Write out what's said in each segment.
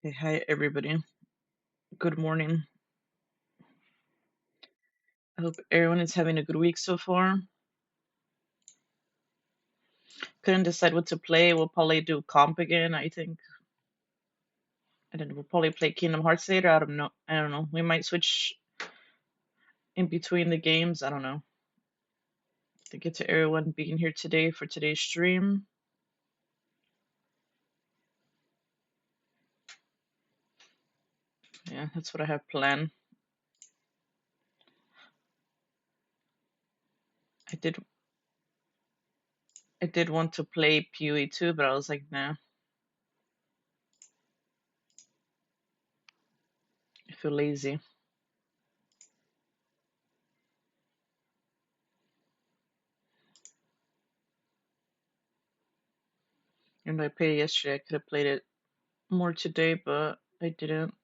Hey, hi everybody. Good morning. I hope everyone is having a good week so far. Couldn't decide what to play. We'll probably do comp again, I think. And then we'll probably play Kingdom Hearts later. I don't know. We might switch in between the games. I don't know. Thank you to everyone being here today for today's stream. Yeah, that's what I have planned. I did want to play PoE too, but I was like, nah. I feel lazy. And I played it yesterday. I could have played it more today, but I didn't.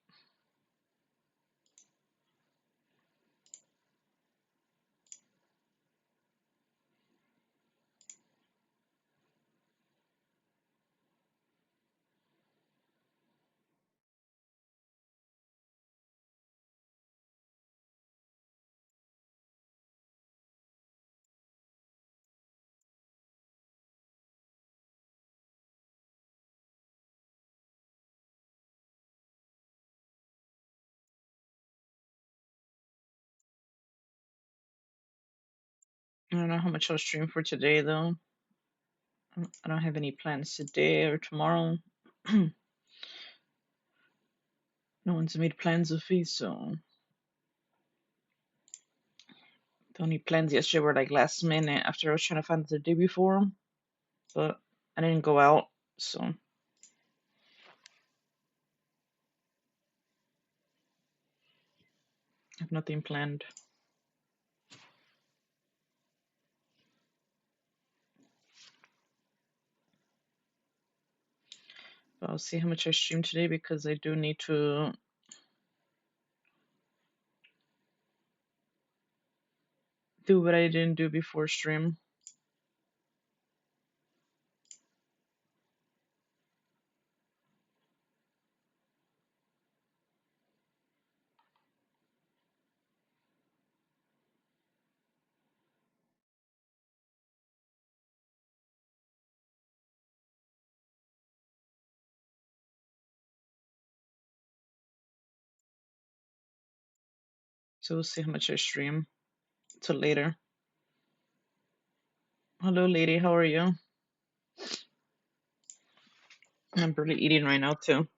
I don't know how much I'll stream for today though. I don't have any plans today or tomorrow. No one's made plans with me, so the only plans yesterday were like last minute after I was trying to find the day before, but I didn't go out, so I have nothing planned. But I'll see how much I stream today because I do need to do what I didn't do before stream. So we'll see how much I stream till later. Hello, lady. How are you? I'm barely eating right now too.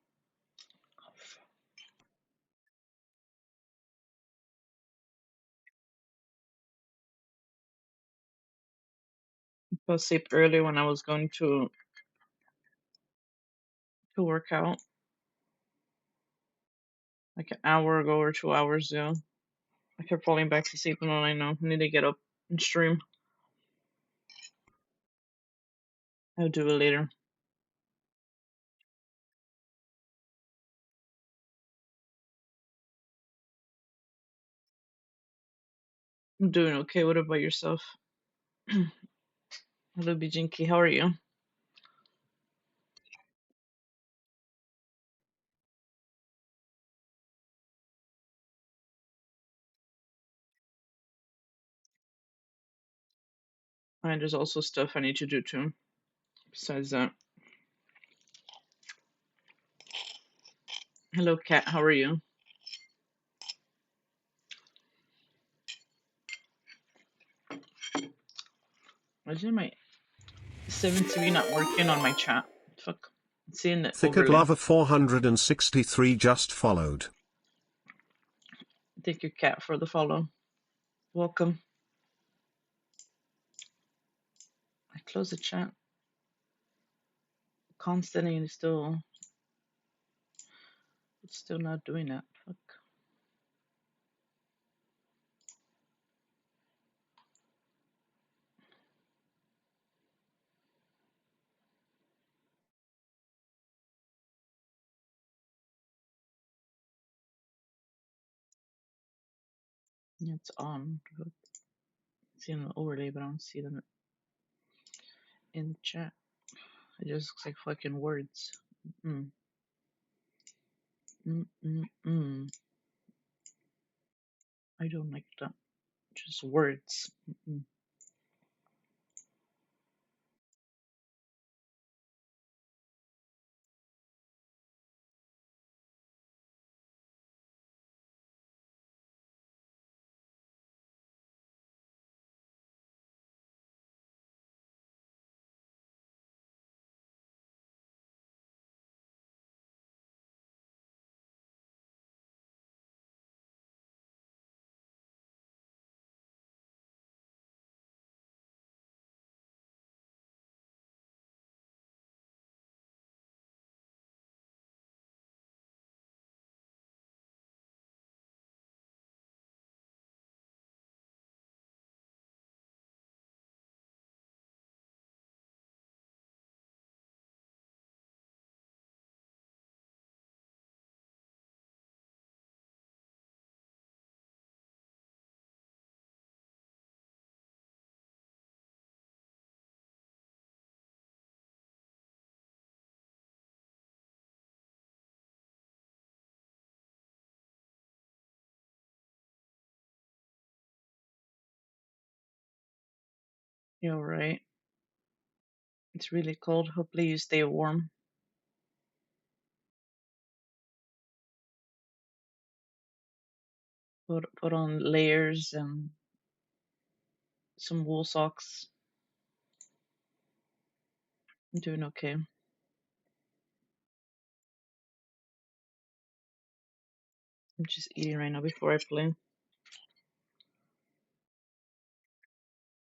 I fell asleep early when I was going to work out, like an hour ago or 2 hours ago. I kept falling back to sleep, and all I know, I need to get up and stream. I'll do it later. I'm doing okay. What about yourself? Hello, Bijinki. How are you? And there's also stuff I need to do too. Besides that. Hello, Kat. How are you? Why is my 7TV not working on my chat? Fuck. It's seeing the Thicket overlay. Lover 463 just followed. Thank you, Kat, for the follow. Welcome. I closed the chat. Constantly and it's still not doing that. Fuck. Yeah, it's on. It's seeing the overlay, but I don't see them in the chat. It just looks like fucking words. Mm. Mm-mm-mm. I don't like that. Just words. Mm-mm. You're right. It's really cold. Hopefully you stay warm. Put on layers and some wool socks. I'm doing okay. I'm just eating right now before I play.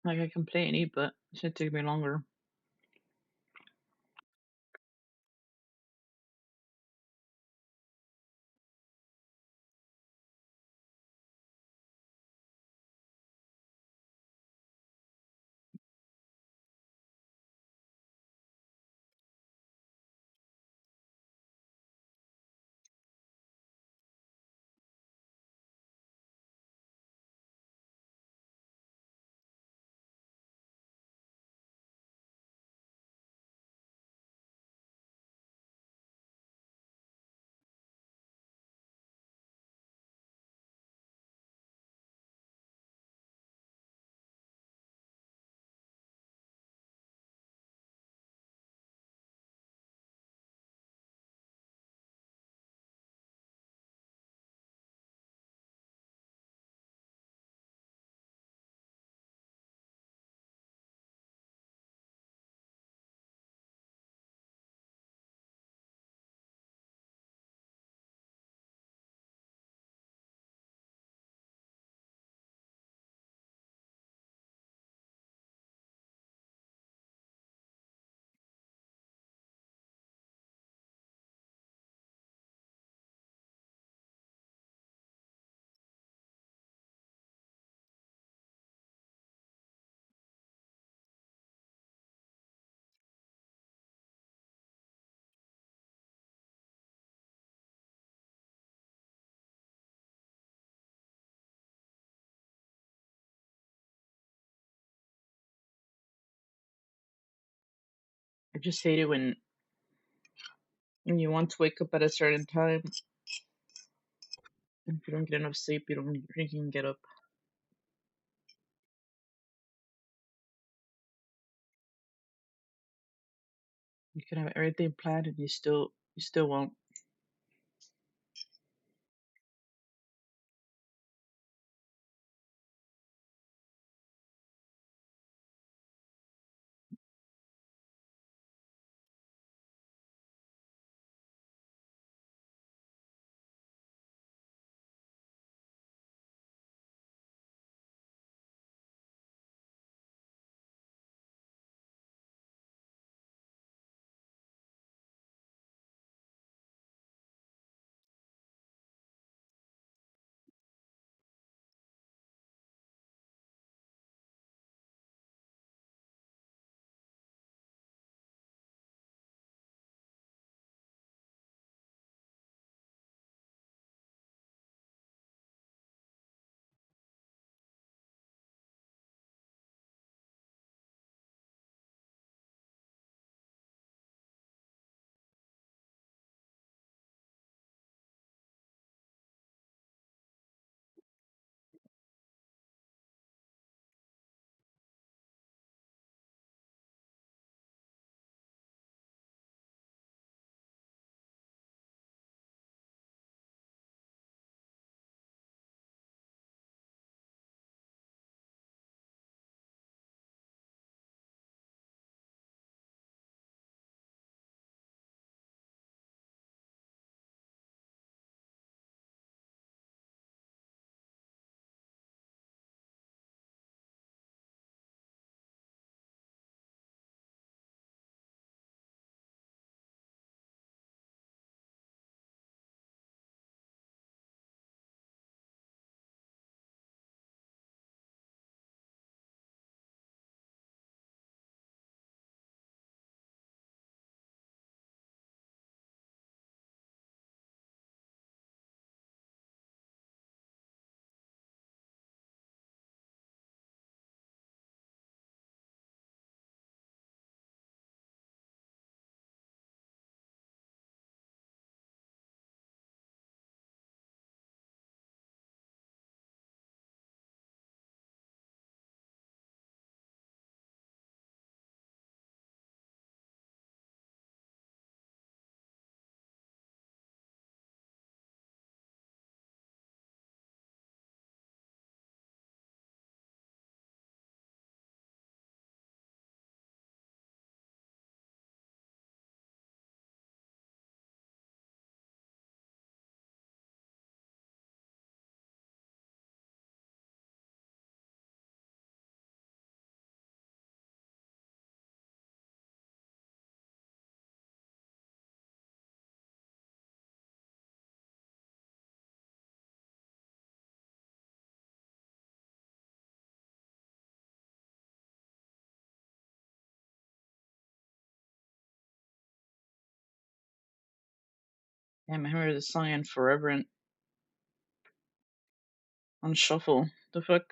Like I can play and eat, but it's gonna take me longer. I just hate it when you want to wake up at a certain time. If you don't get enough sleep, you can get up. You can have everything planned and you still won't. Damn, I haven't heard this song in forever and on shuffle. The fuck?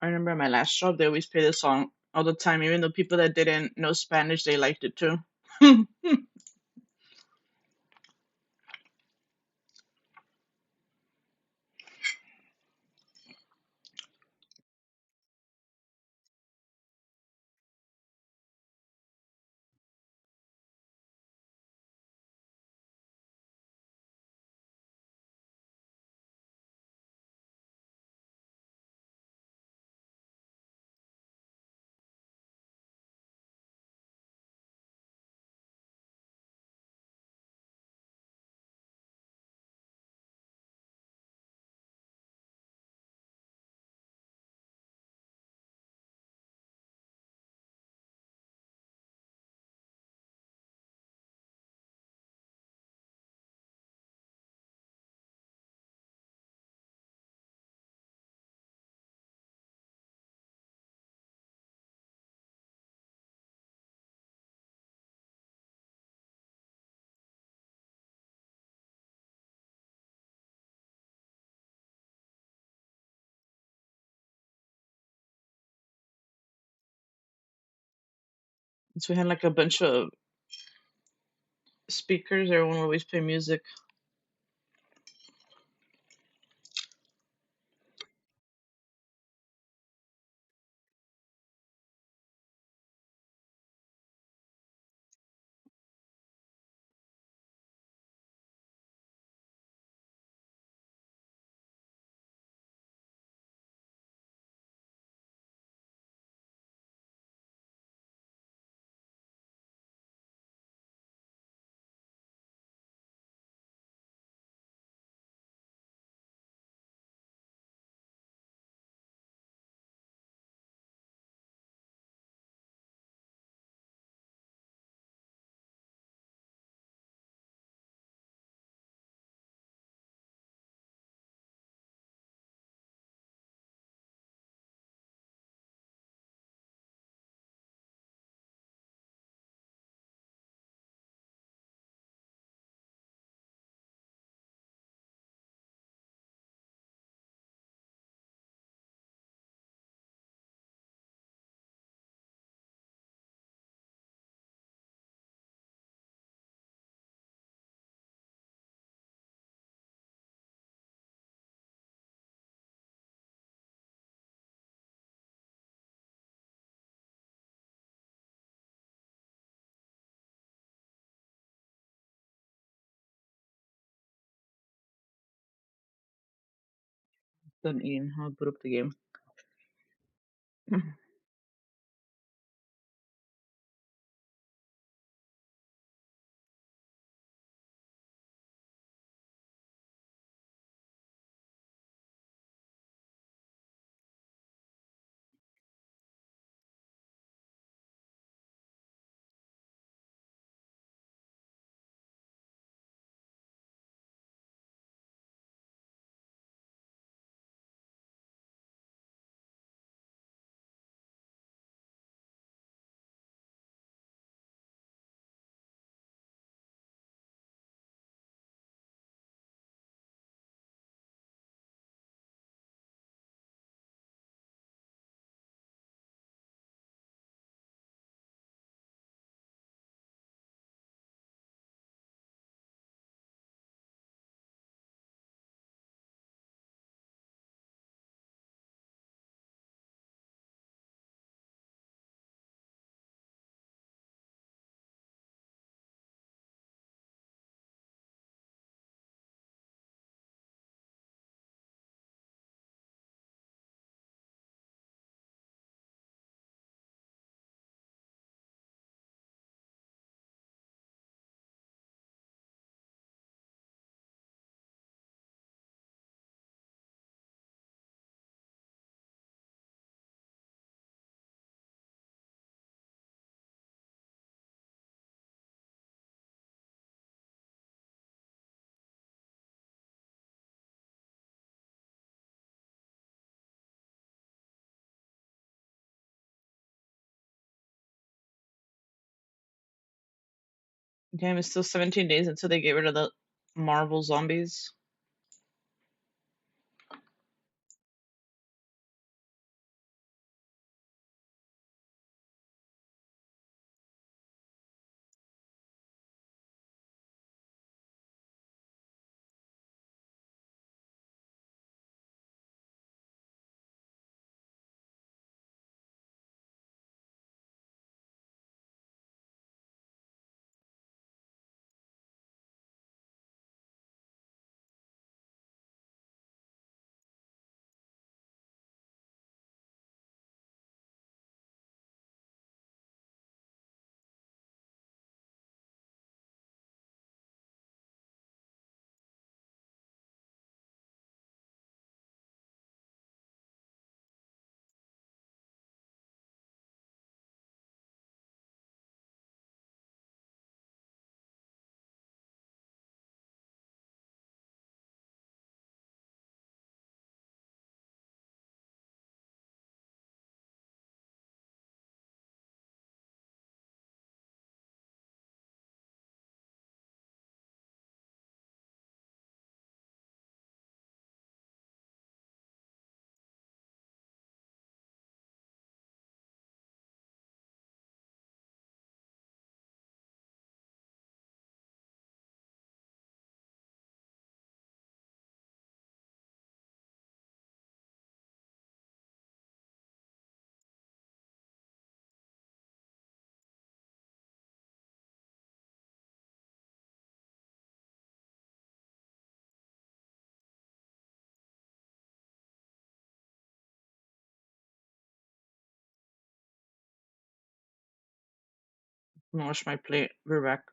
I remember my last job, they always play this song all the time, even though people that didn't know Spanish, they liked it too. So we had like a bunch of speakers, everyone would always play music. Done eating. I'll put up the game. Damn, it's still 17 days until they get rid of the Marvel zombies. I'm gonna wash my plate. We're back.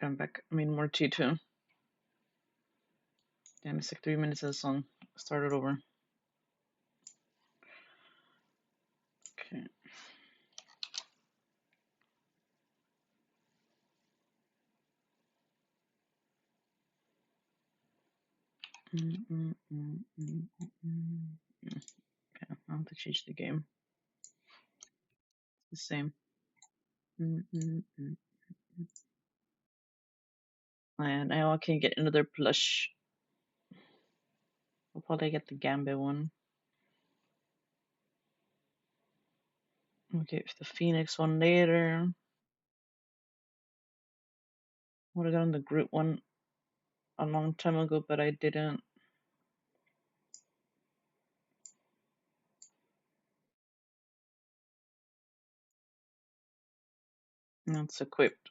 Come back. I mean, more T2. Damn, it's like 3 minutes of the song. Start it over. Okay. Okay, I'll have to change the game. It's the same. And now I can get another plush. I'll probably get the Gambit one. Okay, the Phoenix one later. Would have gotten the Groot one a long time ago, but I didn't. Now it's equipped.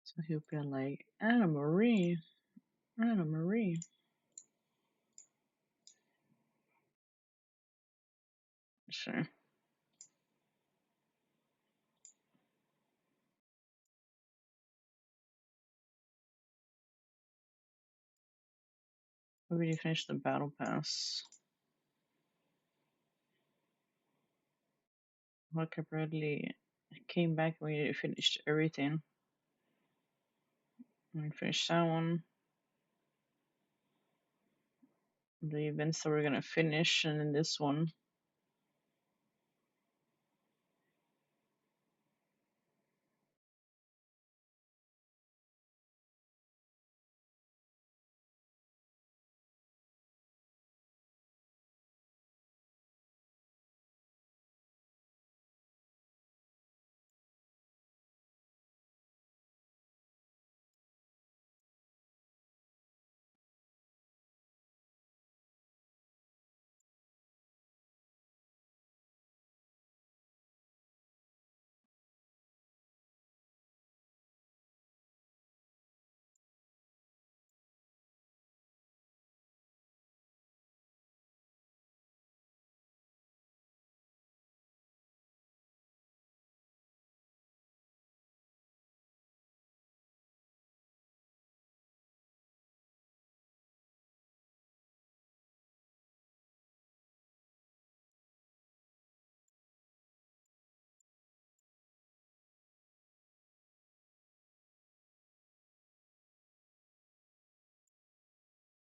So he'll be like, Anna Marie. Anna Marie. Sure. We already finished the battle pass. Look, I Bradley came back and we finished everything. We finished that one. The events that we're gonna finish, and then this one.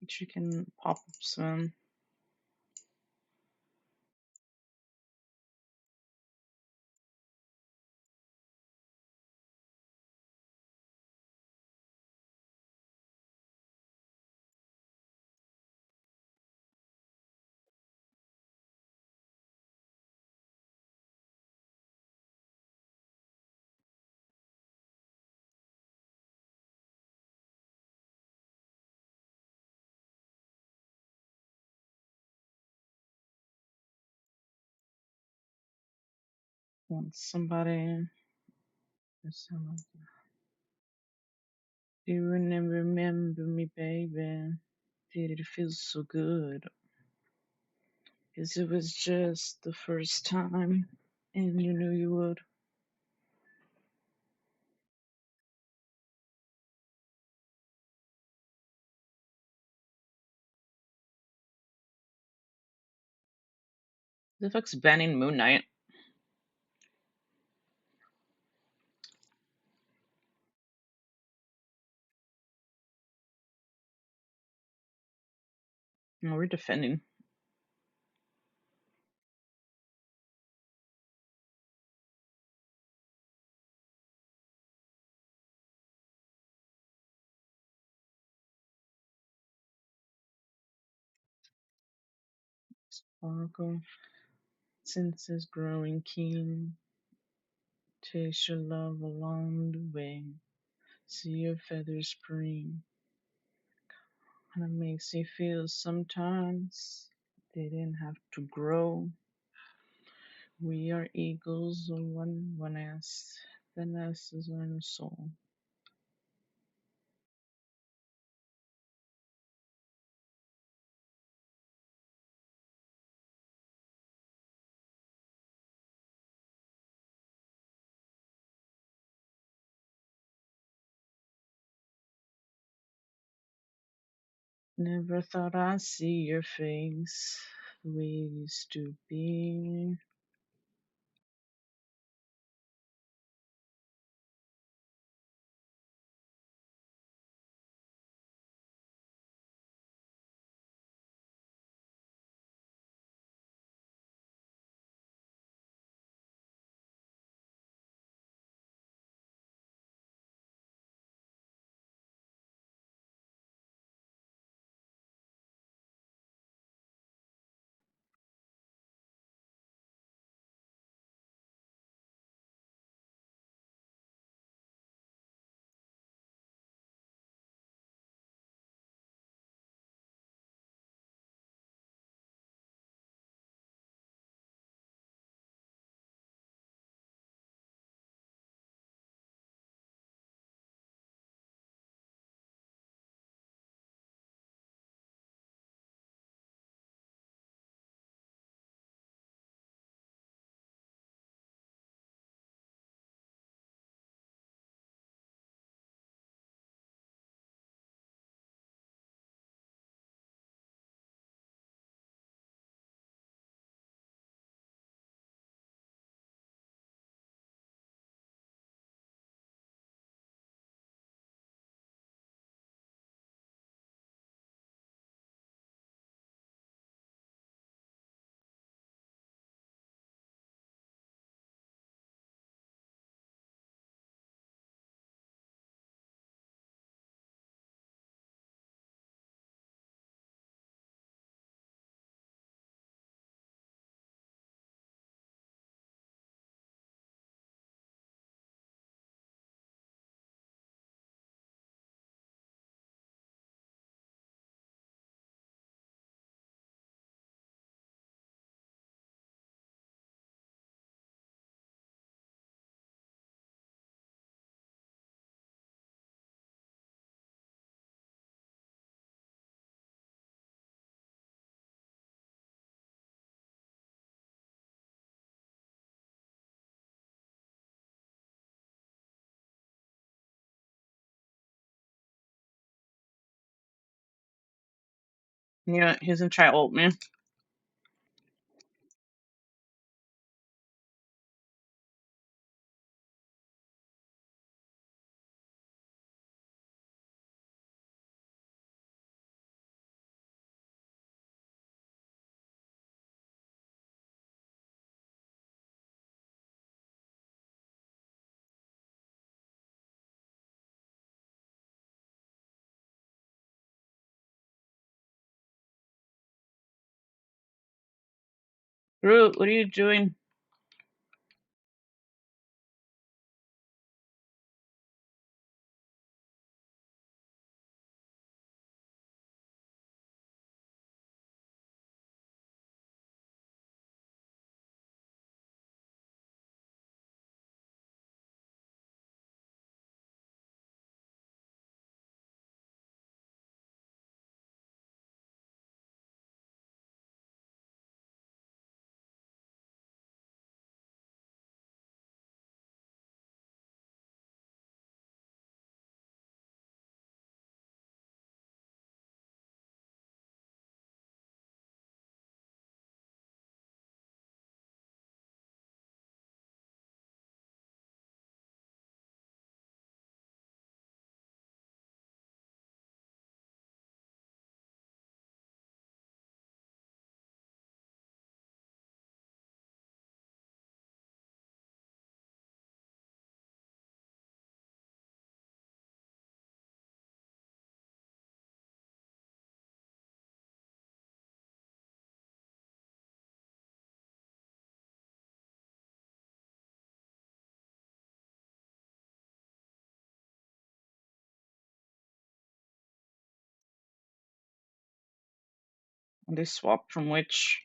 Chicken pop-ups, man. Want somebody. Do you remember me, baby? Did it feel so good? 'Cause it was just the first time, and you knew you would. The fuck's banning Moon Knight? No, we're defending. Sparkle, senses growing keen. Taste your love along the way. See your feathers preen. And it makes me feel sometimes they didn't have to grow. We are eagles of one nest. The nest is in our soul. Never thought I'd see your face the way it used to be. Yeah, he's gonna try ult me. Groot, what are you doing? They swapped from which?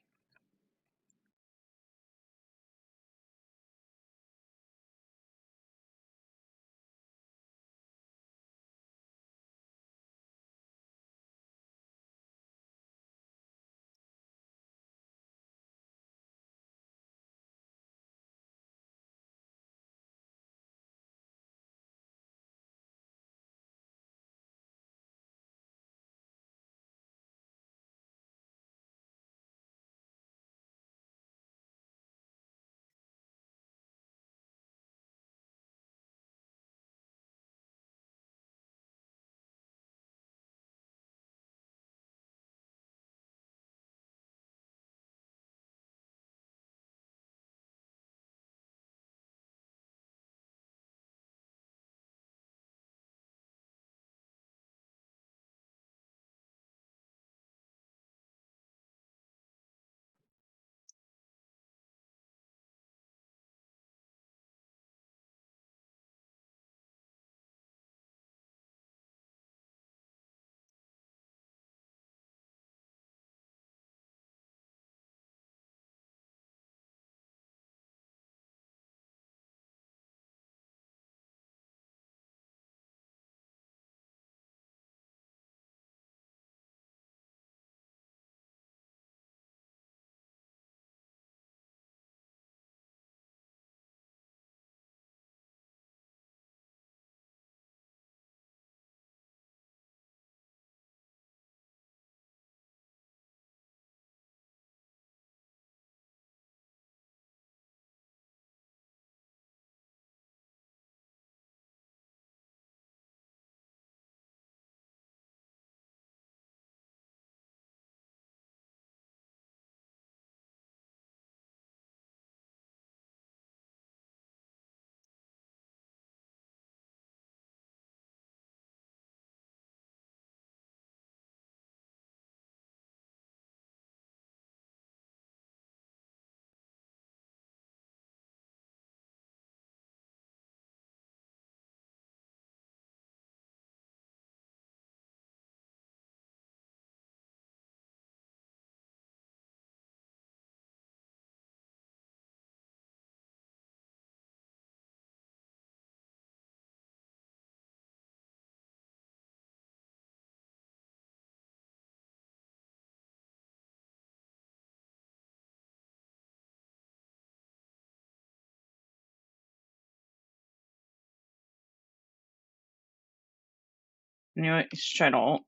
Anyway, let's try to ult.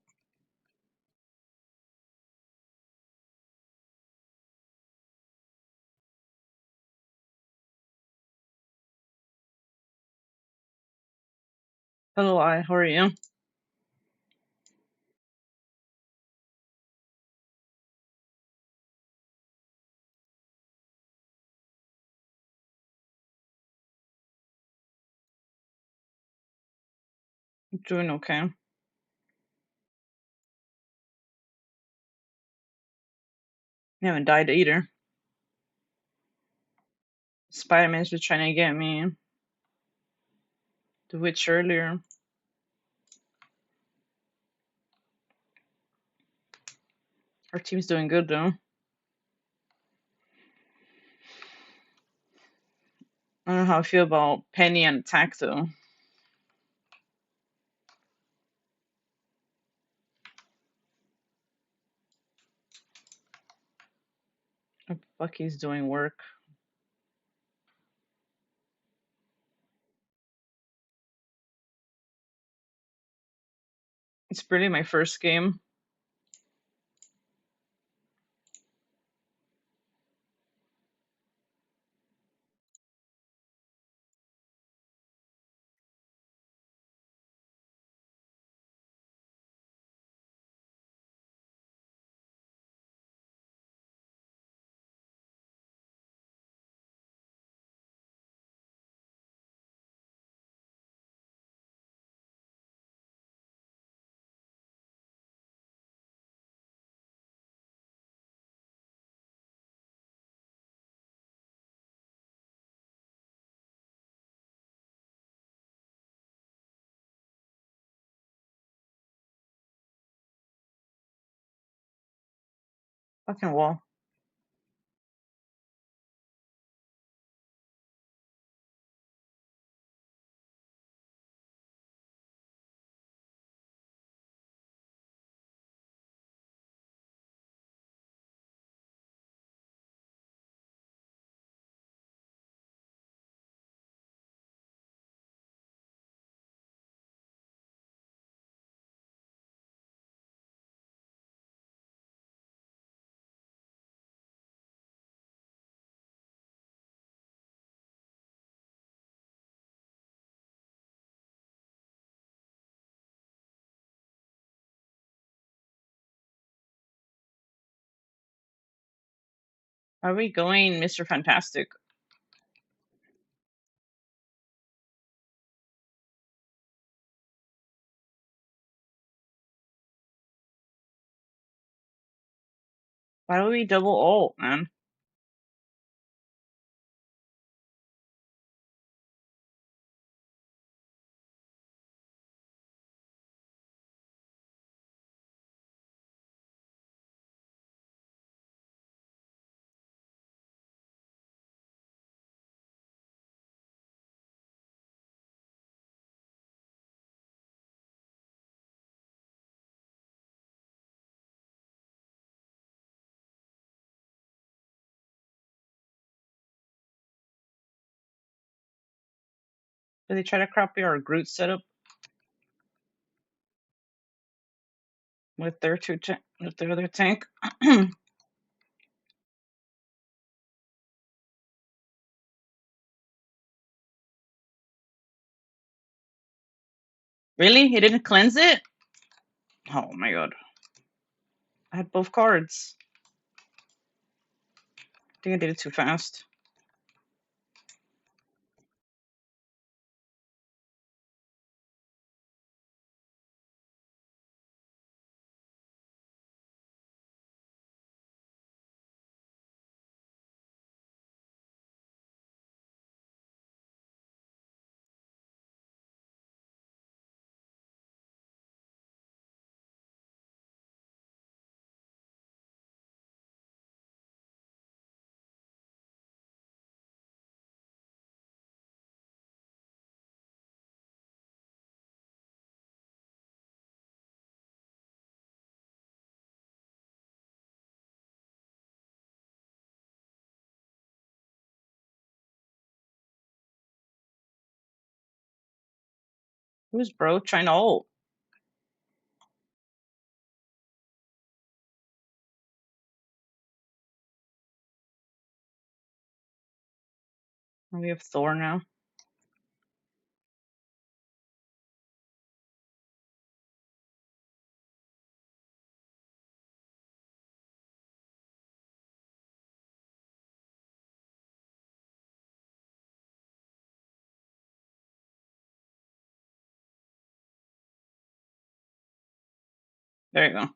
Hello, how are you? Doing okay. I haven't died either. Spider-Man's been trying to get me the witch earlier. Our team's doing good though. I don't know how I feel about Penny and attack though. Bucky's doing work. It's really my first game. Fucking wall. Are we going, Mr. Fantastic? Why do we double ult, man? Did they try to copy our Groot setup with their with their other tank? Really? He didn't cleanse it? Oh my god. I had both cards. I think I did it too fast. Who's bro trying to ult? We have Thor now. There you go.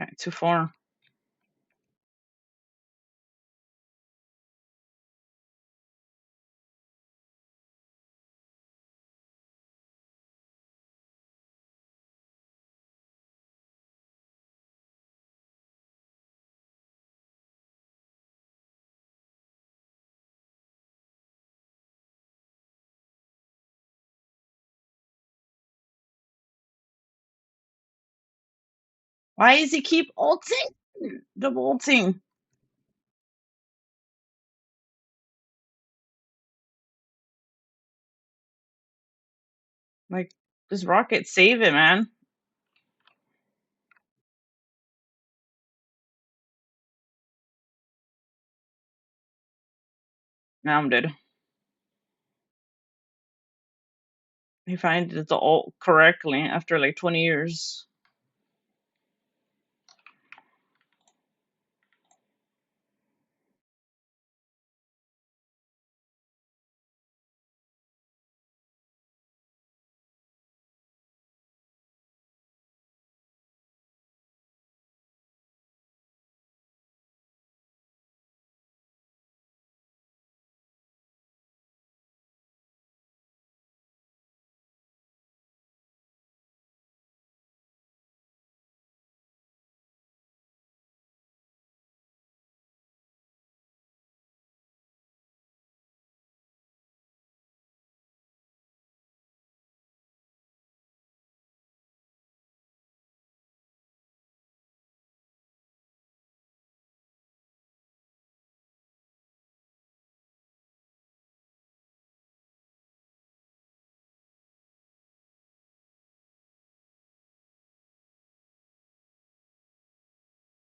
Okay, 2/4. Why does he keep ulting? Double ulting. Like, just Rocket save it, man. Now I'm dead. He finds the ult correctly after like 20 years.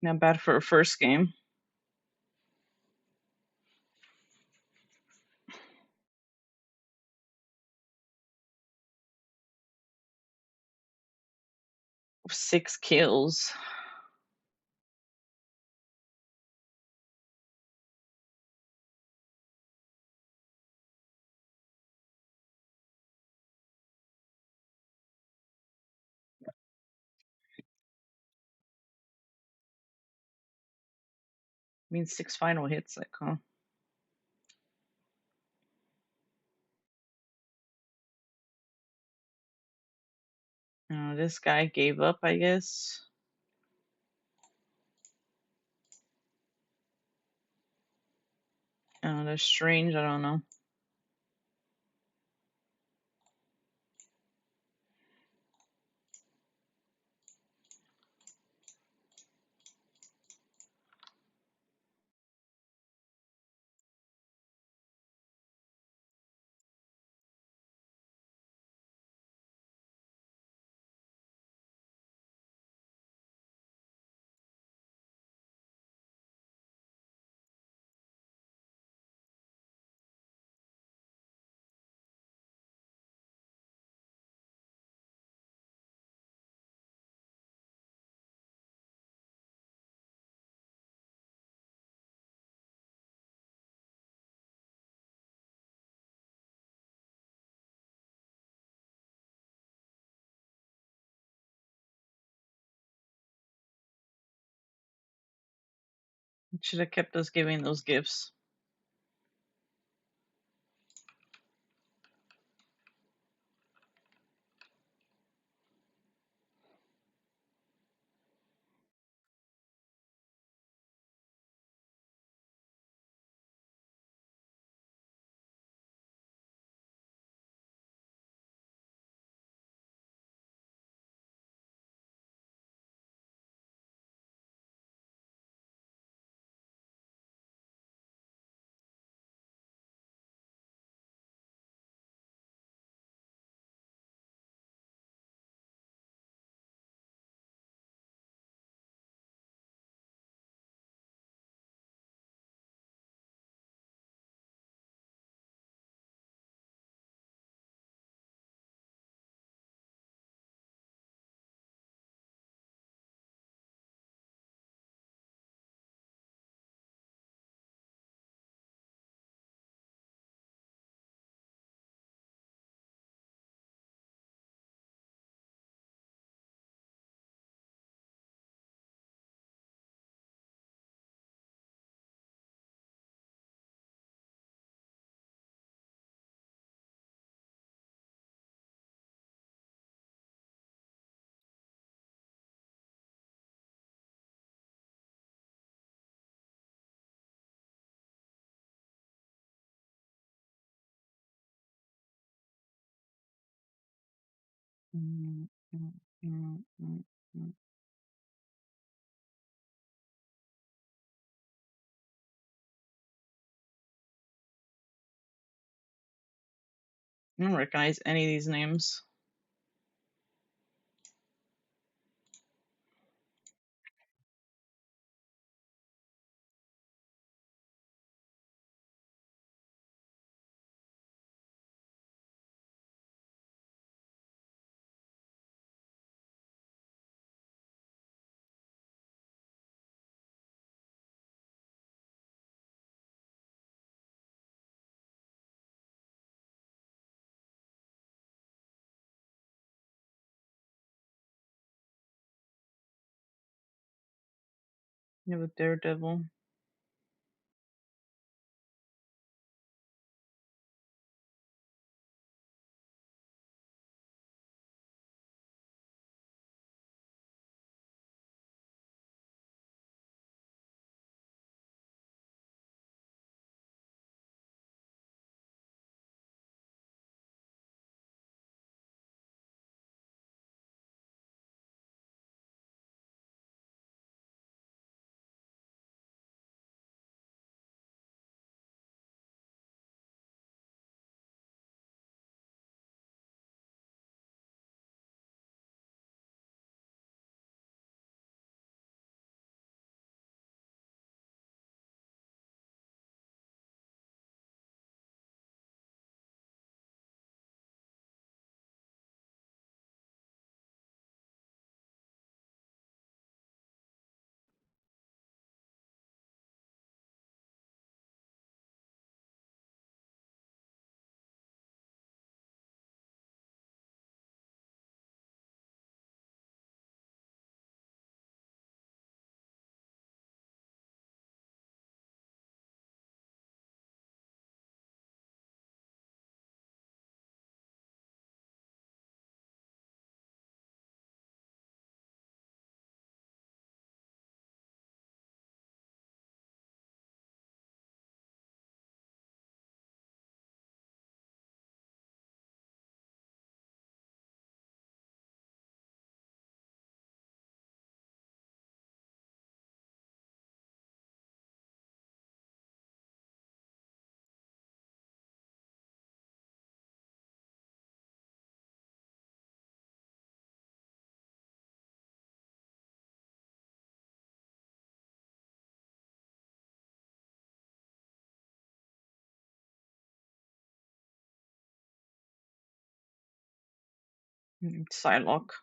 Not bad for a first game. Six kills. Means 6 final hits, like, huh? This guy gave up, I guess. That's strange. I don't know. Should have kept us giving those gifts. mm, mm, mm, mm, mm. I don't recognize any of these names. You have a Daredevil. Psylocke.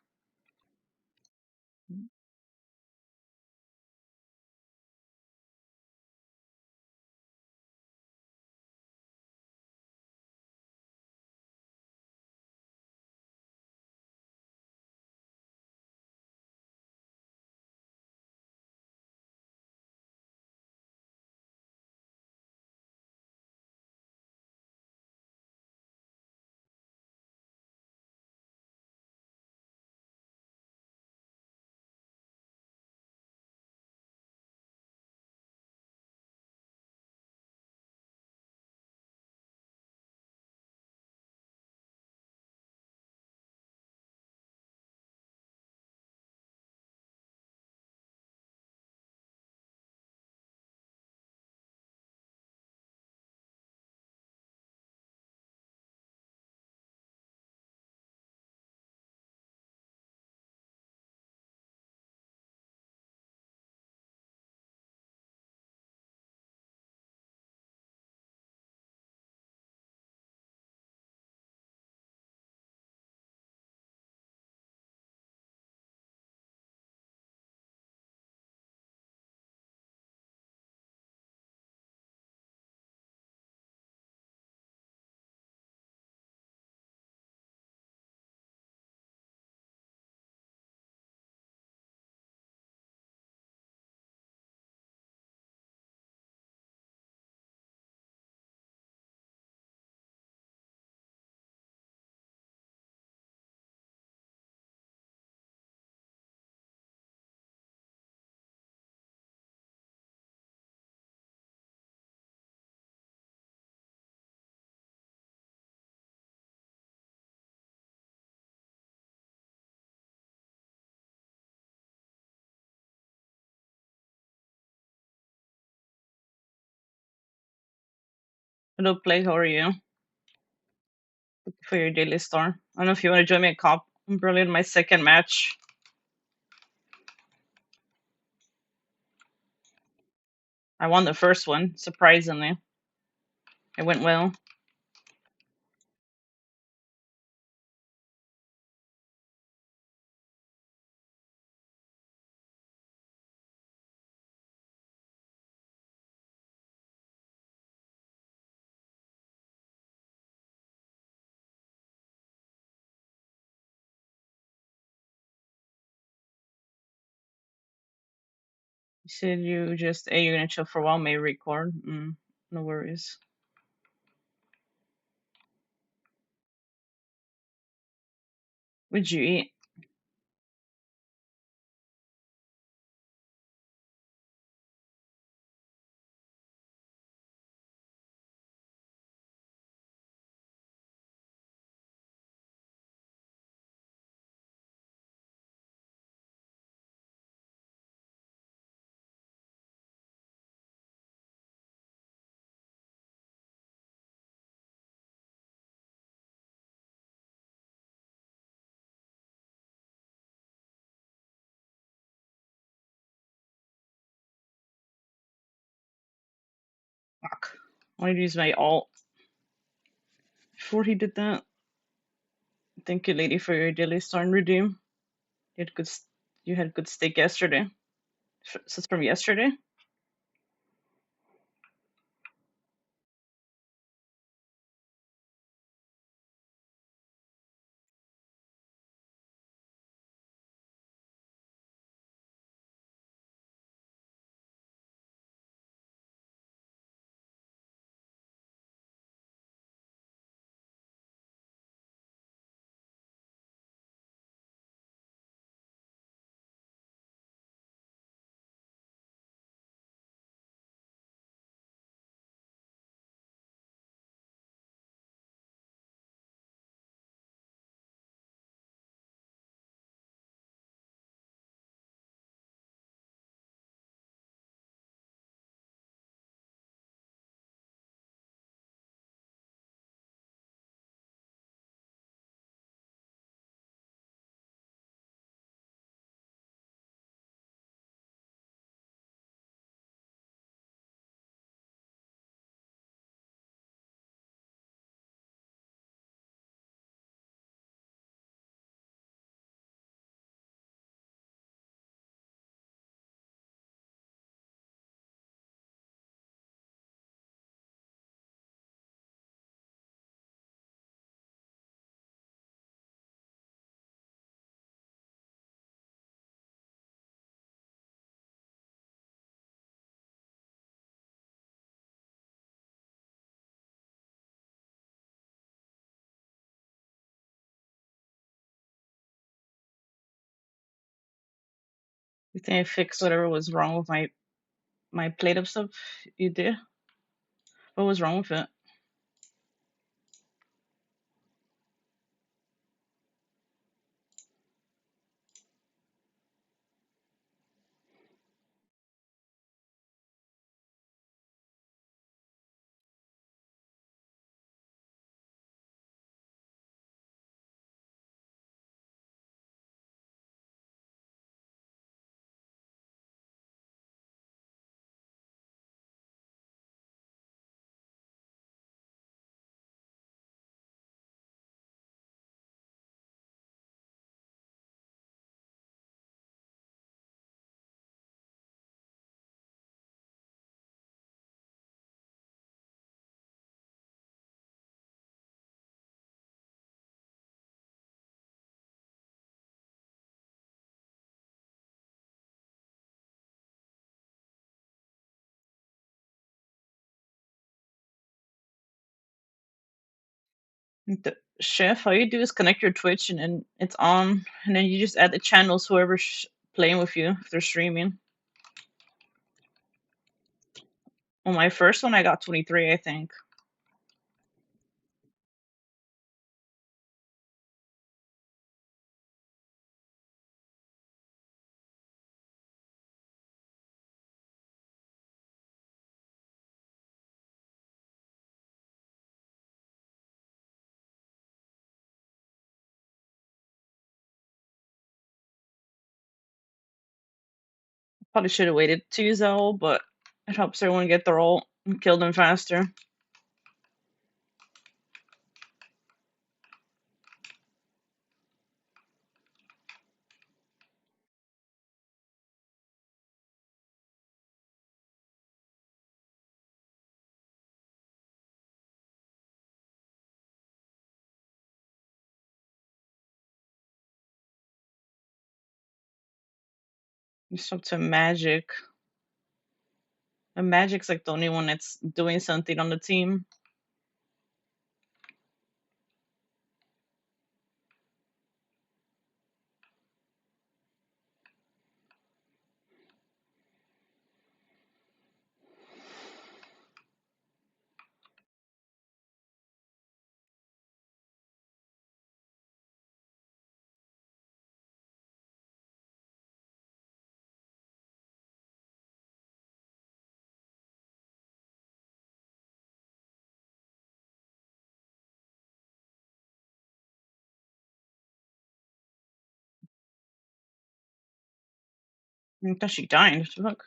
Hello, Play. How are you? For your daily star. I don't know if you want to join me at comp. I'm probably in my second match. I won the first one, surprisingly. It went well. You said you just, hey, you're gonna chill for a while, may record. No worries. What'd you eat? Fuck. I wanted to use my alt before he did that. Thank you, lady, for your daily star and redeem. You had good, you had good steak yesterday. So it's from yesterday? You think I fixed whatever was wrong with my plate of stuff? You did? What was wrong with it? The chef, all you do is connect your Twitch and then it's on, and then you just add the channels whoever's playing with you if they're streaming. On my first one, I got 23, I think. Probably should have waited to use owl, but it helps everyone get their ult and kill them faster. It's up to Magic. And Magic's like the only one that's doing something on the team. Because she died. Look.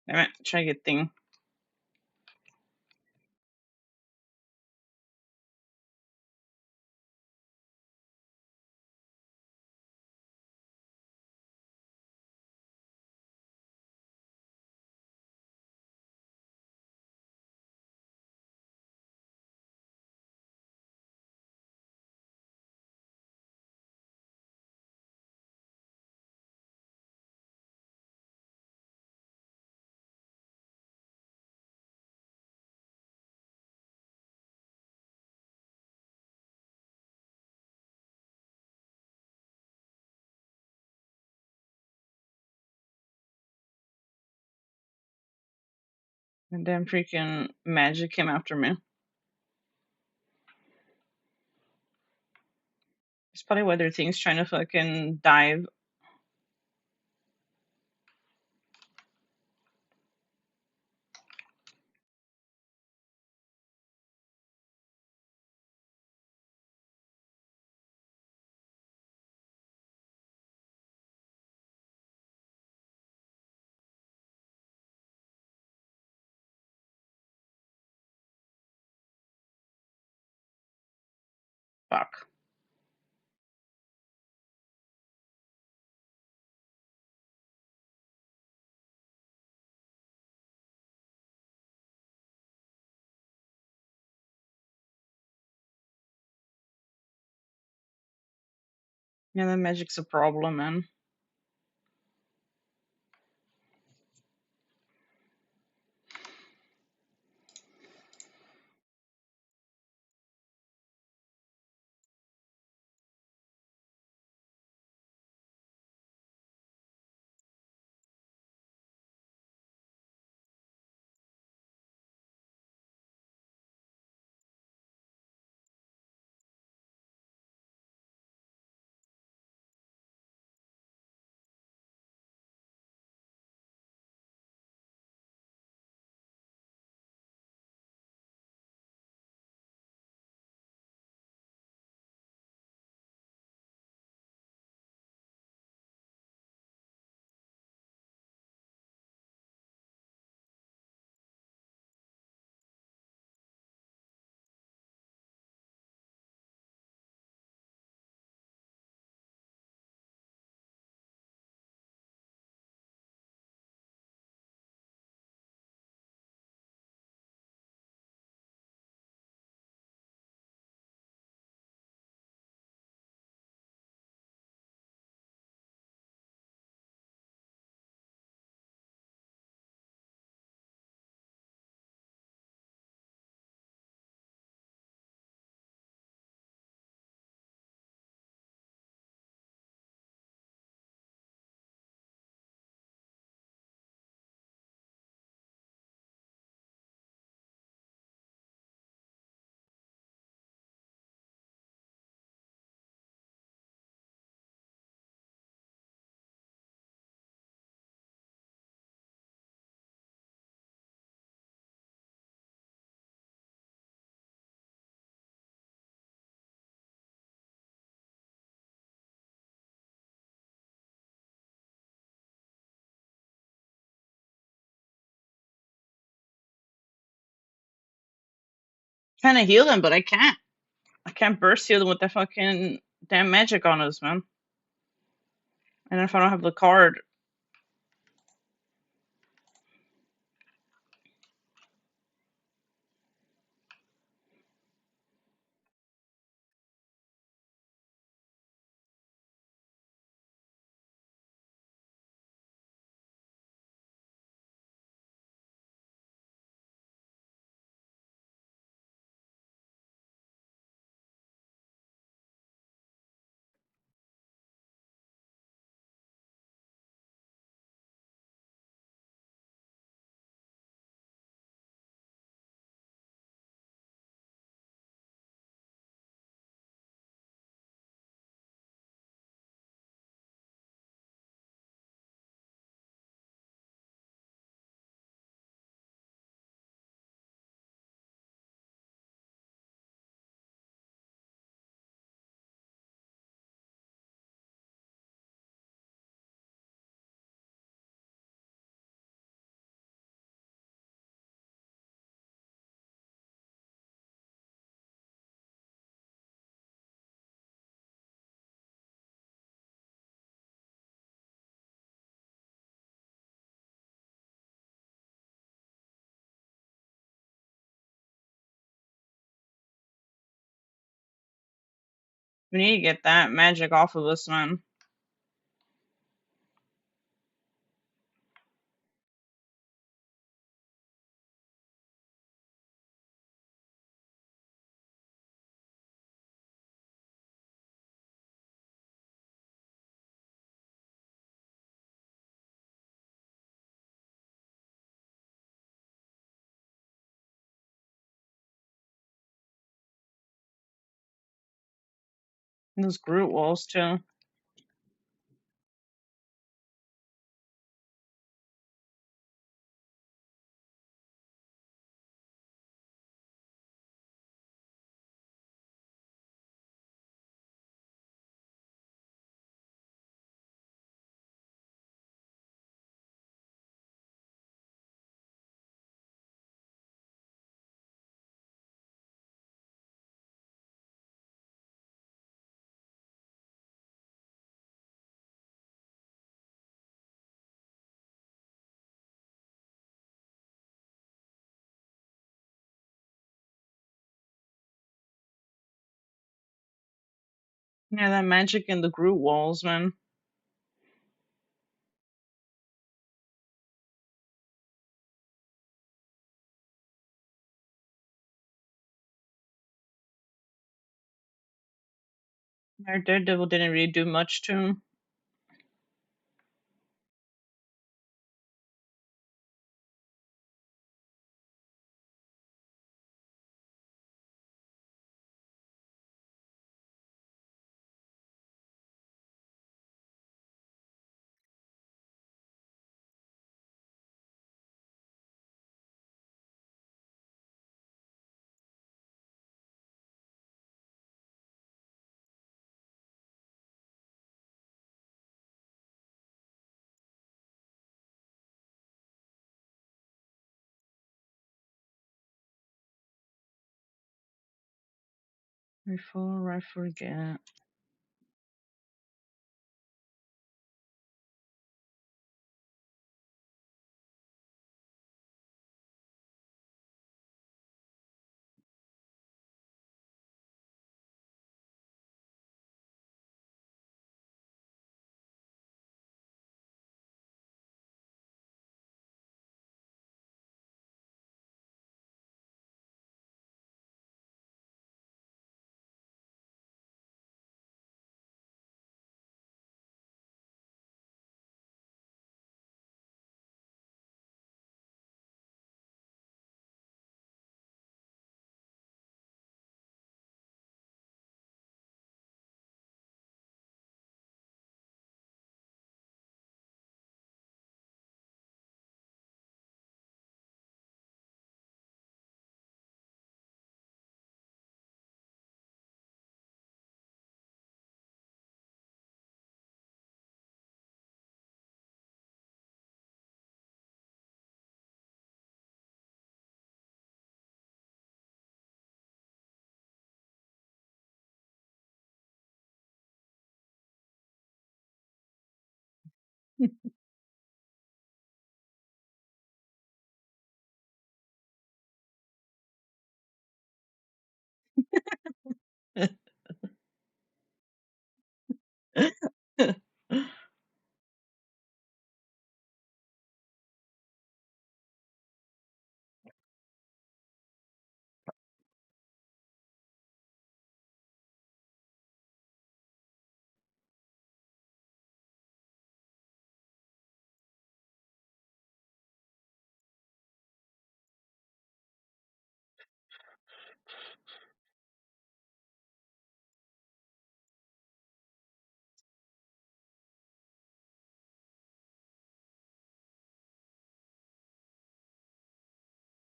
Damn it. Try to get thing. And then freaking Magic came after me. It's probably why their thing's trying to fucking dive. Fuck. Yeah, the Magic's a problem, man. Trying to heal them, but I can't. I can't burst heal them with that fucking damn magic on us, man. And if I don't have the card, we need to get that magic off of us, man. And those Groot walls too. Yeah, that magic in the Groot walls, man. Our Daredevil didn't really do much to him. Before I forget.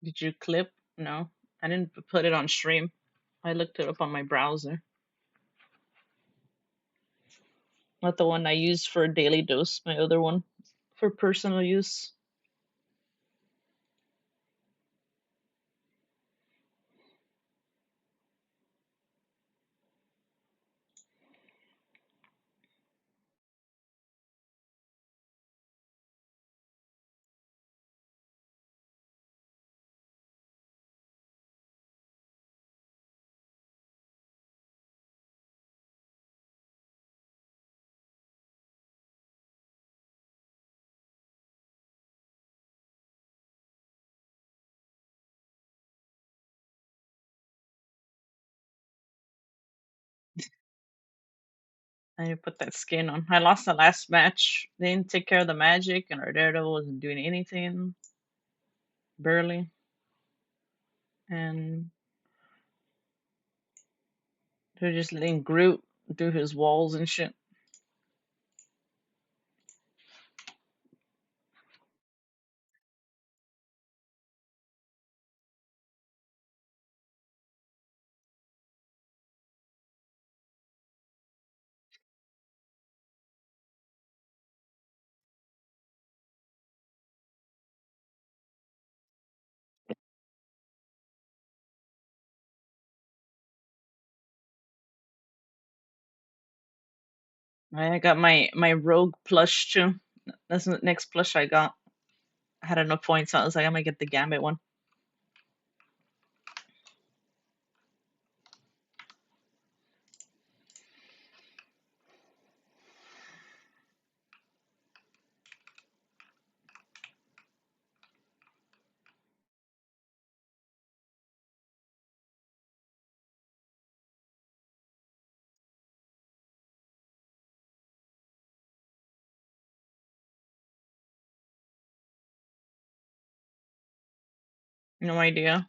Did you clip? No, I didn't put it on stream. I looked it up on my browser. Not the one I use for daily dose, my other one for personal use. I didn't put that skin on. I lost the last match. They didn't take care of the magic, and our Daredevil wasn't doing anything. Barely. And they're just letting Groot do his walls and shit. I got my Rogue plush too. That's the next plush I got. I had enough points, so I was like, I'm gonna get the Gambit one. No idea.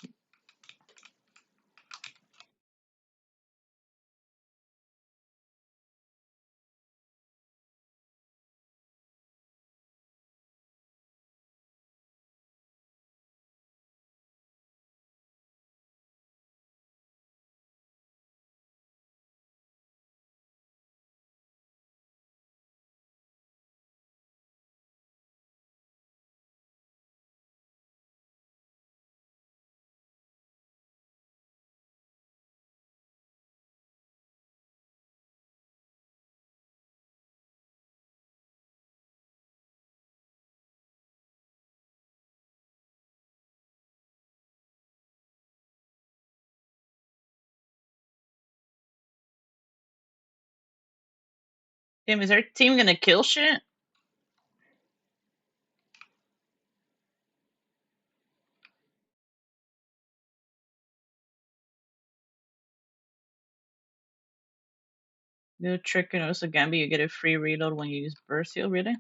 Damn, is our team gonna kill shit? The trick and also Gambit, you get a free reload when you use Burst Heal, really?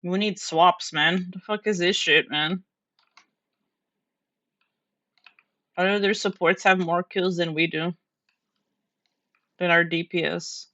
We need swaps, man. The fuck is this shit, man? Other supports have more kills than we do. Than our DPS.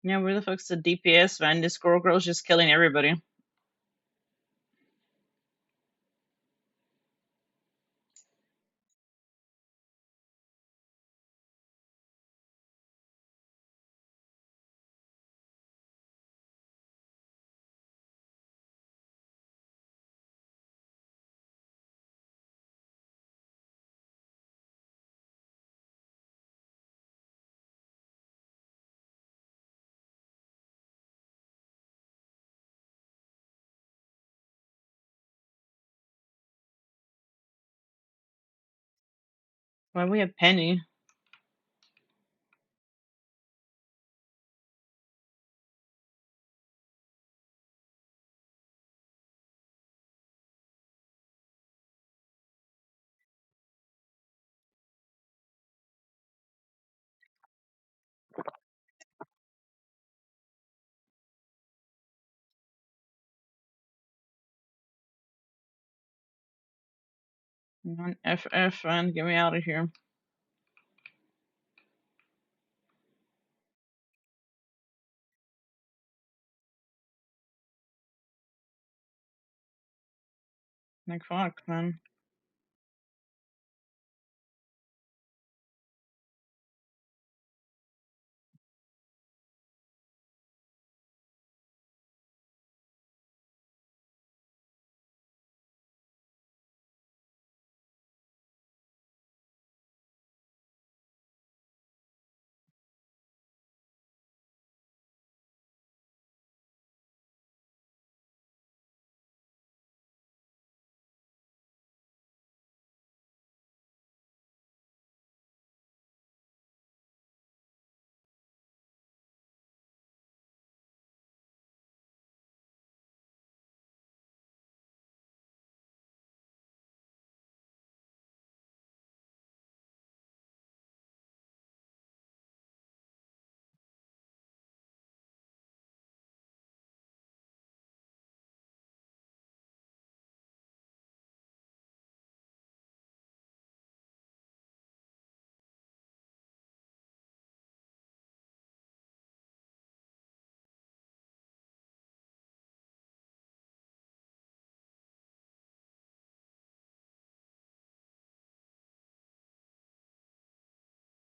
Yeah, where the fuck's the DPS, man? This girl's just killing everybody. Why we have Penny? On FF, man, get me out of here. Like, fuck, man.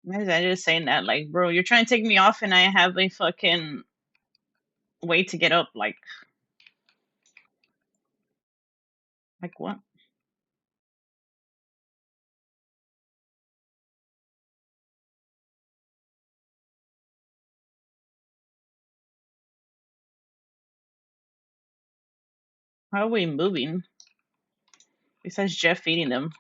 Why is I just saying that? Like, bro, you're trying to take me off and I have a fucking way to get up. Like what? How are we moving? Besides Jeff feeding them.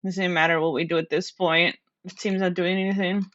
doesn't matter what we do at this point. The team's not doing anything.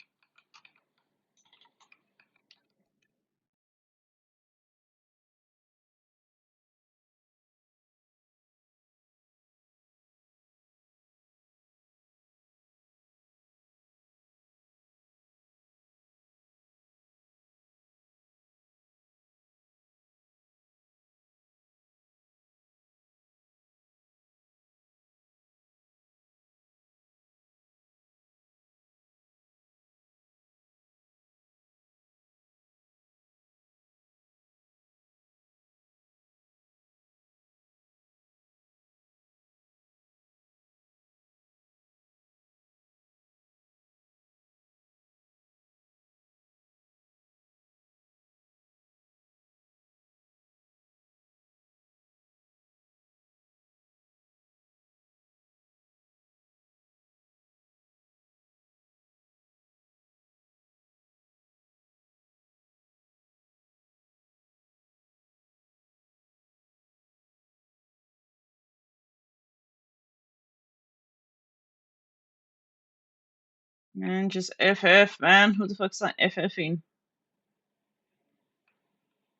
Man, just FF, man. Who the fuck's not FFing?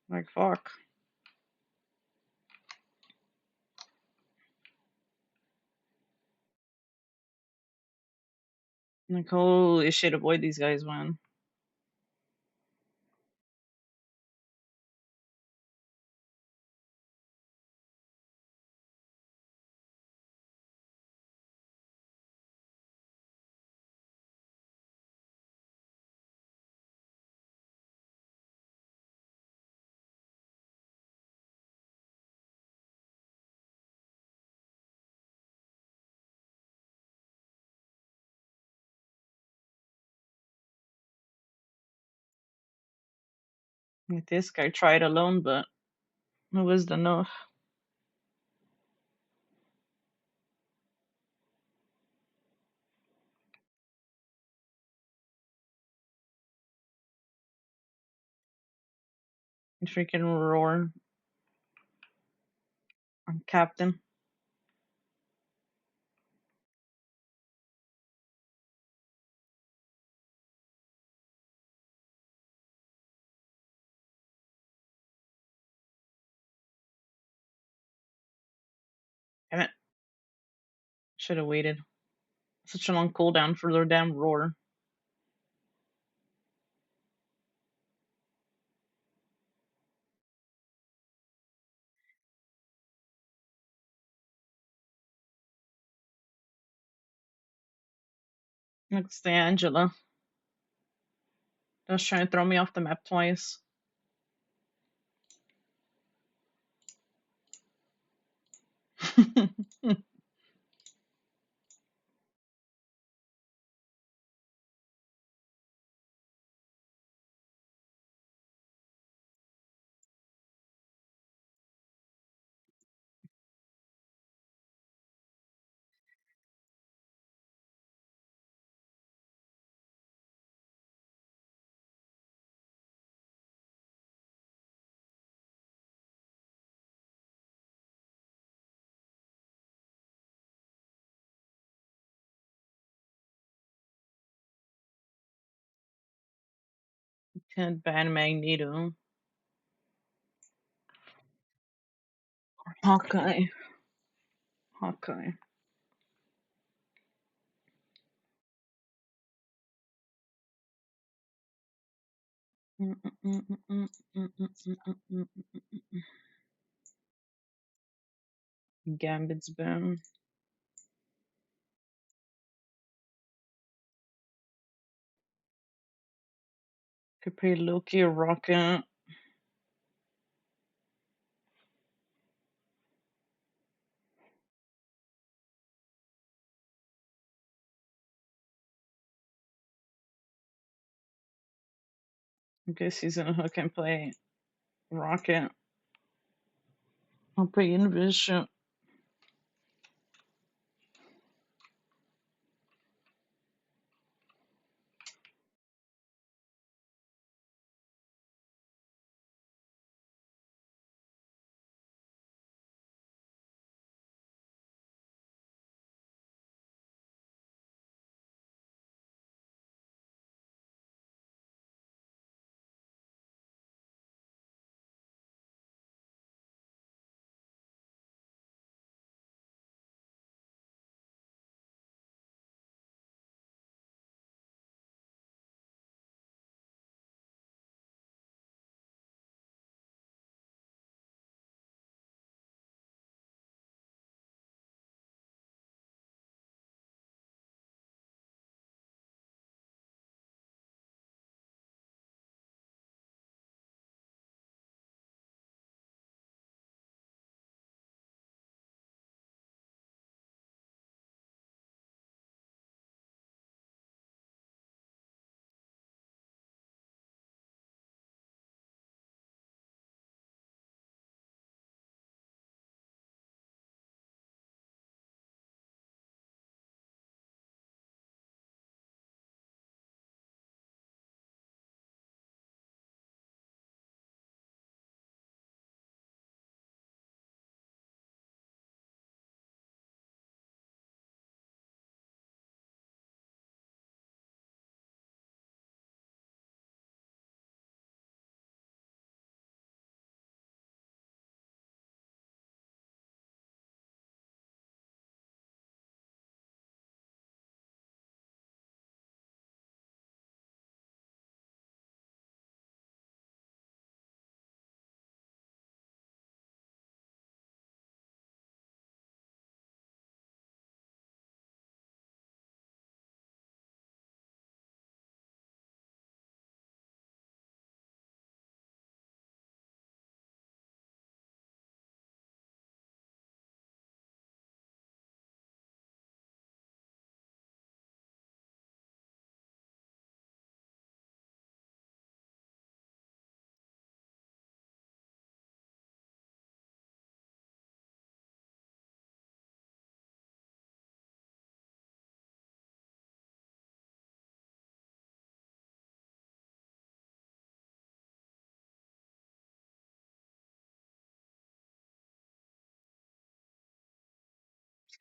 Like, fuck. Like, holy shit, avoid these guys, man. Like, this guy tried alone, but it was enough. Freaking roar on Captain. Damn it. Should have waited. Such a long cooldown for their damn roar. Next to Angela. Just trying to throw me off the map twice. Can't ban Magneto. Hawkeye. Hawkeye. Gambit's ban. Could play Loki or Rocket. I guess he's gonna hook and play Rocket. I'll play Invision.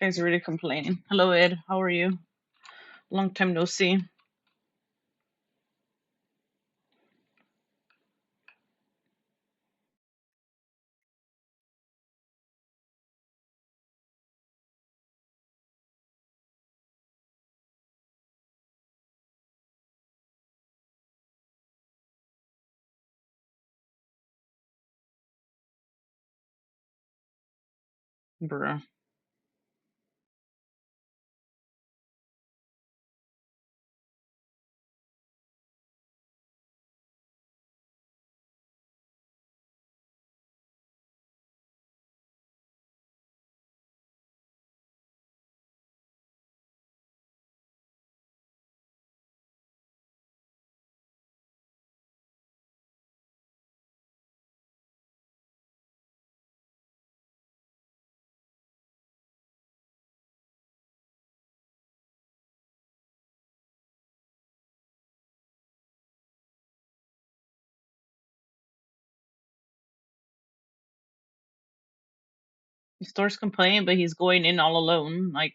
Guys are really complaining. Hello, Ed. How are you? Long time no see. Bruh. The store's complaining, but he's going in all alone. Like,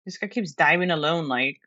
this guy keeps diving alone. Like,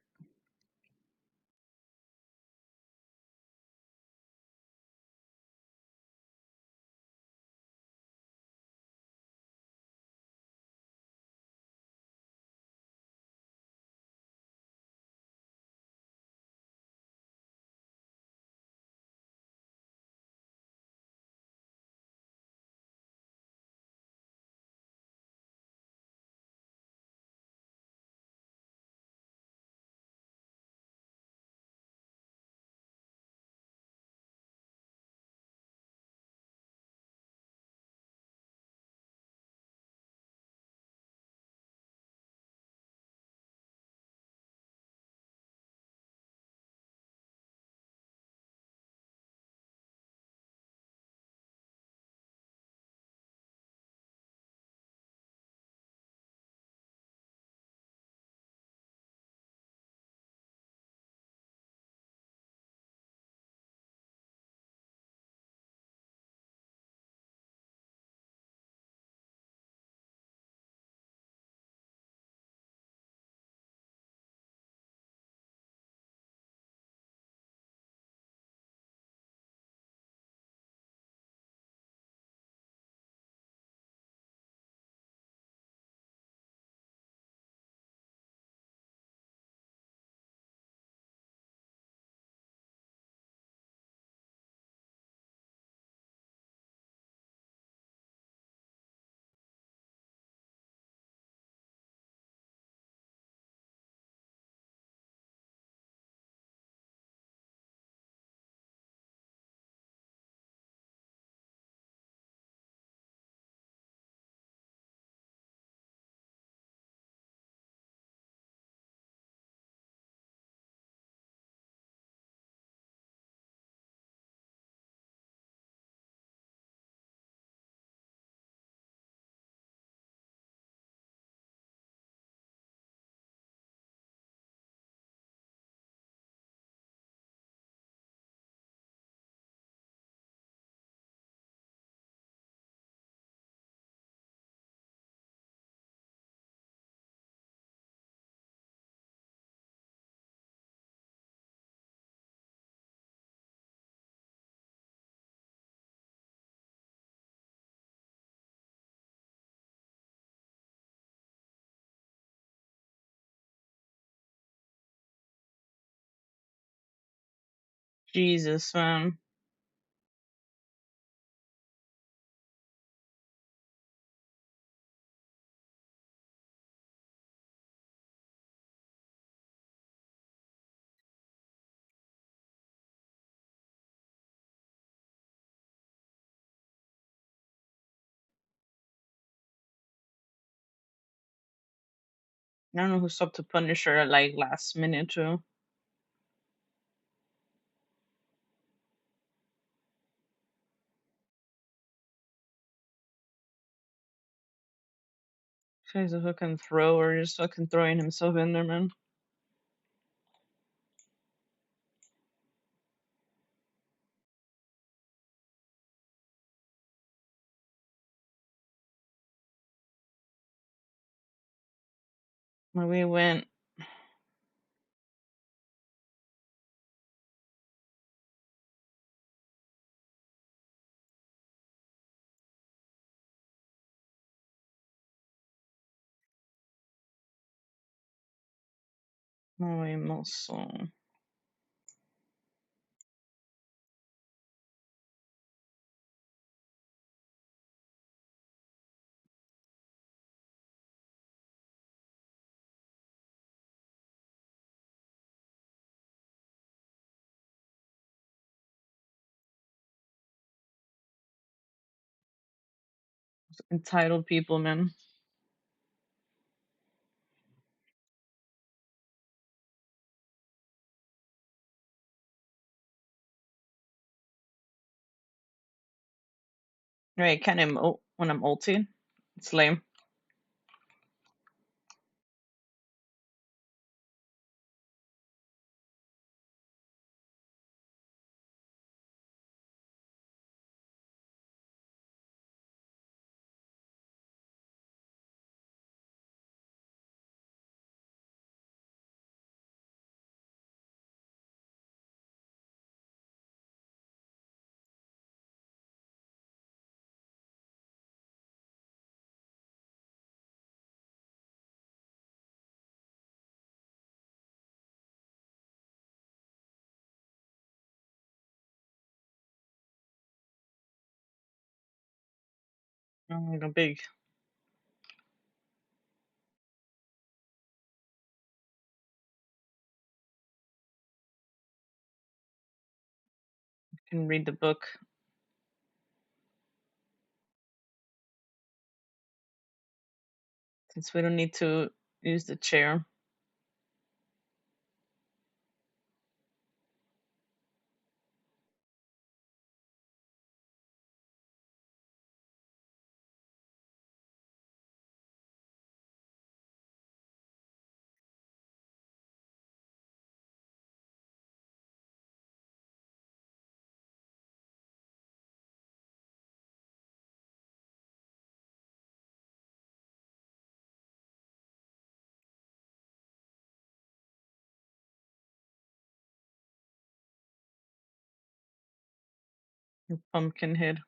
Jesus, man. I don't know who stopped the Punisher at like last minute too. Guy's a hook and throw, or just fucking throwing himself in there, man. Where we went. Muy mozo. Entitled people, man. Right, kind of when I'm ulting. It's lame. Like a big. Can read the book since we don't need to use the chair. Your pumpkin head.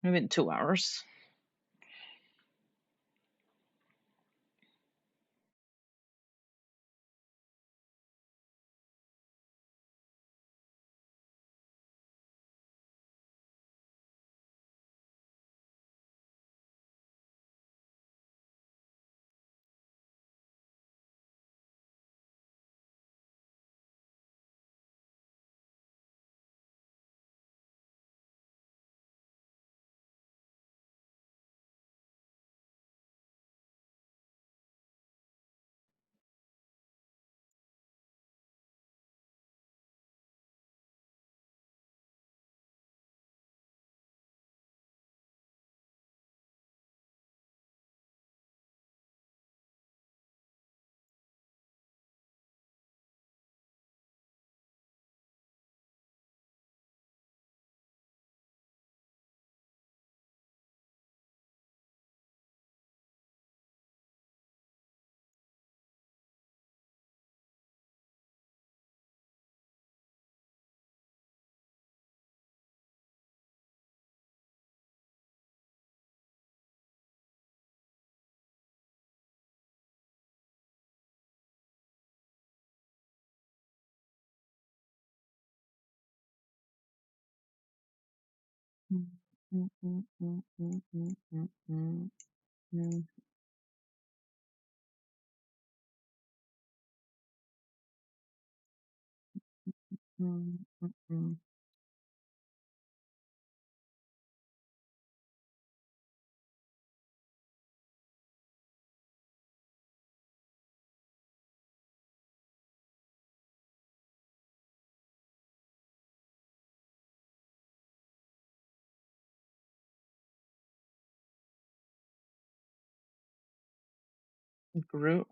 Maybe 2 hours. Groot.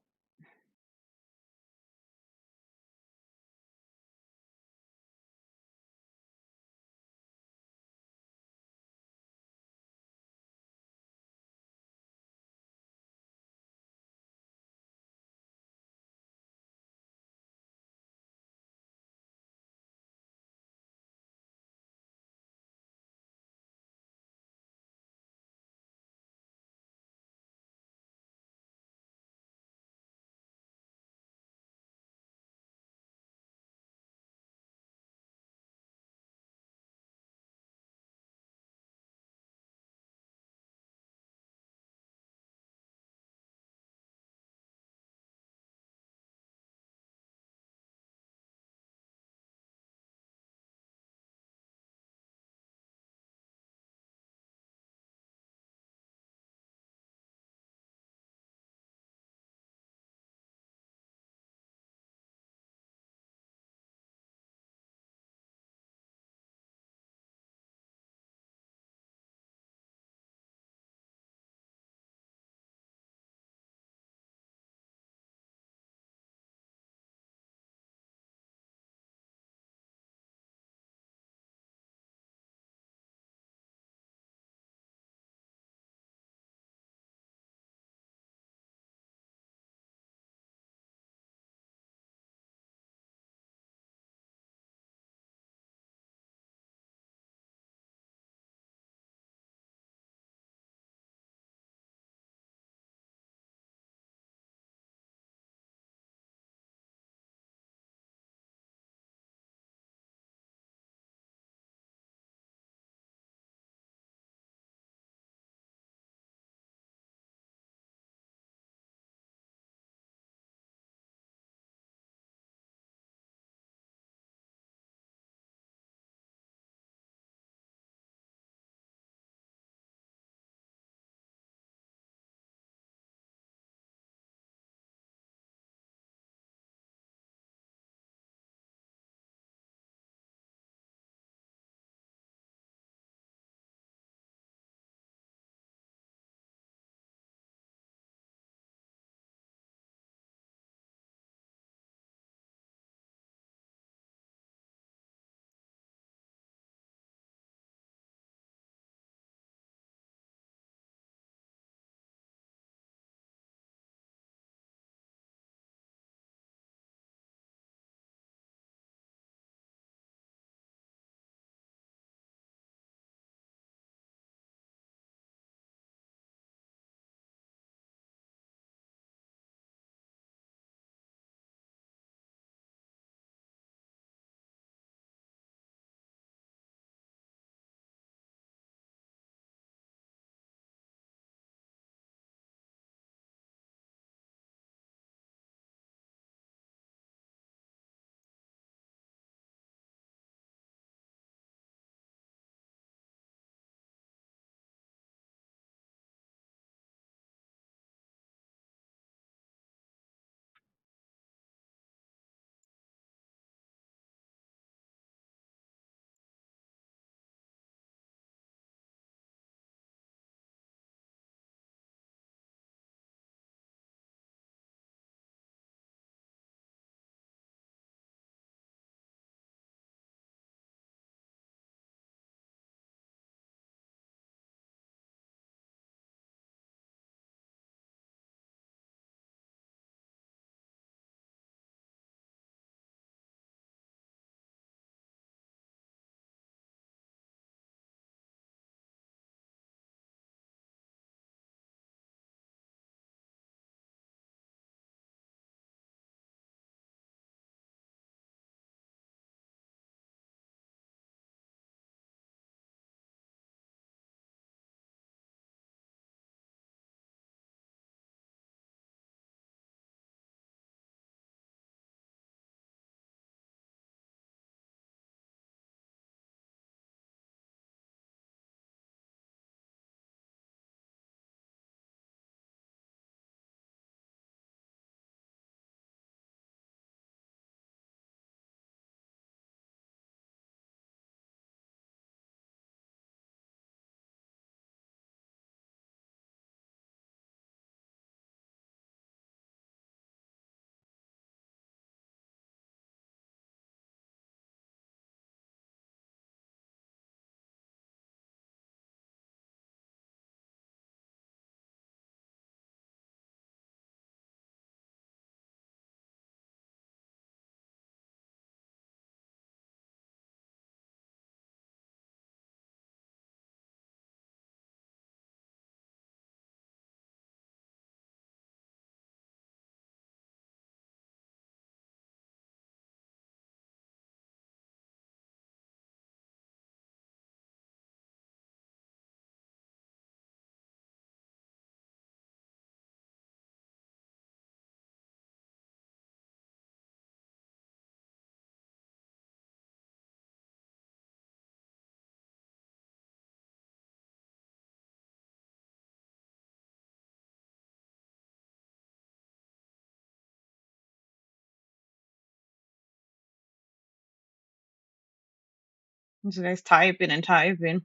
This guy's typing and typing.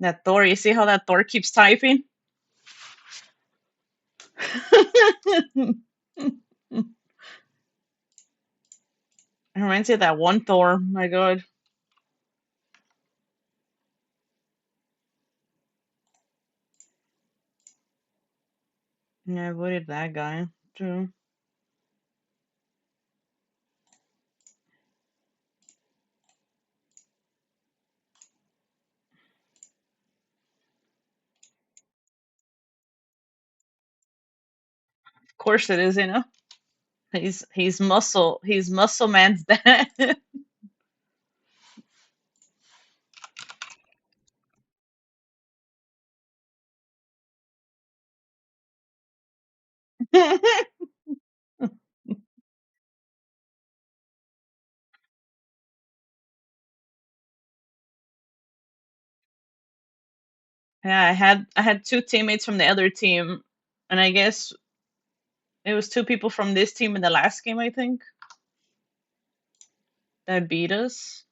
That Thor, you see how that Thor keeps typing? It reminds me of that one Thor. My God. Yeah, I avoided that guy too. Of course it is, you know. He's muscle man's dad. Yeah, I had two teammates from the other team, and I guess it was two people from this team in the last game, I think, that beat us.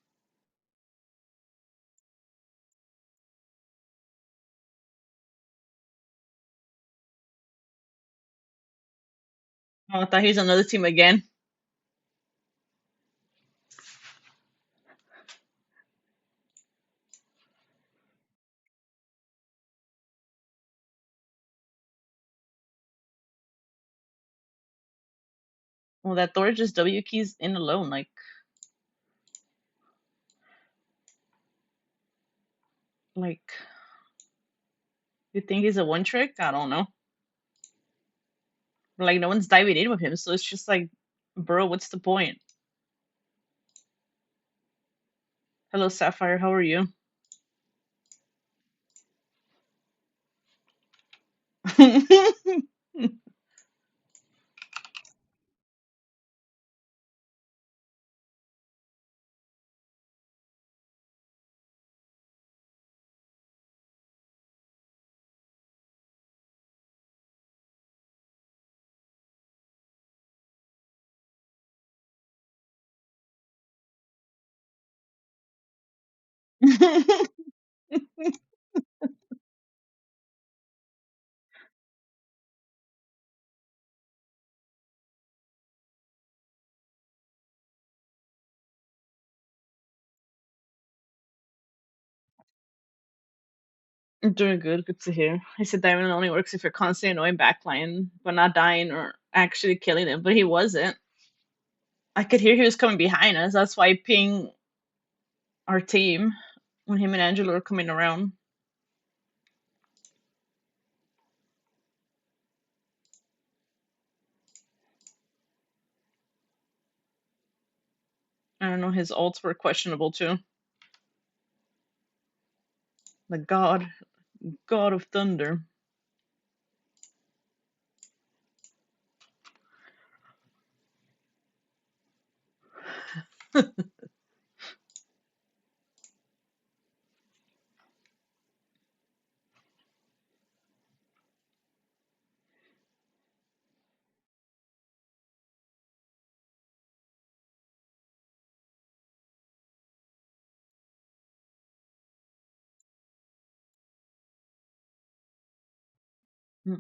Oh, I thought he was on another team again. Well, that Thor just W keys in alone. Like you think he's a one trick? I don't know. But, like no one's diving in with him, so it's just like, bro, what's the point? Hello, Sapphire. How are you? I'm doing good. Good to hear. I said diamond only works if you're constantly annoying backline, but not dying or actually killing him. But he wasn't. I could hear he was coming behind us. That's why I ping our team when him and Angelo were coming around. I don't know. His ults were questionable too. The God of Thunder. I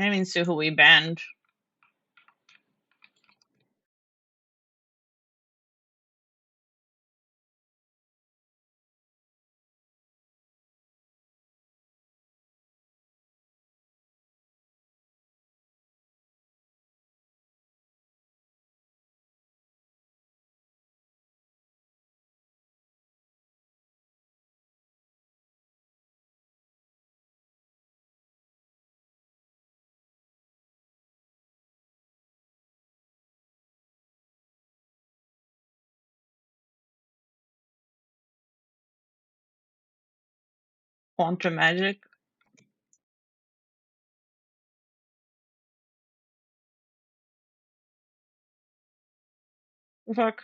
didn't even see who we banned. Quantum magic. Fuck.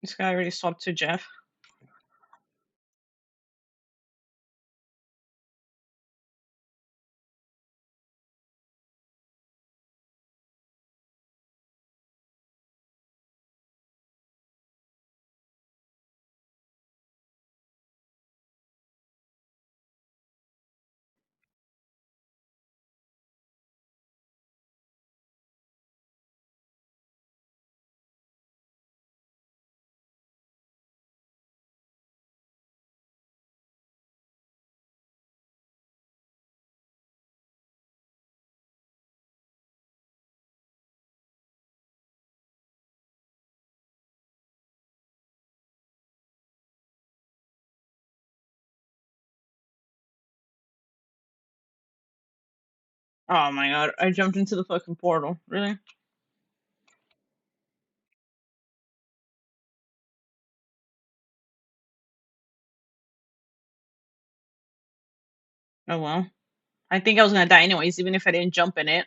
This guy already swapped to Jeff. Oh my god, I jumped into the fucking portal. Really? Oh well. I think I was gonna die anyways, even if I didn't jump in it.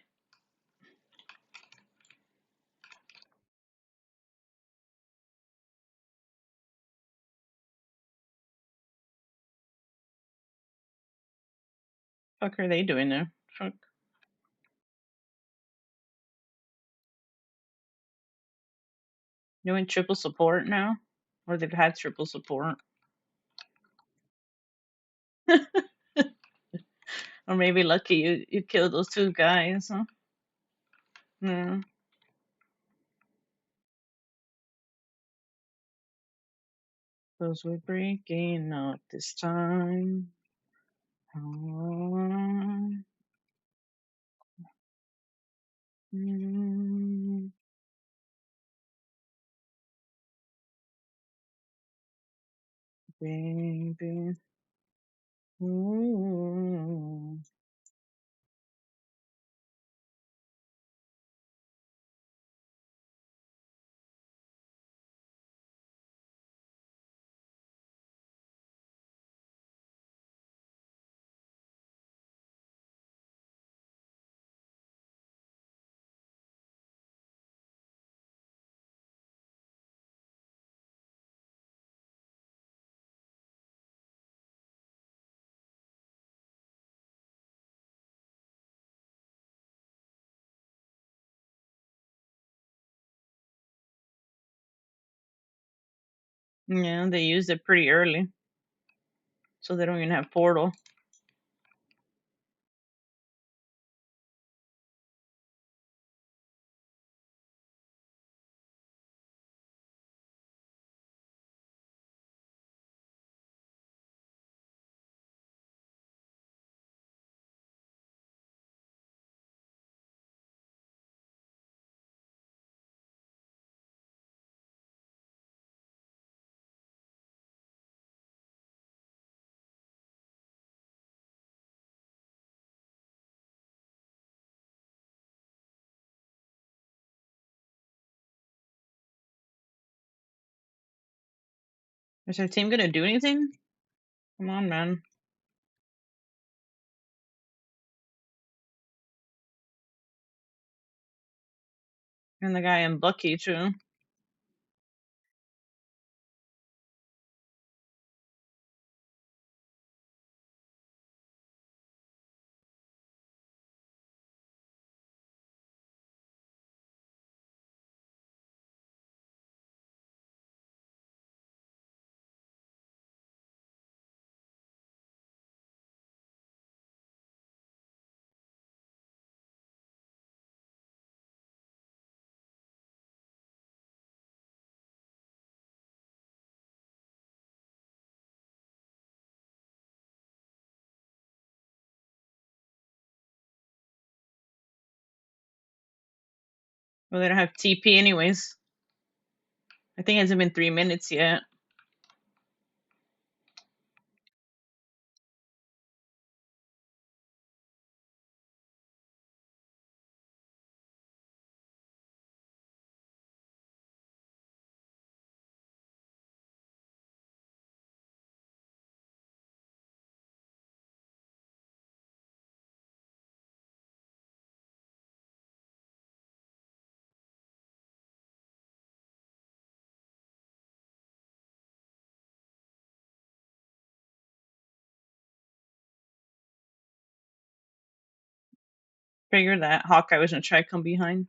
Fuck are they doing there? Fuck. Doing triple support now? Or they've had triple support. Or maybe lucky you killed those two guys, huh? Yeah. Cause we're breaking up this time. Oh, baby. Ooh, yeah, they used it pretty early, so they don't even have portal. Is our team gonna do anything? Come on, man. And the guy in Bucky too. Well, they don't have TP anyways. I think it hasn't been 3 minutes yet. Figured that Hawkeye was gonna try to come behind.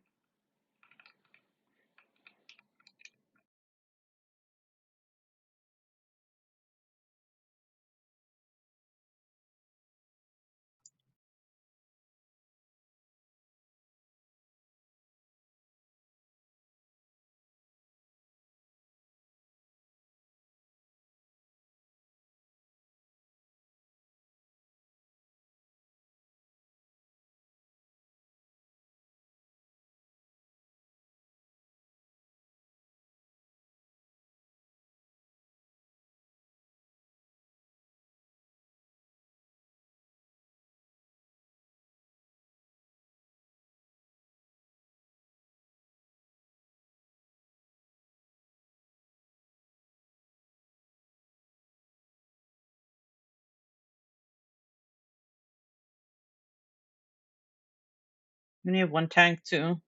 We only have one tank too.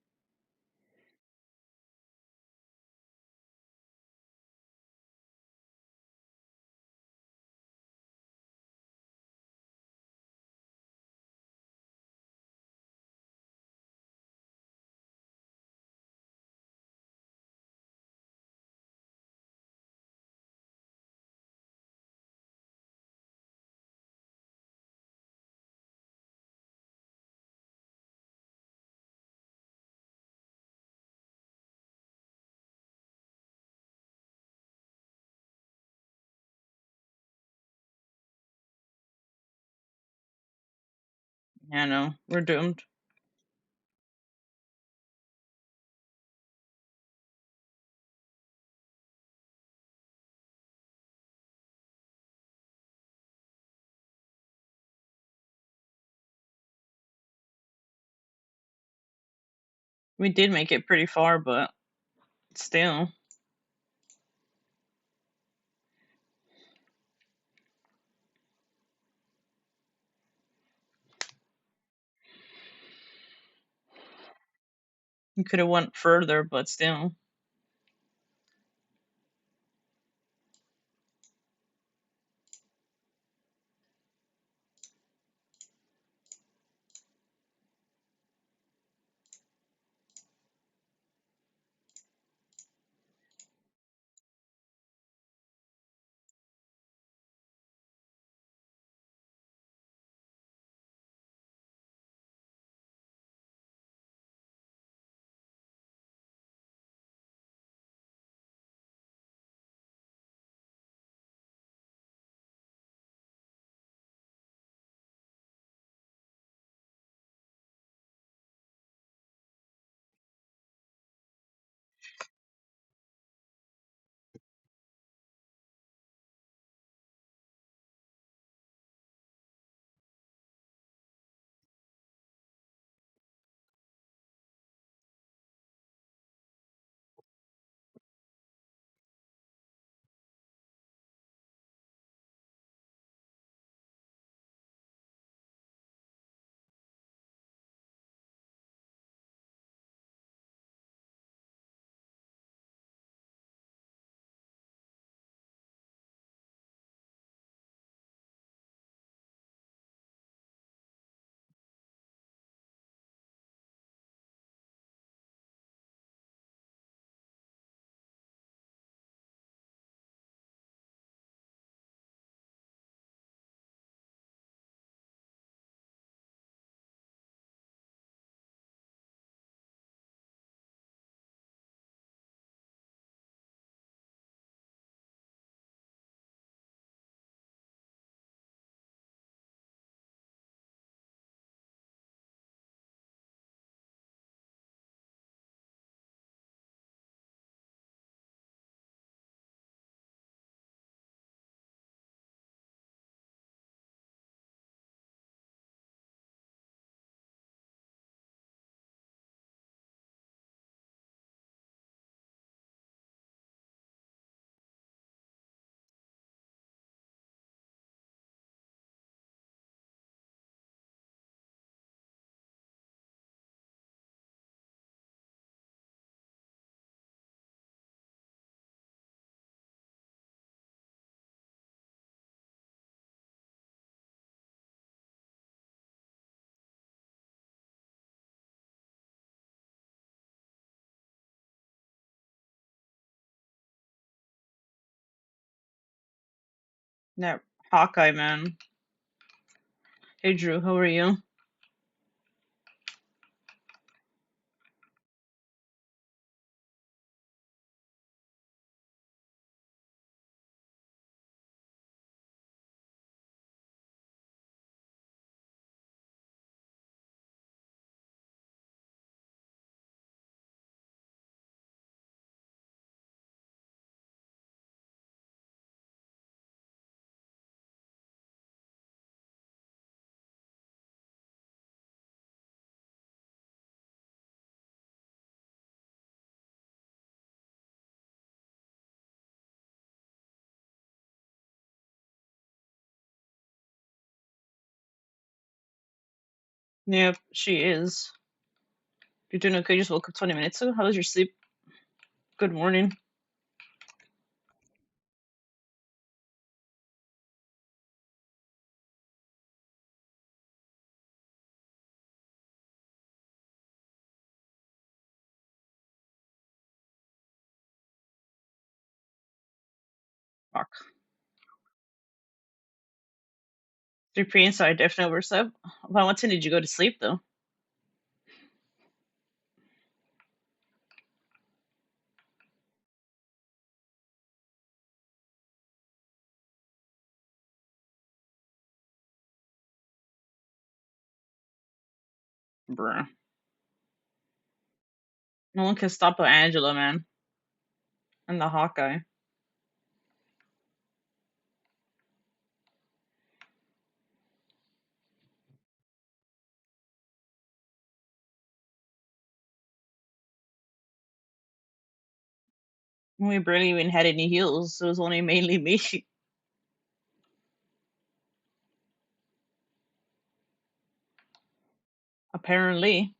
Yeah, no, we're doomed. We did make it pretty far, but still. We could have went further, but still. That Hawkeye, man. Hey, Drew, how are you? Yep, she is. You're doing okay? Just woke up 20 minutes ago? How was your sleep? Good morning. Fuck. 3 p.m. So I definitely overslept. Well, what time did you go to sleep, though? Bruh. No one can stop Angela, man. And the Hawkeye. We barely even had any heals, so it was only mainly me. Apparently.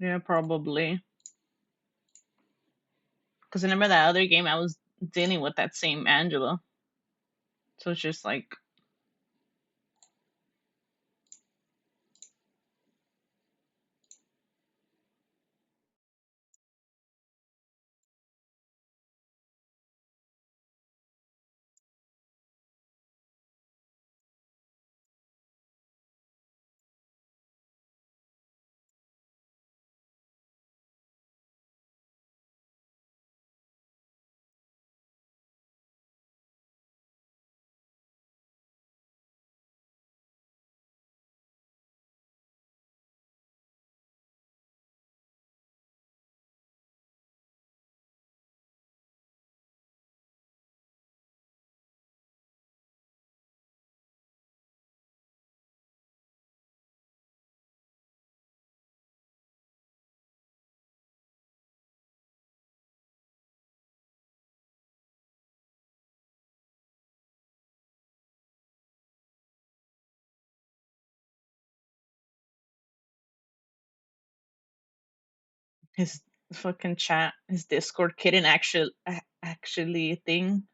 Yeah, probably. Because I remember that other game I was dealing with that same Angela. So it's just like, his fucking chat, his Discord kitten actually a thing.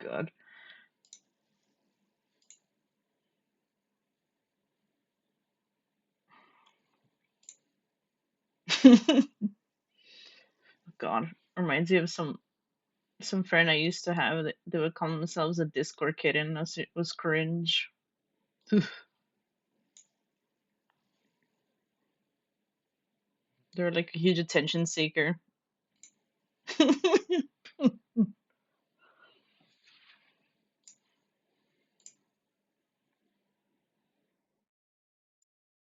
God. God. Reminds me of some friend I used to have that they would call themselves a Discord kitten. It was cringe. They're like a huge attention seeker.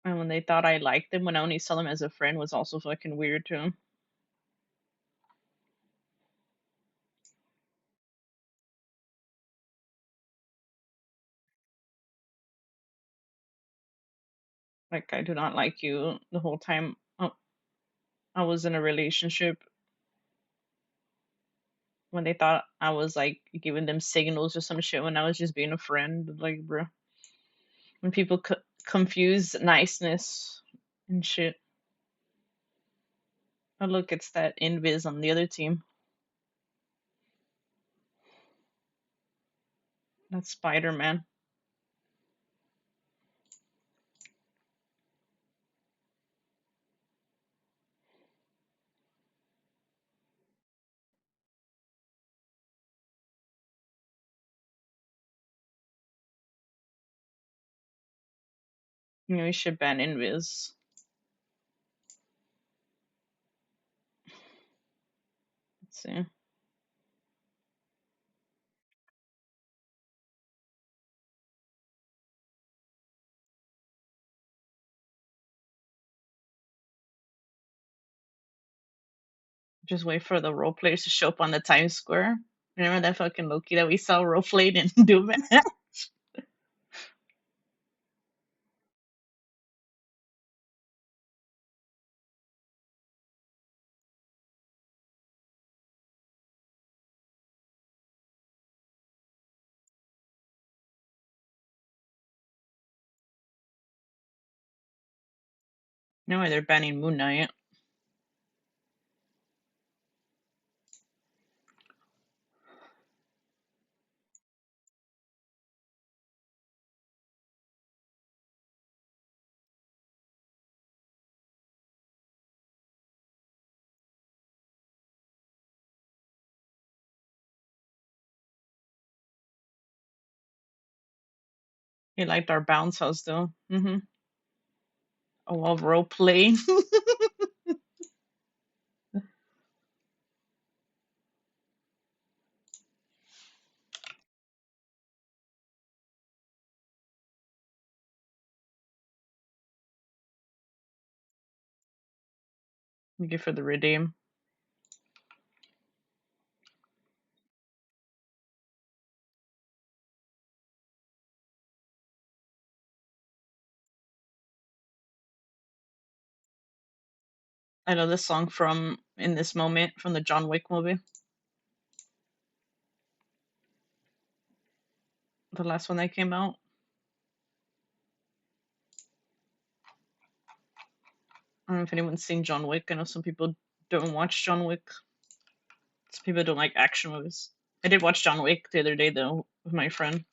And when they thought I liked them when I only saw them as a friend was also fucking weird too. Like I do not like you the whole time I was in a relationship when they thought I was like giving them signals or some shit when I was just being a friend. Like, bro, when people confuse niceness and shit. Oh, look, it's that Invis on the other team. That's Spider Man. Yeah, we should ban Invis. Let's see. Just wait for the role players to show up on the Times Square. Remember that fucking Loki that we saw role played in Doom? No way they're banning Moon Knight. He liked our bounce house though. I love role play. Thank you for the redeem. I know this song from In This Moment from the John Wick movie. The last one that came out. I don't know if anyone's seen John Wick. I know some people don't watch John Wick. Some people don't like action movies. I did watch John Wick the other day though with my friend.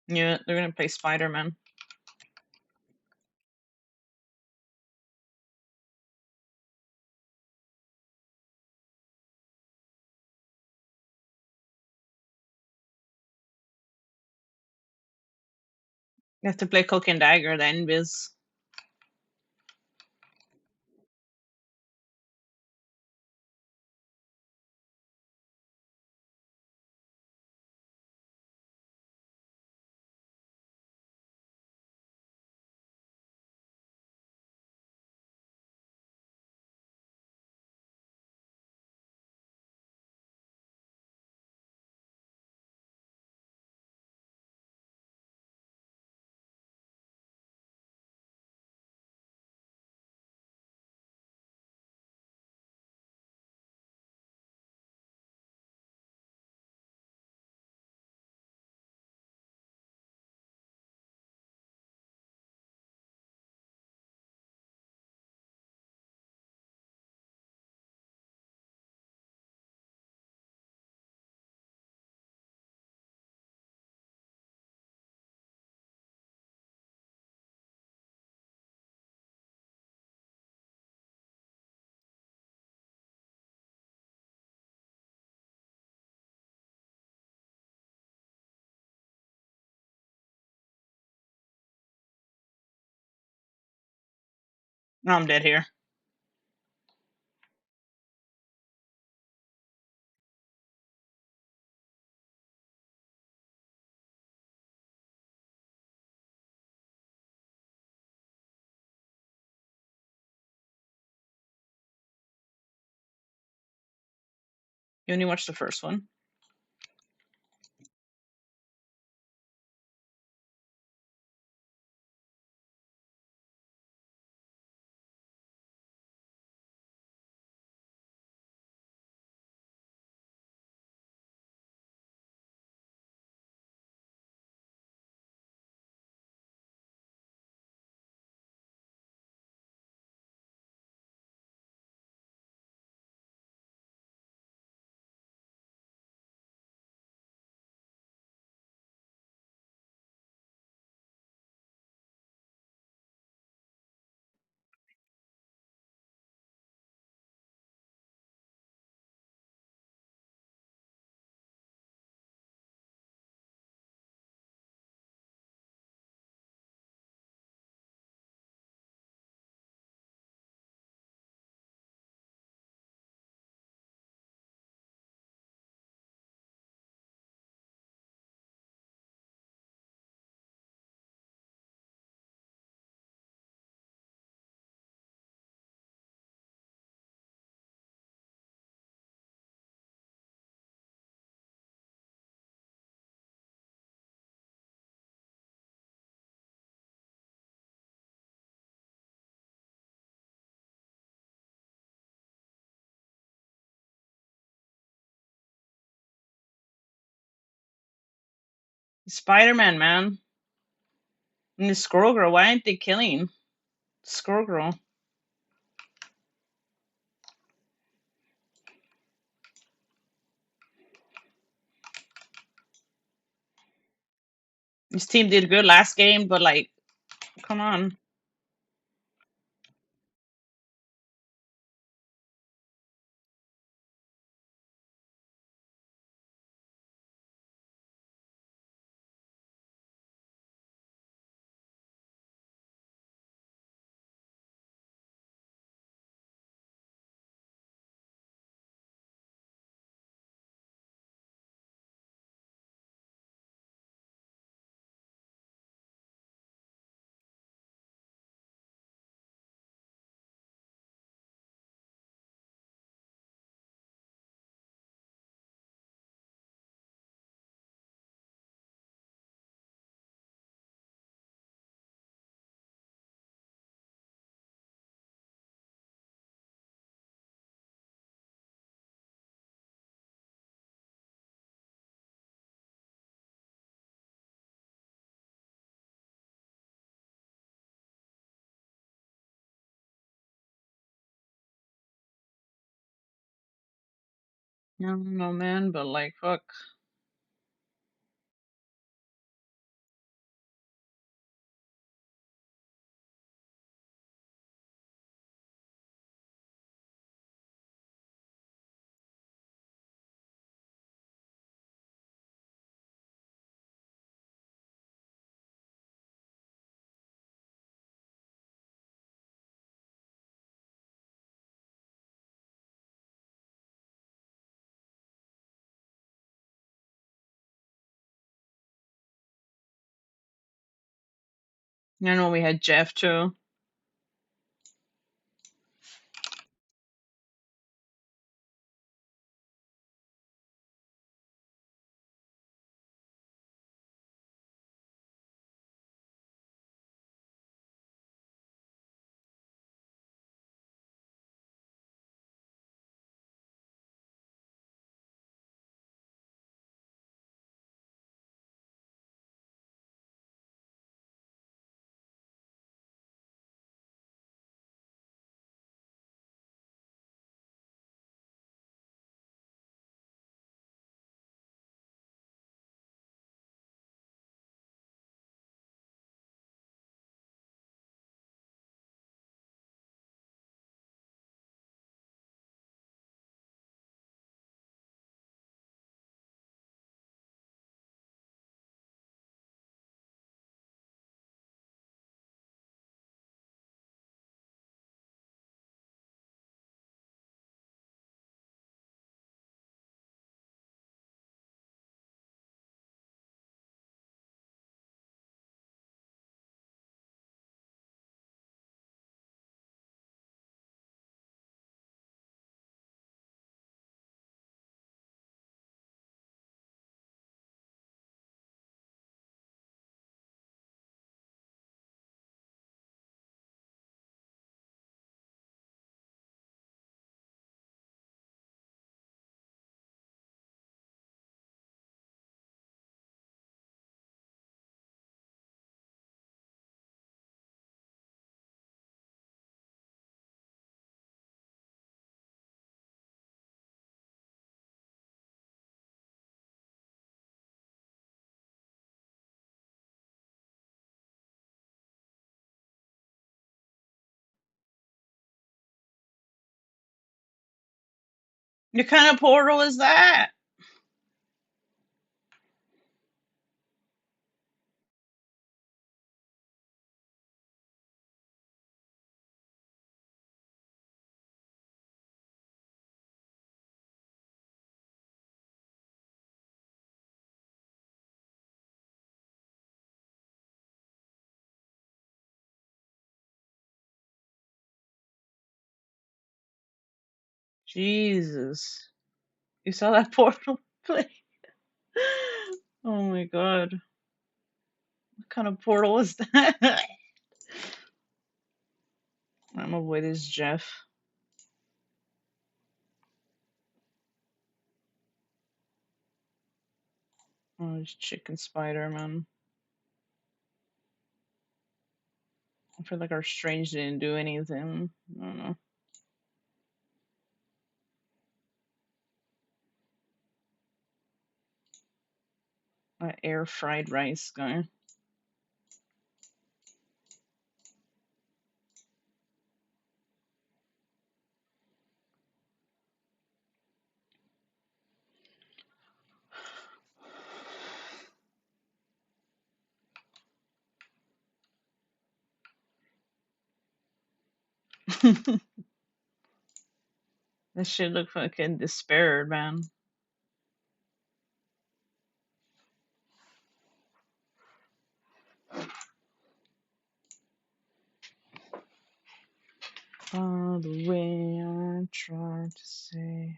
Yeah, they're gonna play Spider Man. You have to play Cloak and Dagger, the Invis. No, I'm dead here. You only watched the first one. Spider-Man, man. And the Squirrel Girl, why aren't they killing Squirrel Girl? This team did good last game, but like, come on. I don't know, man, but like, fuck. I know we had Jeff too. What kind of portal is that? Jesus. You saw that portal play? Oh my god. What kind of portal is that? I'm avoid this Jeff. Oh, it's chicken spider, man. I feel like our strange didn't do anything. I don't know. Air fried rice guy. That shit look fucking despaired, man. All the way I tried to say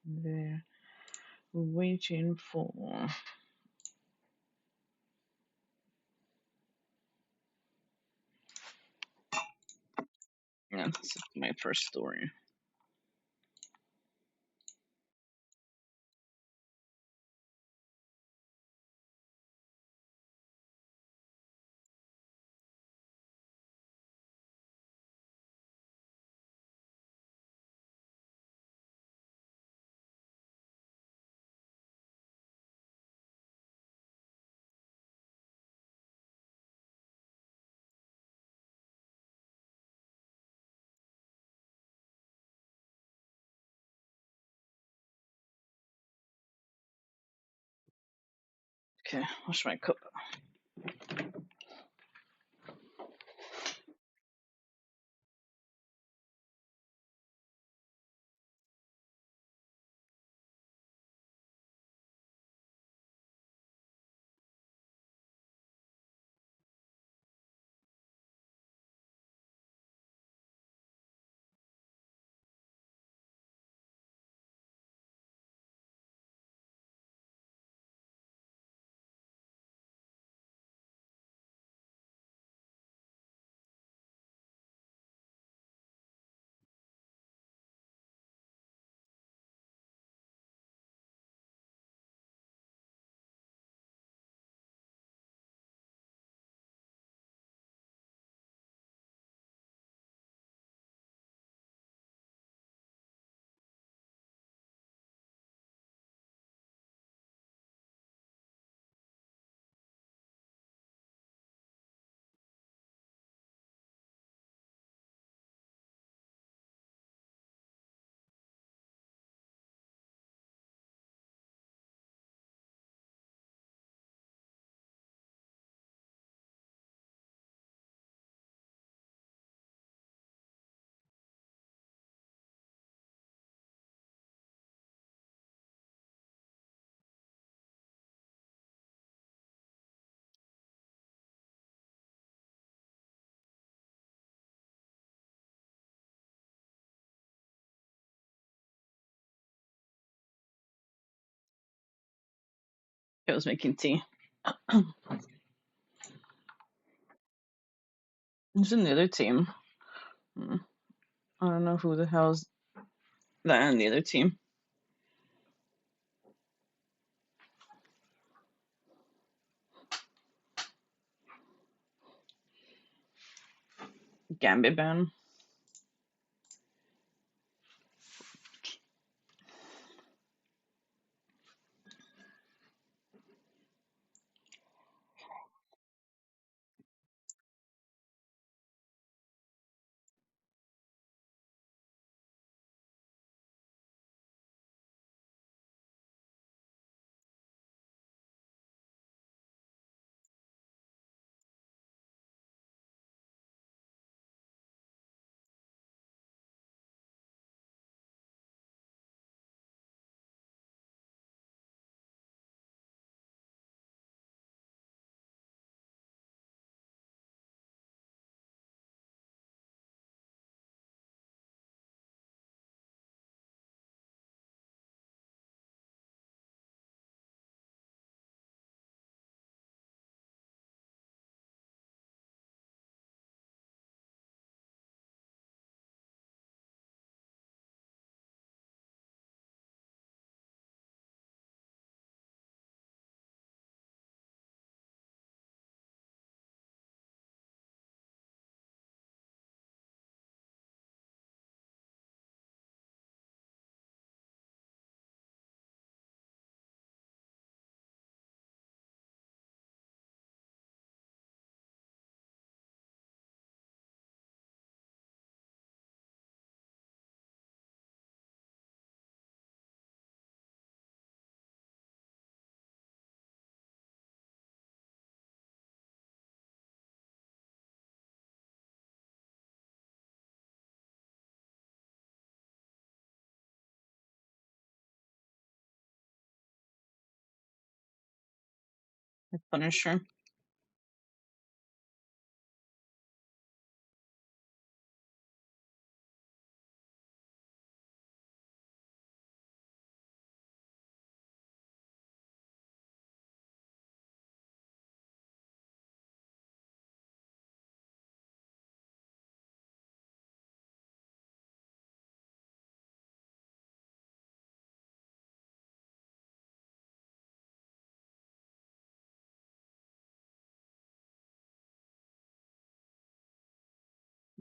they're waiting for. Yeah, this is my first story. Okay, wash my cup. I was making tea. Who's in the other team? Hmm. I don't know who the hell's that on the other team. Gambit ban. with Punisher.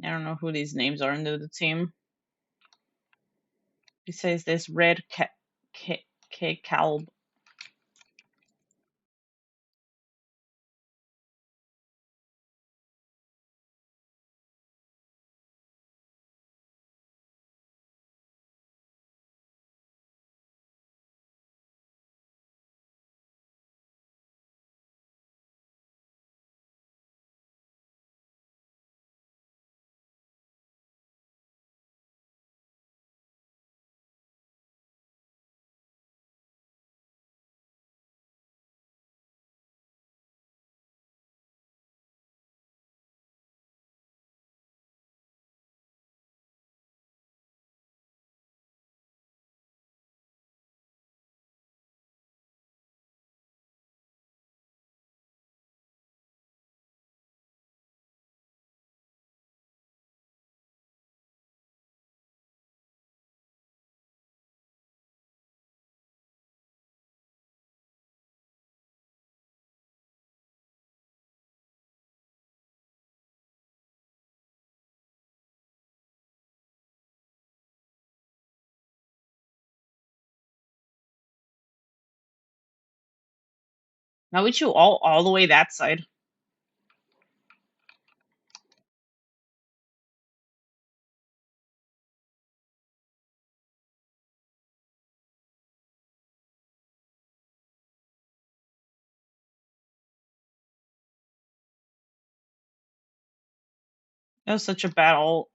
I don't know who these names are into the team. Besides this red Calb. Now we you all the way that side. That was such a bad ult.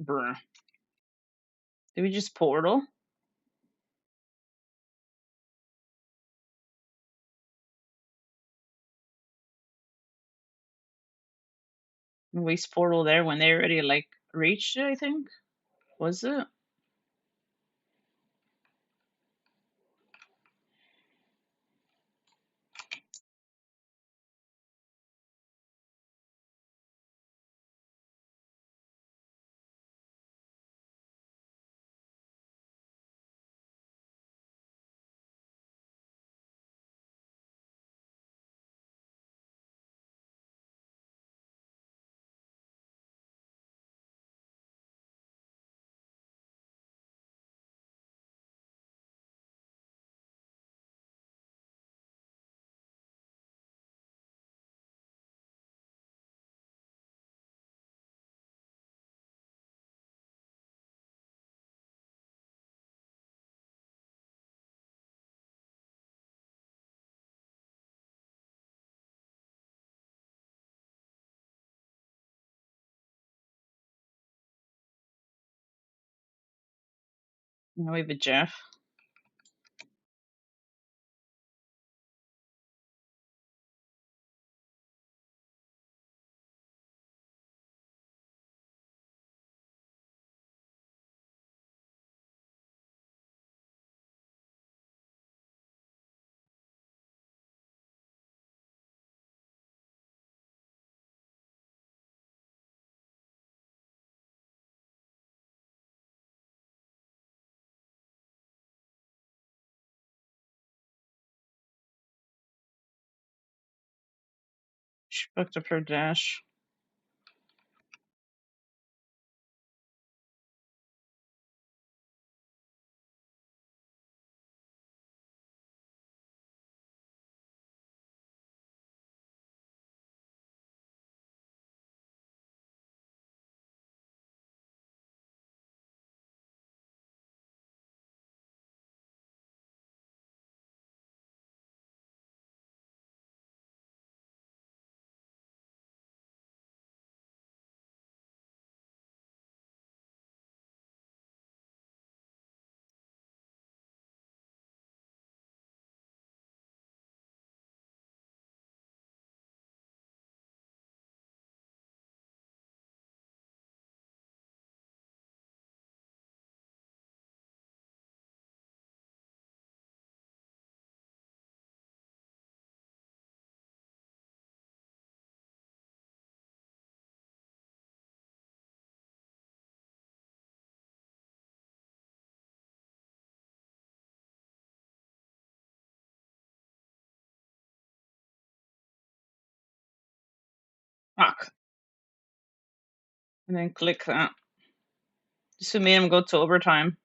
Bruh. Did we just portal? Waste portal there when they already like reached it, I think. Was it? Now we have a Jeff. She fucked up her dash. Fuck. And then click that. This made him go to overtime.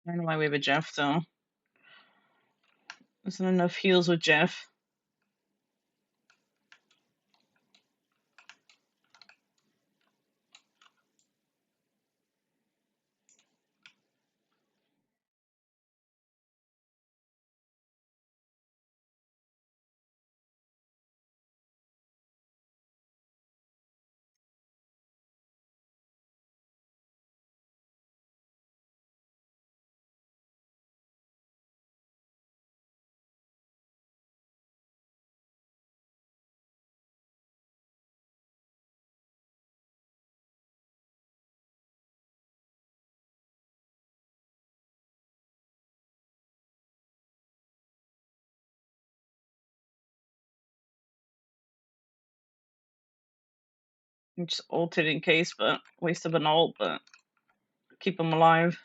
I don't know why we have a Jeff though. There's not enough heals with Jeff. Just ulted in case, but waste of an ult, but keep him alive.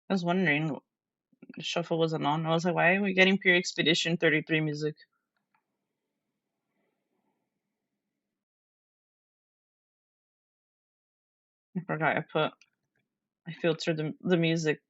I was wondering, the shuffle wasn't on. I was like, why are we getting Pure Expedition 33 music? I forgot I filtered the music.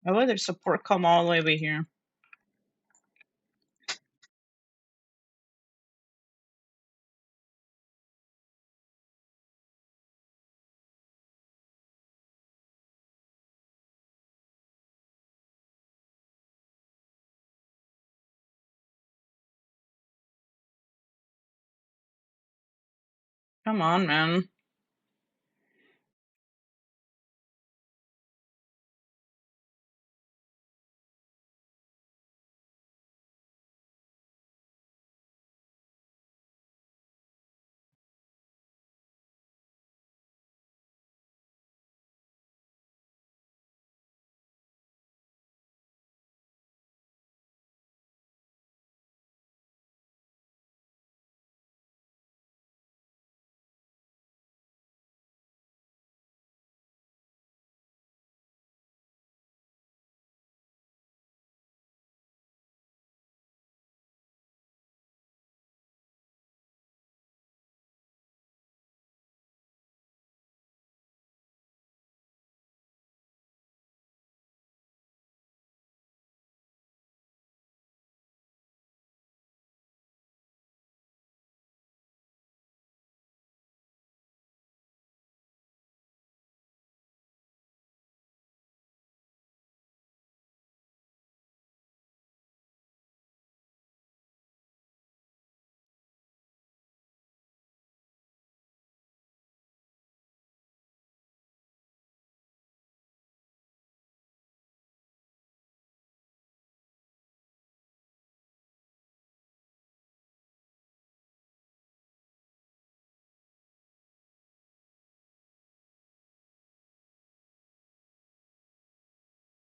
Why would their support come all the way over here? Come on, man.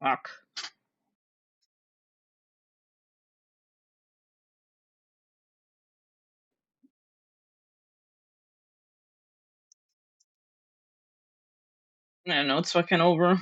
Fuck. Yeah, no, it's fucking over.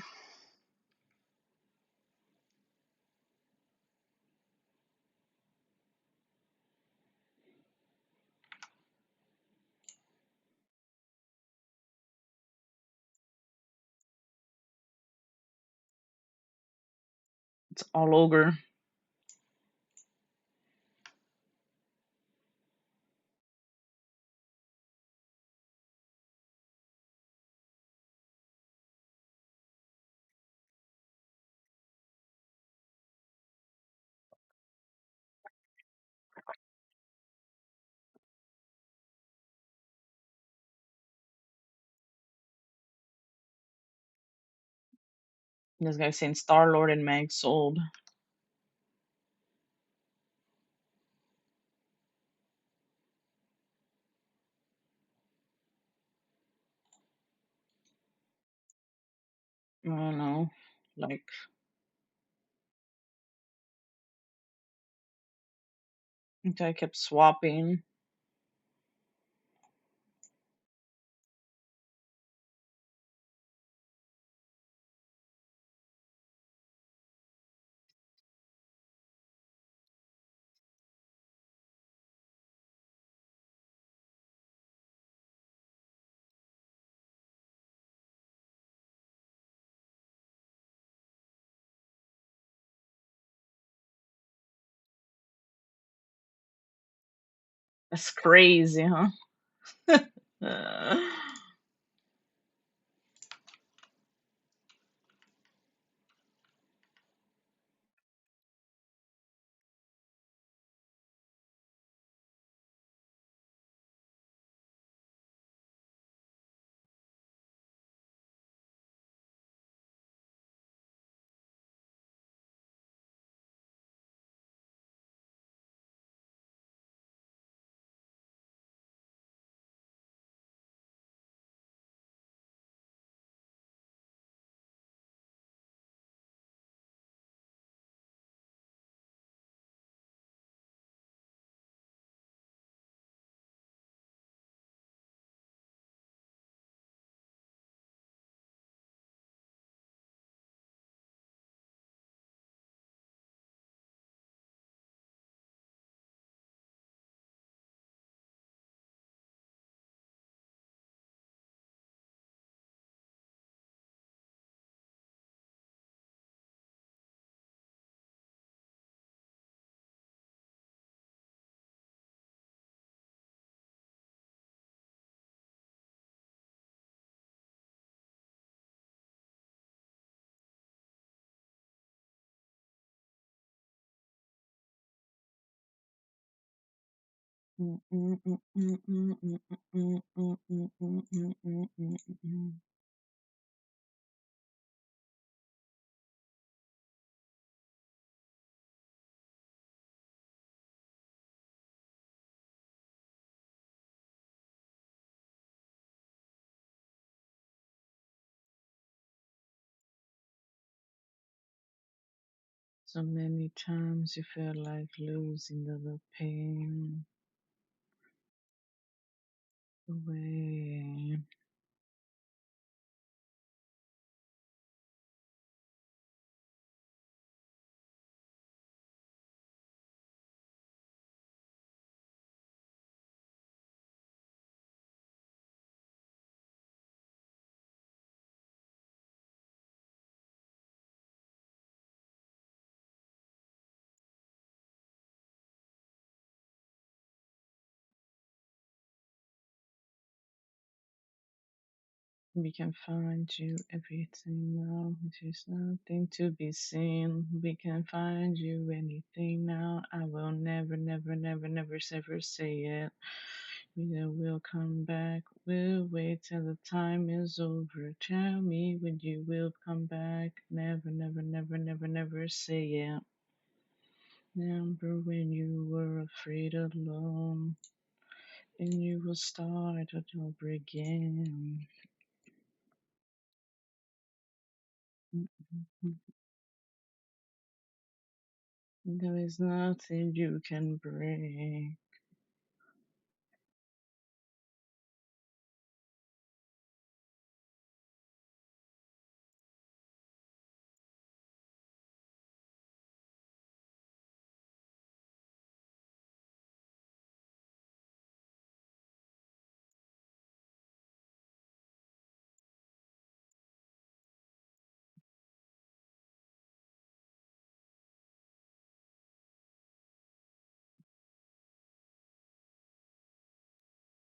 It's all over. This guy's saying Star Lord and Meg sold. I don't know. Like, I kept swapping. That's crazy, huh? So many times you felt like losing the pain away. We can find you everything now. There's nothing to be seen. We can find you anything now. I will never, never, never, never, ever say it. We will come back. We'll wait till the time is over. Tell me when you will come back. Never, never, never, never, never say it. Remember when you were afraid alone, and you will start all over again. There is nothing you can break.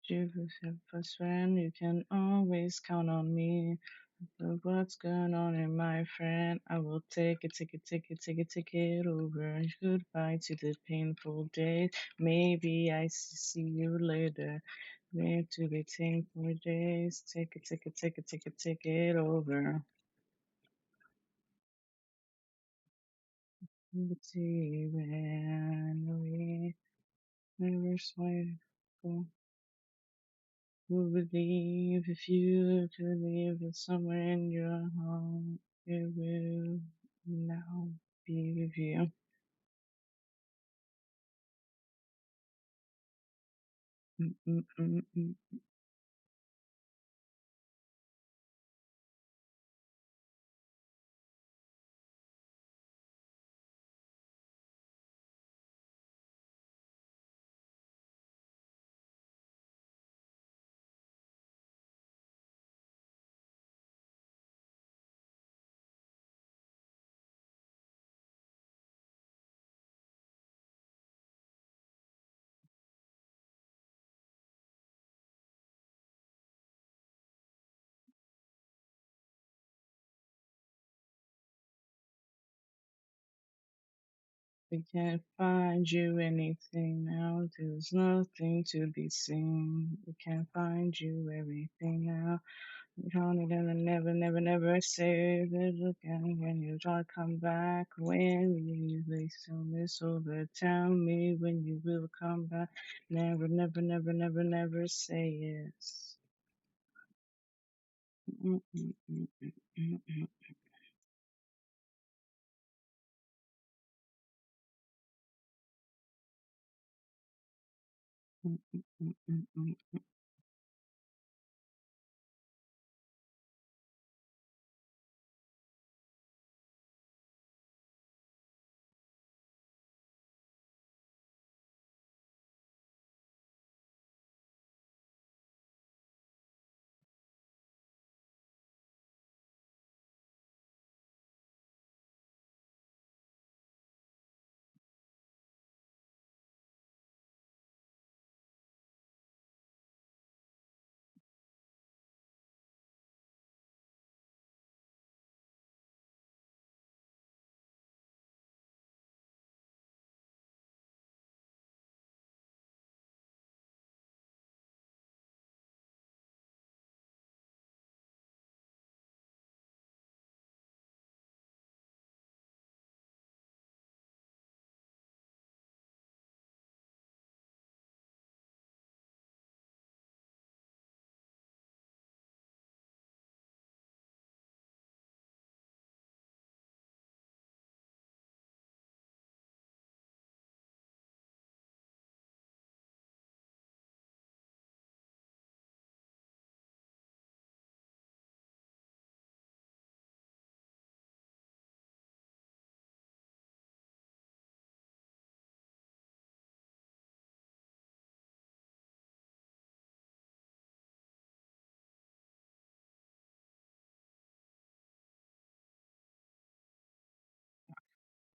You have a friend, you can always count on me. But what's going on in my friend? I will take it over. Goodbye to the painful days. Maybe I see you later. Maybe to the painful days. Take it over. See when we never swear. Who would believe if you could leave it somewhere in your home? It will now be with you. Mm-mm-mm-mm. We can't find you anything now. There's nothing to be seen. We can't find you everything now. We can't never, never, never, never say it again. When you try to come back, when you leave this over, tell me when you will come back. Never, never, never, never, never say yes. Mm-mm-mm-mm-mm-mm. Mm-mm-mm-mm-mm.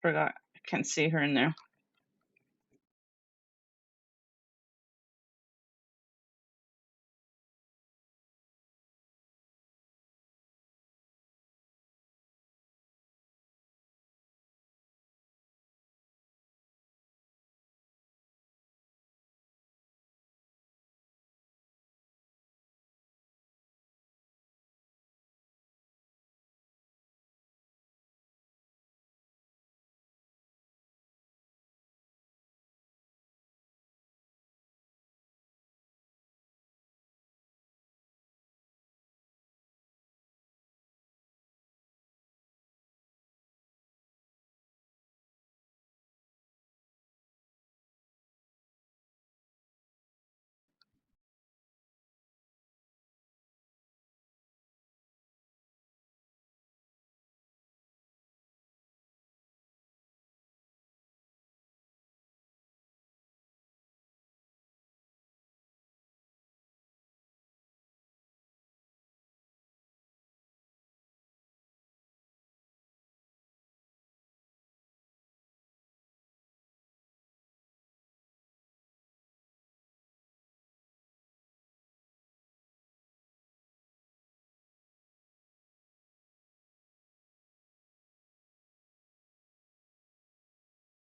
Forgot. I can't see her in there.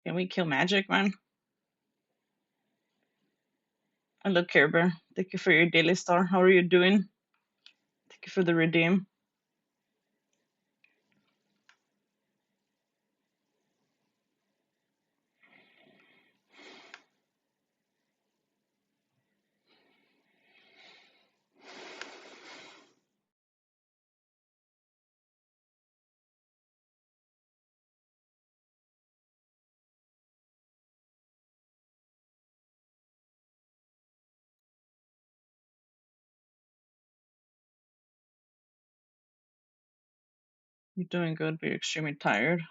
Can we kill magic, man? Hello, Care Bear. Thank you for your daily star. How are you doing? Thank you for the redeem. You're doing good, but you're extremely tired.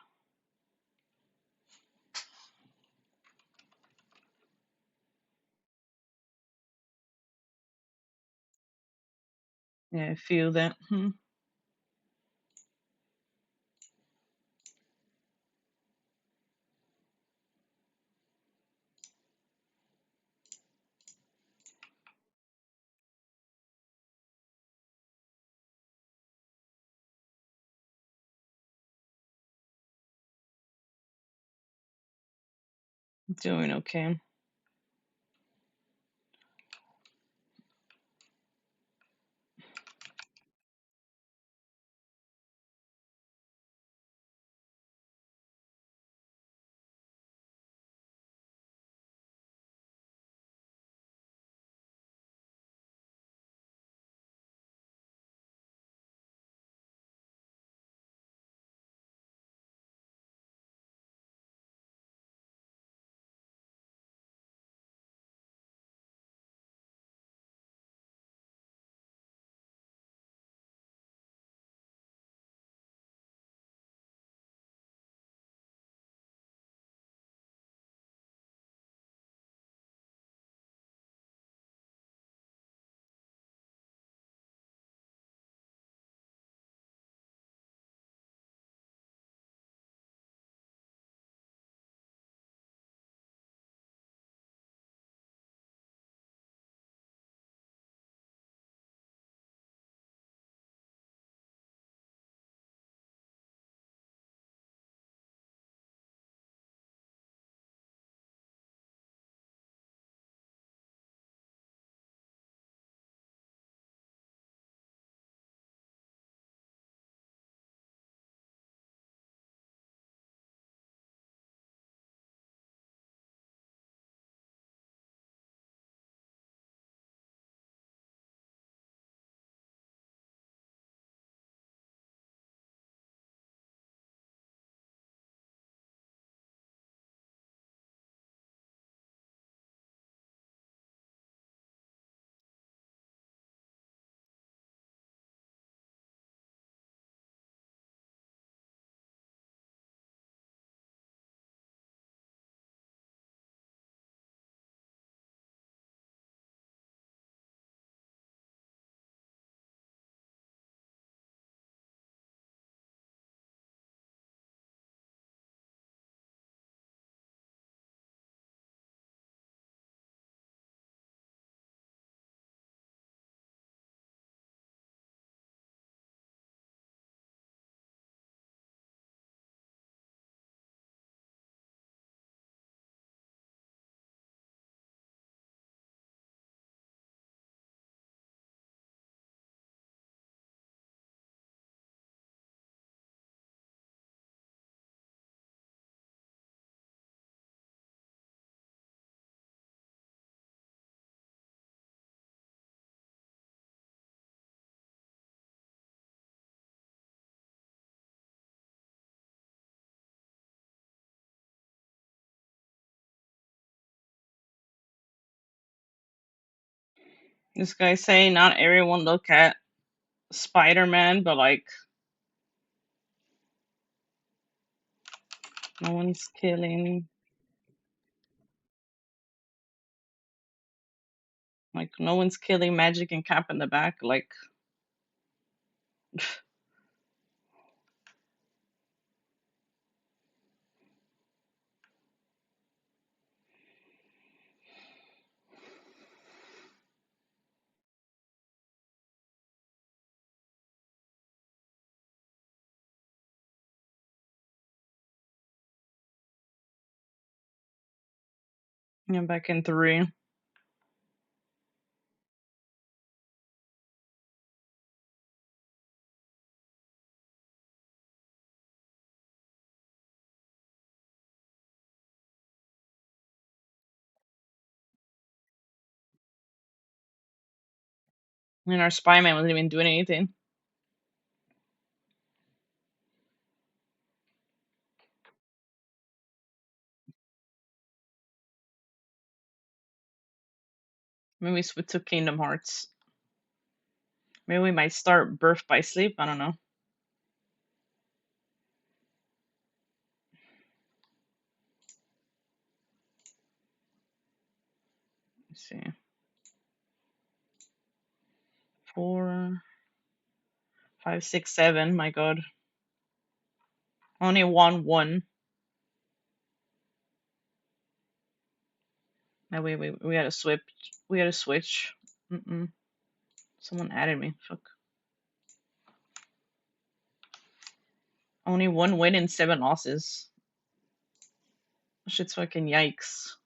Yeah, I feel that. Doing okay. This guy saying not everyone look at Spider-Man, but like no one's killing, no one's killing Magic and Cap in the back. Like, yeah, back in 3. And our Spy-Man wasn't even doing anything. Maybe we switch to Kingdom Hearts. Maybe we might start Birth by Sleep. I don't know. Let's see. 4, 5, 6, 7. My God. Only one. No, we gotta switch. We gotta switch. Someone added me. Fuck. Only 1 win and 7 losses. Shit's fucking yikes.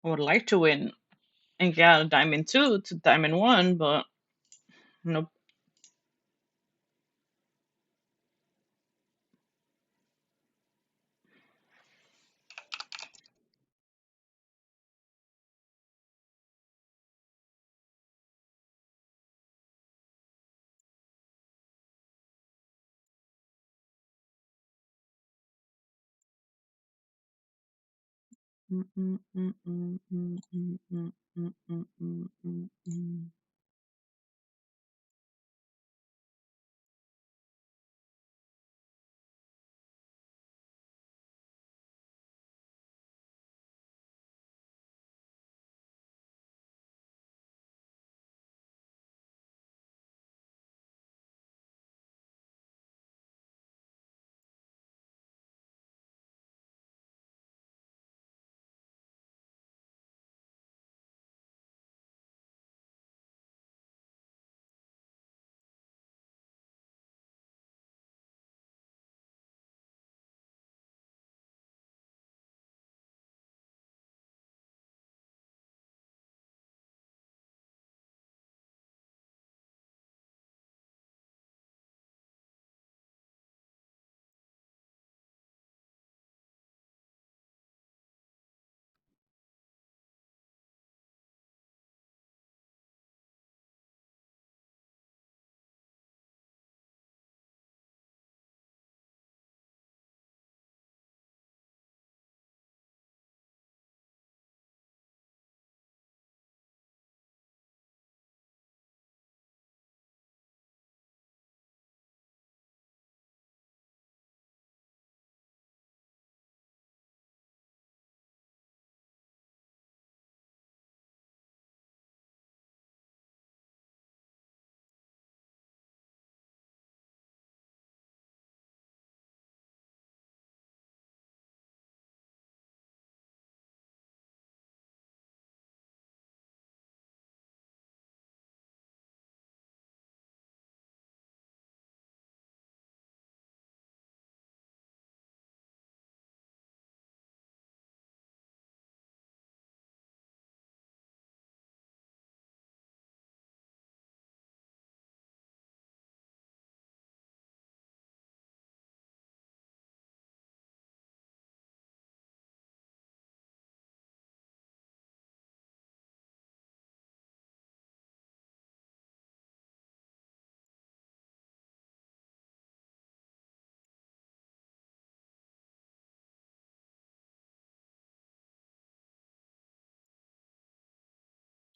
I would like to win and get out of Diamond 2 to Diamond 1, but nope.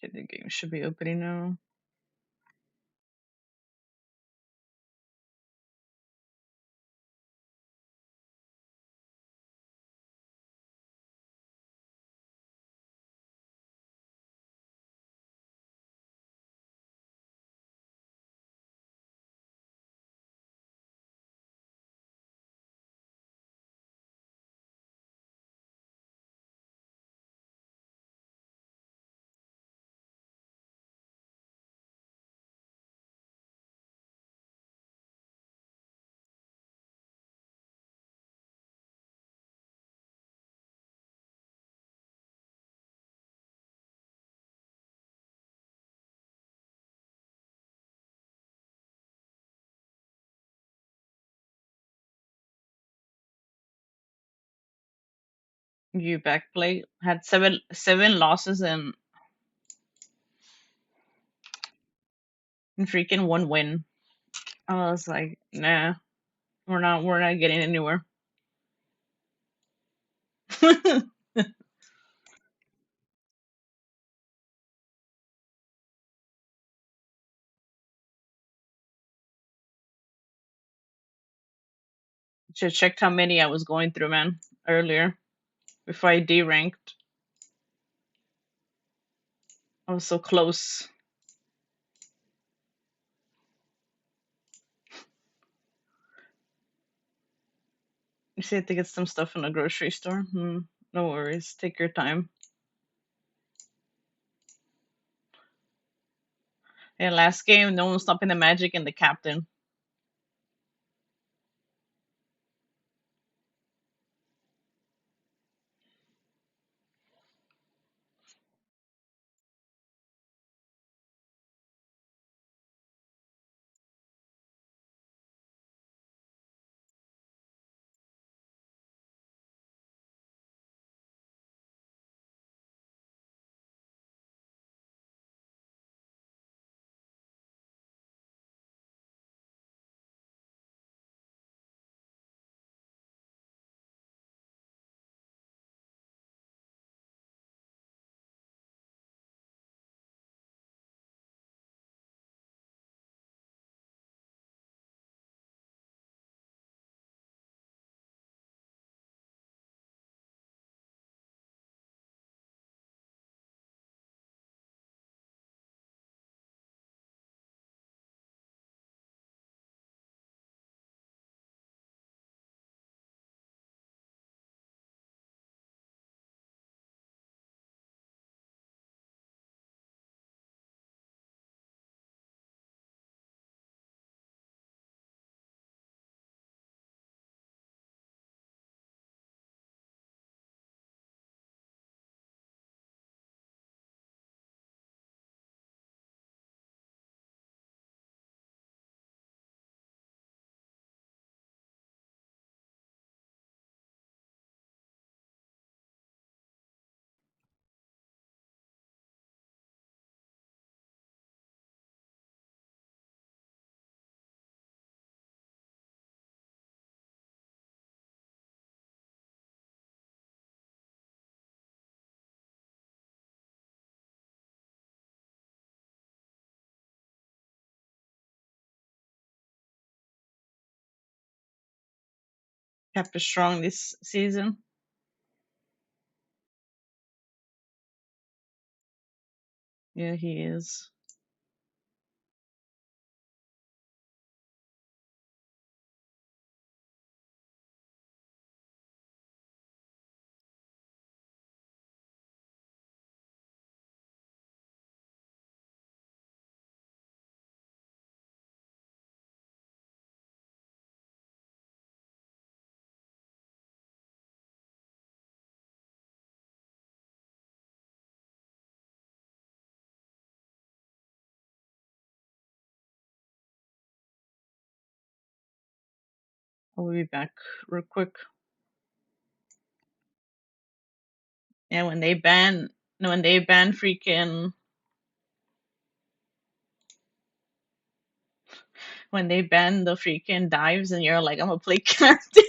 Okay, the game should be opening now. You backplay had seven losses and freaking one win. I was like, nah, we're not getting anywhere. Should have checked how many I was going through, man, earlier before I D-ranked. I was so close. You see, I have to get some stuff in the grocery store. No worries. Take your time. Yeah, last game, no one was stopping the Magic and the captain. Cap is strong this season. Yeah, he is. I'll be back real quick. Yeah, when they ban, no, when they ban freaking, when they ban the freaking dives, and you're like, I'm gonna play captain.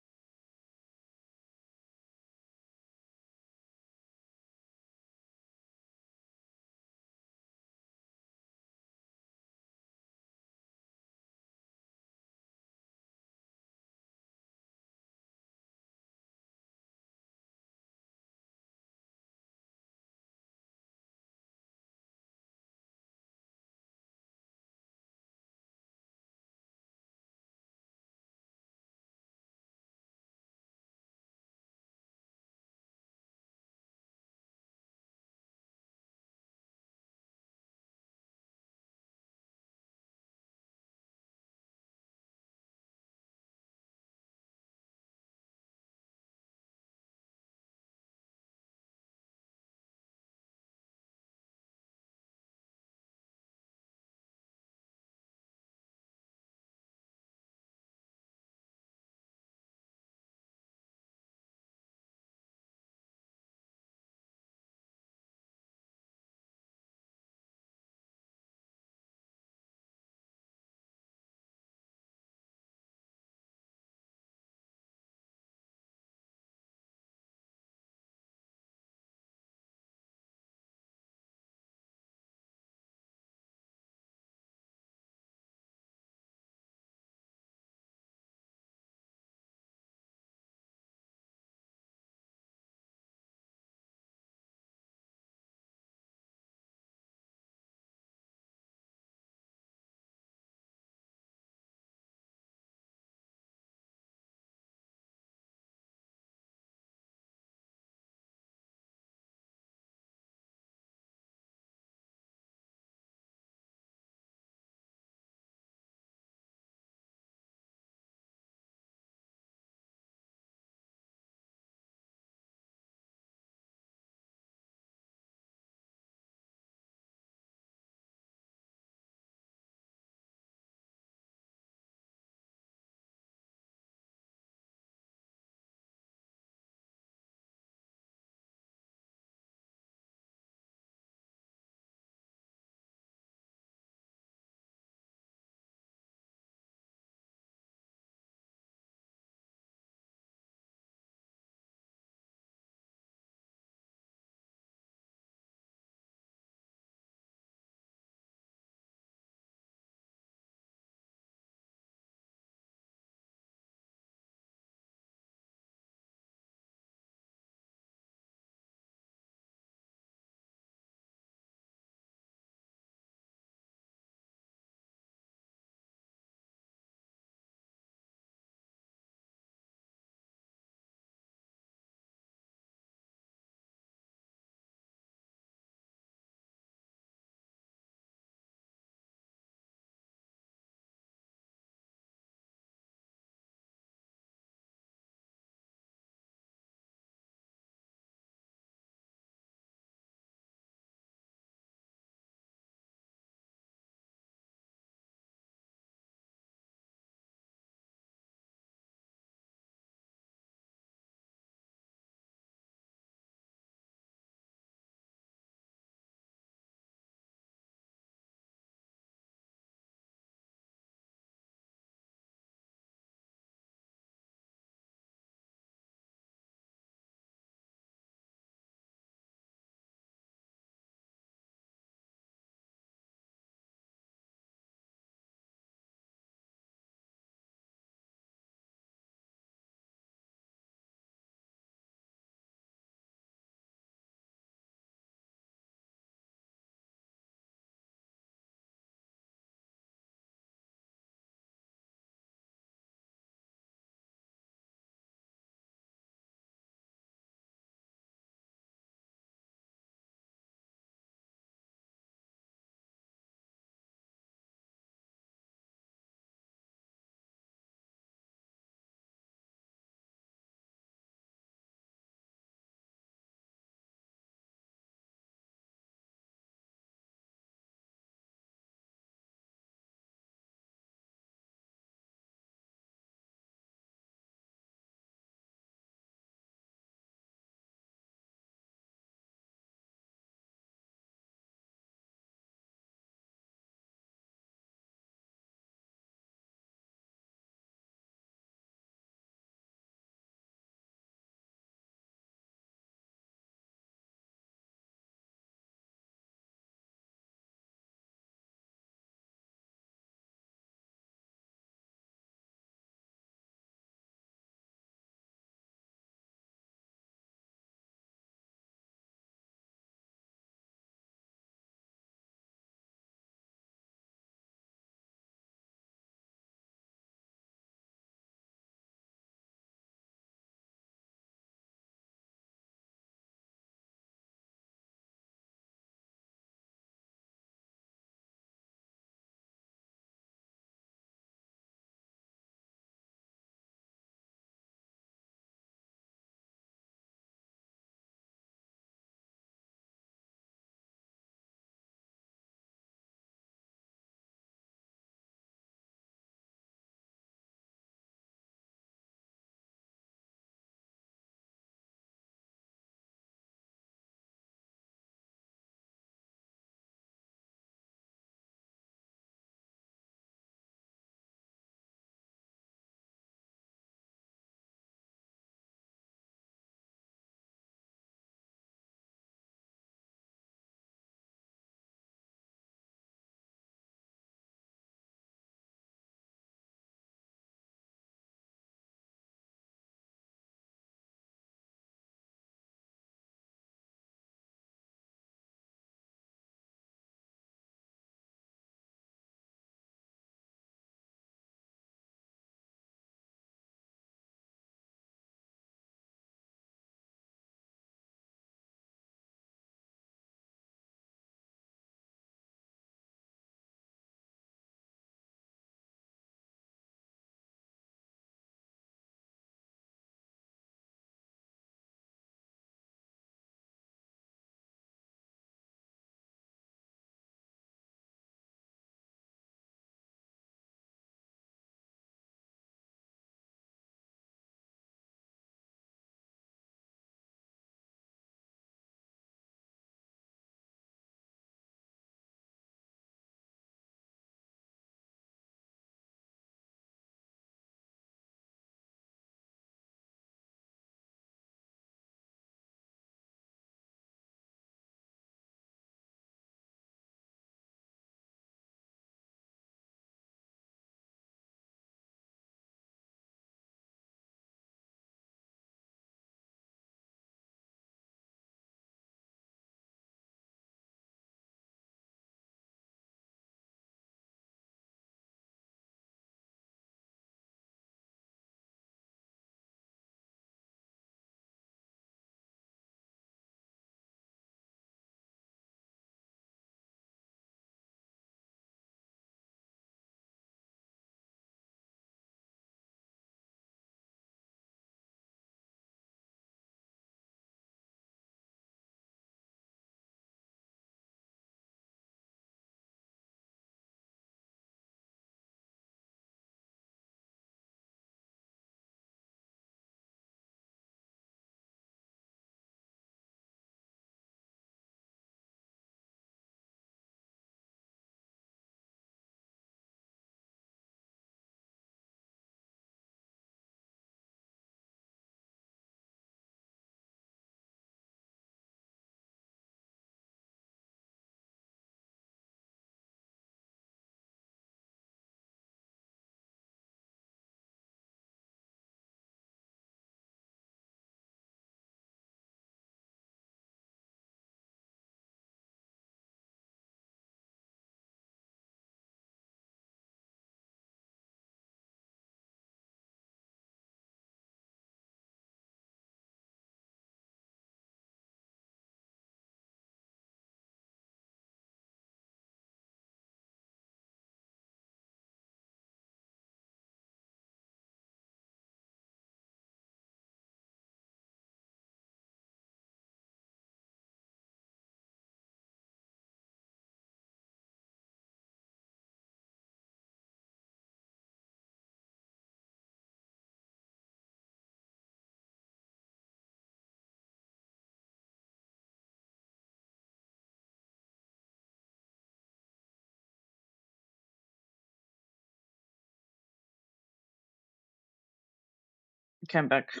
Okay, I'm back. I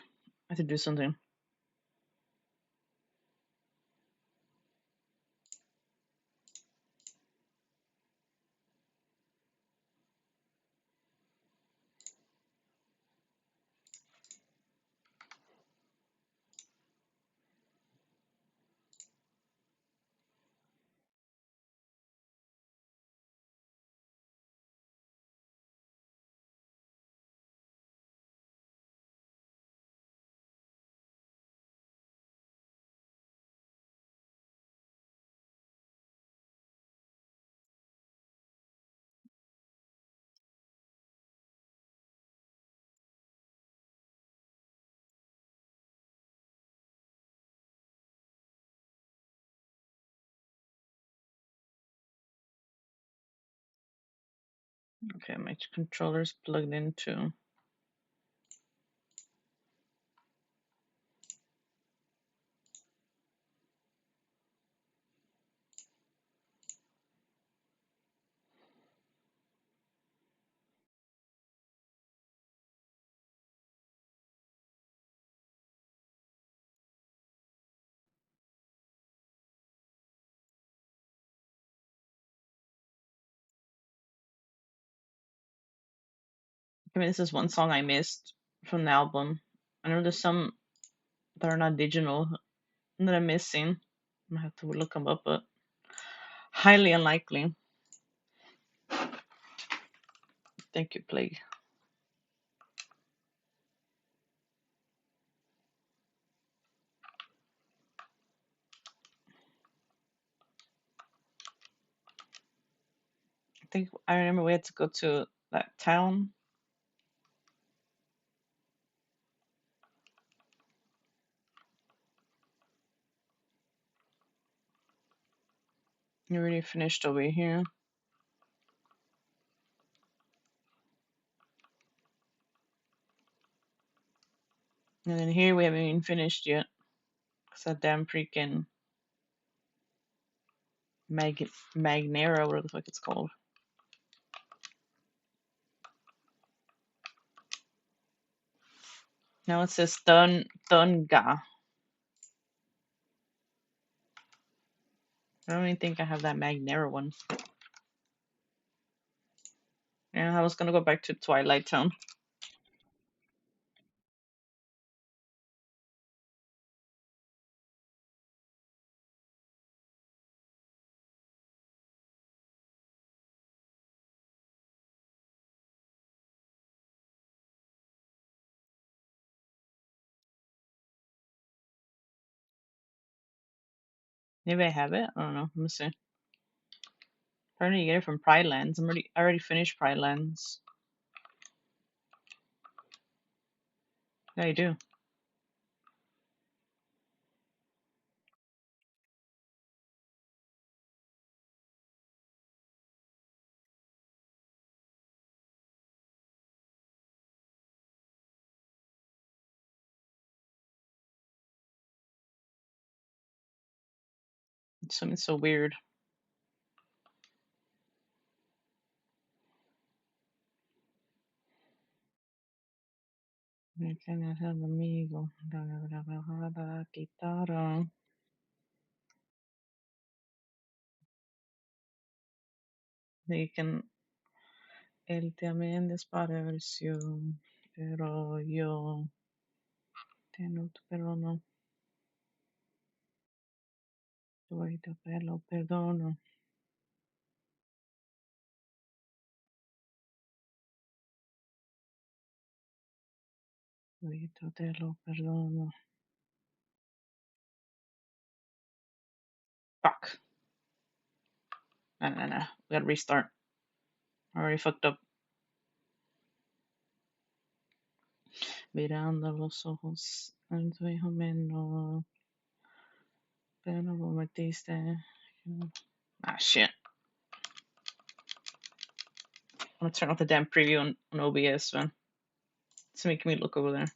have to do something. Okay, my controller's plugged into. I mean, this is one song I missed from the album. I know there's some that are not digital that I'm missing. I have to look them up, but highly unlikely. Thank you, Plague. I think I remember we had to go to that town. You already finished over here. And then here we haven't even finished yet. It's that damn freaking Magnera, whatever the fuck it's called. Now it says Thunga. I don't even think I have that Magnera one. Yeah, I was gonna go back to Twilight Town. Maybe I have it. I don't know. Let me see. Apparently, you get it from Pride Lands. I already finished Pride Lands. Yeah, you do. It's something so weird. Me tienes el amigo. Guitarra. Y que él también desapareció, pero yo tengo tu perdono. Tu te lo perdono. Tu te lo perdono. Fuck. No. We gotta restart. I already fucked up. Mirando los ojos en tu hijo menor. Pero lo metiste. Ah, shit. I'm gonna turn off the damn preview on OBS, man. It's making me look over there.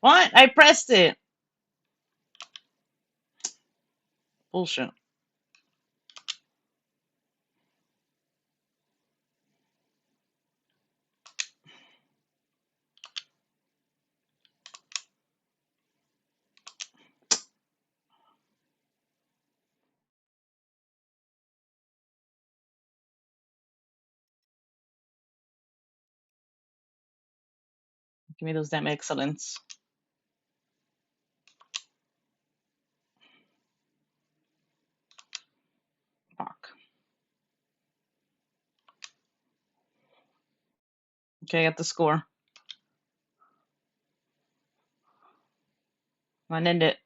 What? I pressed it. Bullshit. Give me those damn excellence. Fuck. Okay, I got the score. I end it.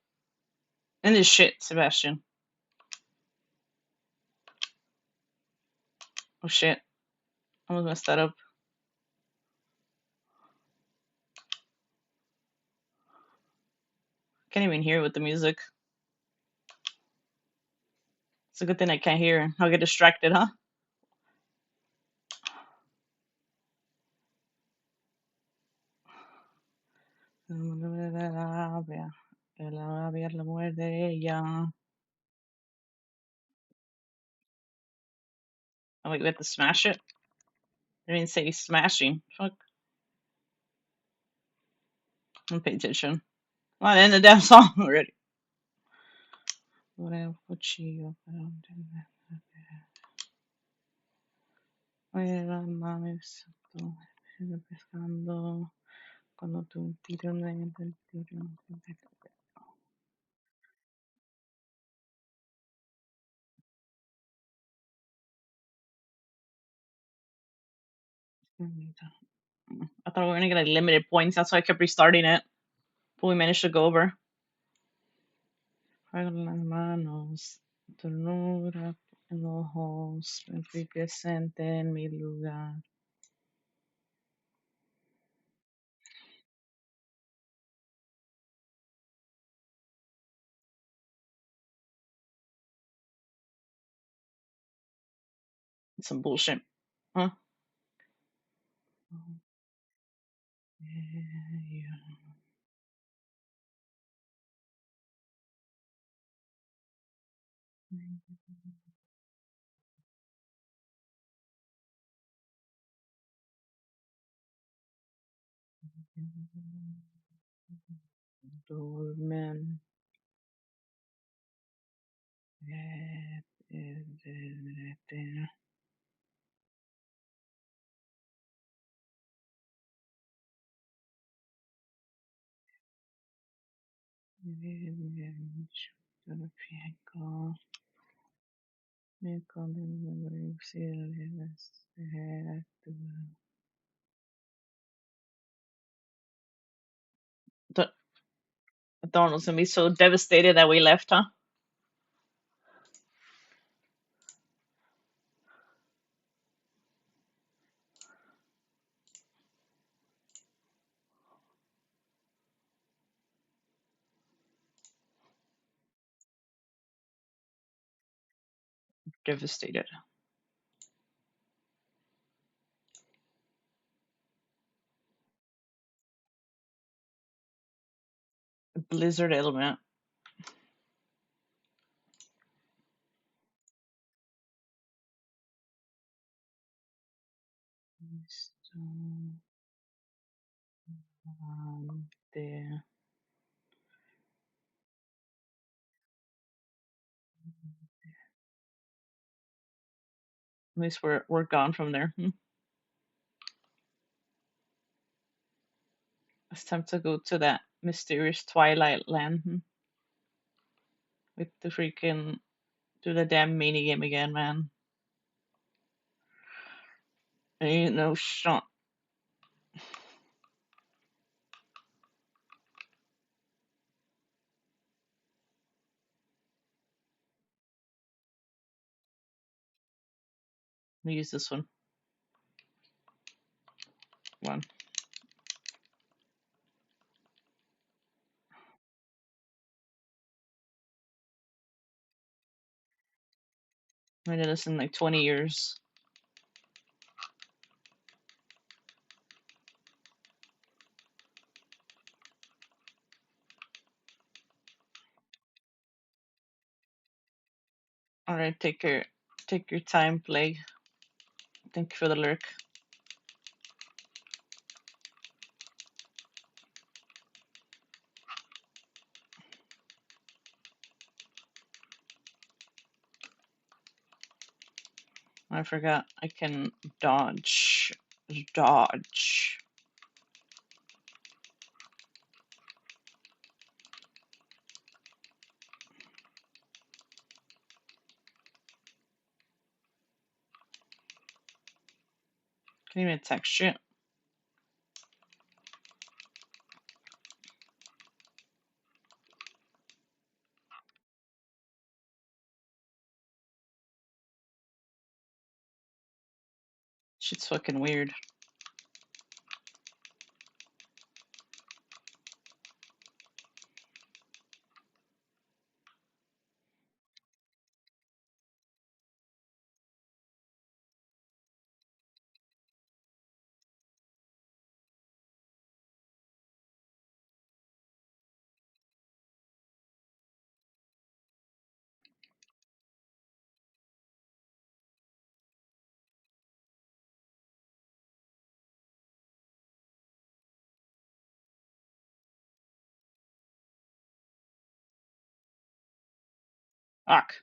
End this shit, Sebastian. Oh shit. I almost messed that up. Can't even hear with the music. It's a good thing I can't hear. I'll get distracted, huh? La muerde ella. Oh wait, we have to smash it? I didn't say smashing. Fuck. Don't pay attention. Well, I ended the damn song already. Whatever cuchillo. Oye, la mami pescando. Cuando tú tiras el tiro. I thought we were gonna get like limited points. That's why I kept restarting it. But we managed to go over. Con las manos, ternura en los ojos, me fui presente en mi lugar. Some bullshit. Huh? Dormen. Donald's gonna be so devastated that we left, huh? Devastated. Blizzard element. There. At least we're gone from there. It's time to go to that mysterious Twilight land with the freaking do the damn mini game again, man. Ain't no shot. Let me use this one. One. I did this in like 20 years. Alright, take your time, play. Thank you for the lurk. I forgot I can dodge. Dodge. Can even attack shit. Shit's fucking weird. Fuck.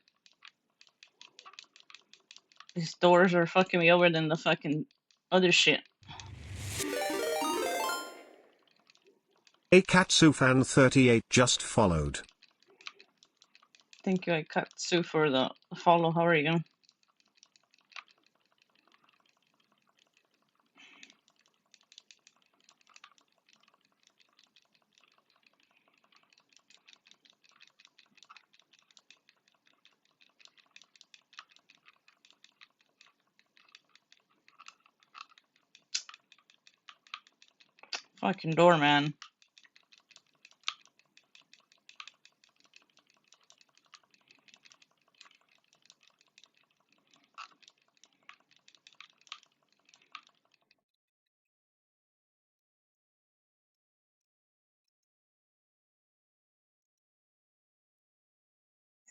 These doors are fucking me over than the fucking other shit. A Katsufan 38 just followed. Thank you, I cut Sue for the follow. How are you? Fucking doorman.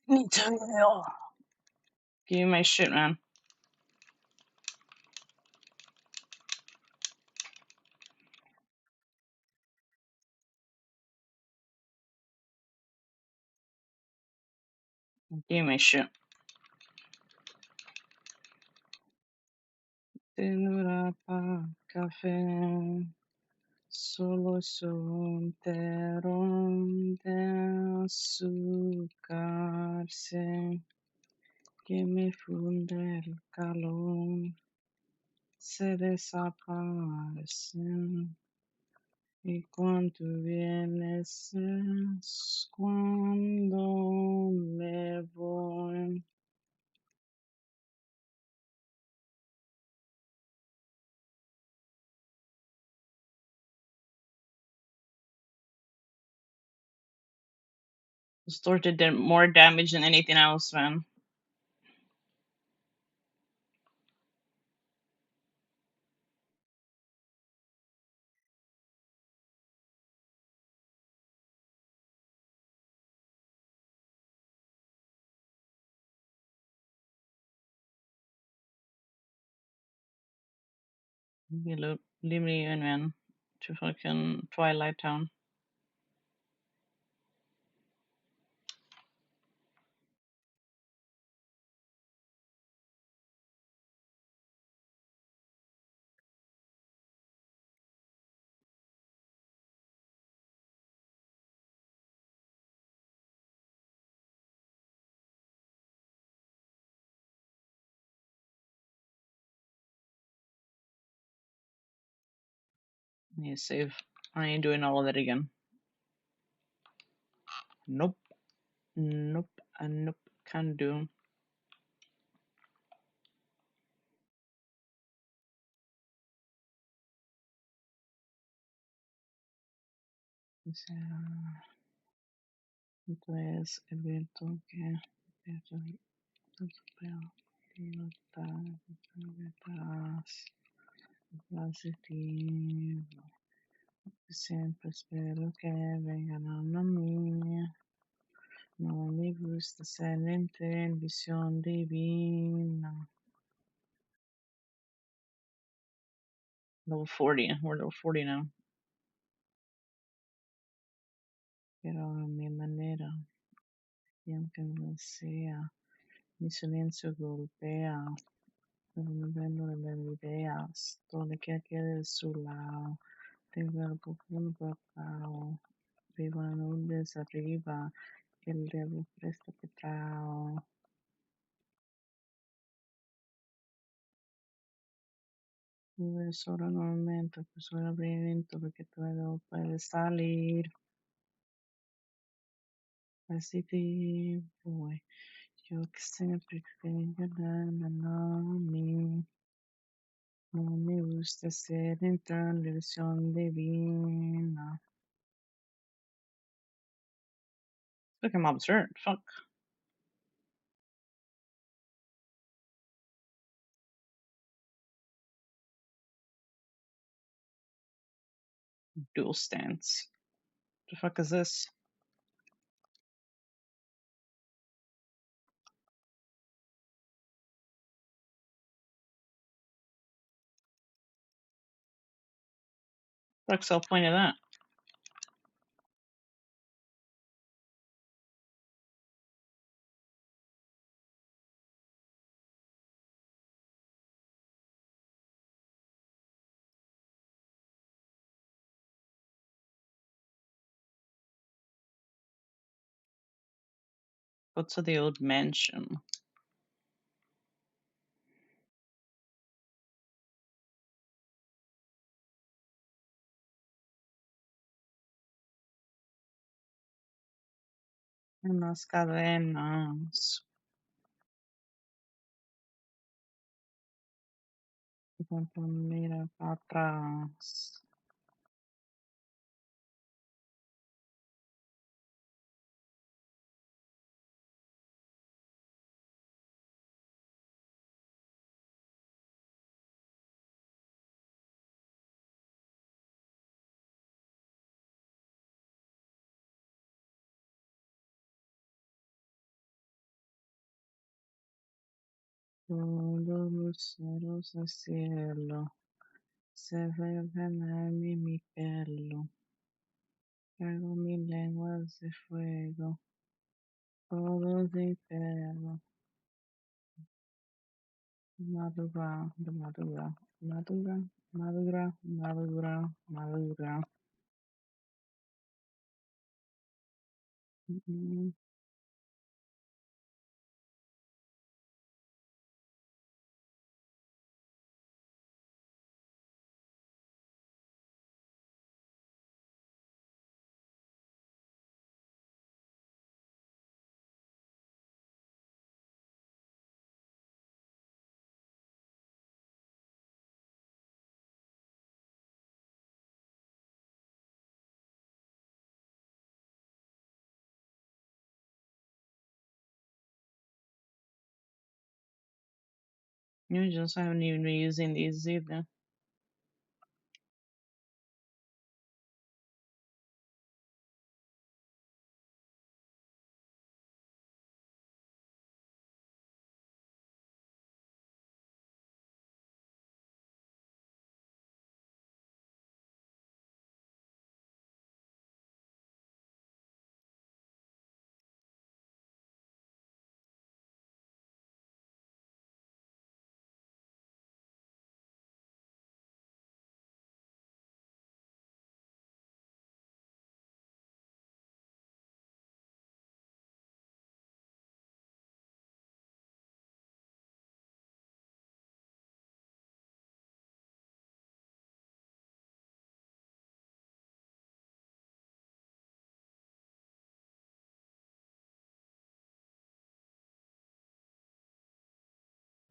Me too. Give me my shit, man. Give me my shit. Tenura pa café. Solo son terón de azúcar que me funde el calor, se desaparecen y cuando vienes es cuando me voy. The store did more damage than anything else, man. Leave me in, man. To fucking Twilight Town. I need to save. I ain't doing all of that again. Nope. Nope. Nope. Can't do. O sea, entonces, evento que positivo. Siempre espero que vengan a mí. No me gusta ser en visión divina. Level 40. We're level 40 now. Pero a mi manera, y aunque no sea, mi silencio golpea. Pero no vendo de ideas. Todo le queda de su lado. Tengo el profundo pecado. Vivo en nubes arriba. El dedo presta petrao. Vive solo en un momento, pues solo abriendo porque todo puede salir. Así que voy. Yo que siempre tengo mí. No me gusta ser en televisión divina. Look, I'm absurd. Fuck. Dual stance. The fuck is this? Fuck's the point of that? Go to the old mansion. Unas cadenas. Cuando mira para atrás. Todos los ceros al cielo. Se ve en mi pelo. Traigo mi lengua de fuego. Todo de pelo. Madura, madura, madura, madura, madura, madura. Mm, You just haven't even been using these either.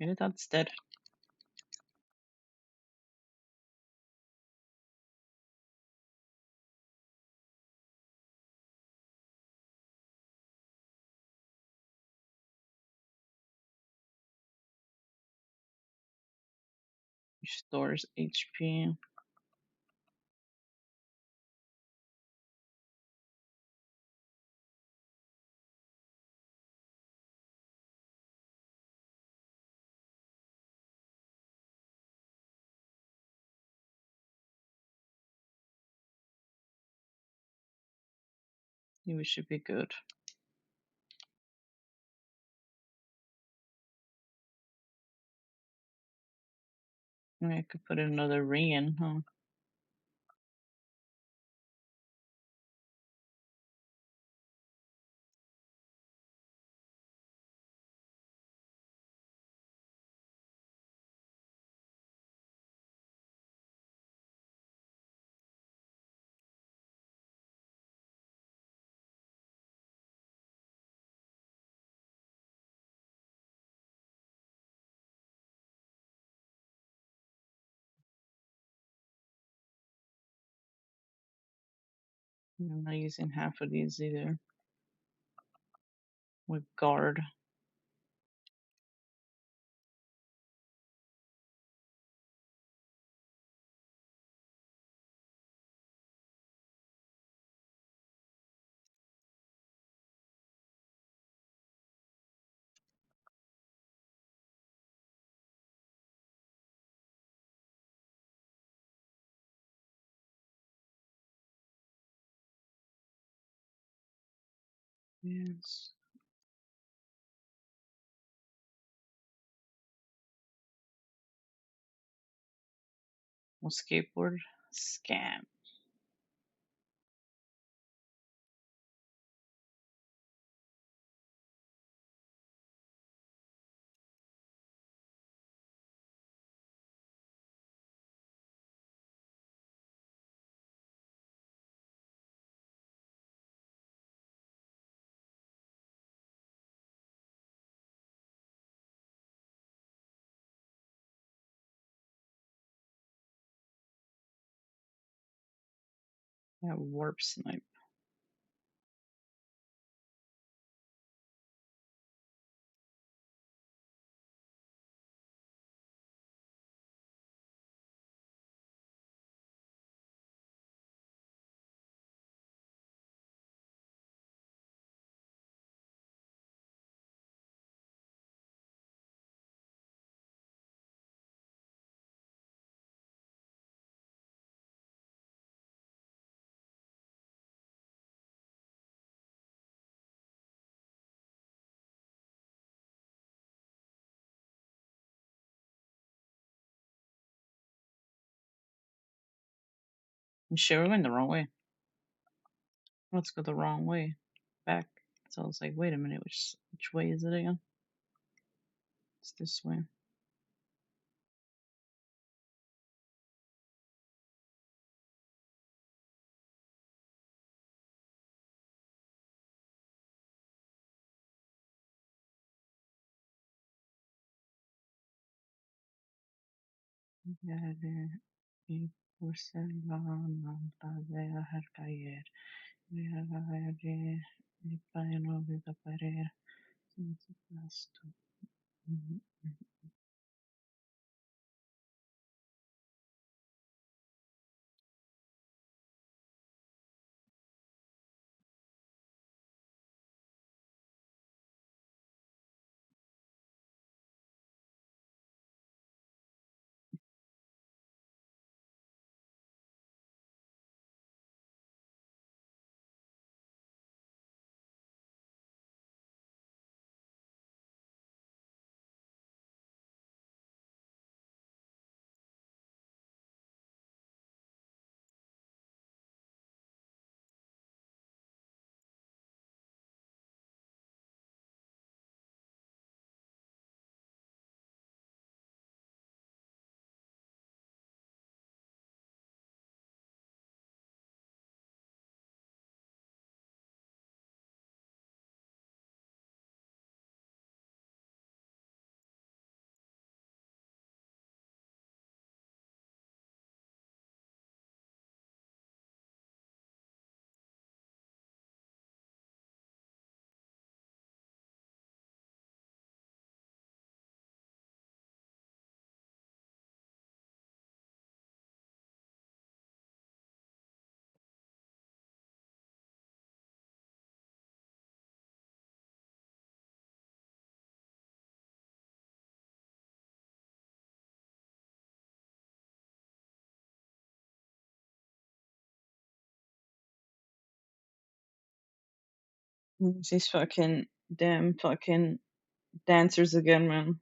Maybe that's dead. Restores HP. think we should be good. I mean, I could put another ring in, huh? I'm not using half of these either. With guard. Yes. Well, skateboard. Scan. Yeah, warp snipe. You sure we went the wrong way? Let's go the wrong way. Back. So I was like, wait a minute, which way is it again? It's this way. Y porcelana de dejar caer. Voy a caer y para no desaparecer. These fucking damn fucking dancers again, man.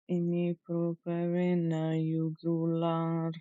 Ini properena jugular.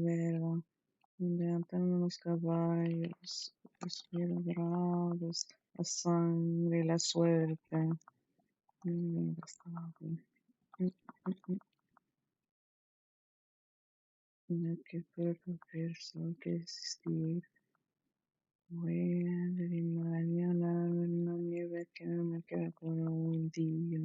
Vera. Levantaron los caballos, los bravos, la sangre, la suerte. No que perso que existir. Voy a de mañana no nieve que no me queda con un día.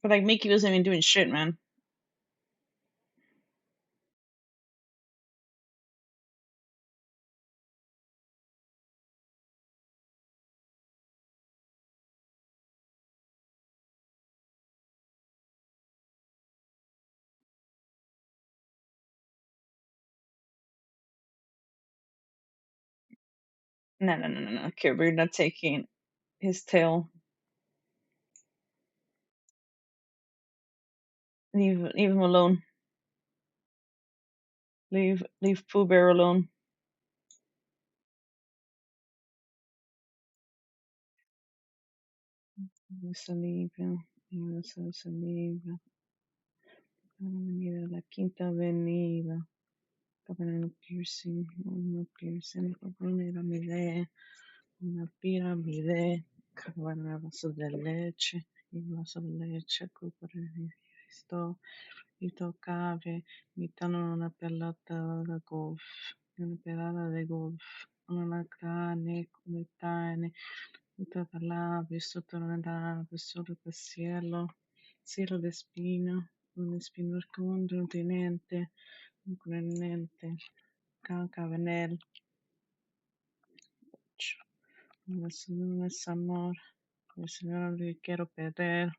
But like Mickey wasn't even doing shit, man. No. Kirby not taking his tail. Leave him alone. Leave Pooh Bear alone. Salivia. Salivia. Avenida, la Quinta Avenida. Cabanero piercing, una piercing, una pirámide, cabanero vaso de leche, y vaso de leche, esto, intocable, imitando una pelota de golf, una pelota de golf, una grande, metane, toda la vissuta nella vissuta del cielo de espina, un espino continente, un continente, cabanel, el Señor es amor, el Señor le quiero perder.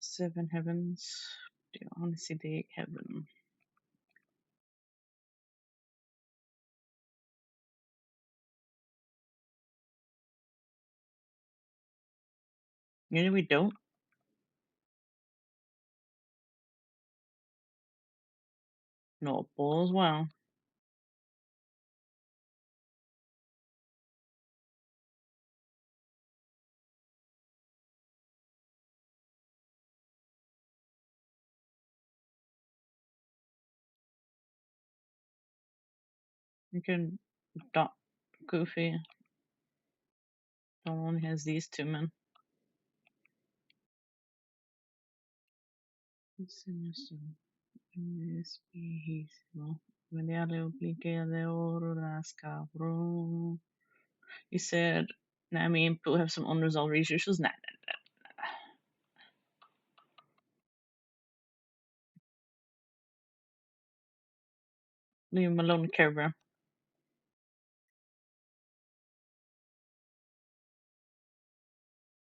Seven heavens, do you want to see the eighth heaven? Usually we don't. No, bull as well. You can dot Goofy. The one has these two men. Espíritu, le obligue de oro las cabrón. He said, Nami and Pooh have some unresolved issues. She was nah. Leave him alone, Care Bear.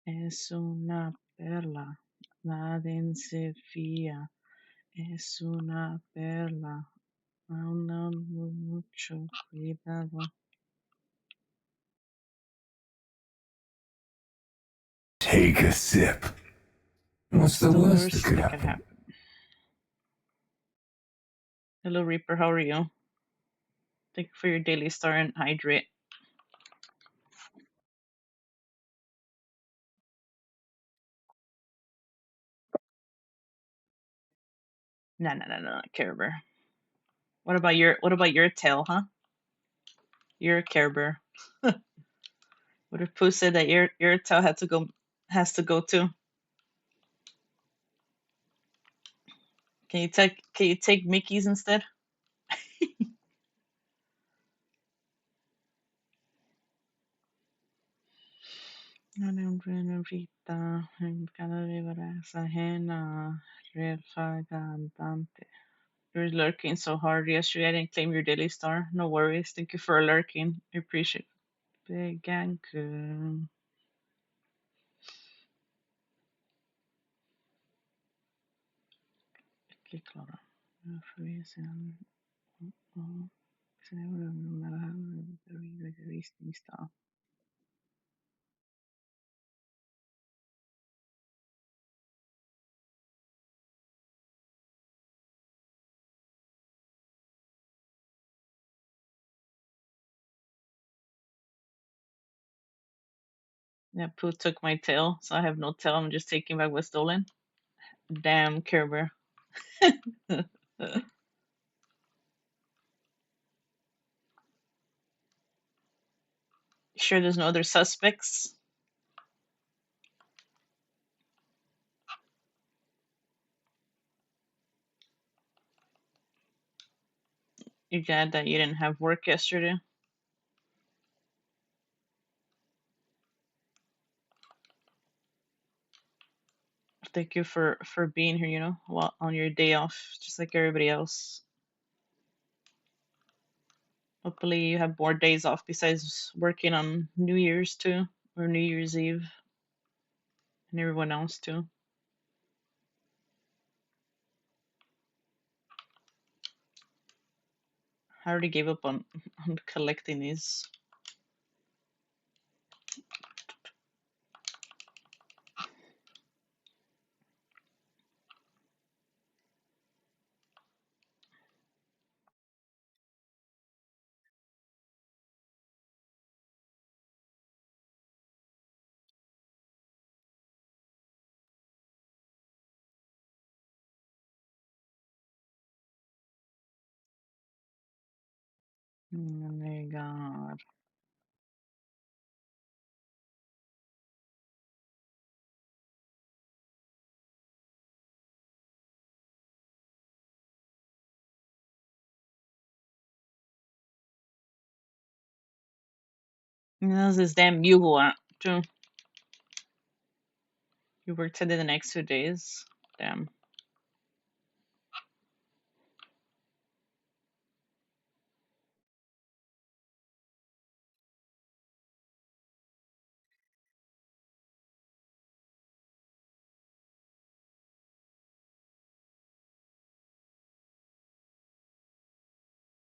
Es una perla, la fía. Es una perla, anda mucho cuidado. Take a sip. What's the worst that could happen? Hello, Reaper. How are you? Thank you for your daily star and hydrate. No, no, no, no, Care Bear. What about your tail, huh? You're a Care Bear. What if Pooh said that your tail has to go too? Can you take Mickey's instead? Rita, cada vez ajena, real cantante. You're lurking so hard yesterday. I didn't claim your daily star. No worries. Thank you for lurking. I appreciate it. Big and good. Qué claro. Freezing. Stuff. Yeah, Pooh took my tail, so I have no tail. I'm just taking back what's stolen. Damn, Care Bear. Sure, there's no other suspects. You're glad that you didn't have work yesterday. Thank you for being here. While on your day off, just like everybody else. Hopefully, you have more days off besides working on New Year's too, or New Year's Eve, and everyone else too. I already gave up on collecting these. Oh my god. How's this damn Bugle at, too? You work today the next 2 days? Damn.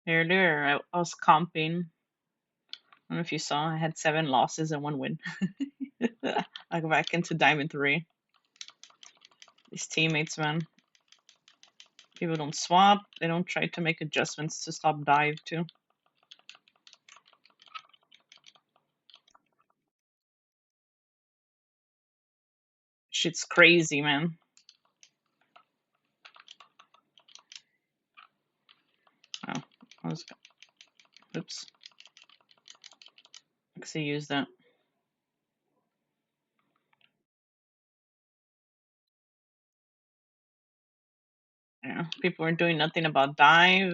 Earlier, I was comping. I don't know if you saw, I had 7 losses and 1 win. I go back into Diamond 3. These teammates, man. People don't swap. They don't try to make adjustments to stop dive, too. Shit's crazy, man. Oh, oops. I could use that. Yeah, people are doing nothing about dive.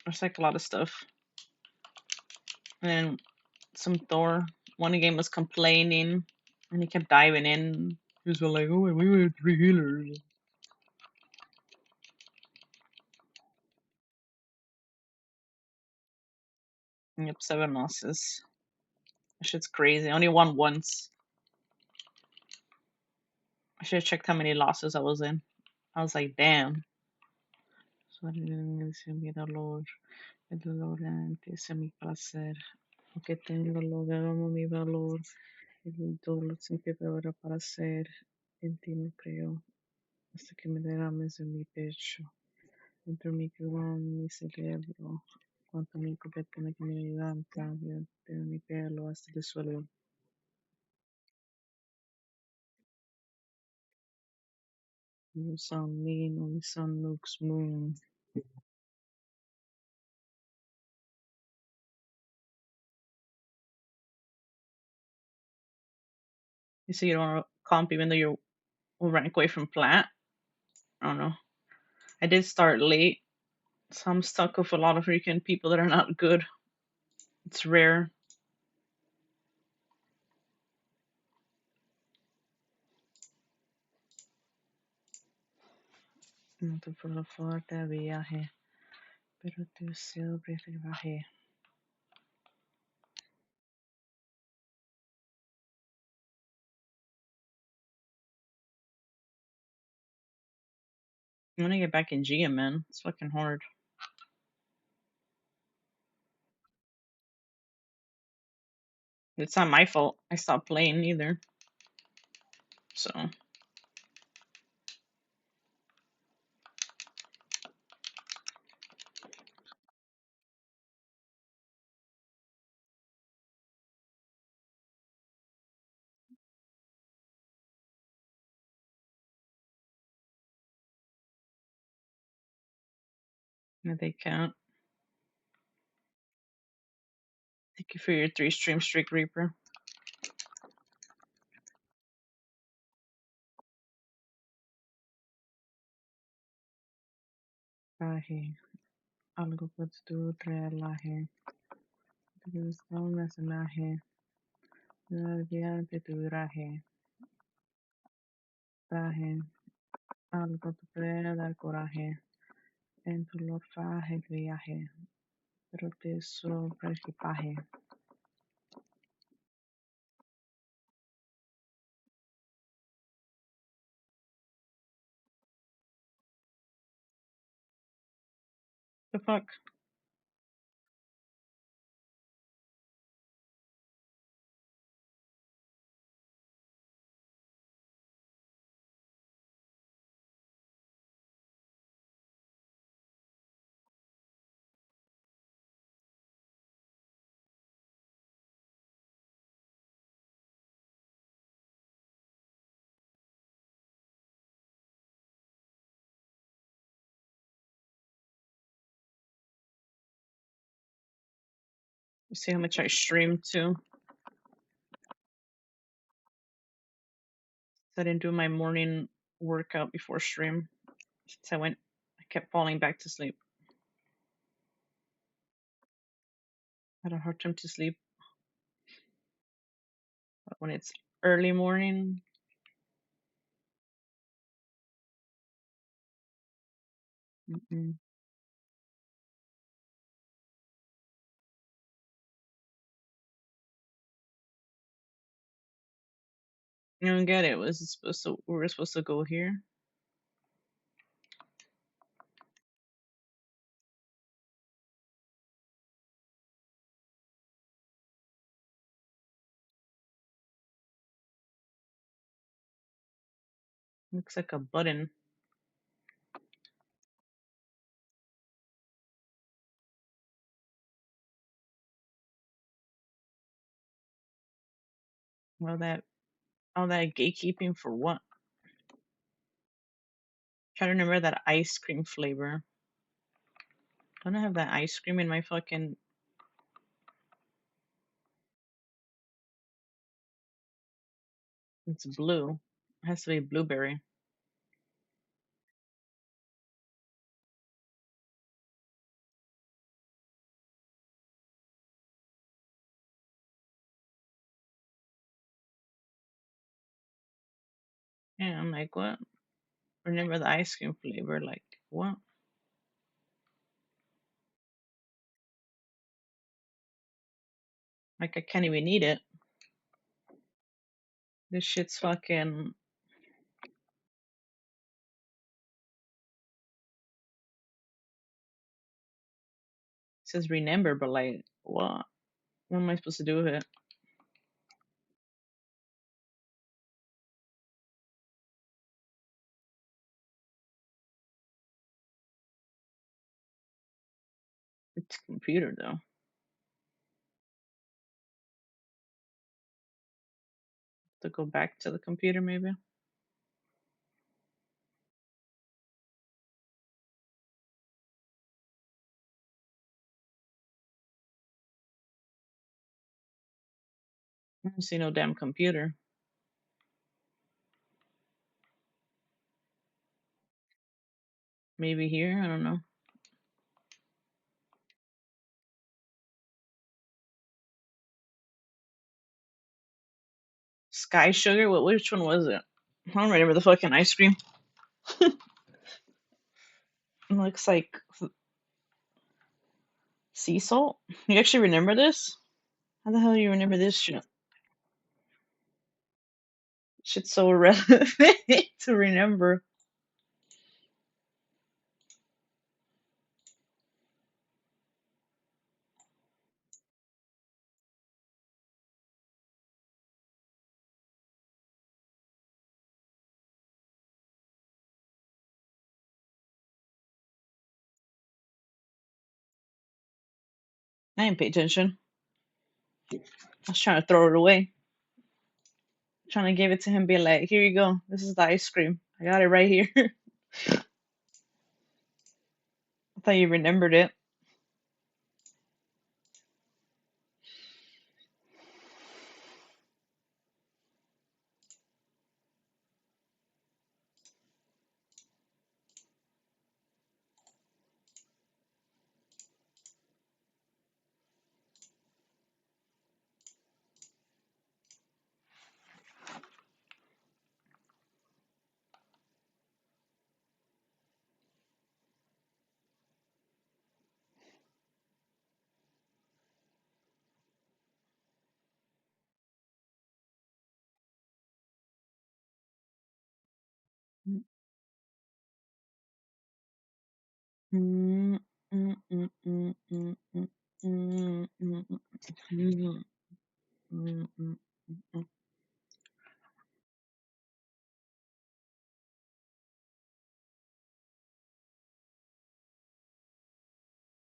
There's like a lot of stuff. And then some Thor. One game was complaining, and he kept diving in. He was like, "Oh, we were 3 healers." Yep, 7 losses. That shit's crazy. I only won once. I should have checked how many losses I was in. I was like, damn. Mi dolor, el dolor antes a mi placer. Aunque tengo logrado mi valor, el dolor siempre peor para ser. En ti no creo, hasta que me derrames en mi pecho. Dentro de mi cerebro. Cuanto mi cubeta que me levanta, de mi pelo hasta el suelo. Mi son Nino, mi son Lux Moon. You say you don't want to comp even though you're rank away from plat. I don't know. I did start late, so I'm stuck with a lot of freaking people that are not good. It's rare. No te puedo fuerte viaje, pero tú siempre te bajé. I want to get back in GM, man. It's fucking hard. It's not my fault. I stopped playing either. So, no, they can't. Thank you for your 3 stream streak, Reaper. Raje. Algo puedes tú relaje. No me naje. No olvidarte tu raje. Raje. Algo te puede dar coraje. En tu lofaje viaje. Pero te sobre equipaje. The fuck? You see how much I streamed too? I didn't do my morning workout before stream. Since I kept falling back to sleep. I had a hard time to sleep. But when it's early morning, mm-mm. You don't get it. Was it supposed to? We were supposed to go here. Looks like a button. Well, all that gatekeeping for what? Try to remember that ice cream flavor. Don't I have that ice cream in my fucking? It's blue. It has to be blueberry. Yeah, I'm like, what? Remember the ice cream flavor? Like, what? Like, I can't even eat it. This shit's fucking. It says remember, but like, what? What am I supposed to do with it? It's computer though. To go back to the computer maybe. I don't see no damn computer. Maybe here, I don't know. Sky Sugar? Which one was it? I don't remember the fucking ice cream. It looks like sea salt. You actually remember this? How the hell do you remember this shit? Shit's so relevant to remember. I didn't pay attention. I was trying to throw it away. Trying to give it to him, be like, here you go. This is the ice cream. I got it right here. I thought you remembered it. Mm, mm, mm, mm, mm, mm, mm, mm, mm, mm, mm, mm.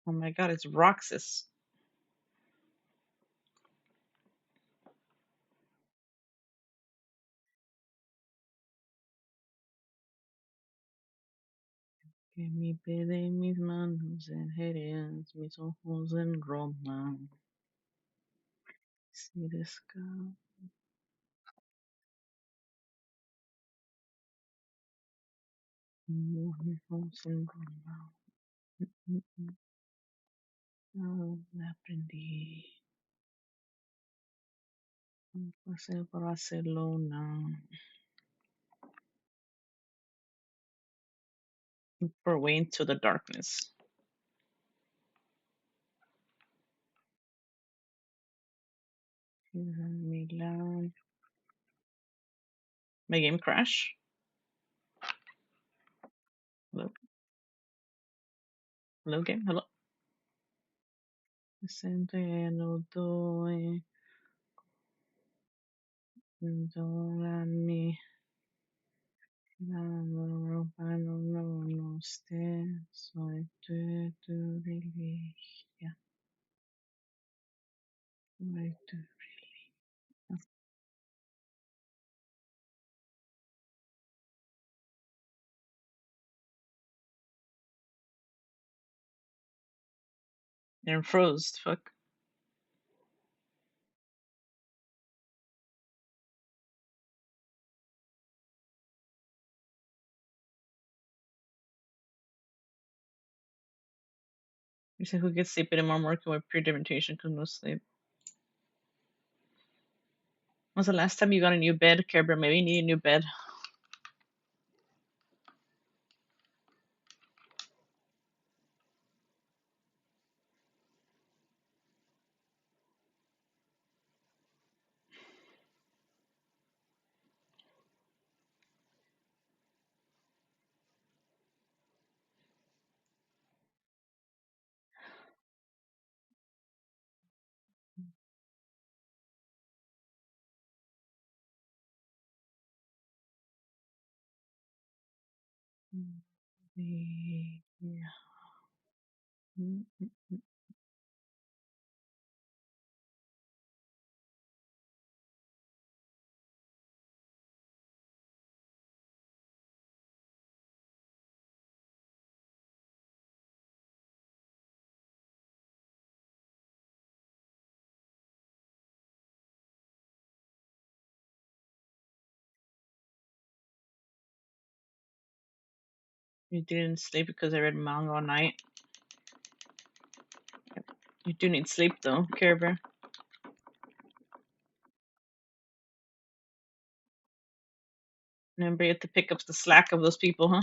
Oh my god, it's Roxas. Que mi pede mis manos en Jerez, mis ojos en Roma. See this girl. Mis ojos en Roma. Mm, mm, mm. La aprendí. Pasé por Barcelona. For way into the darkness. Milan. My game crash. Hello, hello game. Hello. Sento lo doy. Dorami. No, no, stay. Soy tu reliquia. Soy tu. They're froze. Fuck. You said who gets sleep anymore? I'm working with pre-dementation because no sleep. When's the last time you got a new bed, Kerber? Maybe you need a new bed. Yeah. You didn't sleep because I read manga all night. You do need sleep though, Care Bear. Remember, you have to pick up the slack of those people, huh?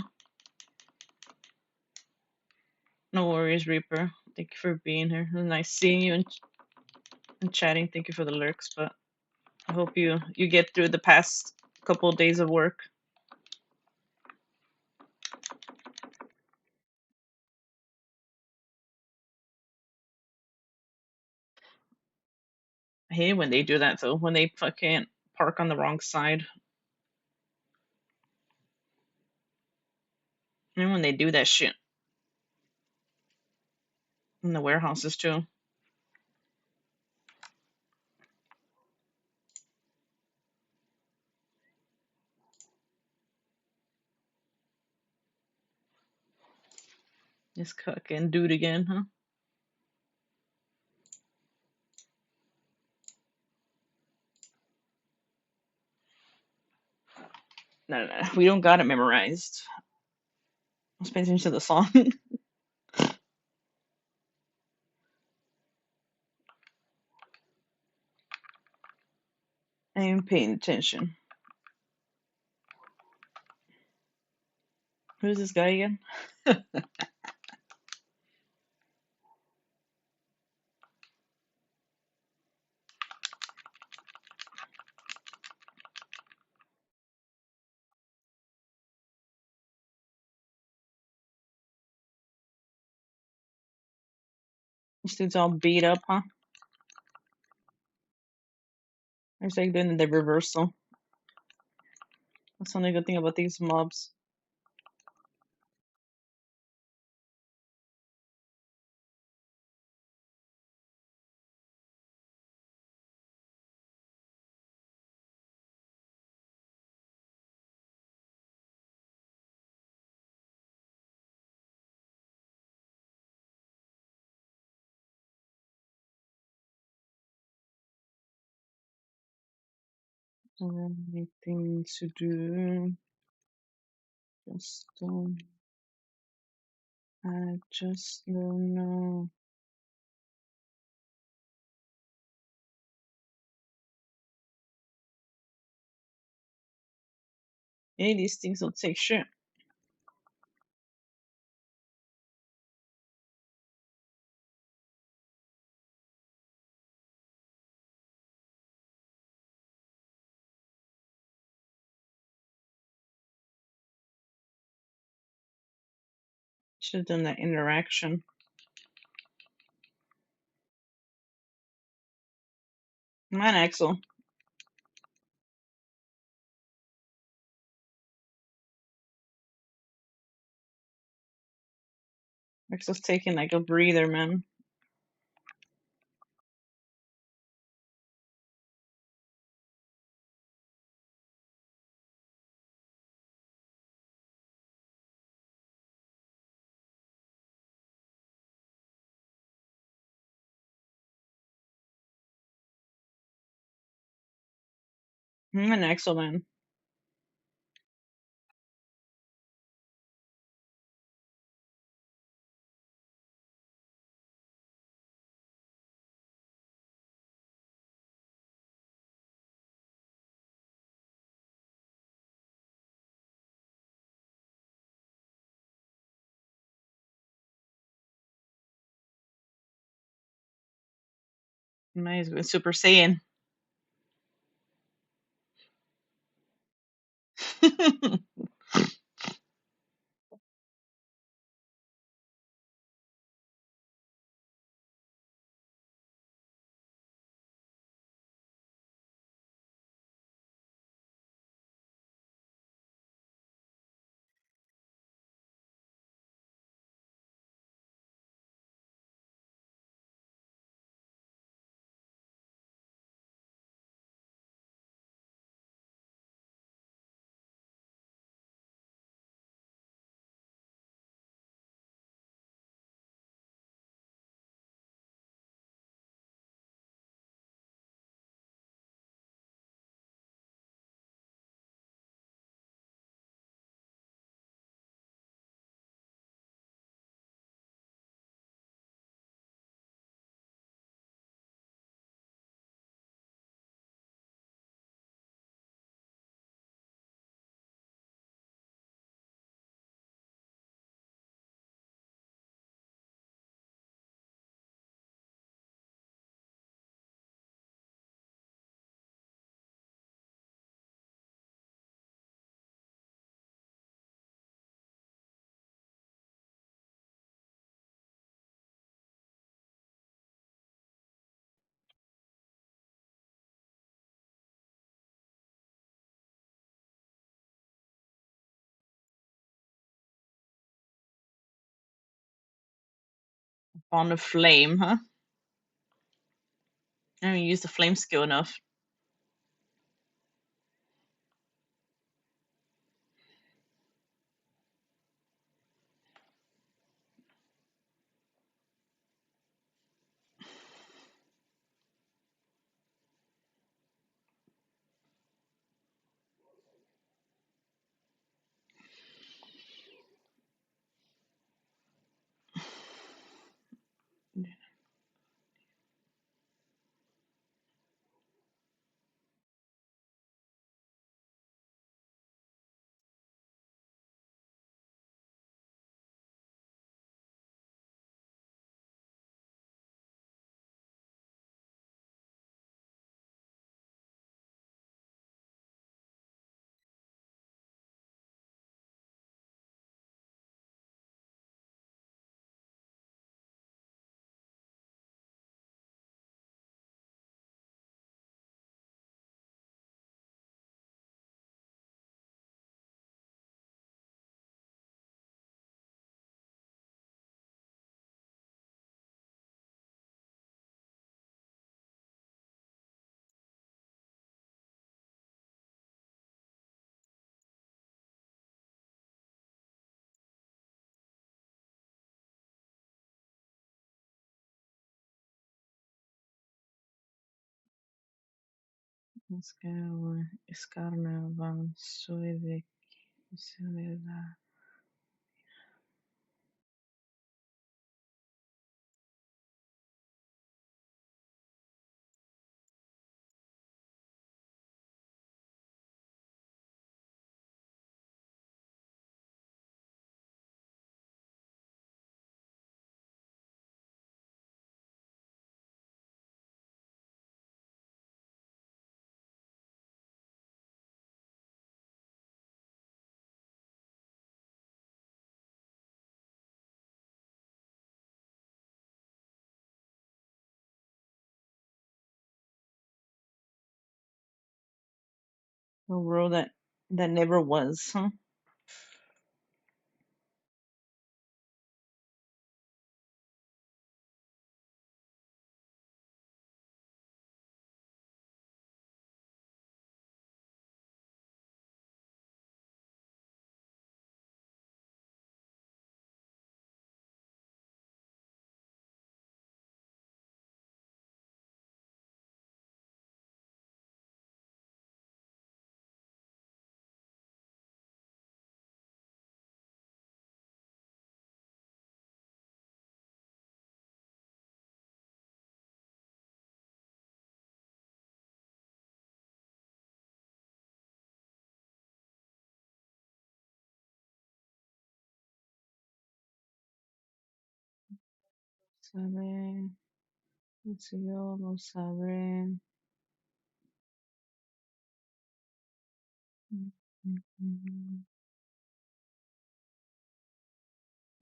No worries, Reaper. Thank you for being here. It was nice seeing you and chatting. Thank you for the lurks, but I hope you get through the past couple of days of work. I hate when they do that though. When they fucking park on the wrong side. And when they do that shit in the warehouses too. This fucking dude again, huh? No, we don't got it memorized. Let's pay attention to the song. I am paying attention. Who's this guy again? This dude's all beat up, huh? There's like doing the reversal. That's the only good thing about these mobs. Anything to do? Just don't. I just don't know. Hey, these things don't take shit. Should have done that interaction. Come on, Axel. Axel's taking like a breather, man. Come on, Axel, man. Nice with Super Saiyan. On a flame, huh? I haven't used the flame skill enough. Scarna Suede a world that never was, huh? Sabe, yo no sabré. I'm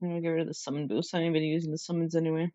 gonna get rid of the summon boost. I ain't been using the summons anyway.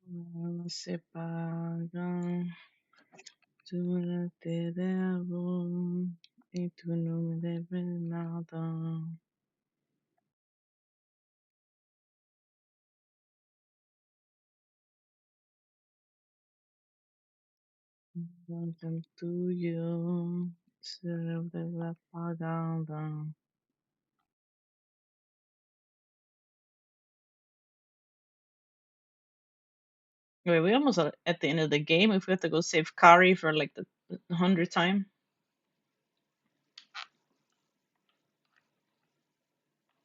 No se paga, tú no te debo y tú no me debes nada. No tan tuyo, se debe pagada. Wait, we almost at the end of the game. If we have to go save Kari for like the 100th time.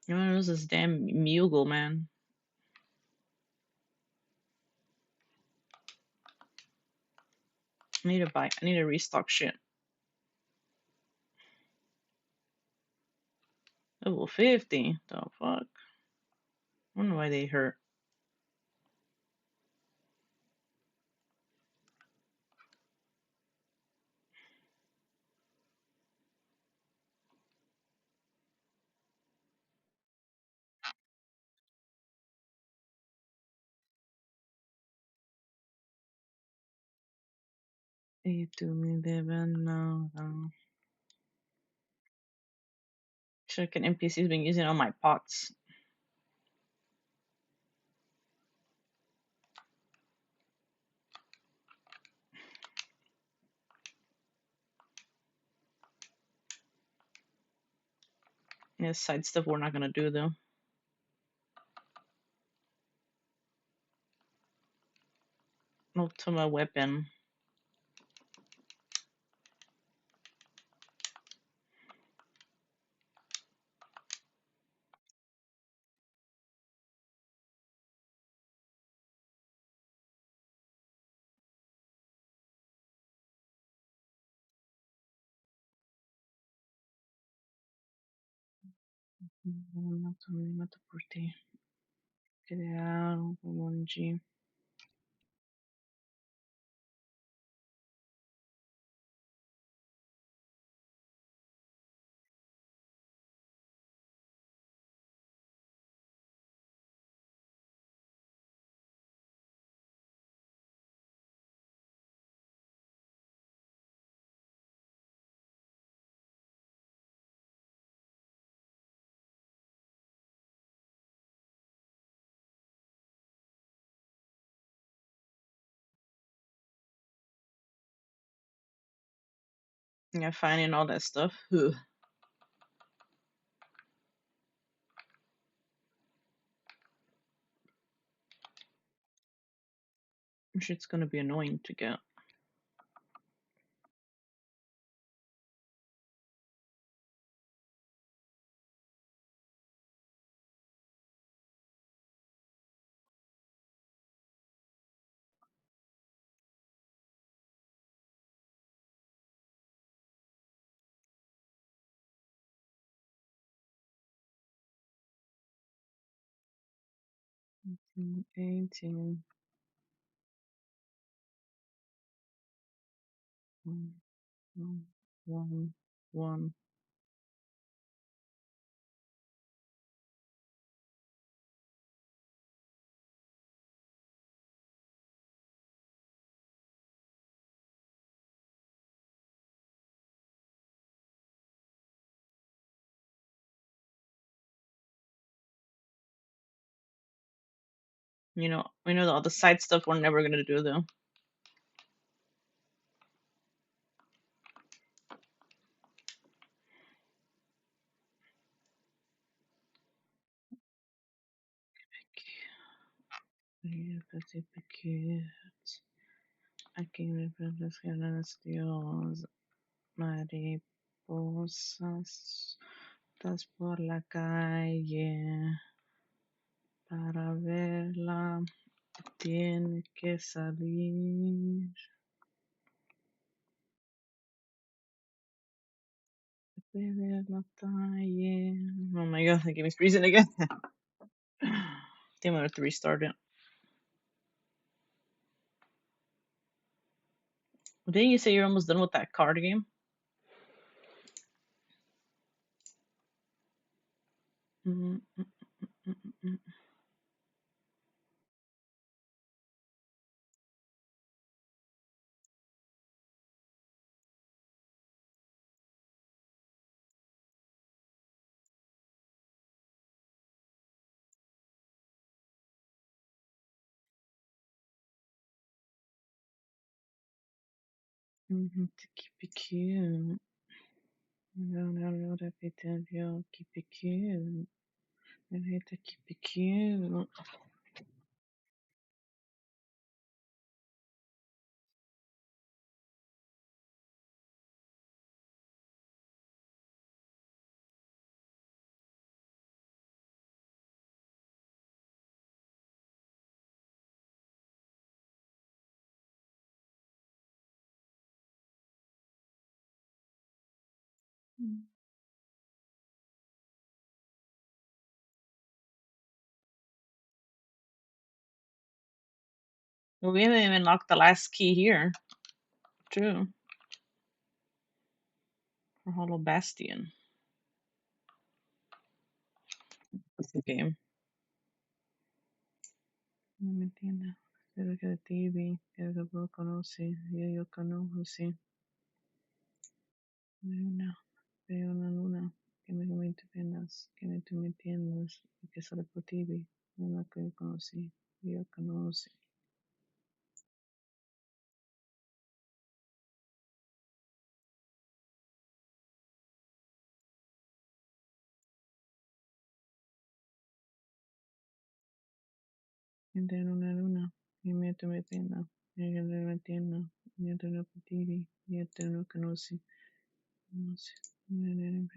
You want to use this damn Mughal, man. I need to buy. I need to restock shit. Level 50. The fuck? I wonder why they hurt. Y tú me debes nada. Fucking NPC's been using all my pots. Yeah, side stuff we're not gonna do though. Ultimate weapon. Mato por ti. Crear un G. Yeah, finding all that stuff. Ugh. Shit's gonna be annoying to get. Mm, 18. 1, 1, 1, 1. You know, we know all the side stuff we're never gonna do though. Aquí me las Dios, mariposas, estás por la calle, para verla tiene que salir, ver la calle. Oh my god, I gave me freezing again. Damn, I have to restart it. Didn't you say you're almost done with that card game? Mm, mm, mm, mm, mm. To keep it cute. No, that bit of you keep it cute. I hate to keep it cute. Well, we haven't even locked the last key here. True. For Hollow Bastion. That's the game. No me entienda. Pero que TV, que lo conoce, y yo conoce. Una luna, que me entiendas, que me tú me entiendas, y que solo por TV, una que yo conocí, y yo conoce. Entre una luna, y me tú me entiendas, y que me entienda, y yo no por TV, y yo no conoce, no sé. Una luna,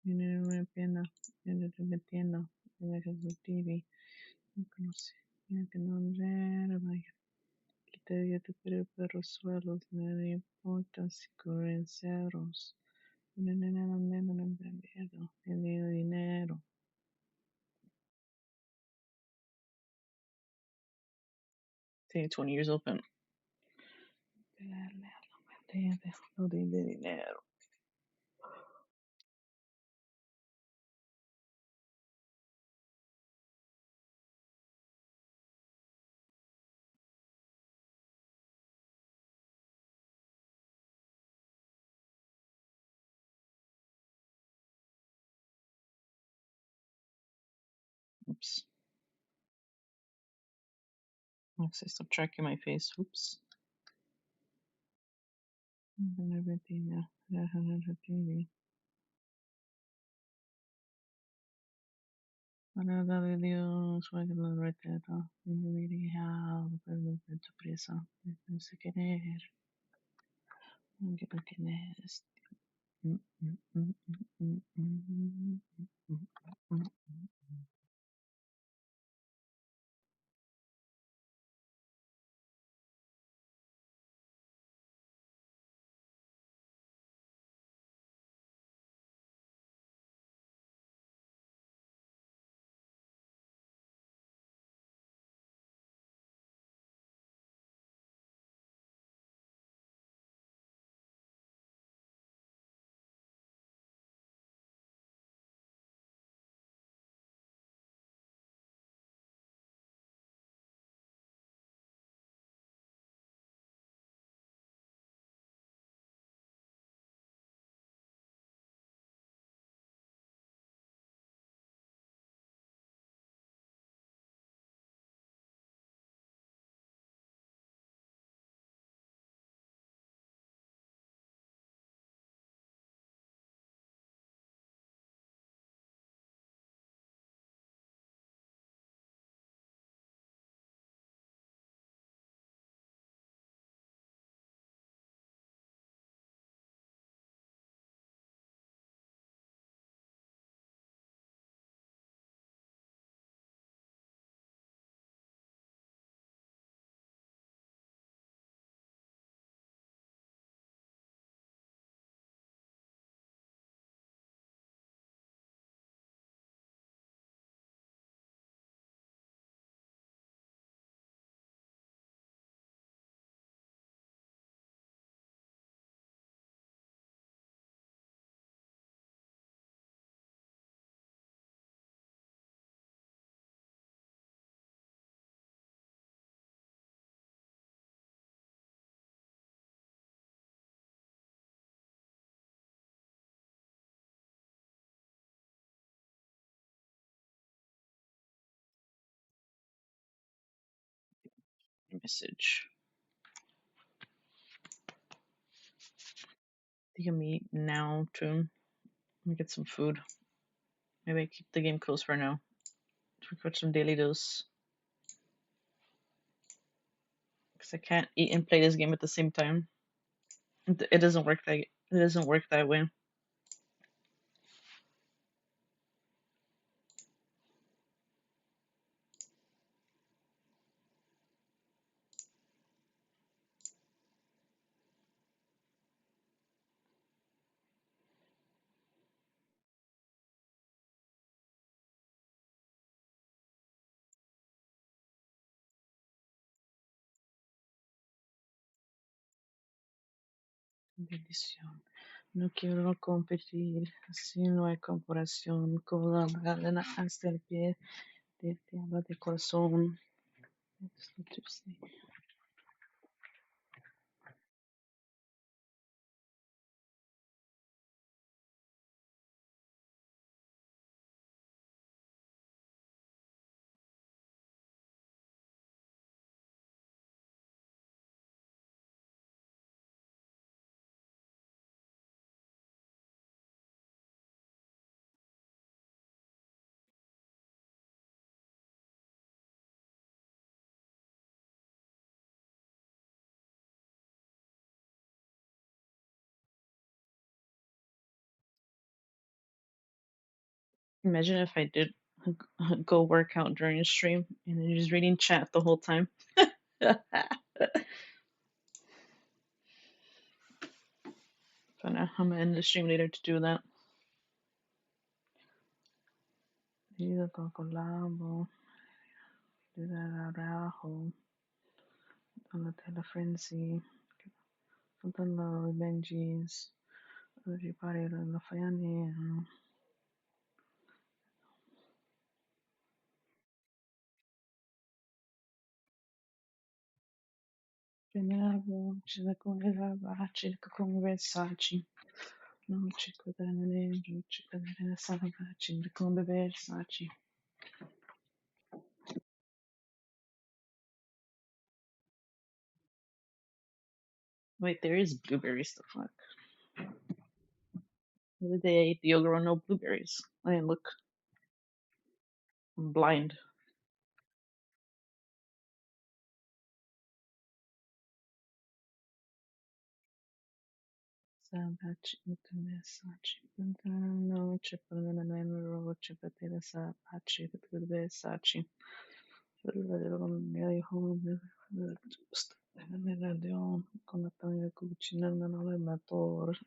y una pena, y tú me entiendas, y que por TV, no conoce, y que no me quitaría tu pelo por los suelos, no le importa si corren cerros. No le nada menos miedo, el dinero. Tiene 20 years open. No de dinero. Oops. Oops, I stopped tracking my face. Oops. Everything. Para de Dios, voy a la reteta. You really have a mucha prisa. No sé querer. Aunque lo tienes. Message. think I'm eat now too. Let me get some food. Maybe I keep the game closed for now. Record some daily dose. Because I can't eat and play this game at the same time. It doesn't work that way. Bendición. No quiero competir, si no hay comparación con la cadena hasta el pie de habla de corazón. Imagine if I did go work out during a stream and then just reading chat the whole time. But I'm gonna end the stream later to do that. Donatella Frenzy, Fontana Benji's, Ripari Lafayane, Generavo, Chinaconera, Chicacum Versace, no Chicodanane, Chicanera Sava, Chindacum Versace. Wait, there is blueberries, the fuck. The other day I ate the yogurt, no blueberries. I didn't look. I'm blind. Sabachi, Versace, no Chipanana, Chipatera Sabachi, Versace. Nearly home, con la tanga cucina non è mator.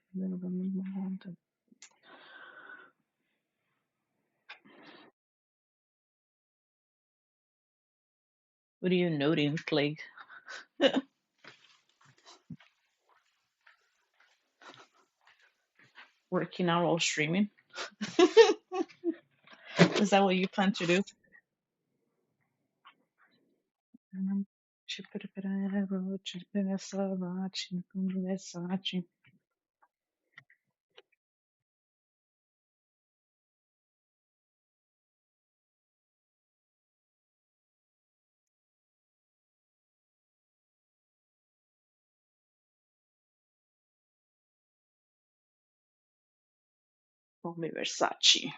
What are you noting, Plague? Working out while streaming? Is that what you plan to do? Only Versace.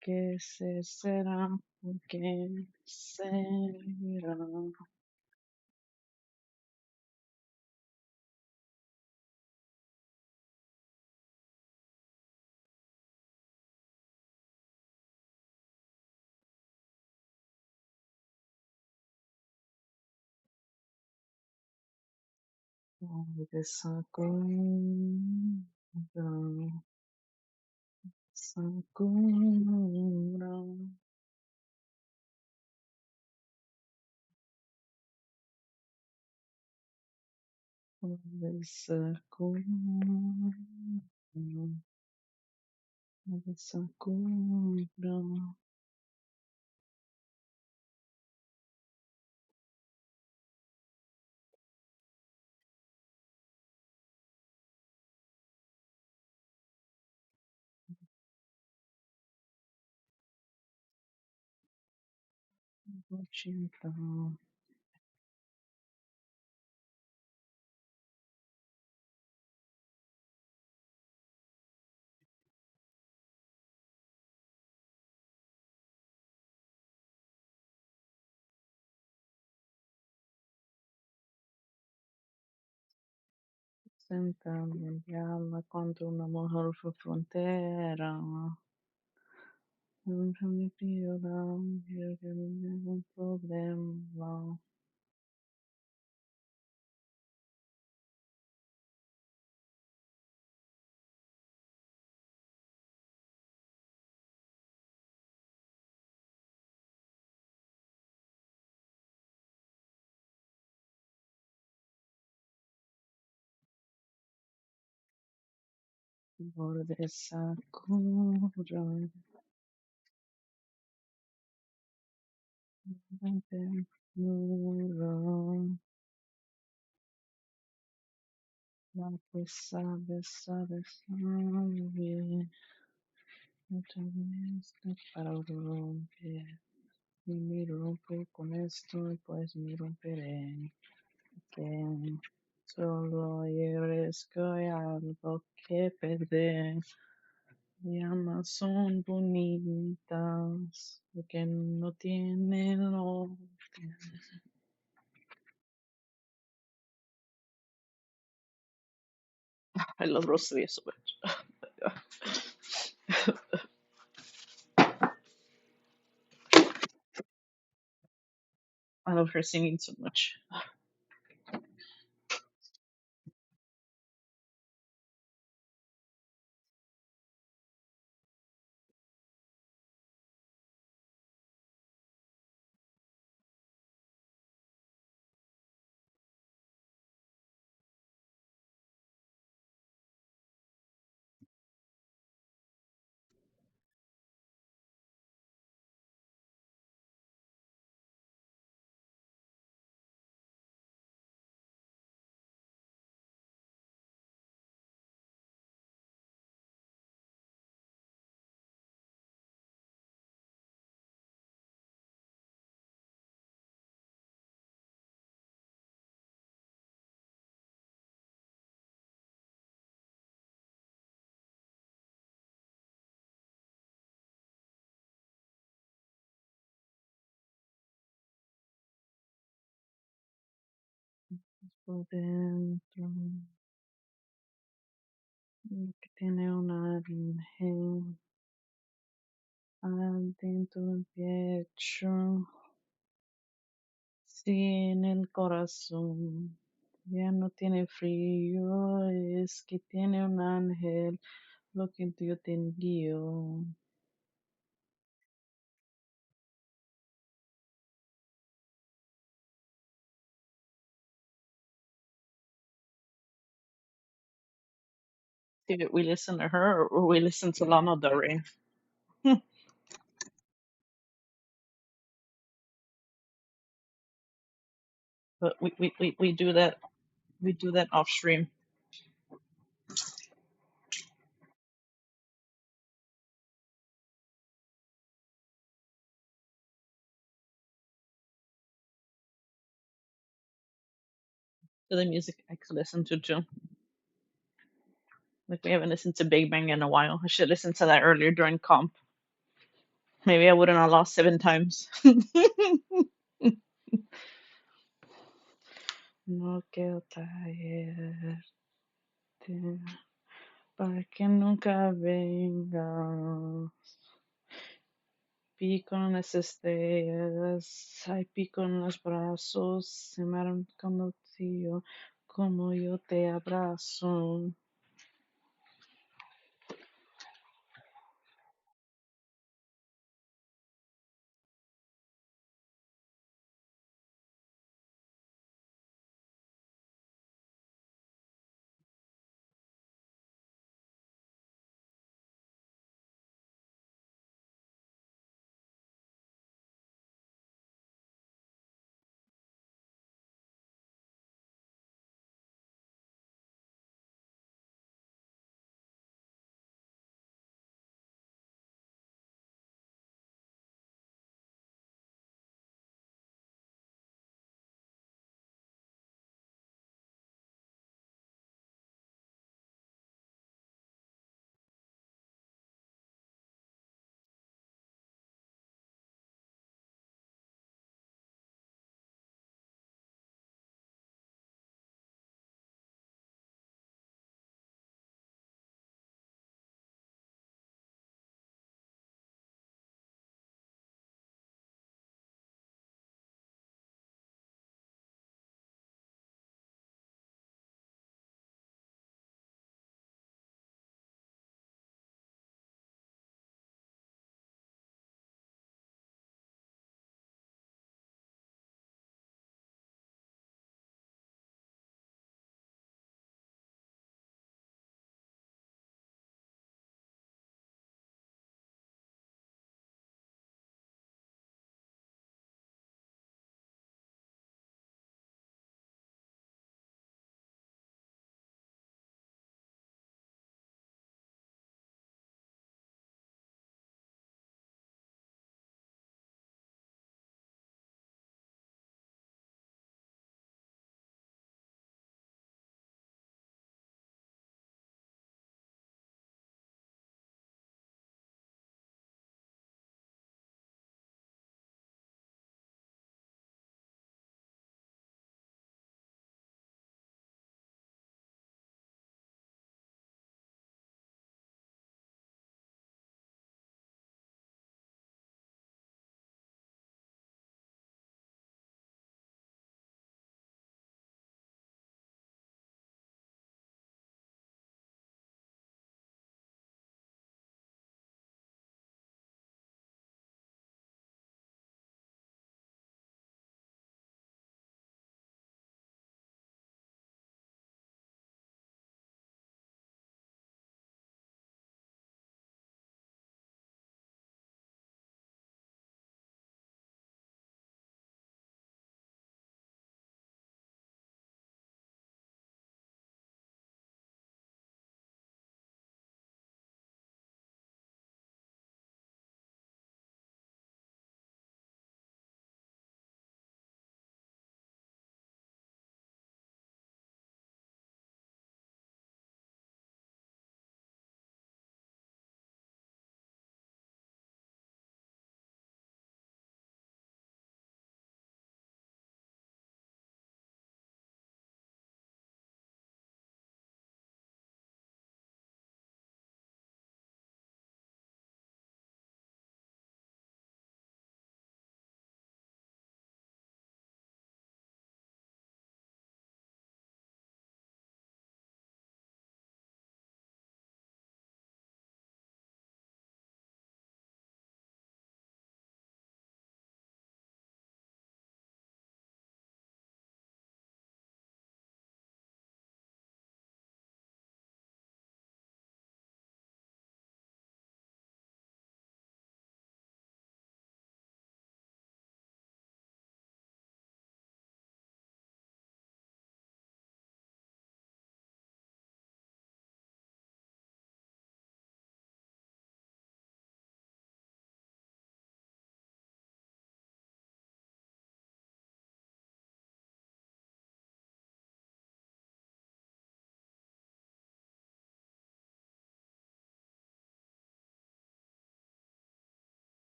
¿Qué se será? ¿Qué será? Sakura, Sakura, Sakura, Sentando in galla contro una mujer su frontera. Non mi pido che non è un problema. Borde Sakura. Nura. La que sabe, sabe, sabe. Otra vez para romper. Y me rompo con esto, y pues me romperé. Que solo eres que hay algo que perder. Mi alma son bonitas, que no tienen nombre. I love Rosalie so much. I love her singing so much. Por dentro, que tiene un ángel adentro del pecho, sí, en el corazón. Ya no tiene frío, es que tiene un ángel, lo que yo te envío. Did we listen to her or we listen to Lana Del Rey? But we do that off stream. To the music I could listen to too. Like we haven't listened to Big Bang in a while. I should listen to that earlier during comp. Maybe I wouldn't have lost 7 times. No quiero traerte para que nunca venga. Pico en las estrellas, hay pico en los brazos, se me han conocido como yo te abrazo.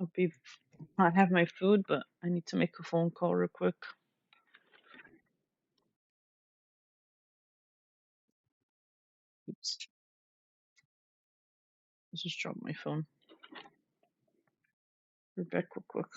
I'll be. I have my food, but I need to make a phone call real quick. Oops. I just dropped my phone. We're back real quick.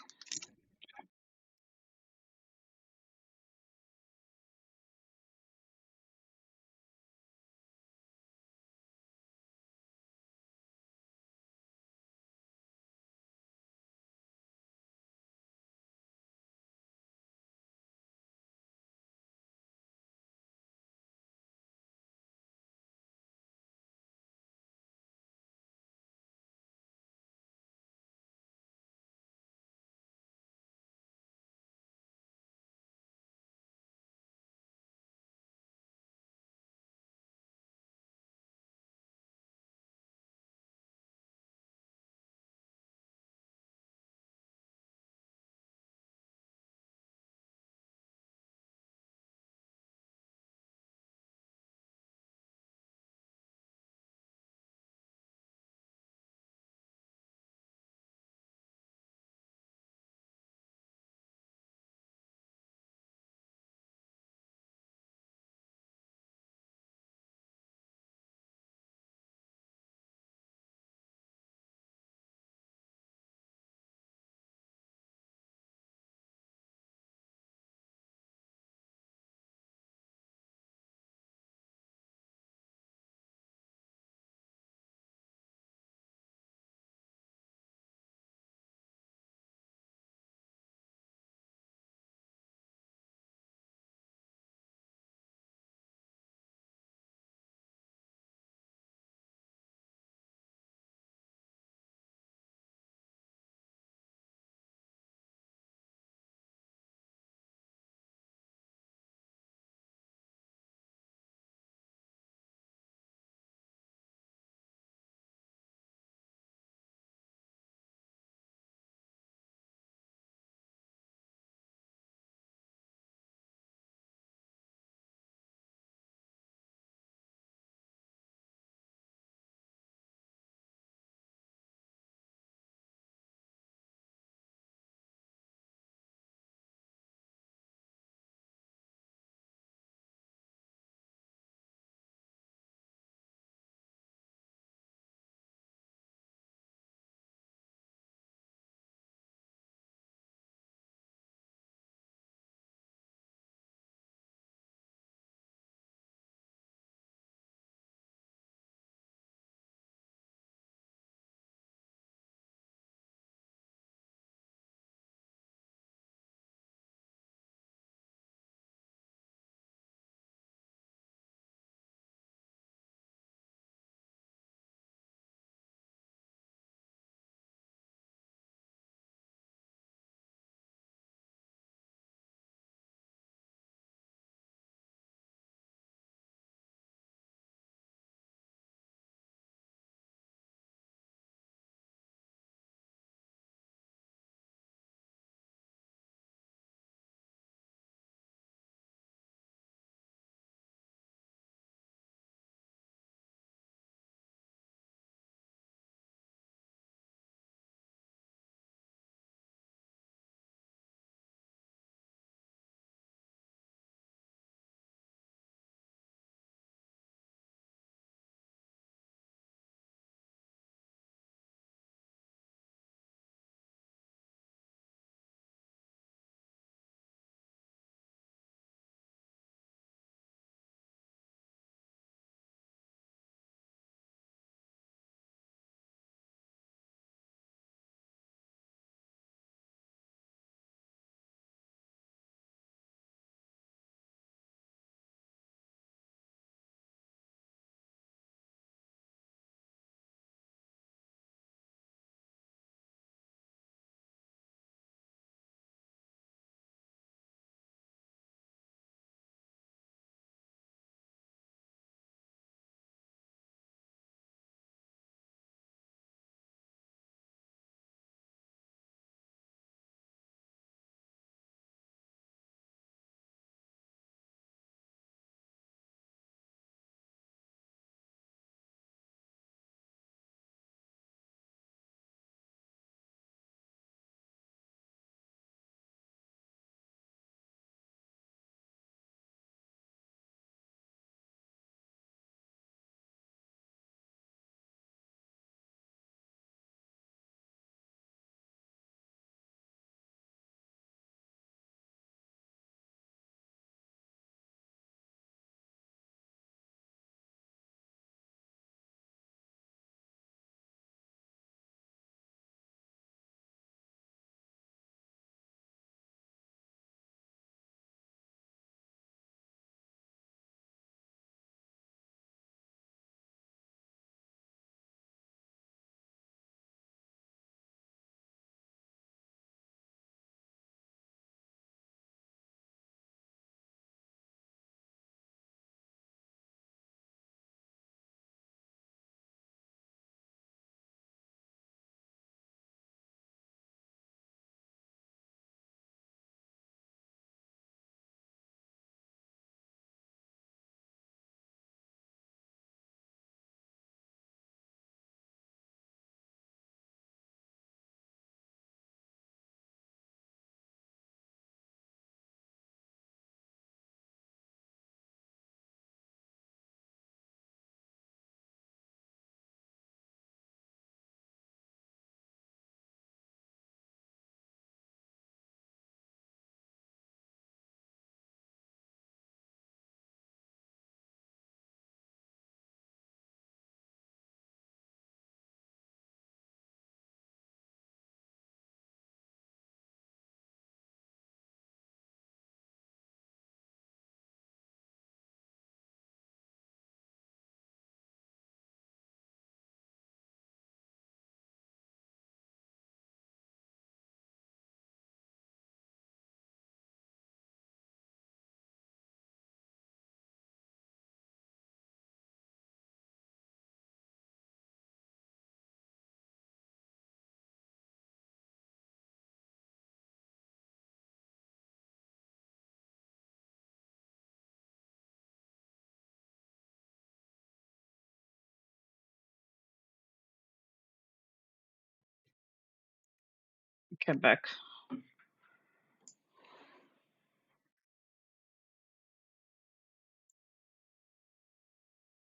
Okay, back.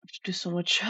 I should do so much.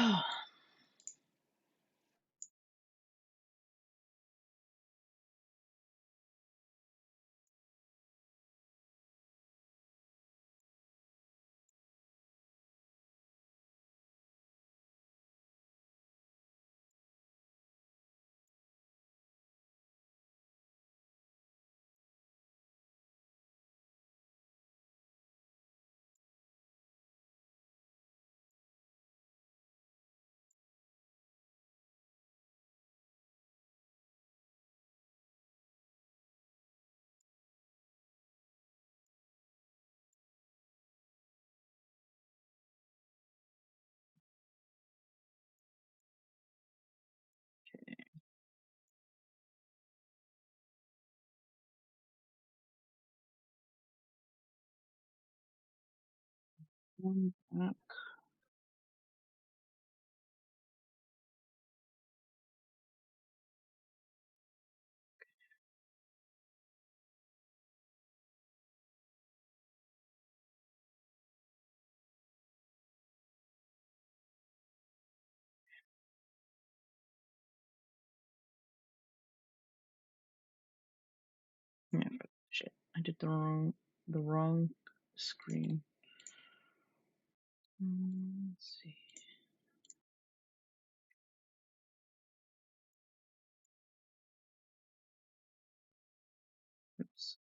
One back. Yeah, but shit. I did the wrong screen. Let's see. Oops.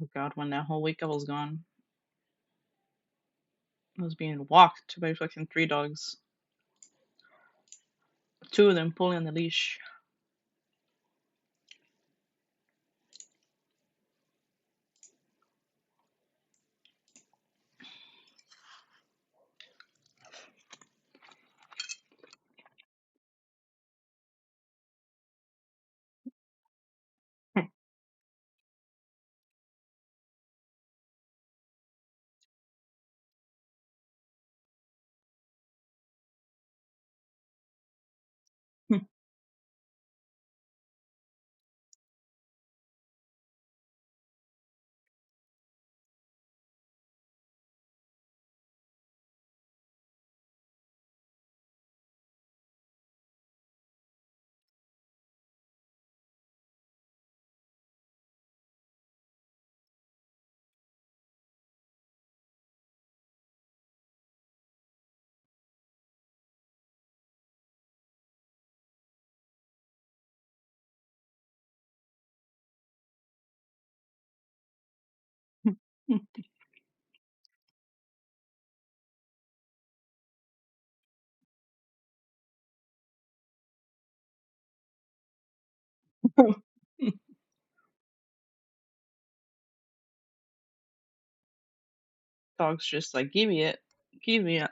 Oh God, when that whole week I was gone, I was being walked by fucking three dogs. Two of them pulling on the leash. Dog's just like, give me it. Give me it.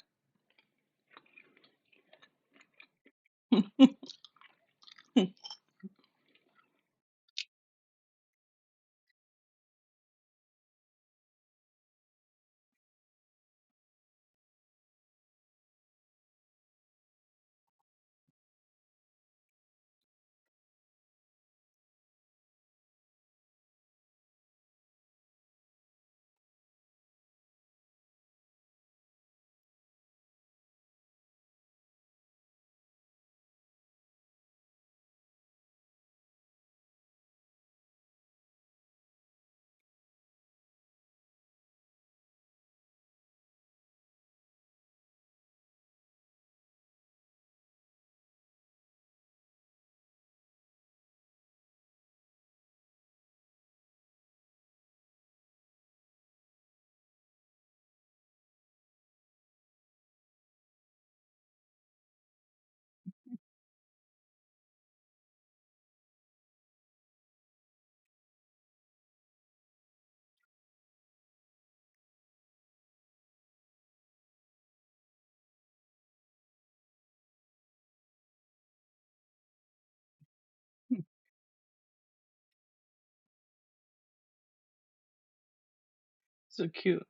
So cute.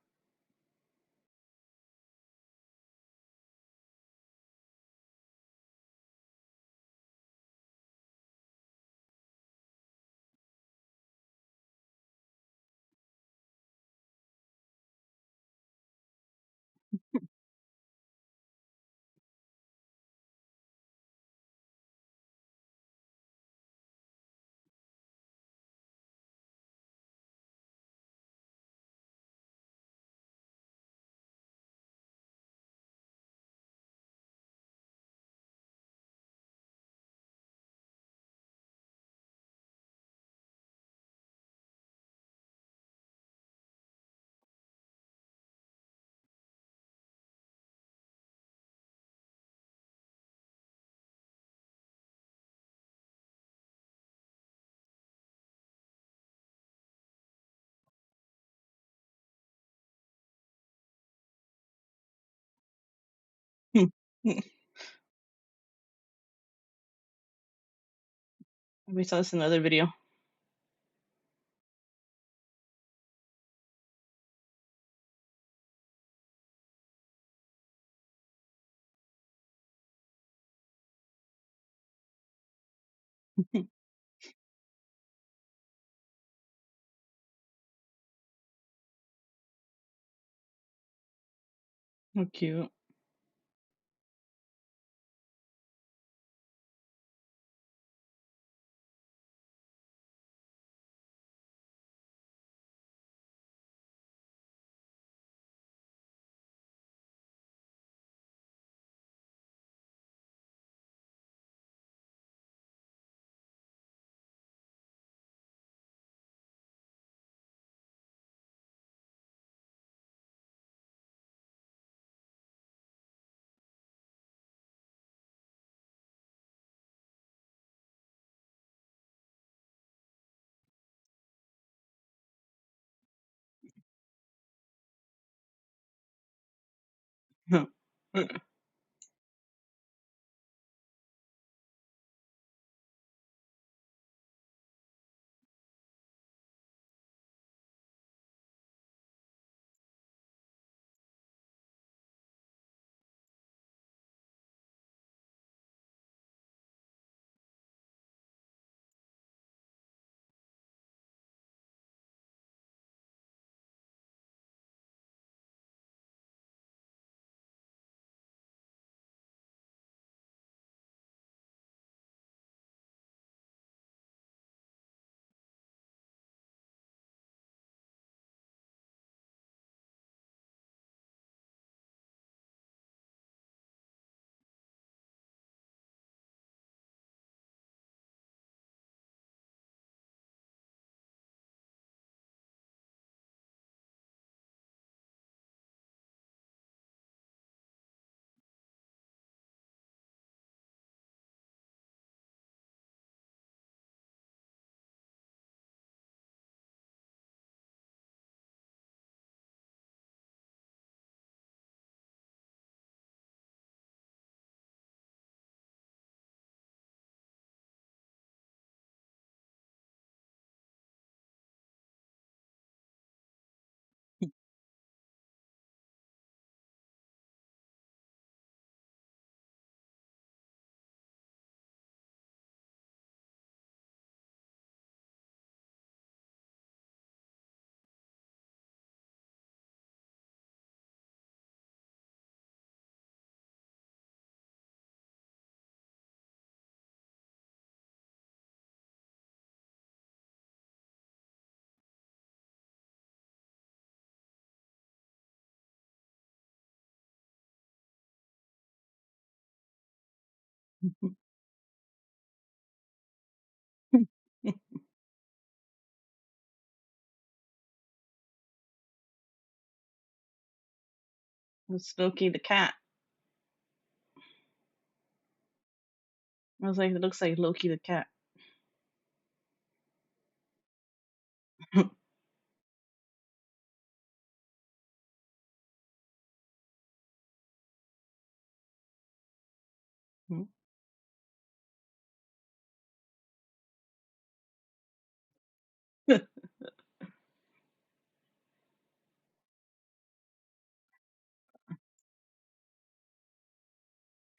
Let me tell this in another video. How cute. It's Loki the cat. I was like, it looks like Loki the cat.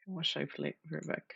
Wish I played Rebecca.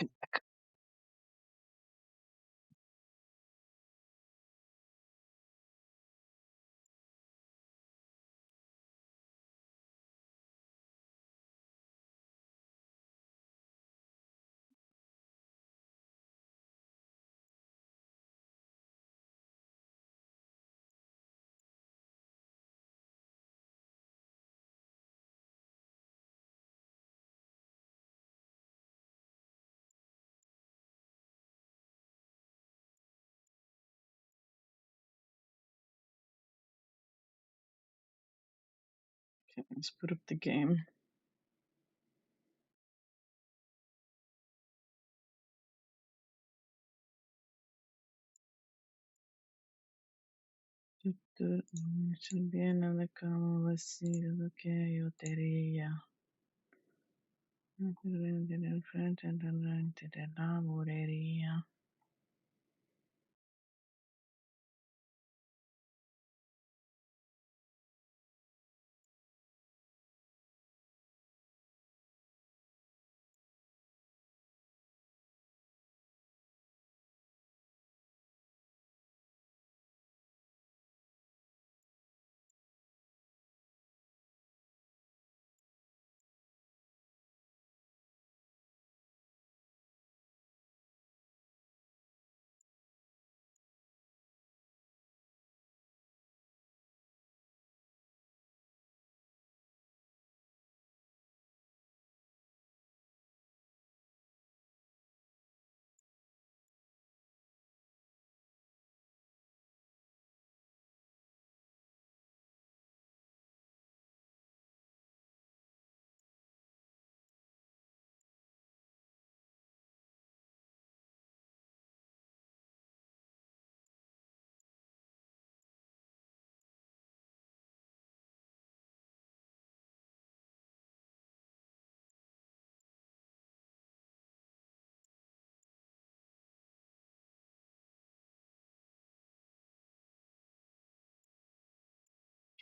Okay, let's put up the game. Bien, como vestido lo que yo diría. El frente delante de la bolería.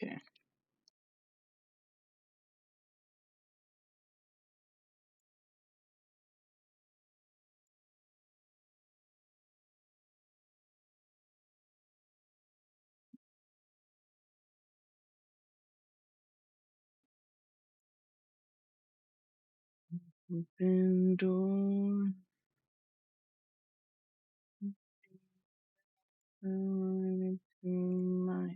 Okay. Open door. Into my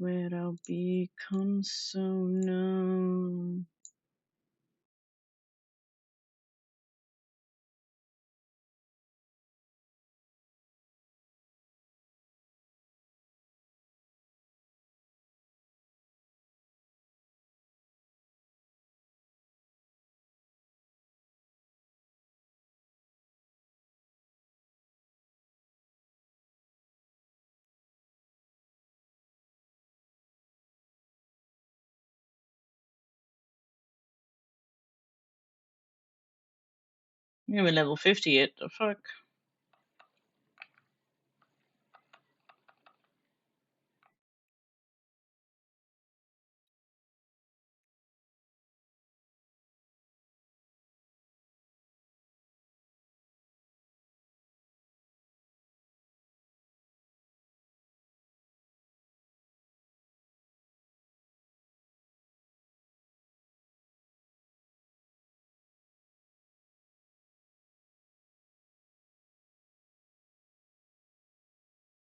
where I'll become so known. You're level 50 yet, the fuck?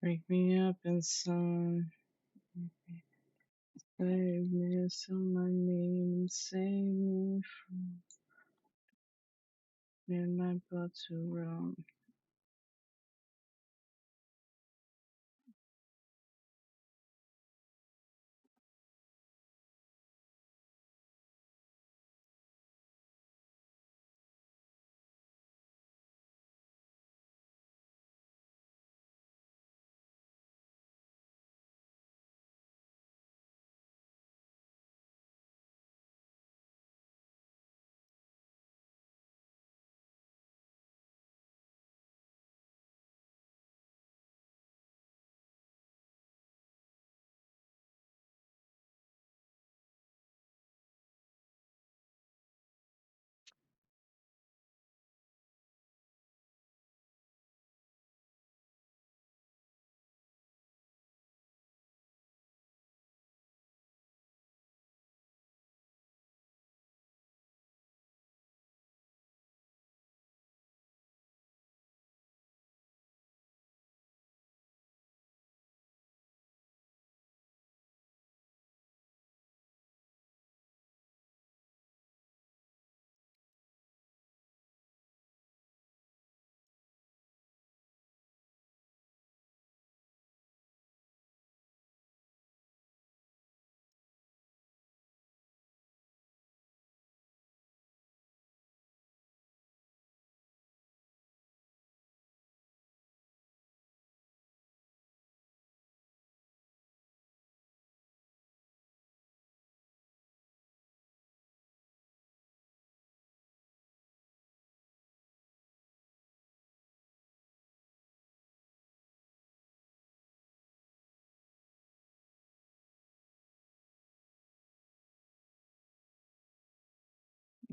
Wake me up inside. Save me some my name and save me from in my blood to run.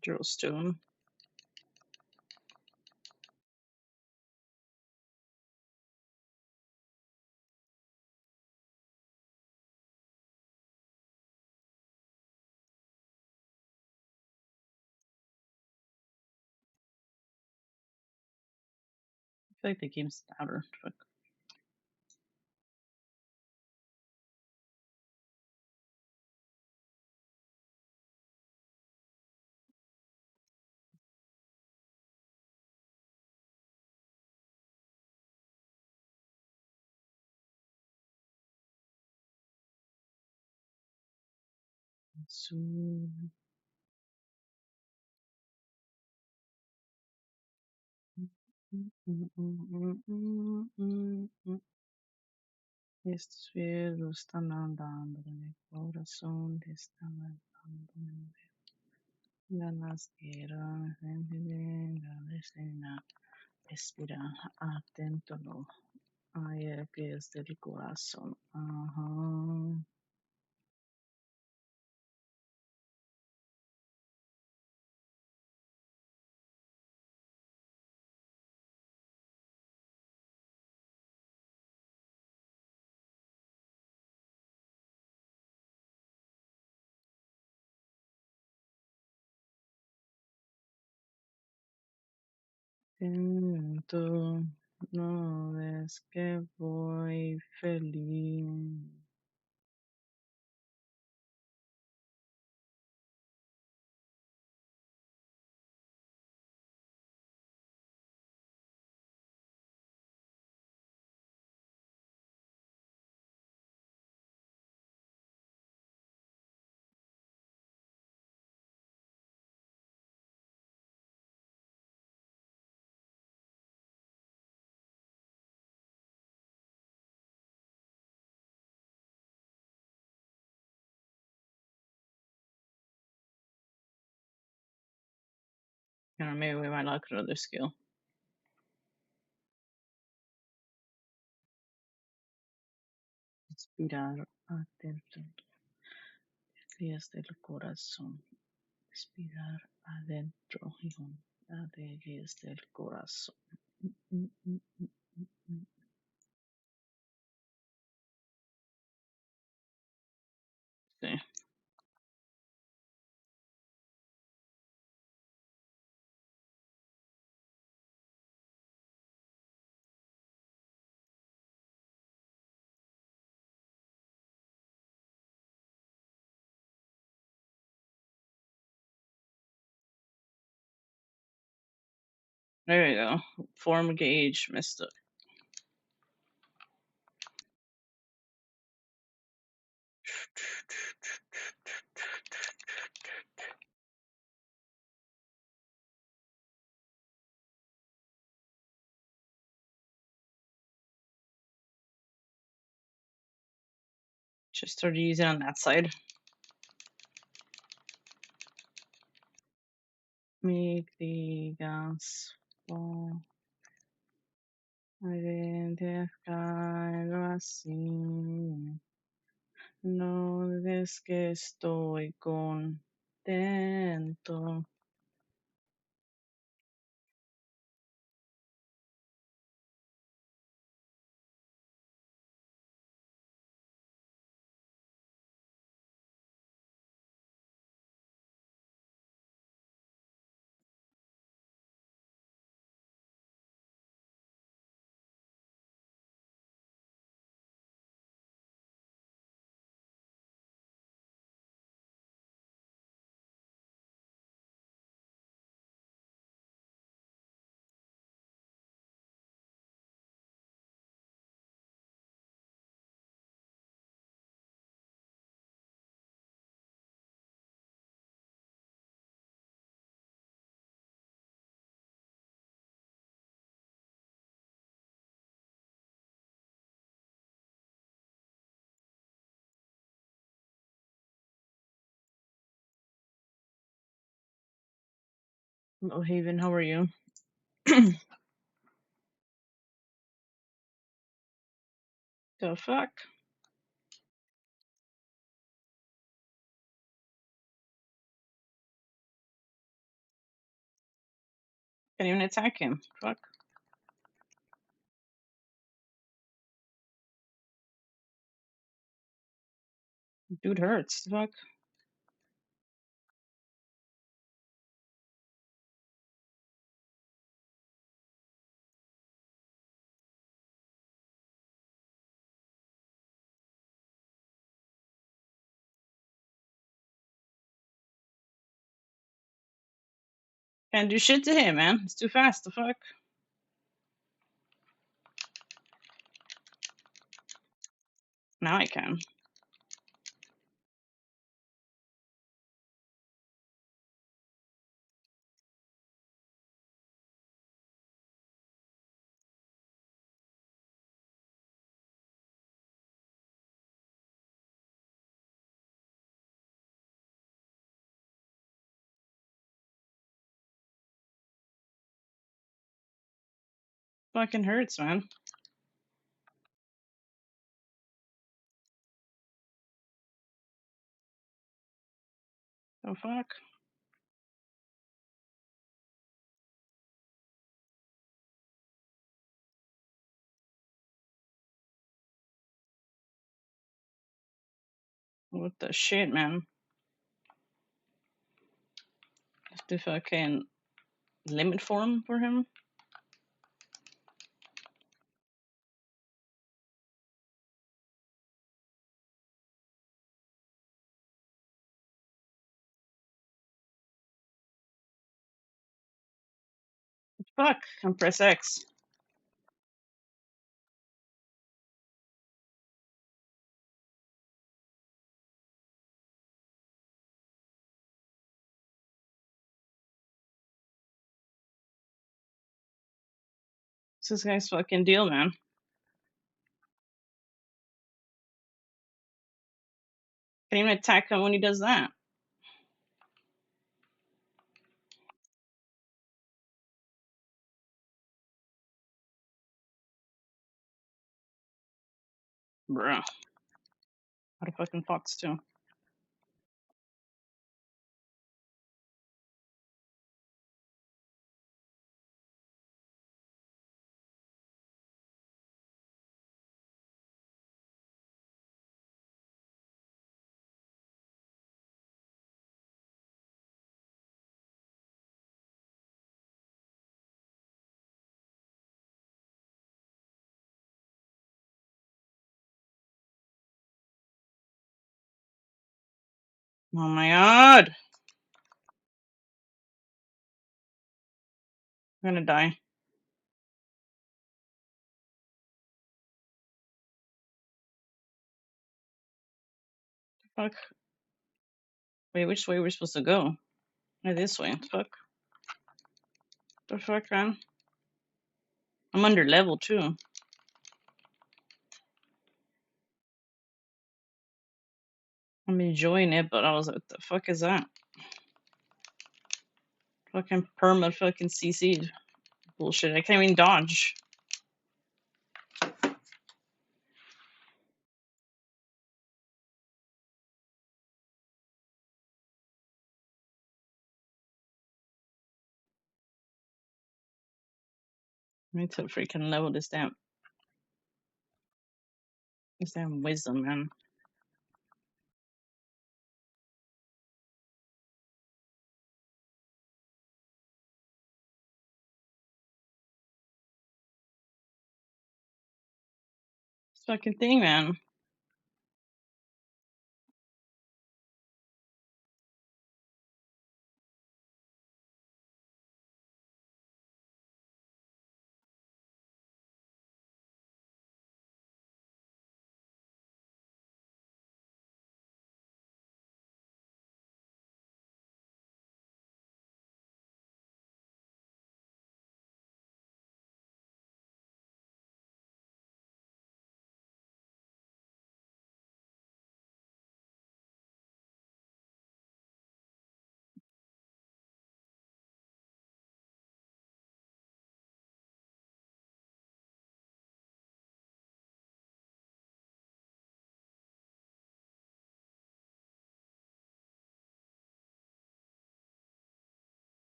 Draw stone. I feel like the game's louder. Fuck. So estos fieros están andando en mi corazón, están andando en ganas de la gente venga de escena, respira atento, no hay que es del corazón. Ajá. Atento, no es que voy feliz. Maybe we might look at another skill. Respirar atento, días del corazón. Respirar adentro y honda desde el corazón. Mm, mm, mm, mm, mm. Sí. There we go. Form gauge, missed it. Just started using on that side. Make the gas fall. Identificarlo así. No es que estoy contento. Oh, Haven, how are you? The fuck? Can't even attack him. Fuck. Dude hurts. Fuck. Can't do shit to him, man. It's too fast. The fuck. Now I can. Fucking hurts, man. The fuck. What the shit, man? The fucking limit form for him. Fuck. And press X. What's this guy's fucking deal, man? Can't even attack him when he does that. Bruh. What a fucking fox, too. Oh my god. I'm gonna die. Fuck. Wait, which way we're supposed to go? Oh, this way. Fuck. The fuck, man? I'm under level, too. I'm enjoying it, but I was like, what the fuck is that? Fucking perma fucking CC'd. Bullshit. I can't even dodge. I need to freaking level this damn wisdom, man. This fucking thing, man.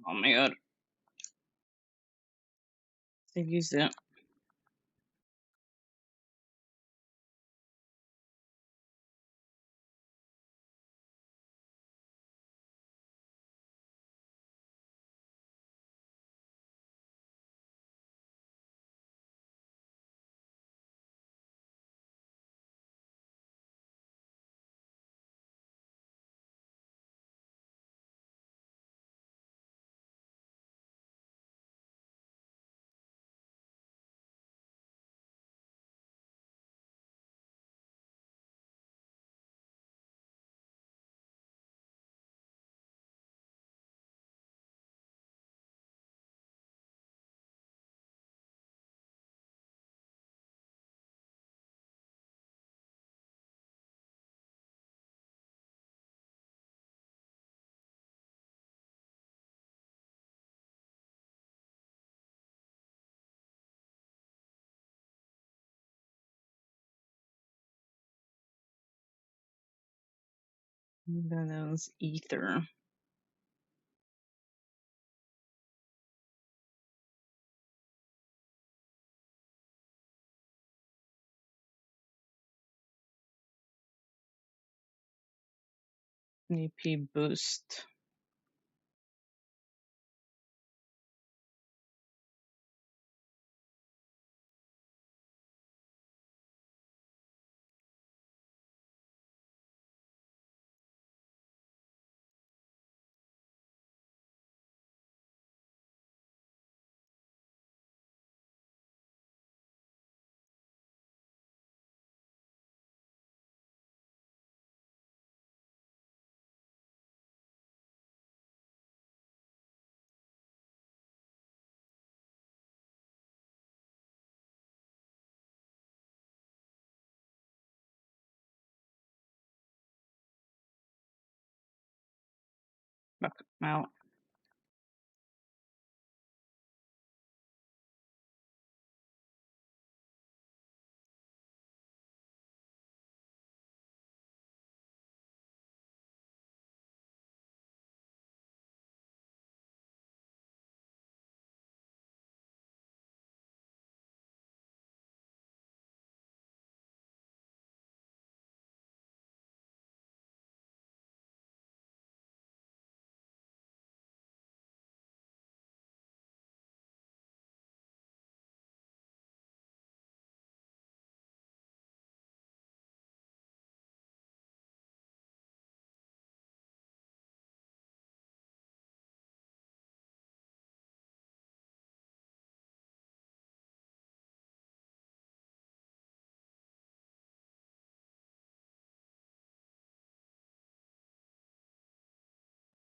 Oh my god. They've used it. Then that was ether. AP boost. Back out.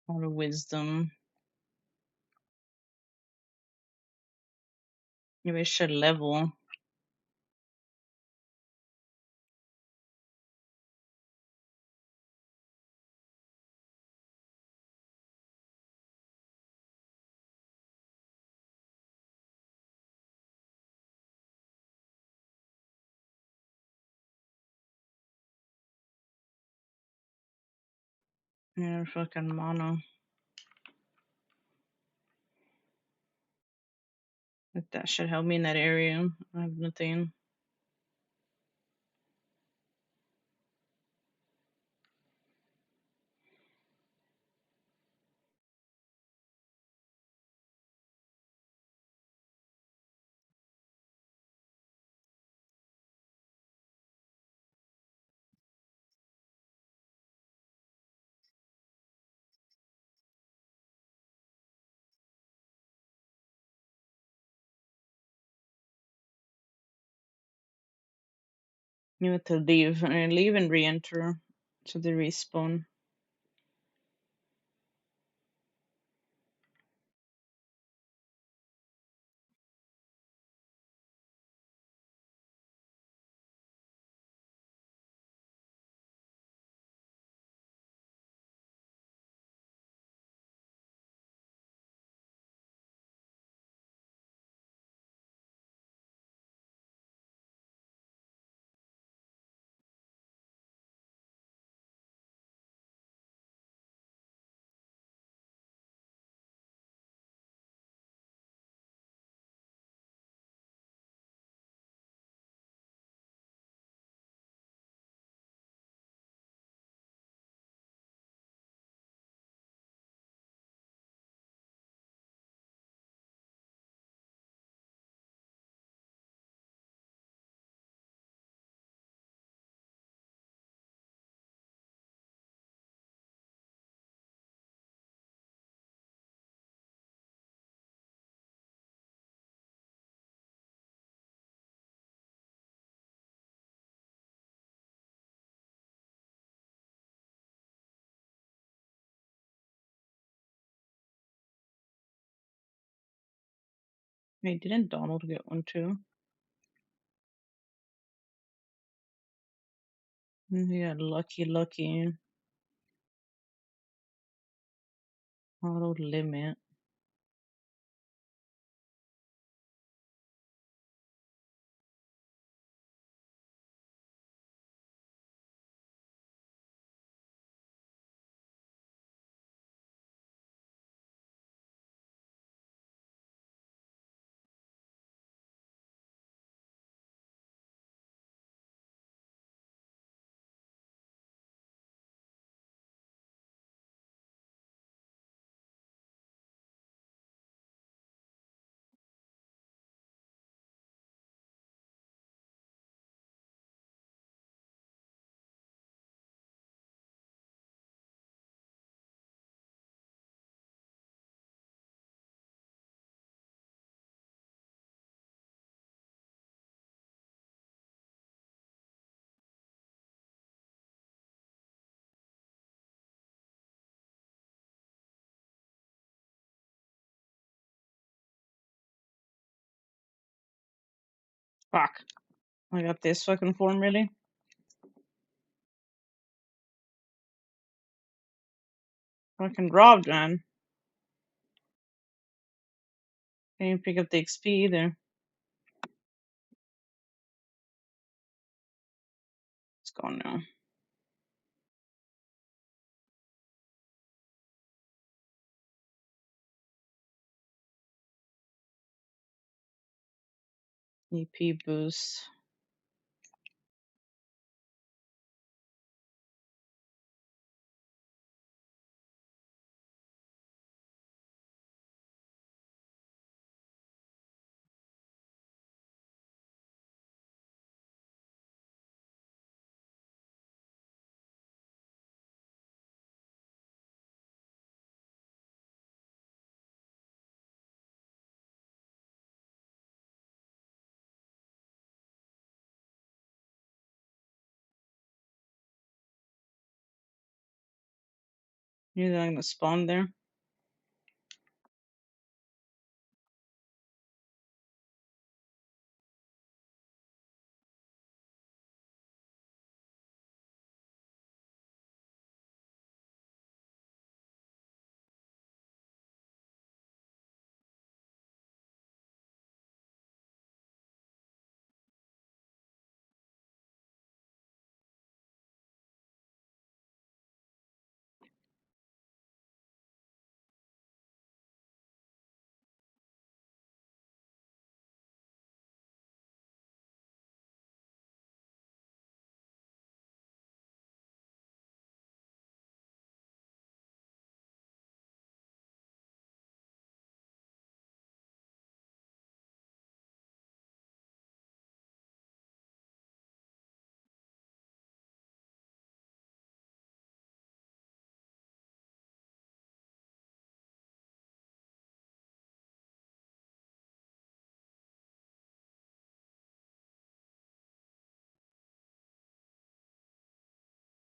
Out of wisdom. Maybe I should level. Yeah, fucking mono. That should help me in that area. I have nothing. You have to leave. Leave and re-enter to the respawn. Wait, didn't Donald get one too? Yeah, lucky. Auto limit. Fuck. I got this fucking form ready. Fucking robbed, man. Can't even pick up the XP either. It's gone now. EP boost. You think I'm gonna spawn there?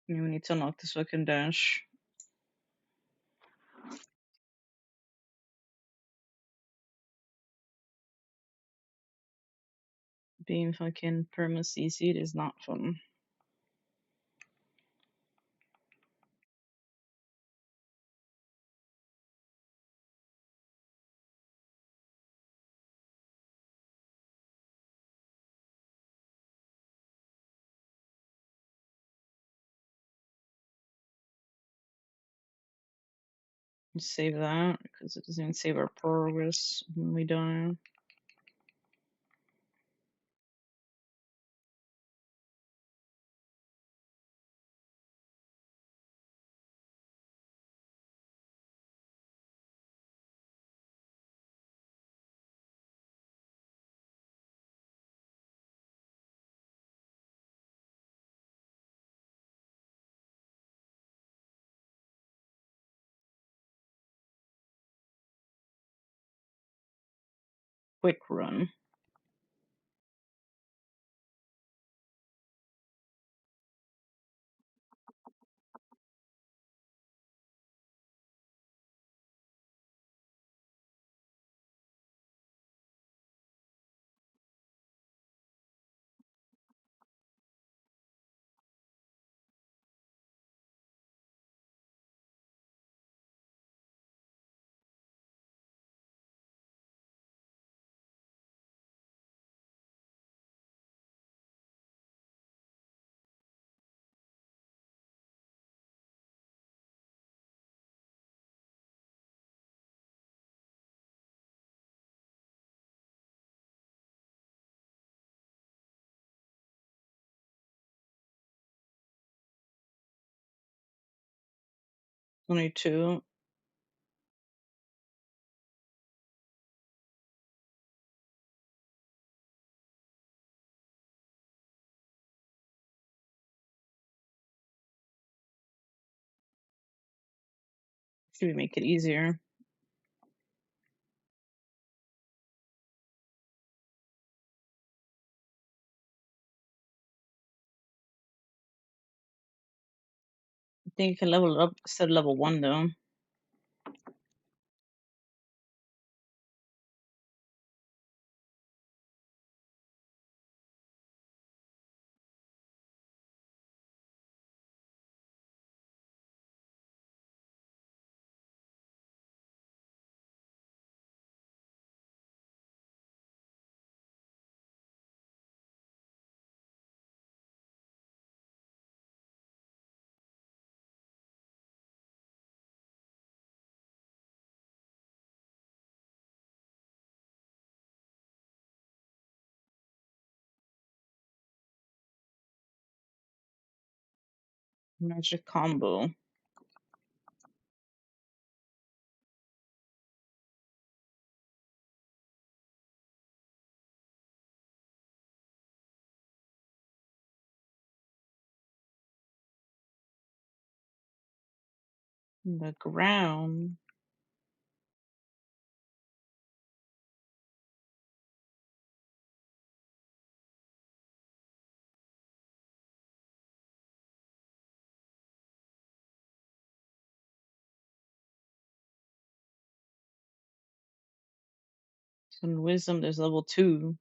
Yeah, we need to unlock this fucking dash. Being fucking perma CC'd is not fun. Save that because it doesn't even save our progress when we die. Quick run. Only two. Should we make it easier? I think you can level it up instead of level 1 though. Magic combo. The ground. So in wisdom, there's level 2.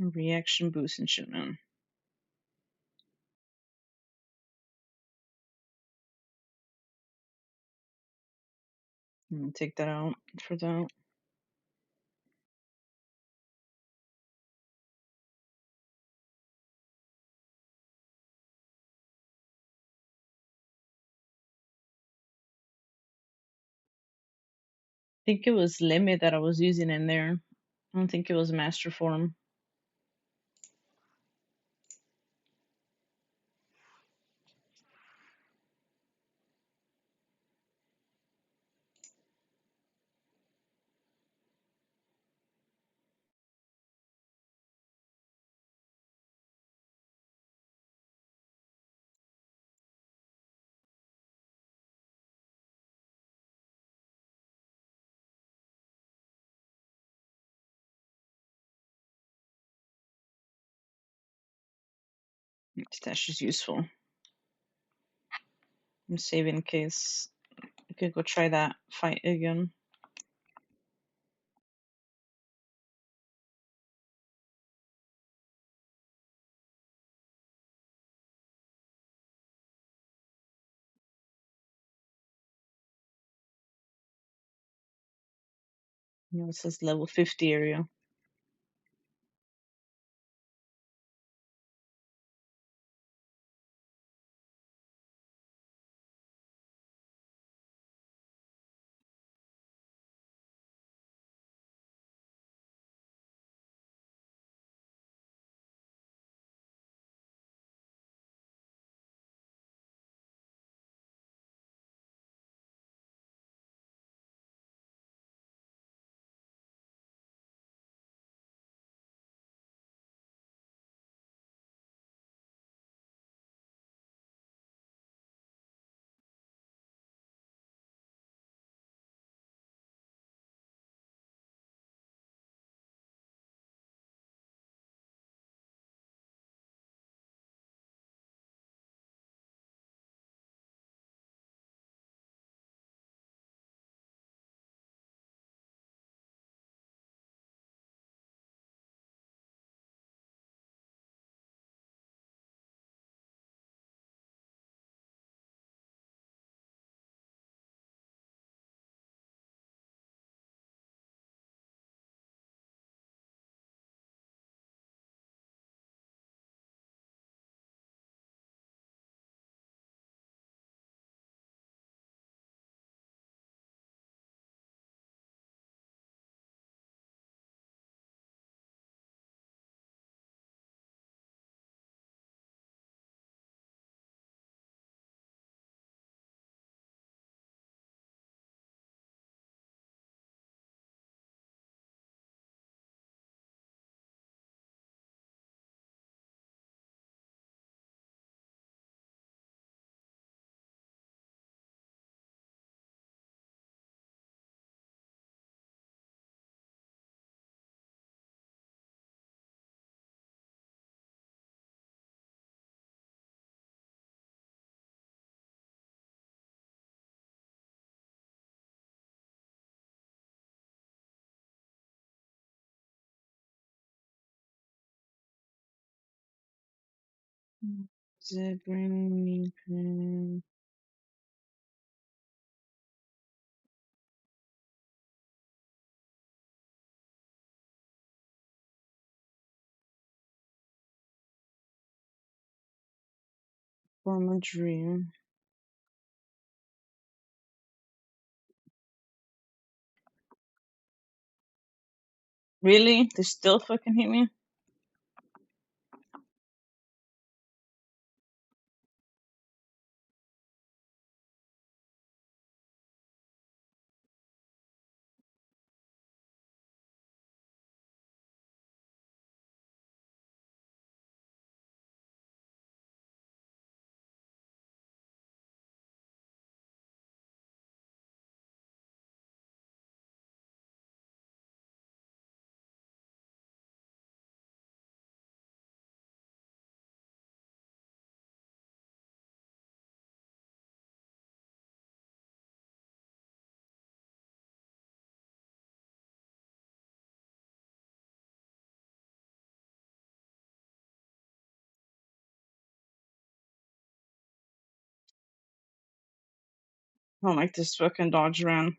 Reaction boost enchantment. Take that out for that. I think it was limit that I was using in there. I don't think it was master form. Stash is useful. I'm saving in case I could go try that fight again. It says level 50 area. Zebra pen. Form a dream. Really? They still fucking hate me? I don't like this fucking dodge run.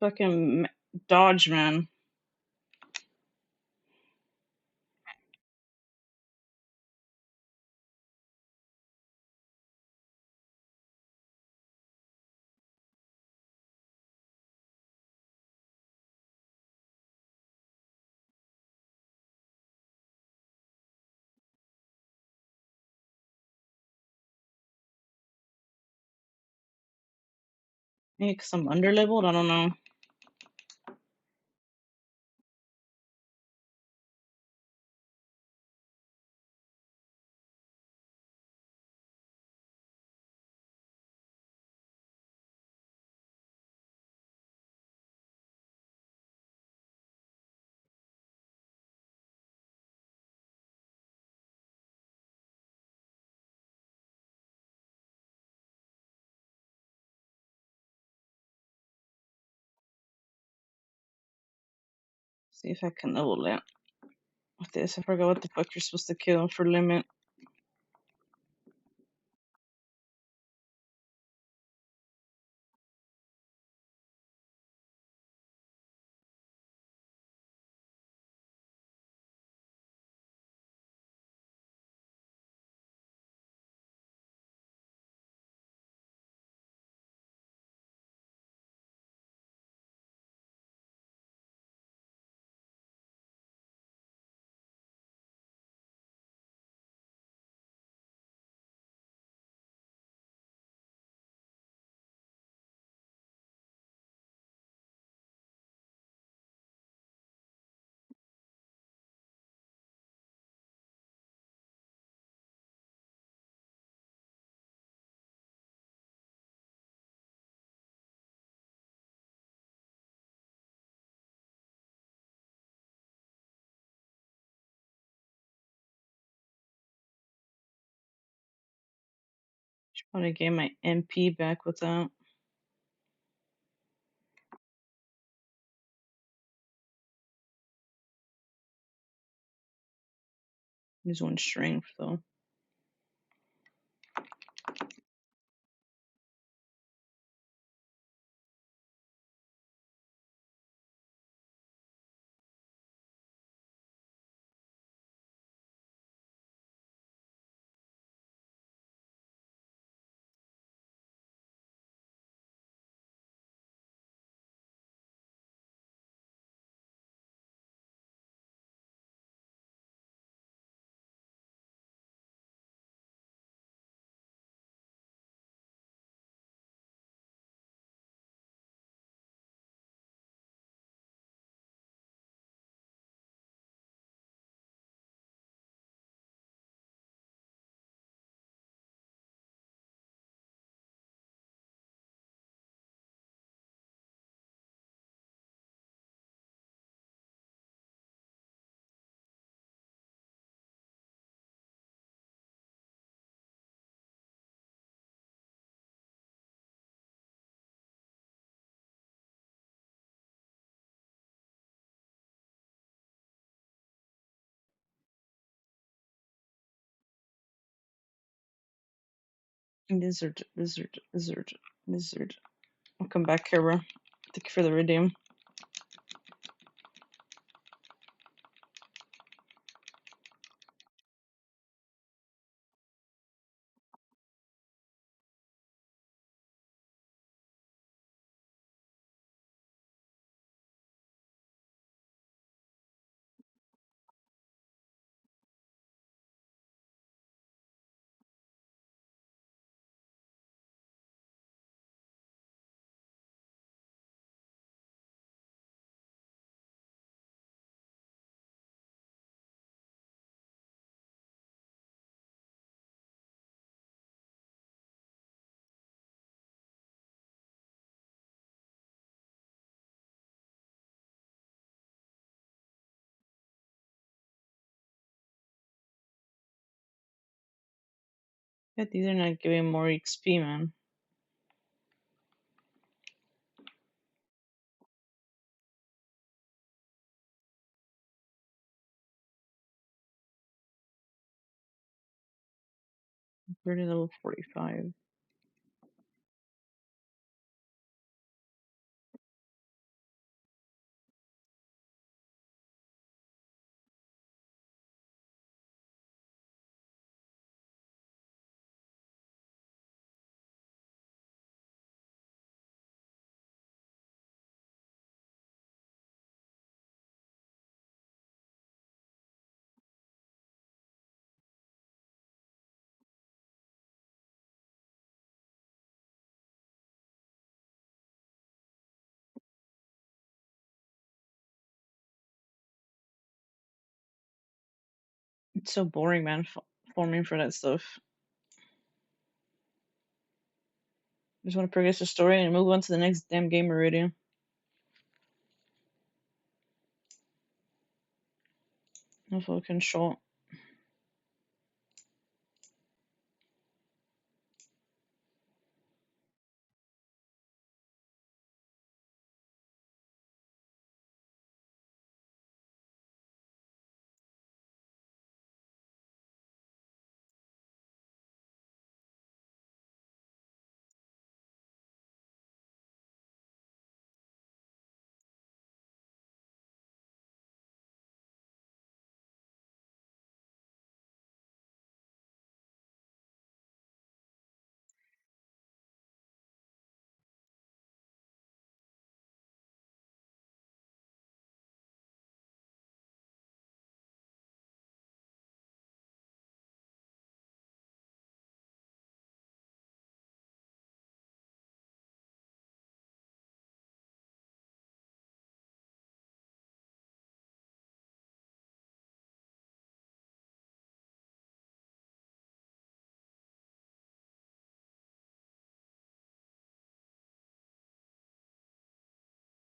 Fucking dodge, man. Maybe because I'm underleveled? I don't know. See if I can level it with this. I forgot what the fuck you're supposed to kill for limit. Should probably get my MP back with that. Use one strength though. Lizard, lizard, lizard, lizard. I'll come back here, bro. Thank you for the redeem. Yeah, these are not giving more XP, man. Already level 45. It's so boring, man, farming for that stuff. Just want to progress the story and move on to the next damn game already. No fucking shot.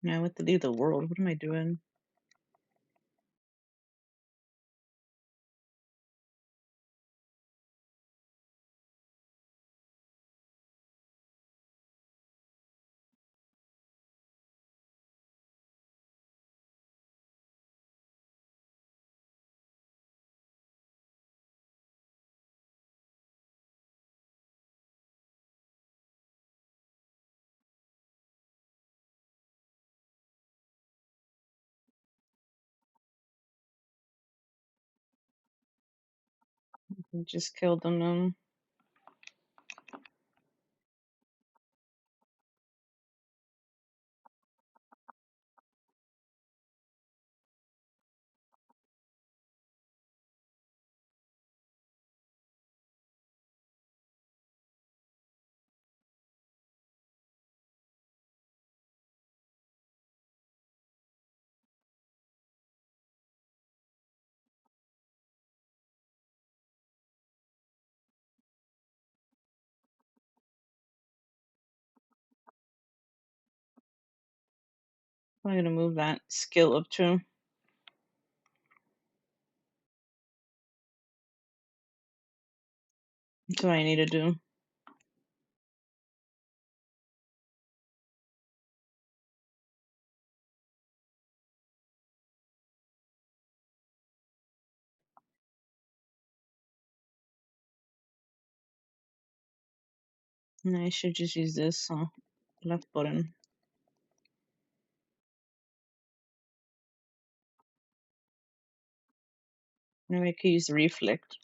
Yeah, I want to leave the world. What am I doing? I just killed them then. I'm gonna move that skill up too. That's what I need to do. I should just use this left button. Maybe I could use reflect.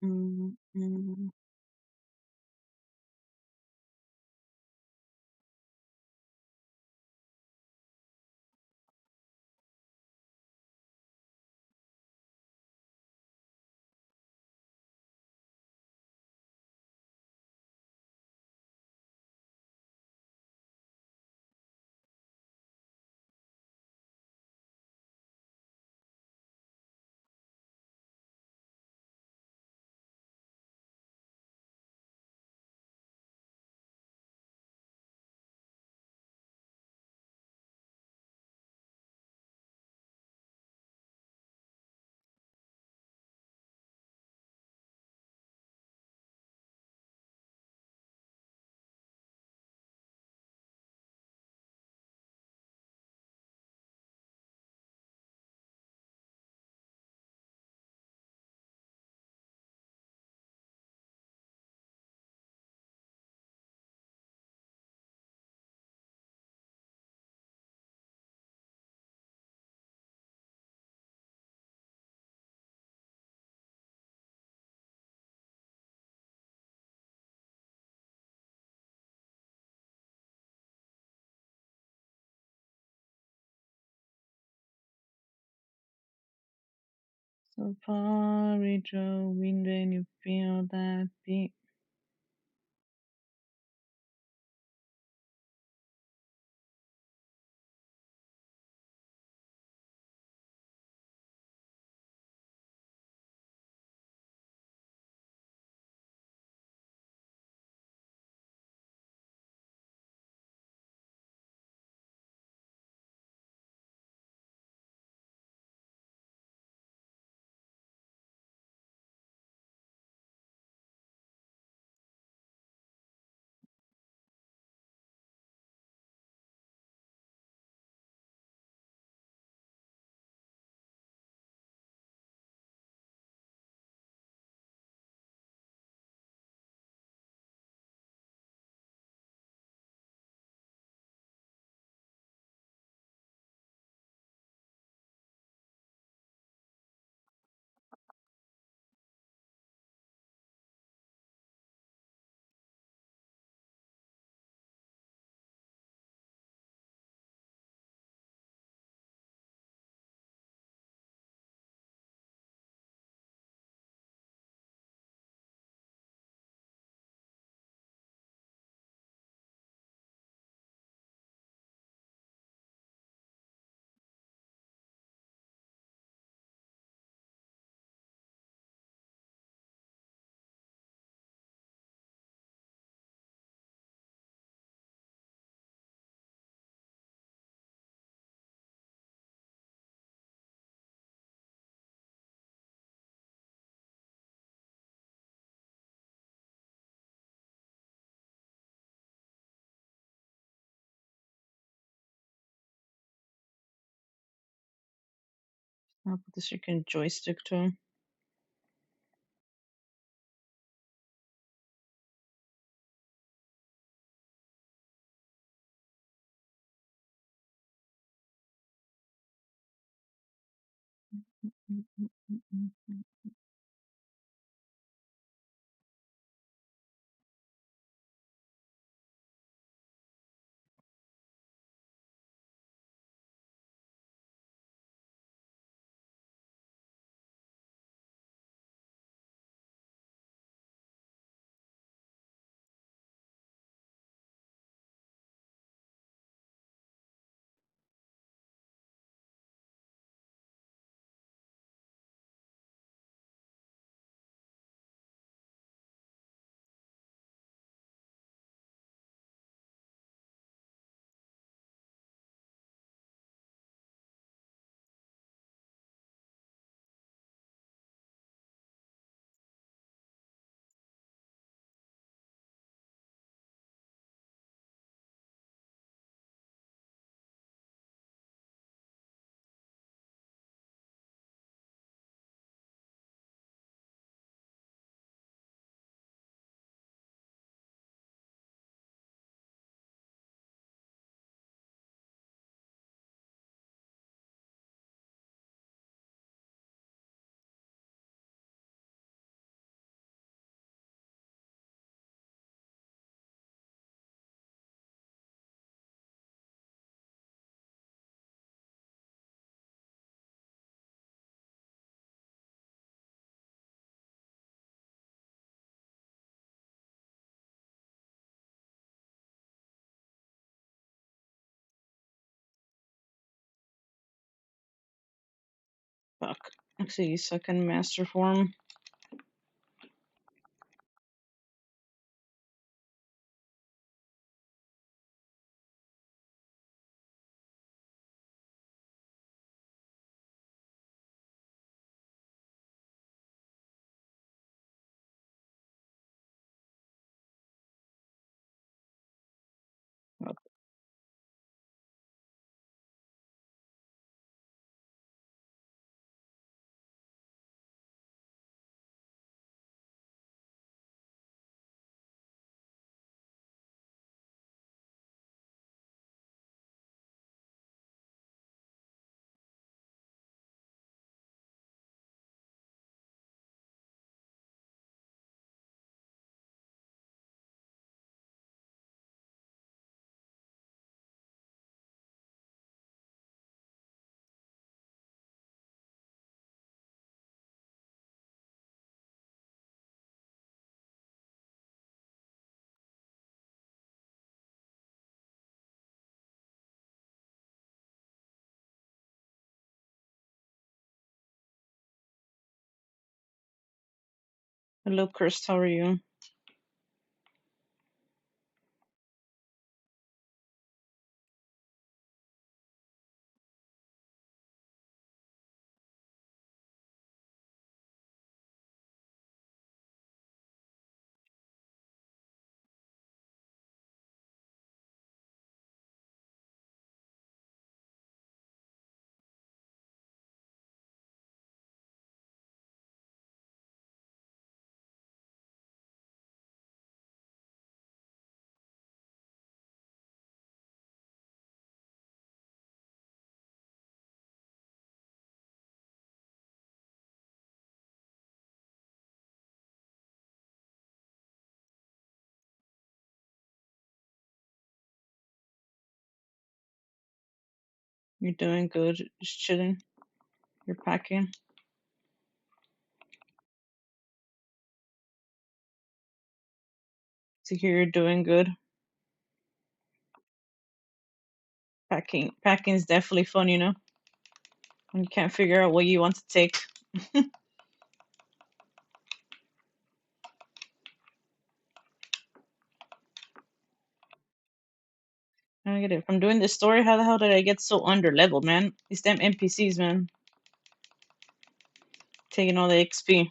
Mm, mm. So far, retro window, and you feel that beat. I'll put the second joystick too. Fuck. Actually, second master form. Hello, Chris. How are you? You're doing good. Just chilling. You're packing. To hear you're doing good. Packing's definitely fun, you know? When you can't figure out what you want to take. I don't get it. From doing this story, how the hell did I get so under leveled, man? These damn NPCs, man. Taking all the XP.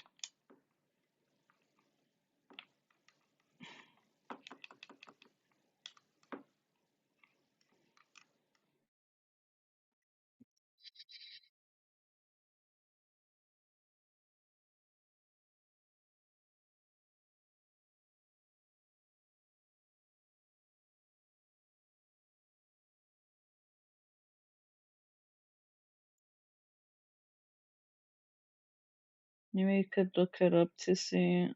Maybe you could look it up to see.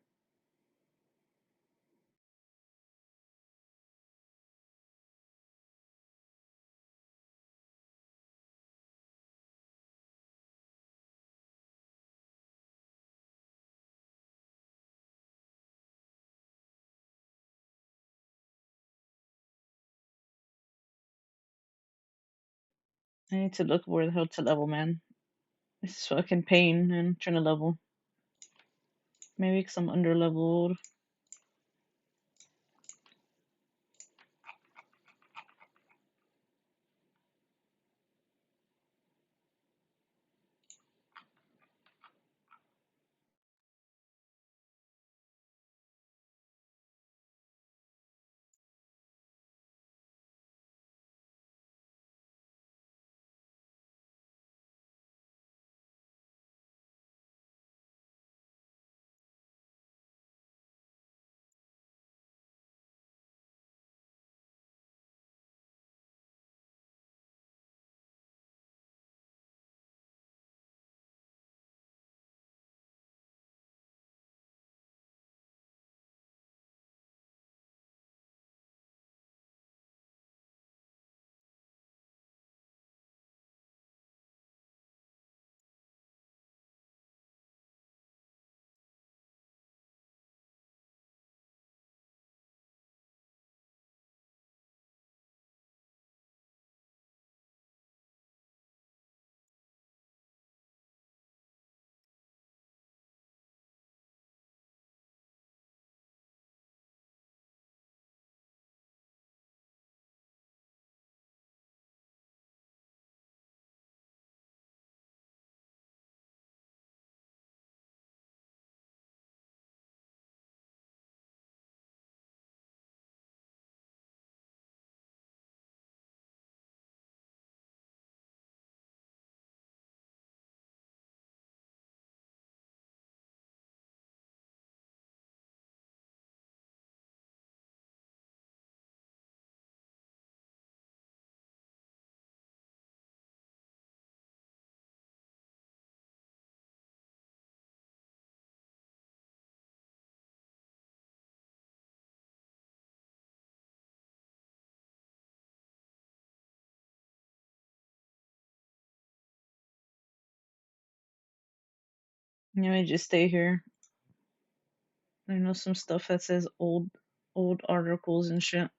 I need to look where the hell to level, man. This is fucking pain and trying to level. Maybe because I'm under leveled. Let me just stay here. I know some stuff that says old articles and shit.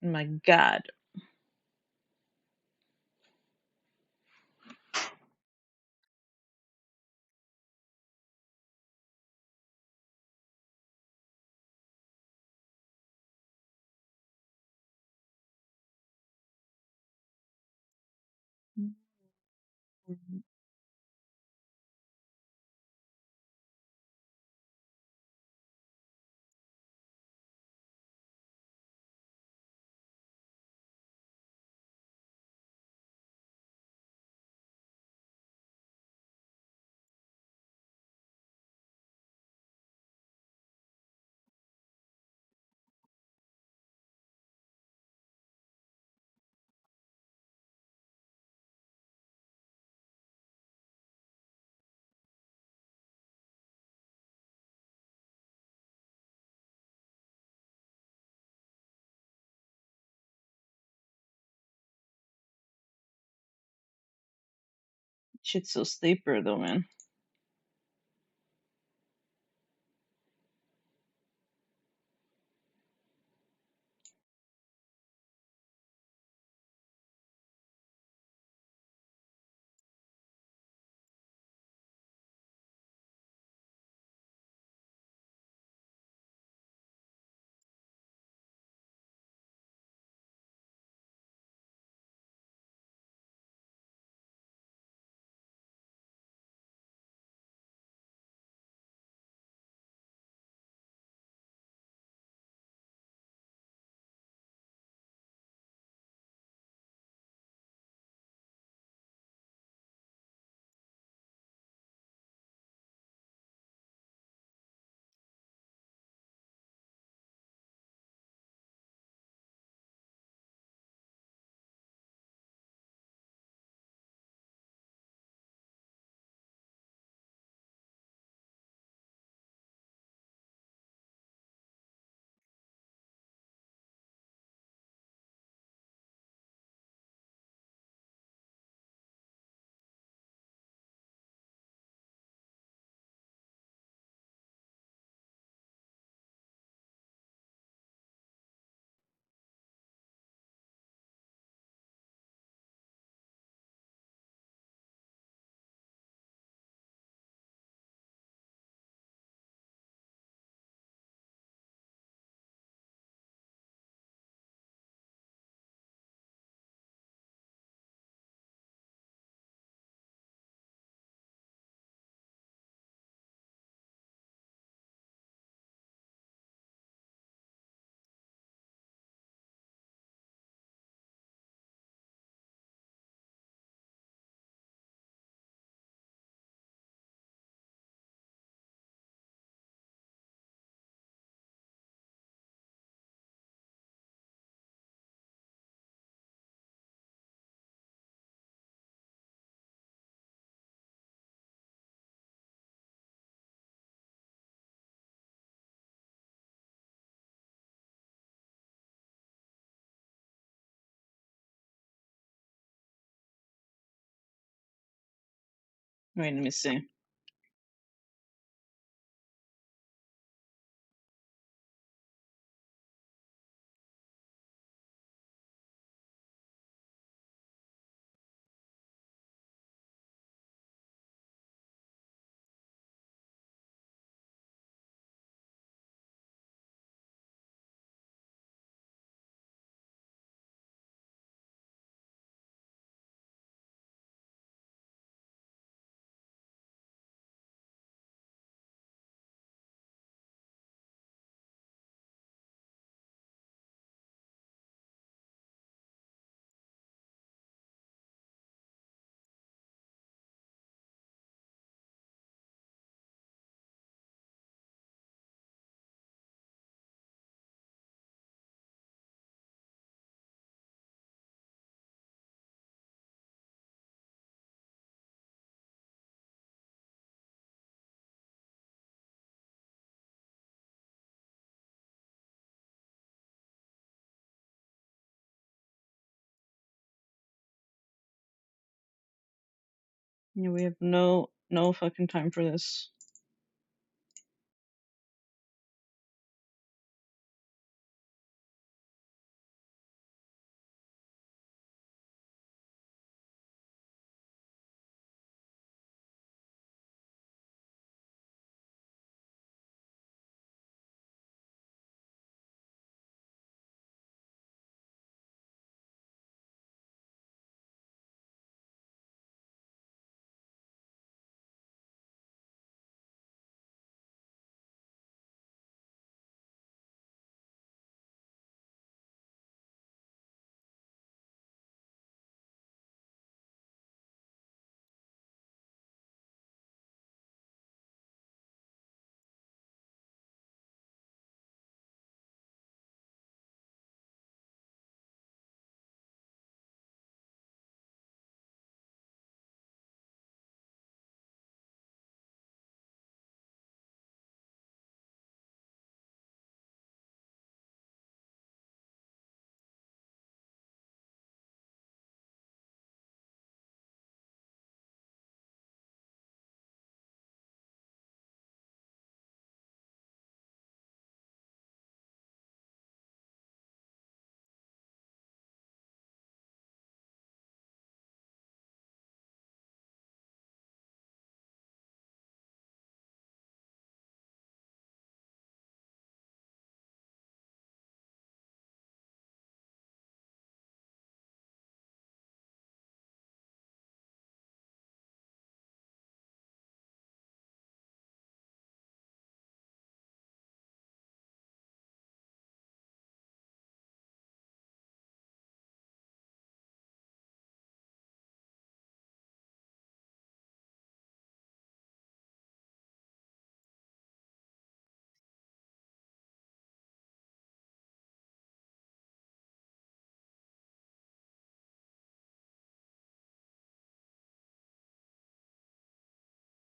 My God. Shit's so sleeper though, man. Wait, let me see. Yeah, we have no fucking time for this.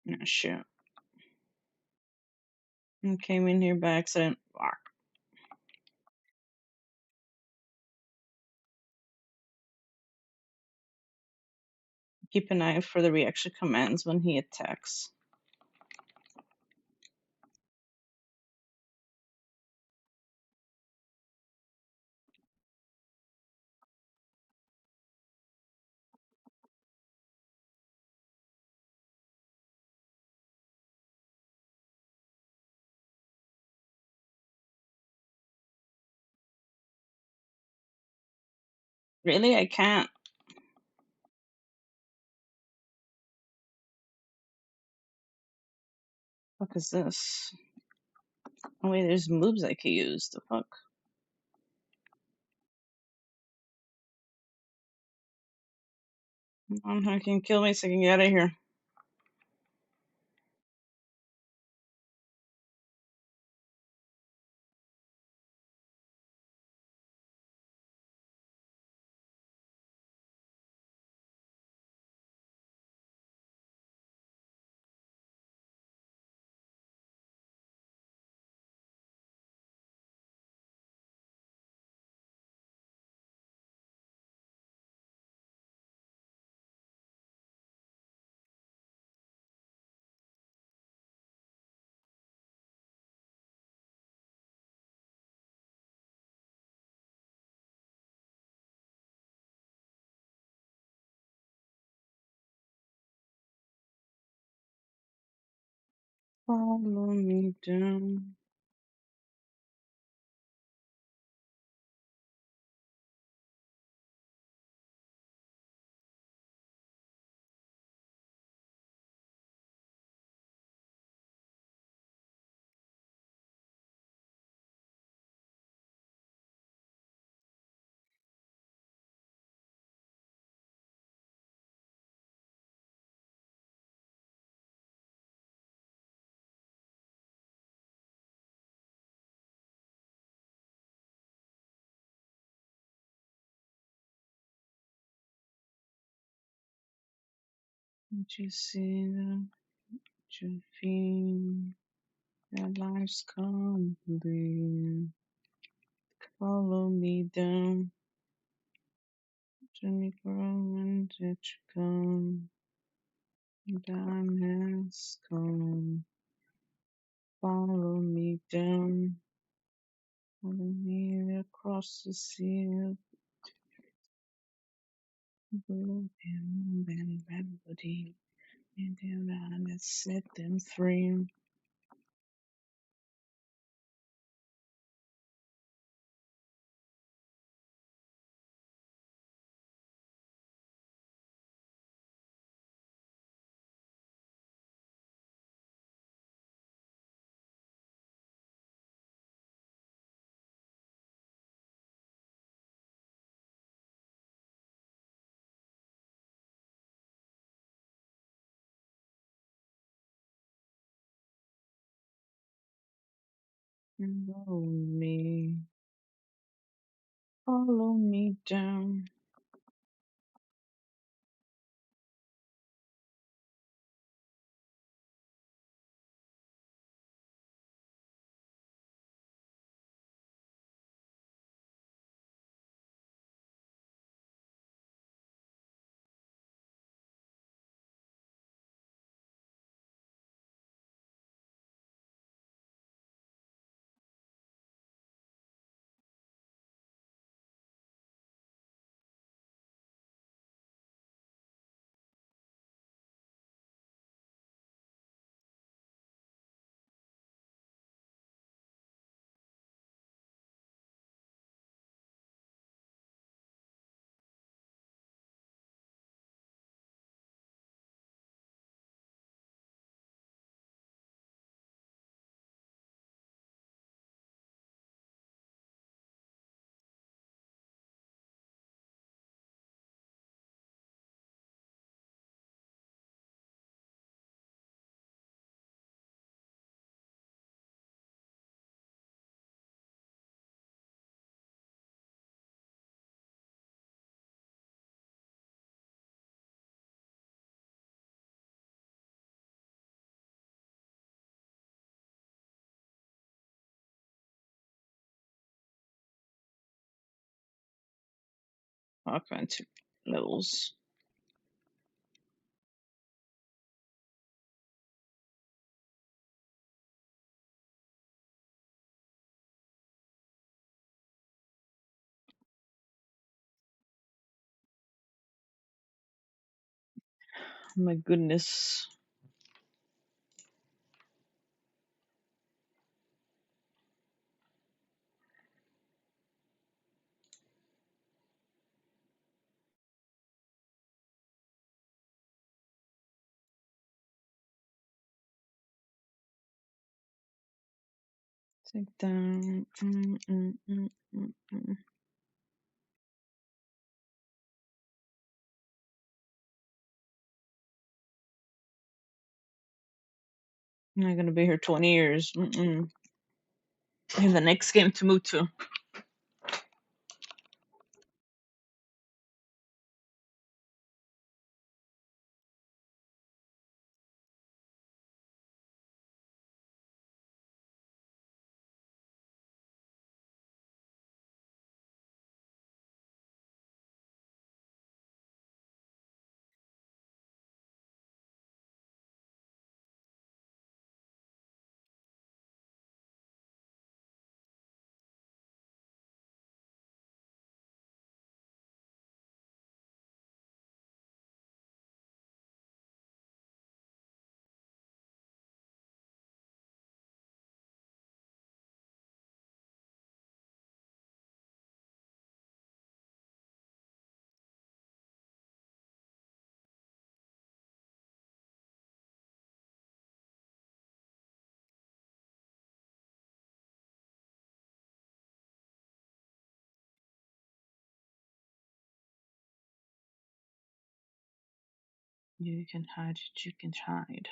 Oh, shit. I came in here by accident. Fuck. Keep an eye for the reaction commands when he attacks. Really? I can't. Fuck is this? Oh wait, there's moves I could use. The fuck? Come on, I can kill me so I can get out of here. Follow me down. Don't you see that you feel that life's complete? Follow me down. Journey for a moment that you come. Time has come. Follow me down. Follow me across the sea. Blue and remedy. And then I set them free. And follow me down. Up into levels. My goodness. Take down. I'm not gonna be here 20 years. I have the next game to move to. You can hide, you can hide.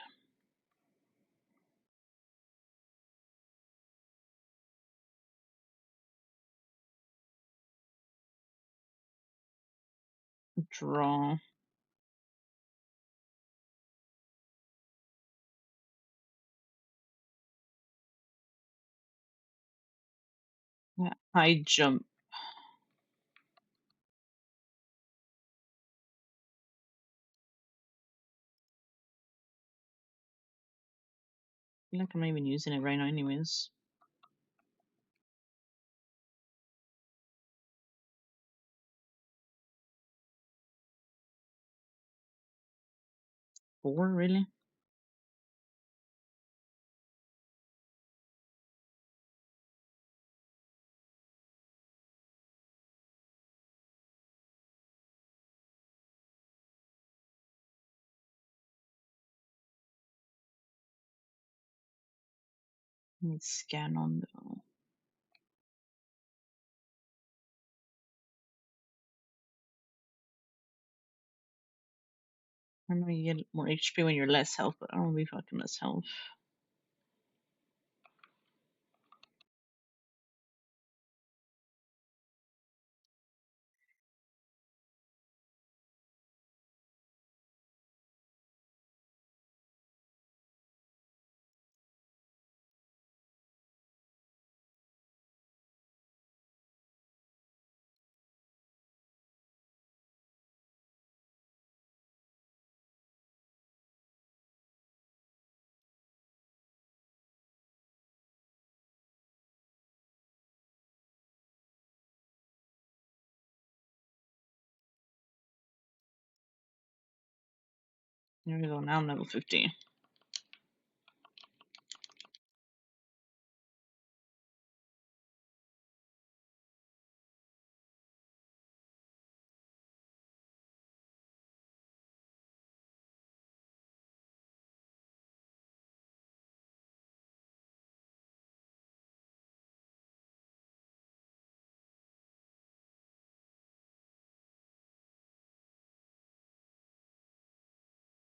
Draw. Yeah, high jump. feel like I'm not even using it right now anyways. Four, really? Let me scan on the... I know you get more HP when you're less health, but I don't want to be fucking less health. Here we go, now I'm level 50.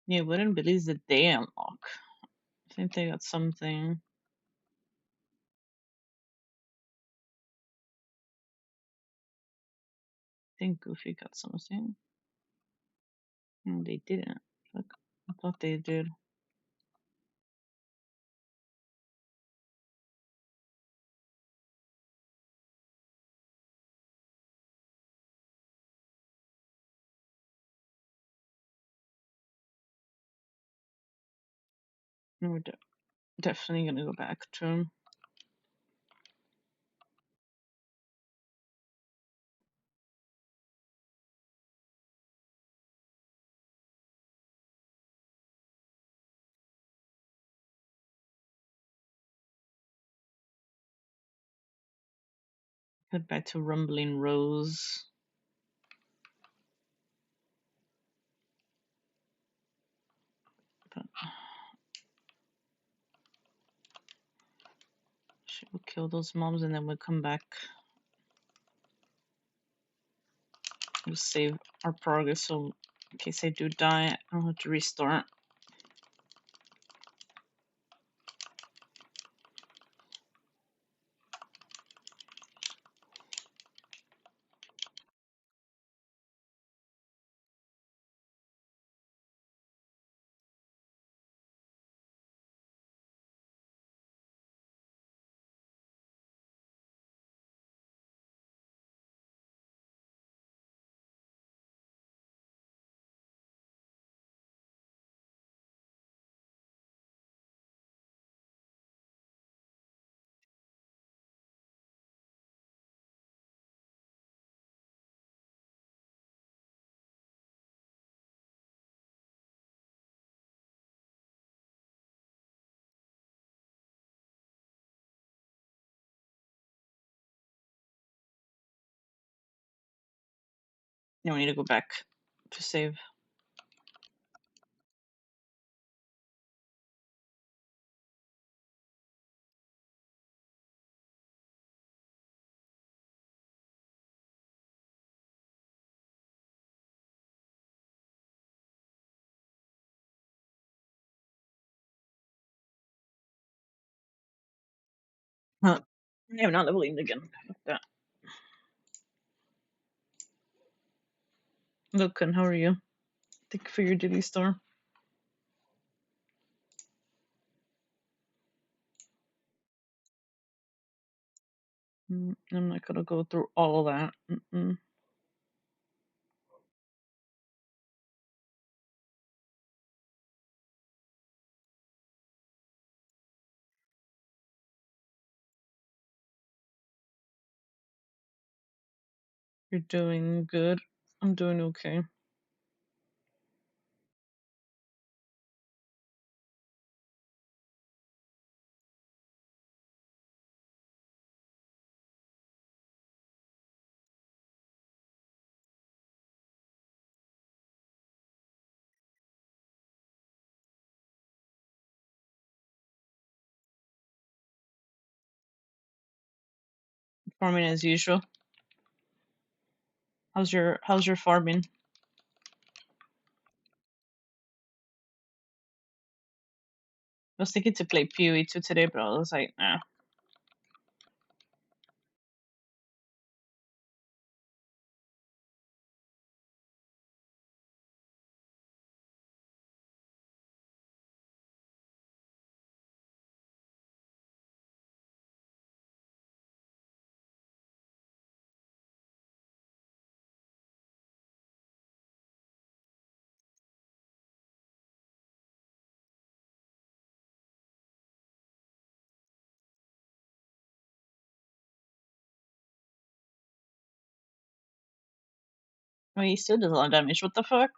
Yeah, wouldn't believe that they unlock. I think they got something. I think Goofy got something. No, they didn't. Fuck. I thought they did. No, we're definitely gonna go back to him. Head back to Rumbling Rose. But we'll kill those mobs and then we'll come back. We'll save our progress so in case I do die, I don't have to restart. Now we need to go back to save. Huh. Yeah, I'm not leveling again. Fuck that. Look, and how are you? Thank you for your daily star. I'm not gonna go through all of that. You're doing good. I'm doing okay. Farming as usual. How's your farming? I was thinking to play PoE2 today, but I was like, nah. I mean, he still does a lot of damage. What the fuck?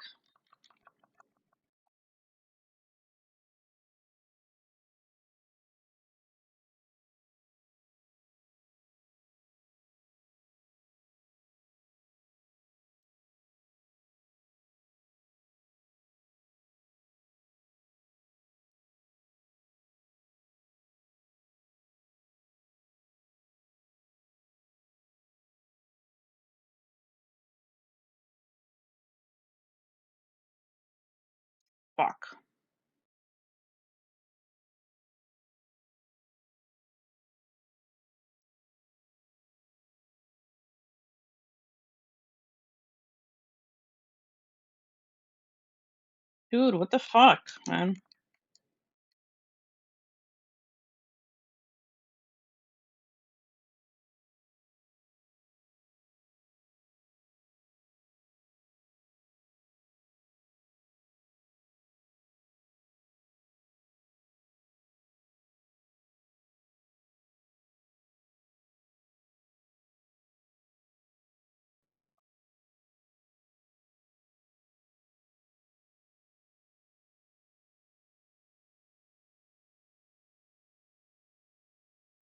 Fuck. Dude, what the fuck, man?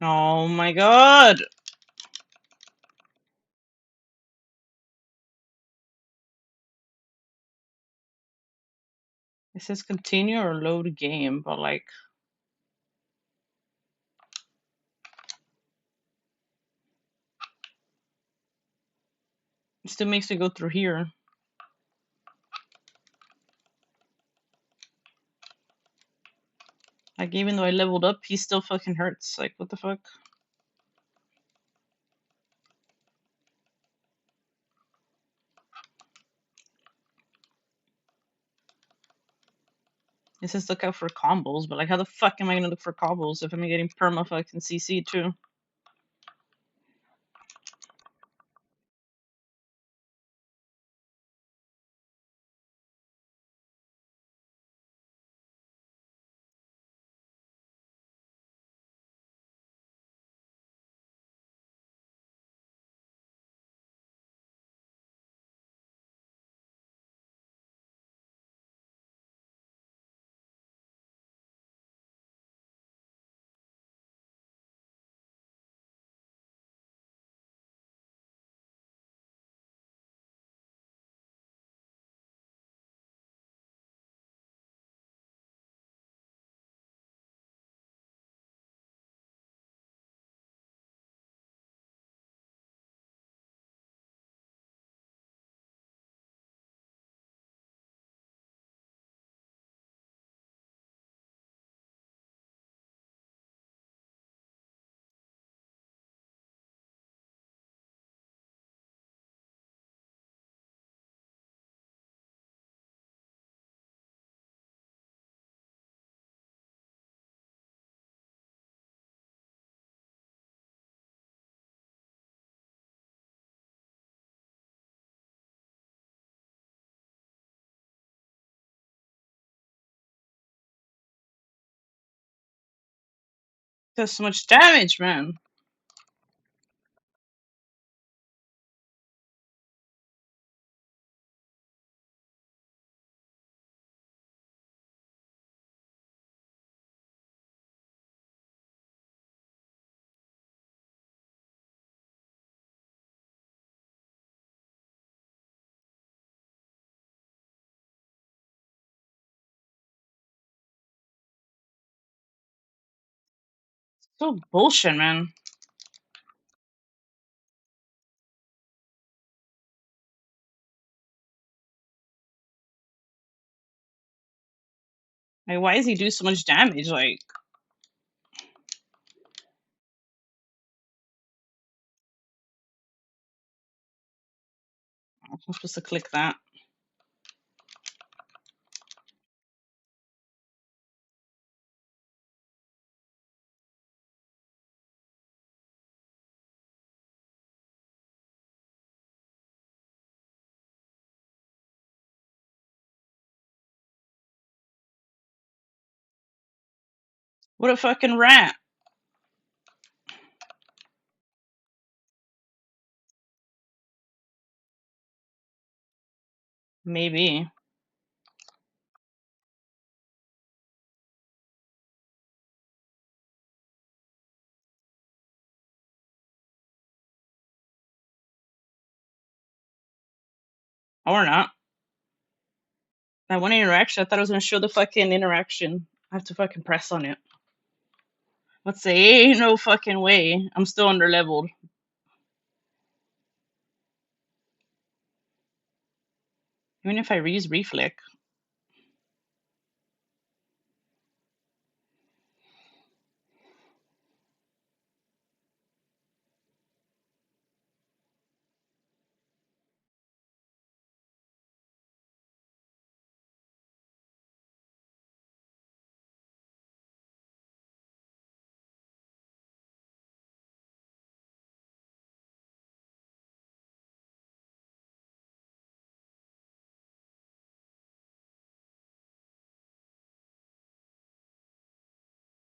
Oh my god! It says continue or load game, but like, it still makes me go through here. Like, even though I leveled up, he still fucking hurts. Like, what the fuck? It says look out for combos, but like, how the fuck am I gonna look for combos if I'm getting perma fucking CC too? Does so much damage, man. So bullshit, man. Like, why does he do so much damage? Like, I'm supposed to click that. What a fucking rat. Maybe. Or not. That one interaction, I thought it was gonna show the fucking interaction. I have to fucking press on it. Let's say, ain't no fucking way. I'm still under leveled. Even if I reuse reflect.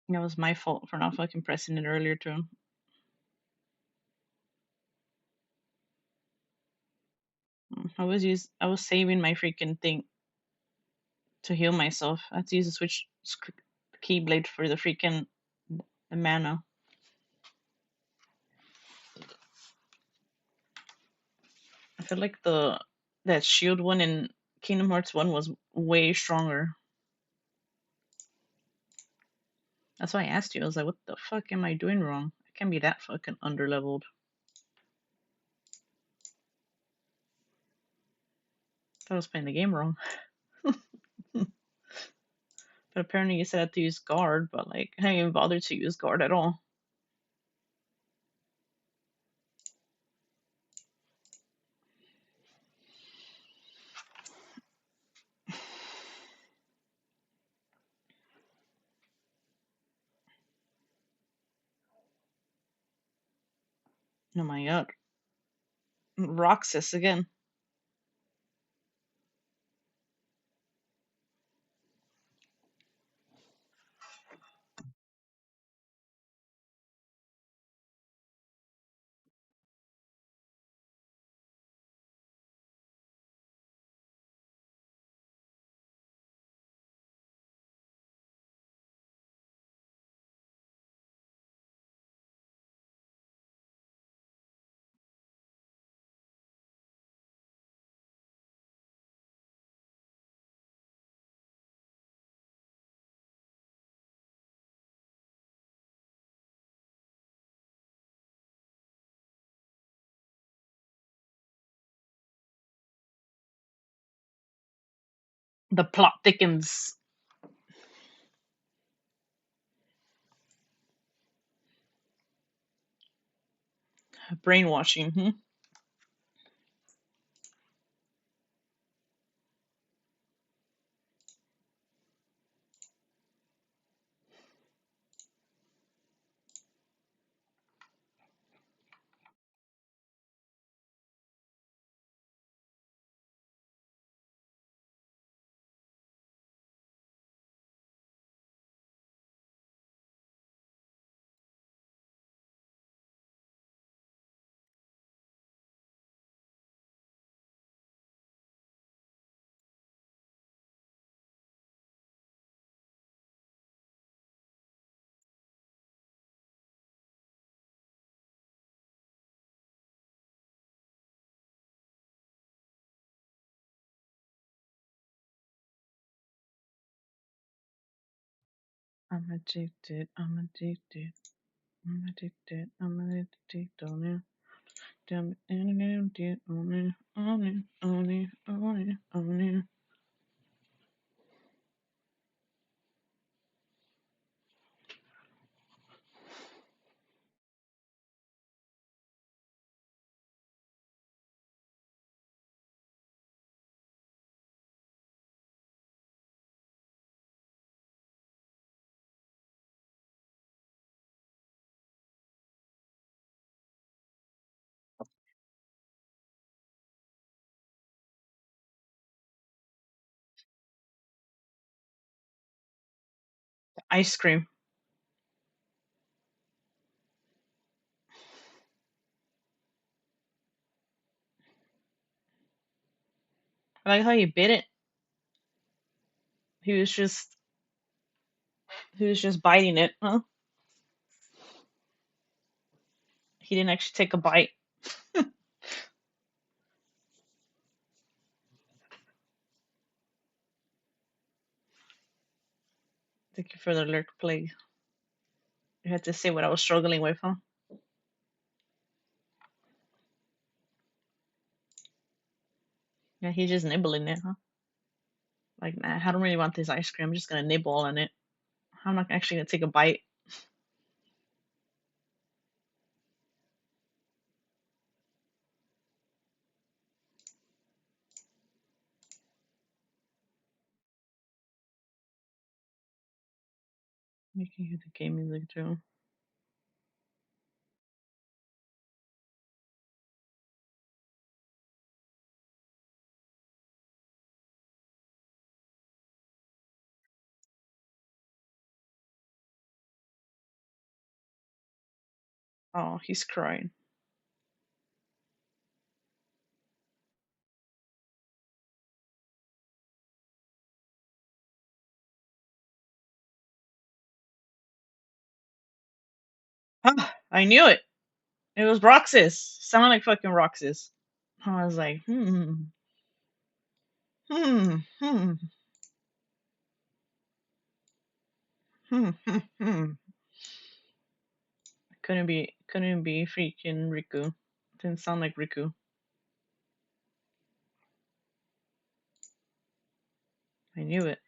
That was my fault for not fucking pressing it earlier too. I was saving my freaking thing to heal myself. I had to use the switch keyblade for the freaking the mana. I feel like the that shield one in Kingdom Hearts 1 was way stronger. That's why I asked you. I was like, what the fuck am I doing wrong? I can't be that fucking underleveled. I was playing the game wrong. But apparently you said I had to use guard, but like I didn't even bother to use guard at all. Oh my god. Roxas again. The plot thickens. Brainwashing. Hmm? I'm addicted. I'm addicted. I'm addicted. I'm addicted on it. Damn it, and addicted on it. On it. On it. On it. On it. Ice cream. I like how he bit it. He was just biting it, huh? He didn't actually take a bite. Thank you for the alert play. You had to say what I was struggling with, huh? Yeah, he's just nibbling it, huh? Like, nah, I don't really want this ice cream. I'm just gonna nibble on it. I'm not actually gonna take a bite. You can hear the game music too. Oh, he's crying. Ah, I knew it. It was Roxas. Sounded like fucking Roxas. I was like, hmm, hmm, hmm. Couldn't be freaking Riku. Didn't sound like Riku. I knew it.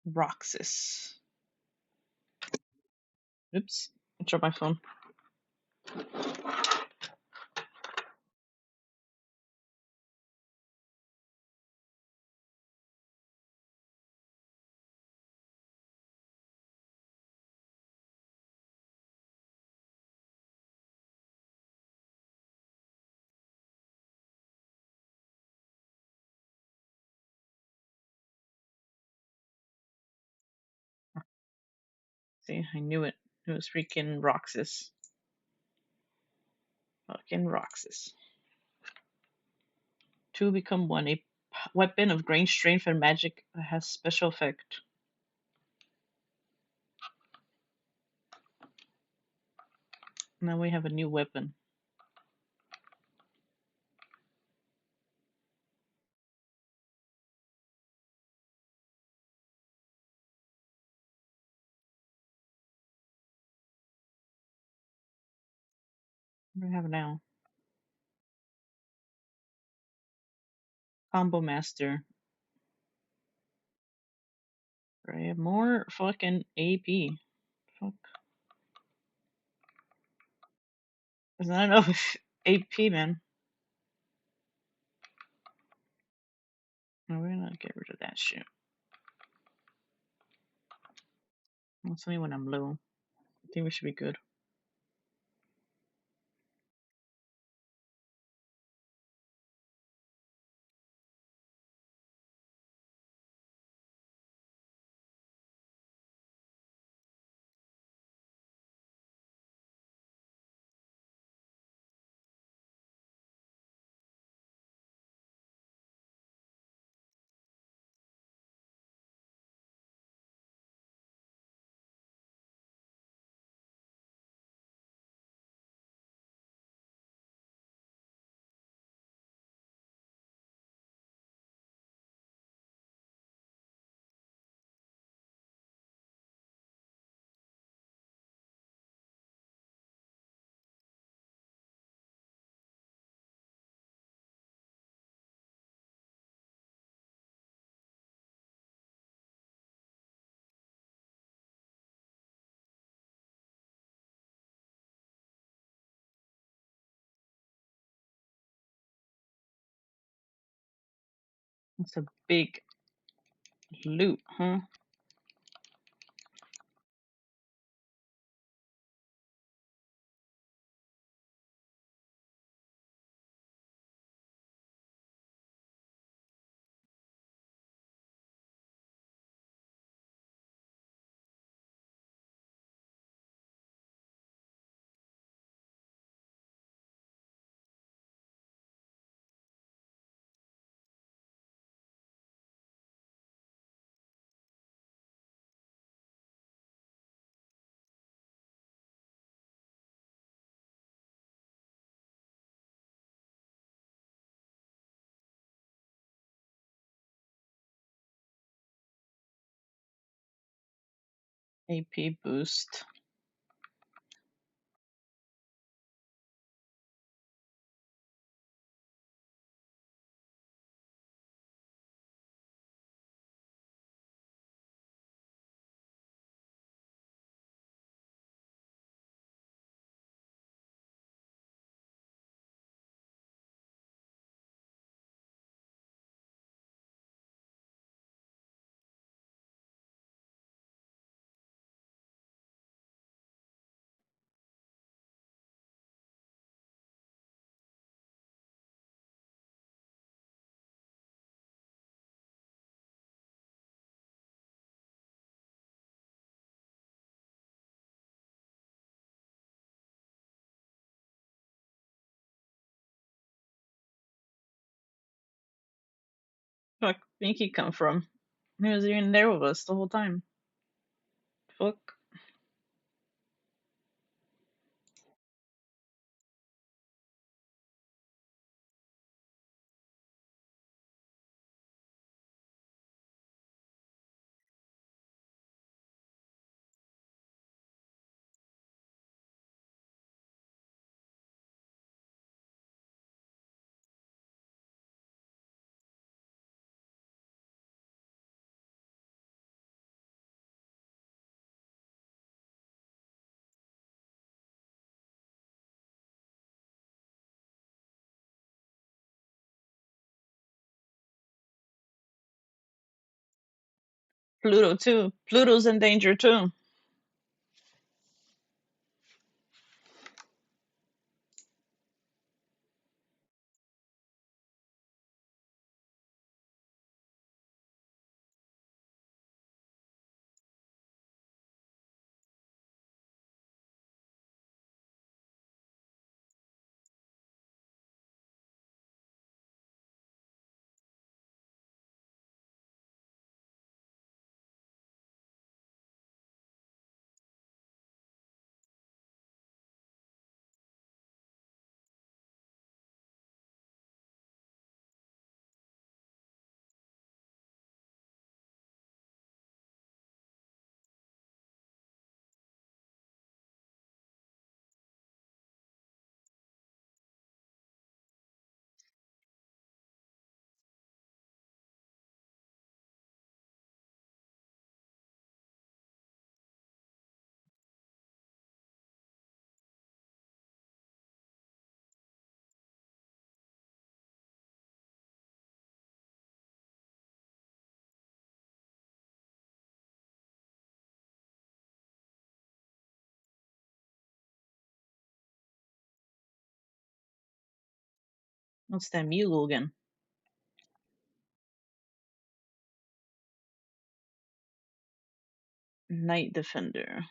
Roxas. Oops. I dropped my phone. See, I knew it. It was freaking Roxas. Fucking Roxas. Two become one. A weapon of great strength and magic that has special effect. Now we have a new weapon. What do we have now? Combo Master. Right, more fucking AP. Fuck. There's not enough AP, man. No, we're gonna get rid of that shit. That's only when I'm low. I think we should be good. It's a big loot, huh? AP boost. Fuck, Pinky come from? He was even there with us the whole time. Fuck. Pluto too. Pluto's in danger too. What's that Mule again? Night Defender.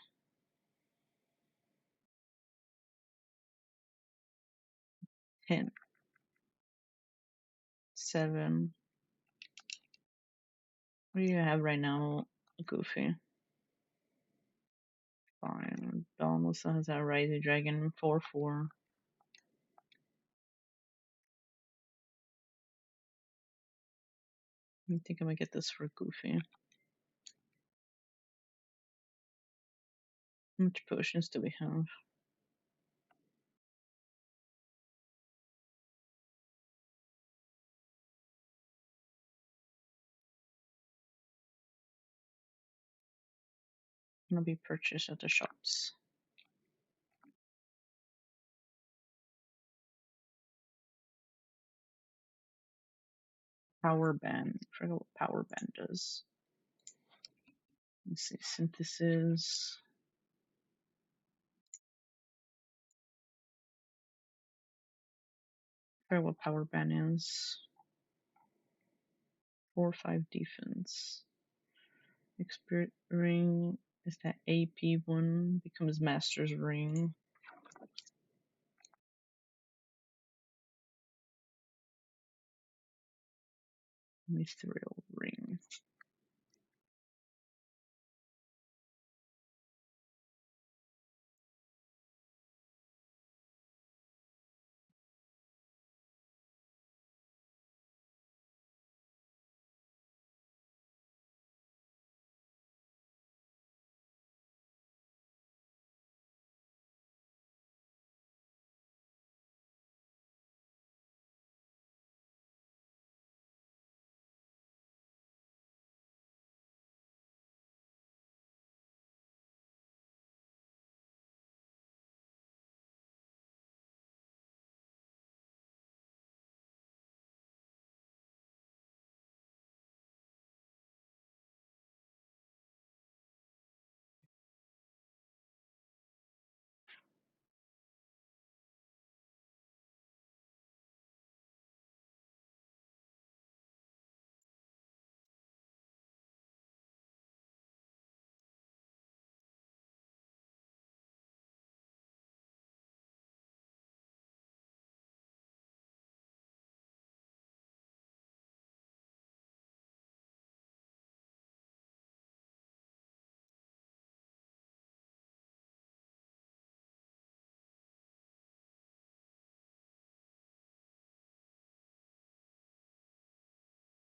10, 7. What do you have right now, Goofy? 5. Dawn also has that Rising Dragon 4/4. I think I'm gonna get this for Goofy. How much potions do we have? I'm gonna be purchased at the shops. Power band. I forgot what power band does. Let's see, synthesis. I forgot what power band is. 4/5 defense. Expert ring is that AP one, becomes Master's ring. Mithril ring.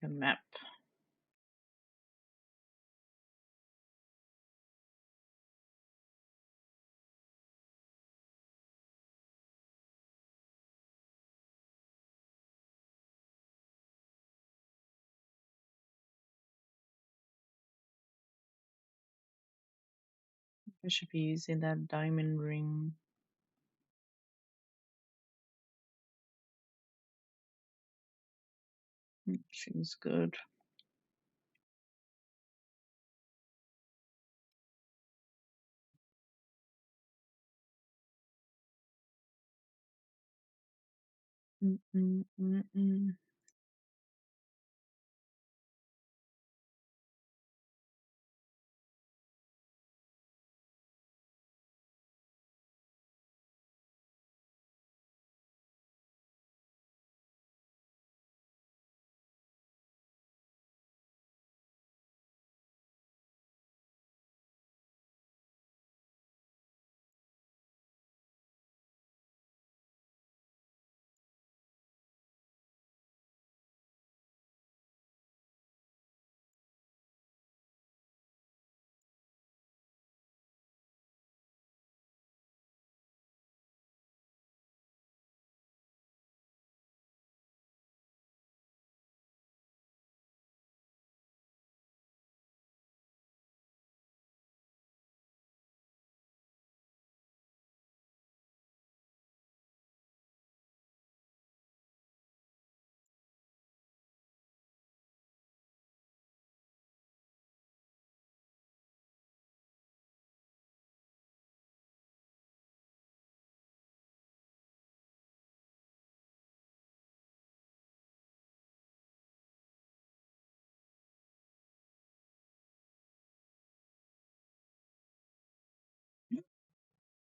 A map. I should be using that diamond ring. Seems good. Mm-mm-mm-mm.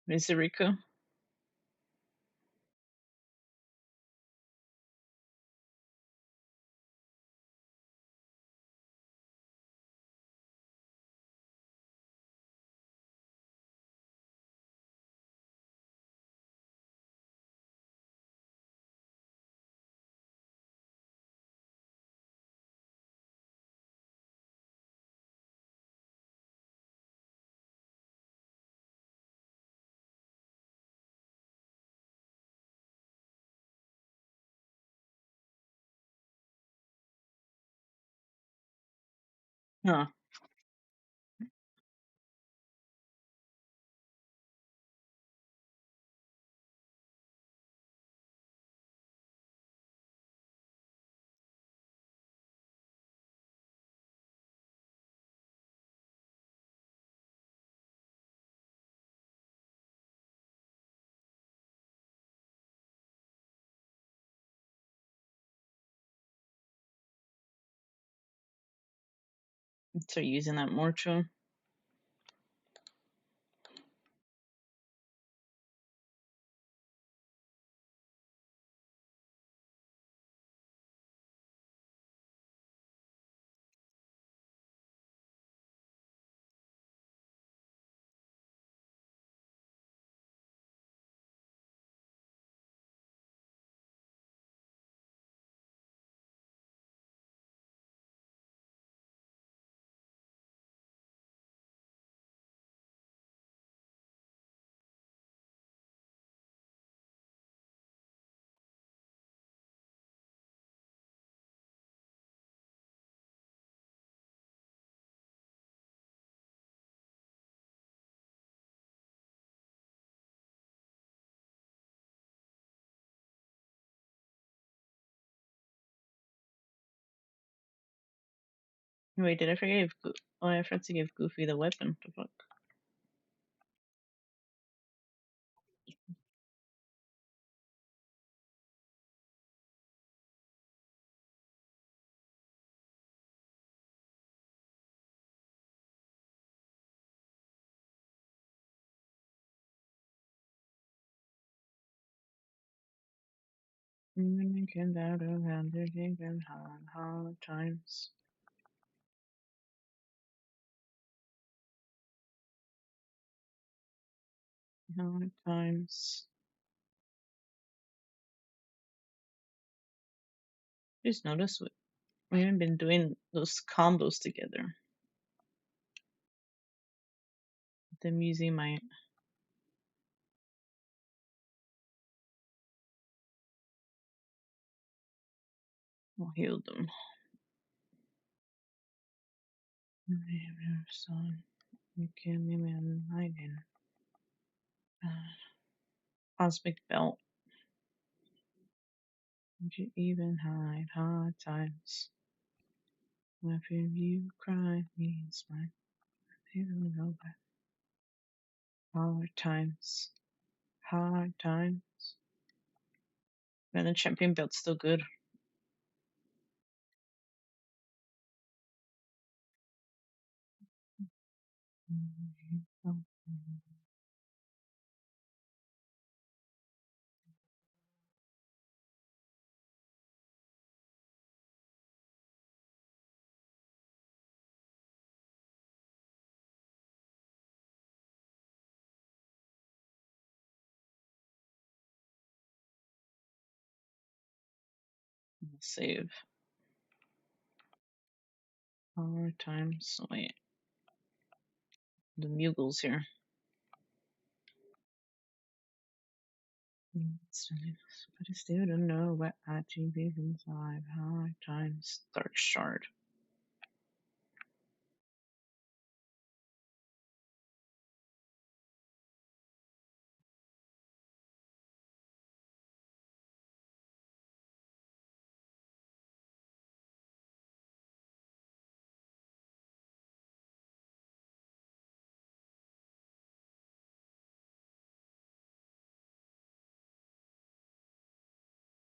Is it Rico? Huh. Start using that more too. Wait, did I forget? Oh, I forgot to give Goofy the weapon. The fuck. Making out around the game hard times. Hard times. Just notice we haven't been doing those combos together. Them using my I'll heal them. Son, you can me man hiding. Cosmic belt. Would you even hide hard times? When you cry means my you don't know but hard times. Hard times. Man, the champion belt's still good. Save. Hard times. Wait. The Mugles here. But I still don't know what achieve is inside. Hard times. Dark Shard.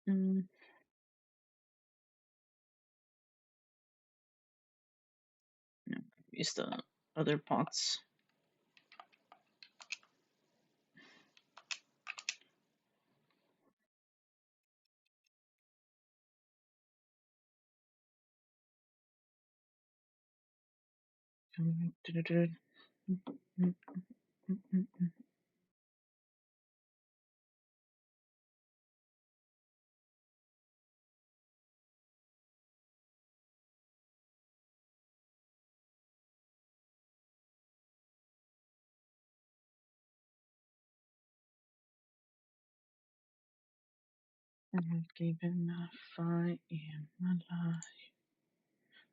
Mm, no, use the other pots. Given a fight in my life,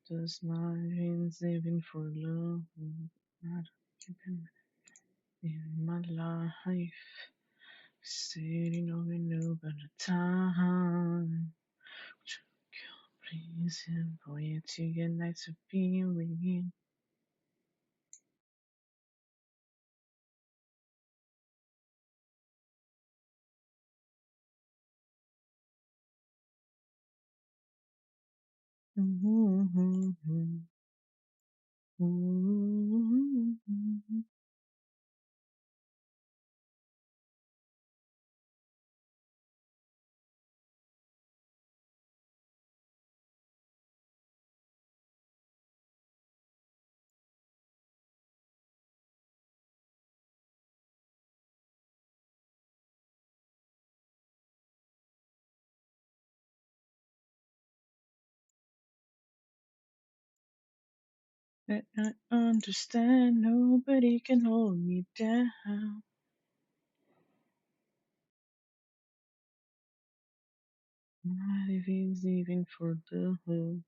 does not mean living for love. Not given in my life, sitting over no better time. Please him for you to get nice to be with you. I understand nobody can hold me down. Not if he's leaving for the hood.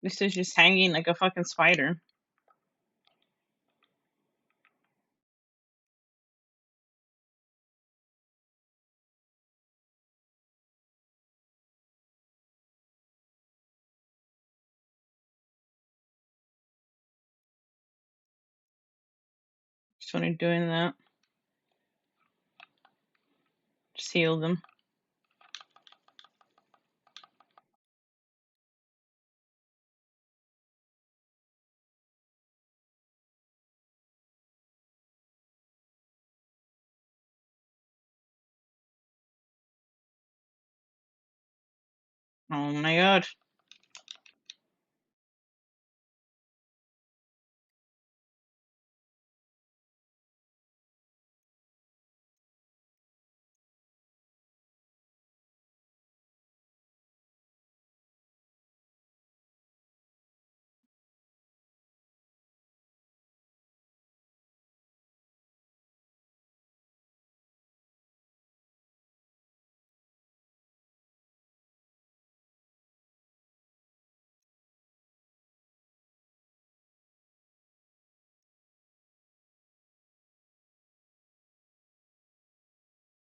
This is just hanging like a fucking spider. Just when you're doing that, just heal them. Oh my god.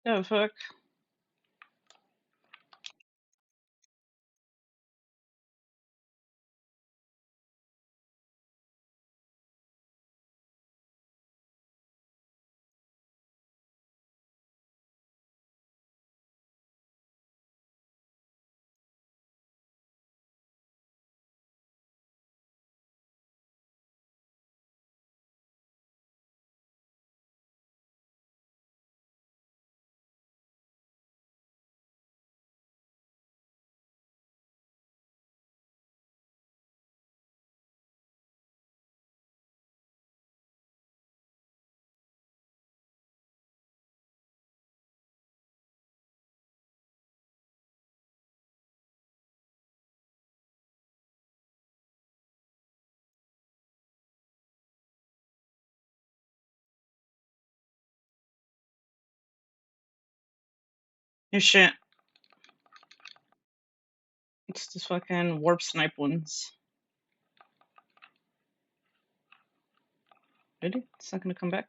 The fuck? Your shit. It's the fucking warp snipe ones. Really? It's not gonna come back?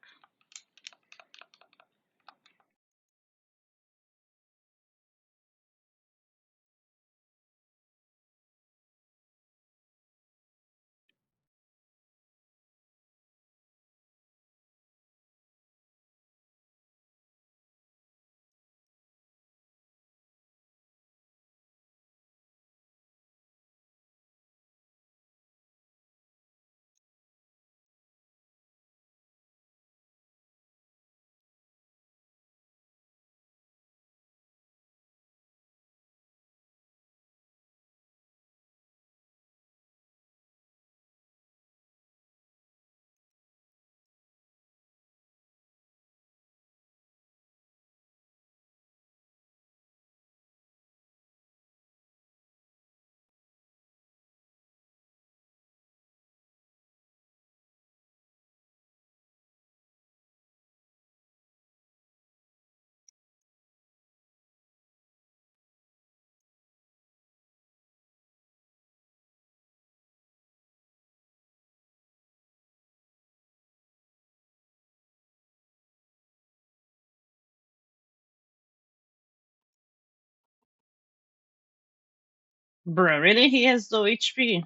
Bruh, really? He has low HP.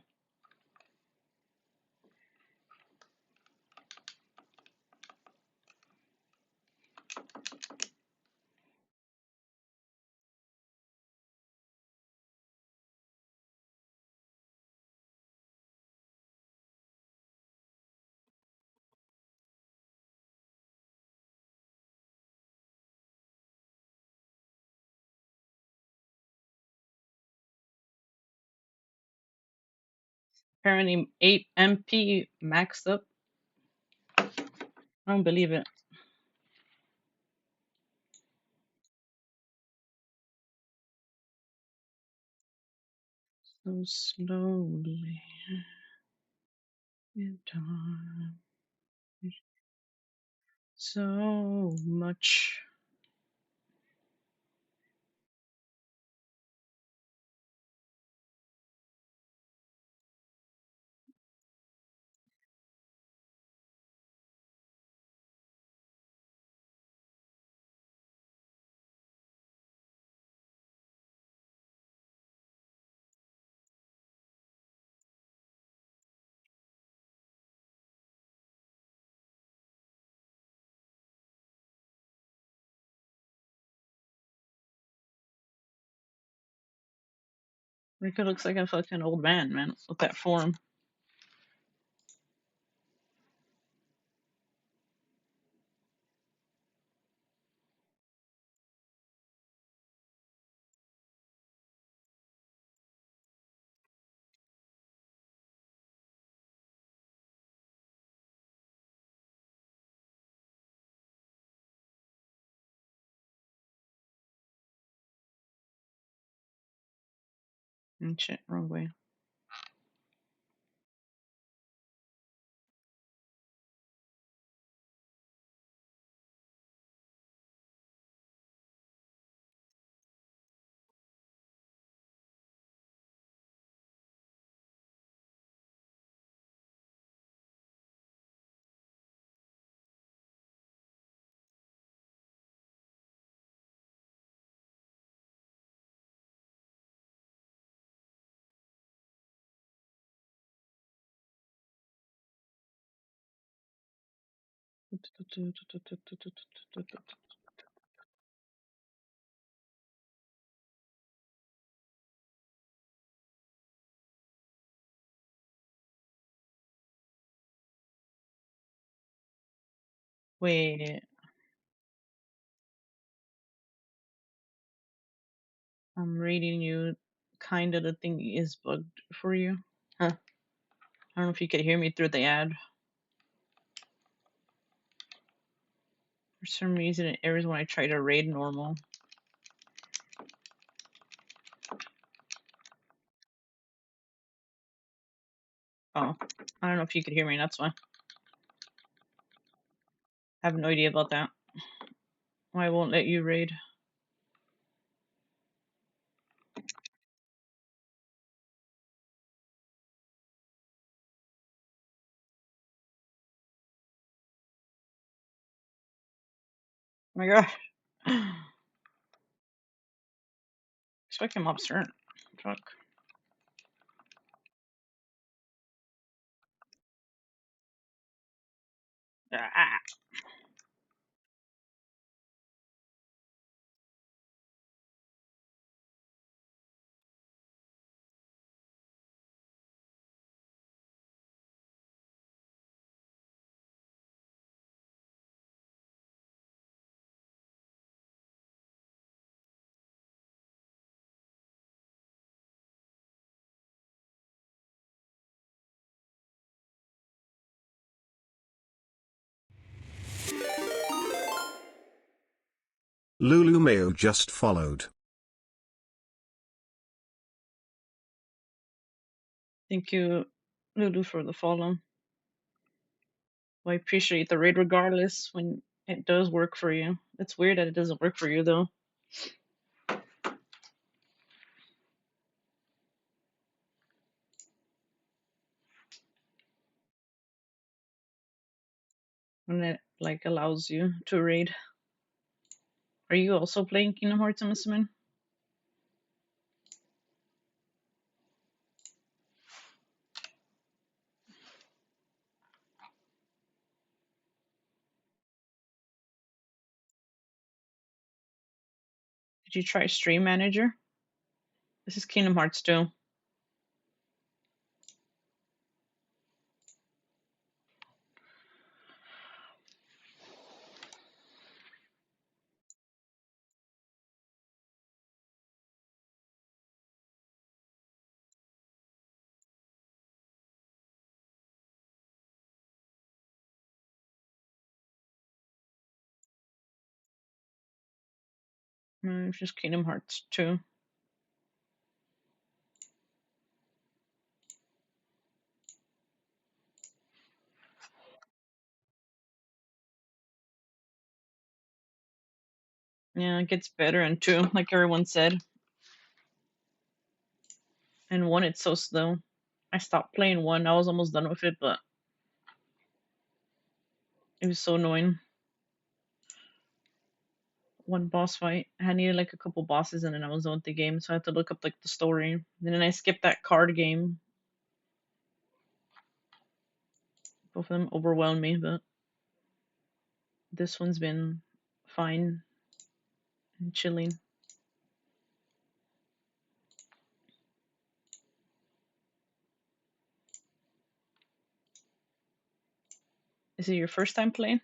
Apparently 8 MP maxed up. I don't believe it. So slowly in time. So much. Rico looks like a fucking old man, with that form. Shit, wrong way. Wait, I'm reading you. Kinda the thing is bugged for you. Huh. I don't know if you could hear me through the ad. For some reason, it errors when I try to raid normal. Oh, I don't know if you could hear me, that's why. I have no idea about that. Why I won't let you raid. Oh my gosh. Expect him upstairs. Fuck. Ah. Lulu Mayo just followed. Thank you, Lulu, for the follow. Well, I appreciate the raid regardless when it does work for you. It's weird that it doesn't work for you though. When it like allows you to raid. Are you also playing Kingdom Hearts, I'm assuming? Did you try Stream Manager? This is Kingdom Hearts 2. It's just Kingdom Hearts 2. Yeah, it gets better in 2, like everyone said. And 1, it's so slow. I stopped playing 1. I was almost done with it, but it was so annoying. One boss fight. I needed like a couple bosses and then I was done with the game, so I had to look up like the story. And then I skipped that card game. Both of them overwhelmed me, but this one's been fine and chilling. Is it your first time playing?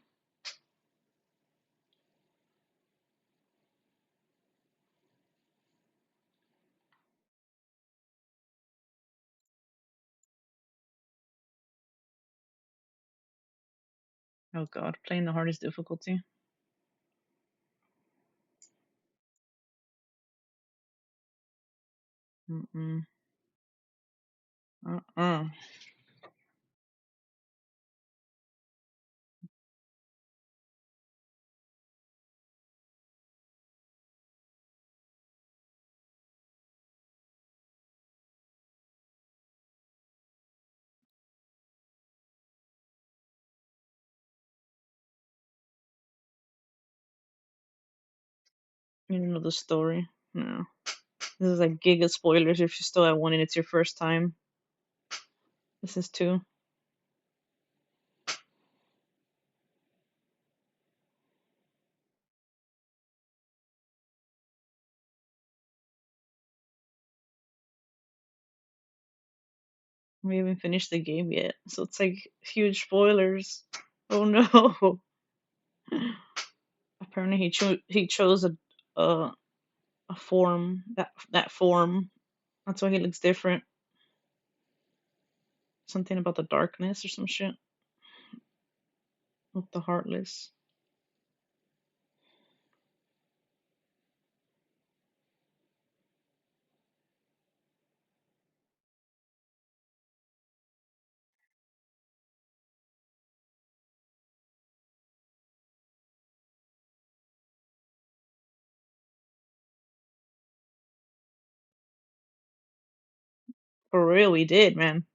Oh god, playing the hardest difficulty. Mm-mm. Uh-uh. You don't know the story? No. This is like giga spoilers if you still have one and it's your first time. This is two. We haven't finished the game yet, so it's like huge spoilers. Oh no. Apparently he chose a a form that form. That's why he looks different. Something about the darkness or some shit with the heartless. For real, we did, man.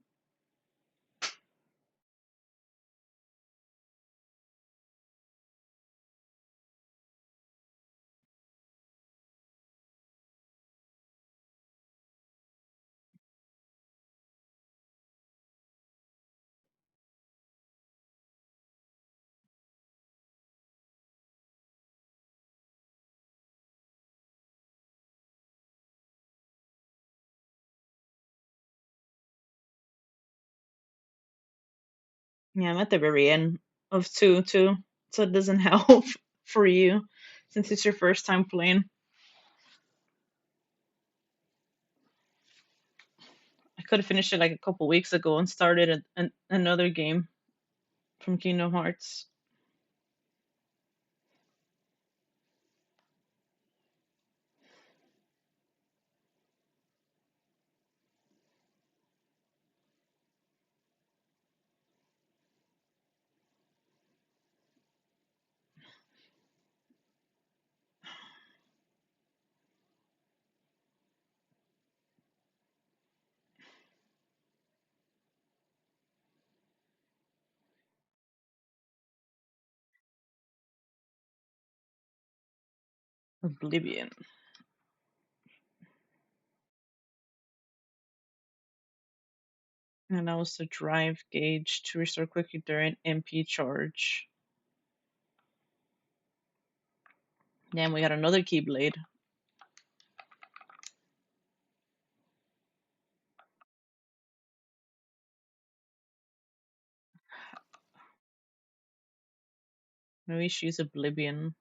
Yeah, I'm at the very end of two too, so it doesn't help for you since it's your first time playing. I could have finished it like a couple weeks ago and started another game from Kingdom Hearts. Oblivion. And that was the drive gauge to restore quickly during MP charge. Then we got another Keyblade. Maybe she's Oblivion.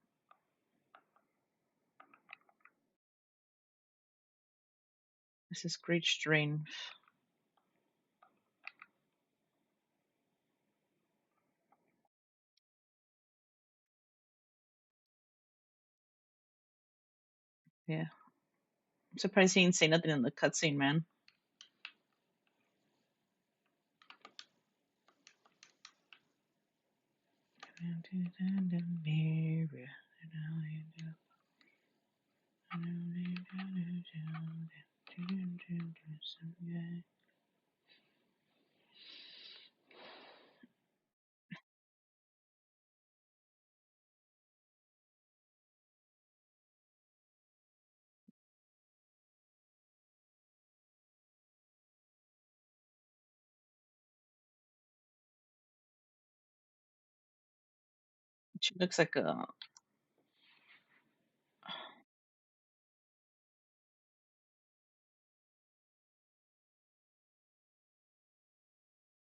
This is great strength. Yeah. I'm surprised he didn't say nothing in the cutscene, man. She looks like a.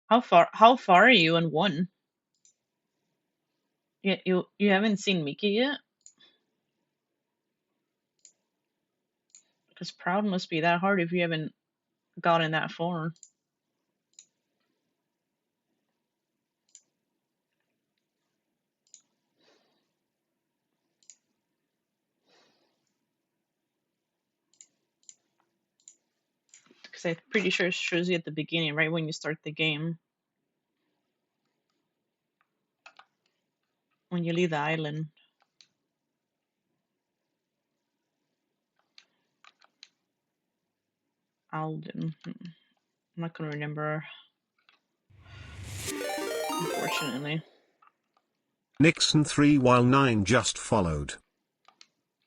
How far? How far are you in one? Yeah, you haven't seen Mickey yet? Because Proud must be that hard if you haven't gotten that far. Because I'm pretty sure it shows you at the beginning, right when you start the game. When you leave the island. Alden. I'm not gonna remember, unfortunately. Nixon 3 while 9 just followed.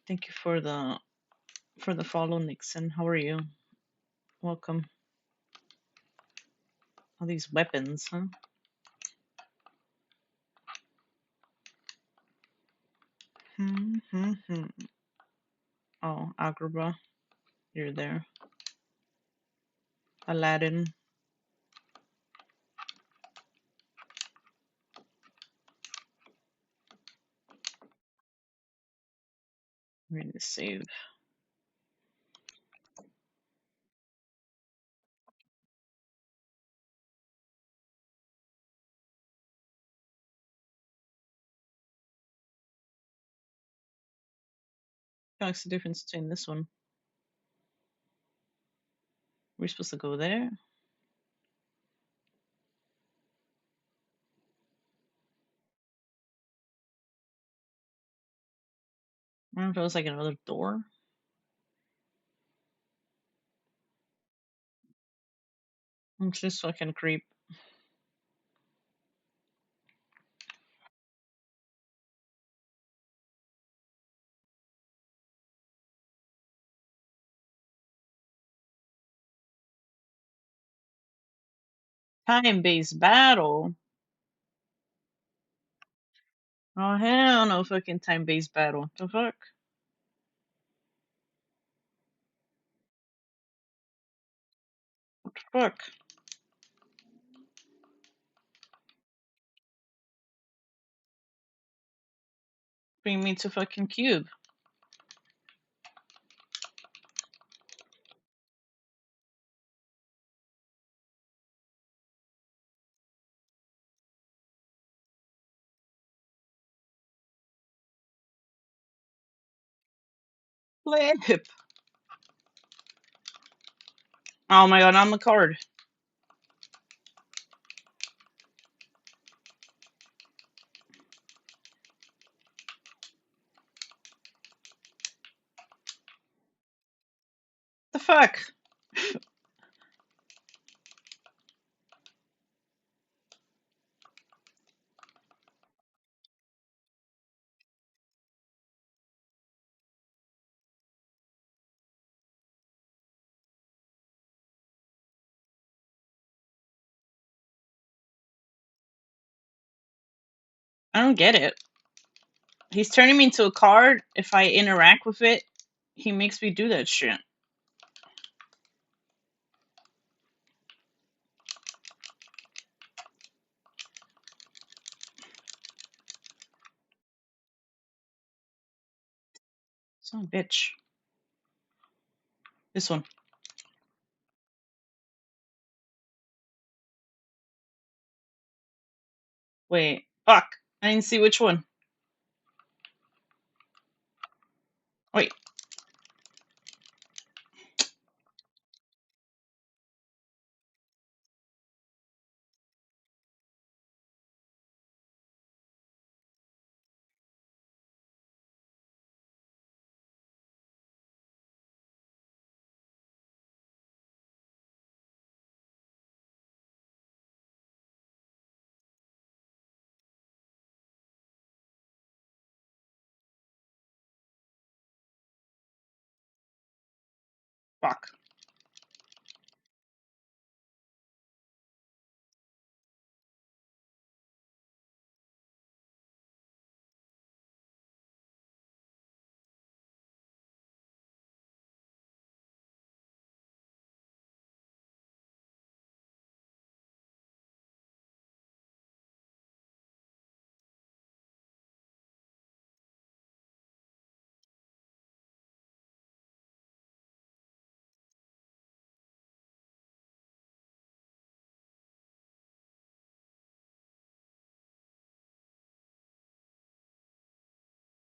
Thank you for the follow, Nixon. How are you? Welcome. All these weapons, huh? Oh, Agrabah, you're there. Aladdin. I'm gonna save. What's the difference between this one? We're supposed to go there? I don't know if it was like another door. I'm just fucking creep. Time-based battle. Oh hell no, fucking time-based battle. The fuck? What the fuck? Bring me to fucking cube. Flip. Oh my god, I'm the card. The fuck? I don't get it. He's turning me into a card. If I interact with it, he makes me do that shit. Son of a bitch. This one. Wait. Fuck. I didn't see which one. Wait. Fuck.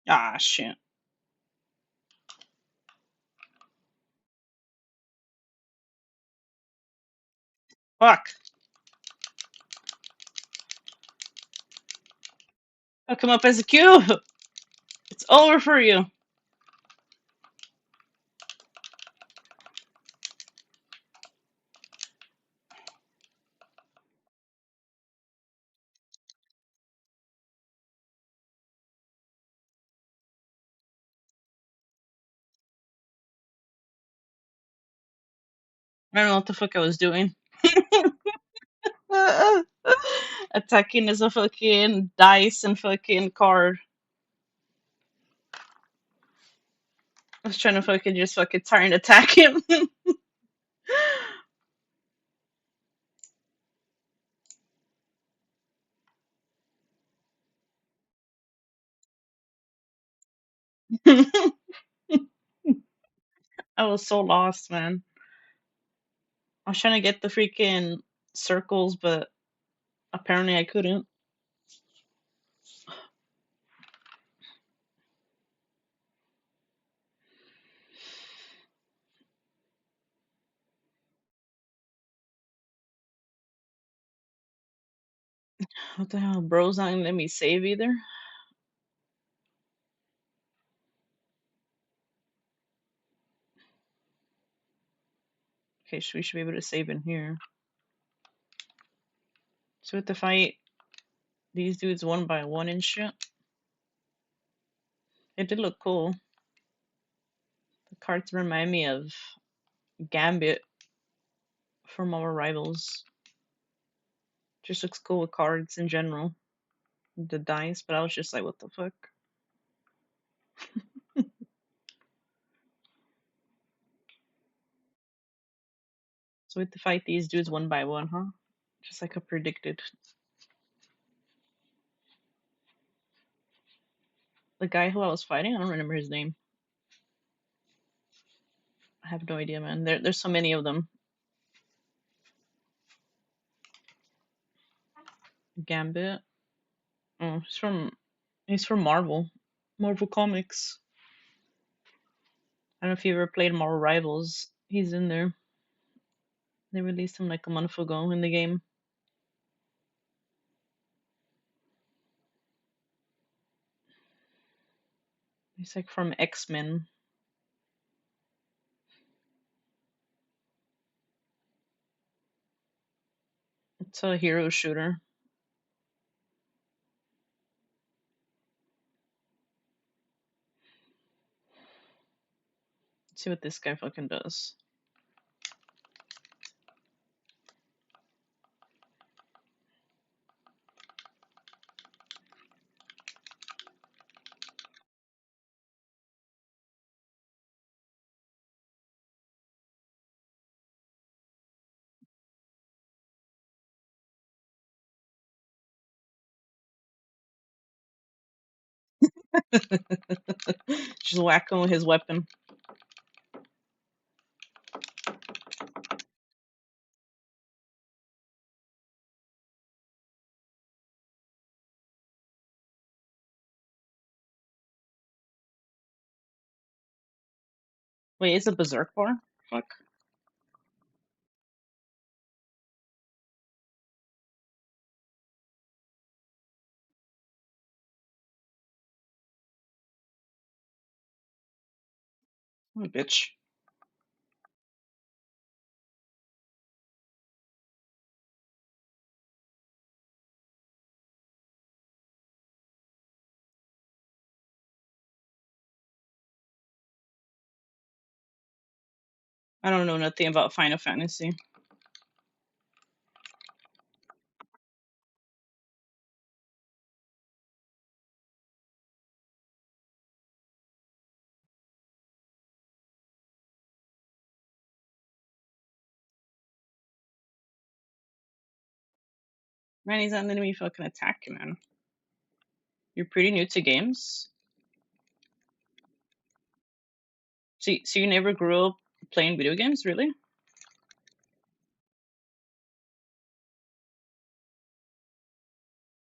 Ah, shit. Fuck. I'll come up as a cube. It's over for you. I don't know what the fuck I was doing. Attacking is a fucking dice and fucking card. I was trying to fucking just fucking try and attack him. I was so lost, man. I was trying to get the freaking circles, but apparently I couldn't. What the hell? Bro's not gonna let me save either. Okay, so we should be able to save in here. So we have to fight these dudes one by one and shit. It did look cool. The cards remind me of Gambit from our rivals. Just looks cool with cards in general. The dice, but I was just like, what the fuck? So we have to fight these dudes one by one, huh? Just like I predicted. The guy who I was fighting, I don't remember his name. I have no idea, man. There's so many of them. Gambit. Oh, he's from Marvel. Marvel Comics. I don't know if you ever played Marvel Rivals. He's in there. They released him like a month ago in the game. He's like from X-Men. It's a hero shooter. Let's see what this guy fucking does. Just whack him with his weapon. Wait, is it Berserk Bar? Fuck. What a bitch. I don't know nothing about Final Fantasy. Man, he's not letting me fucking attack him, man. You're pretty new to games? So you never grew up playing video games, really?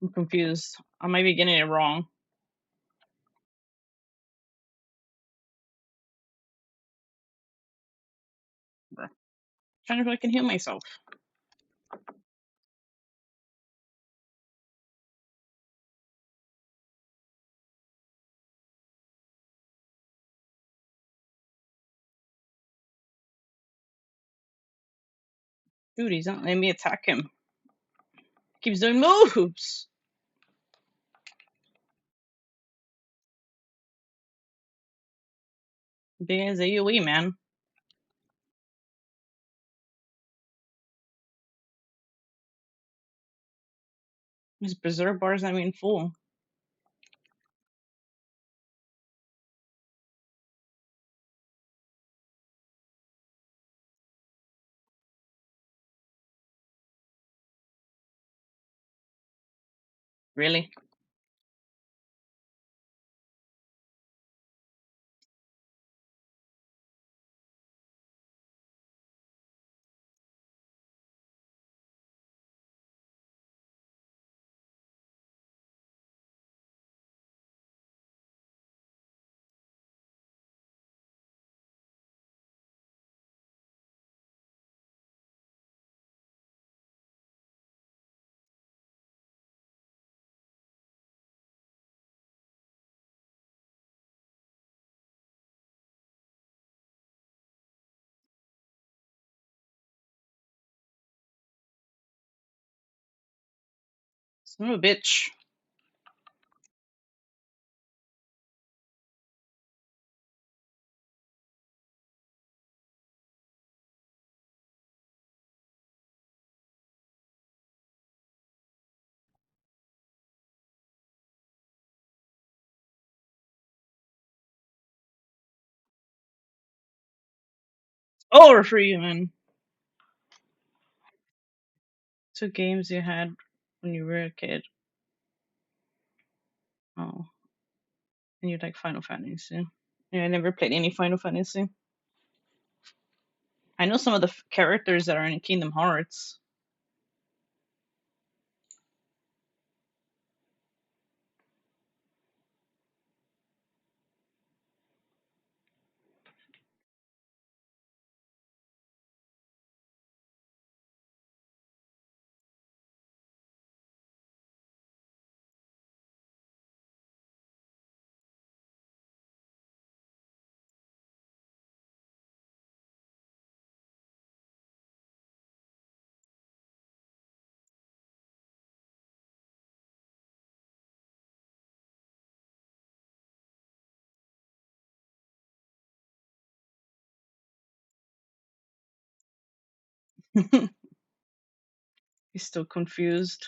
I'm confused. I might be getting it wrong. Trying to fucking heal myself. Dude, he's not letting me attack him. Keeps doing moves. Big as AoE, man. His berserk bar's not even full. Really? Son of a bitch. Over for you, man. 2 games you had when you were a kid. Oh, and you like Final Fantasy. Yeah, I never played any Final Fantasy. I know some of the characters that are in Kingdom Hearts. He's still confused.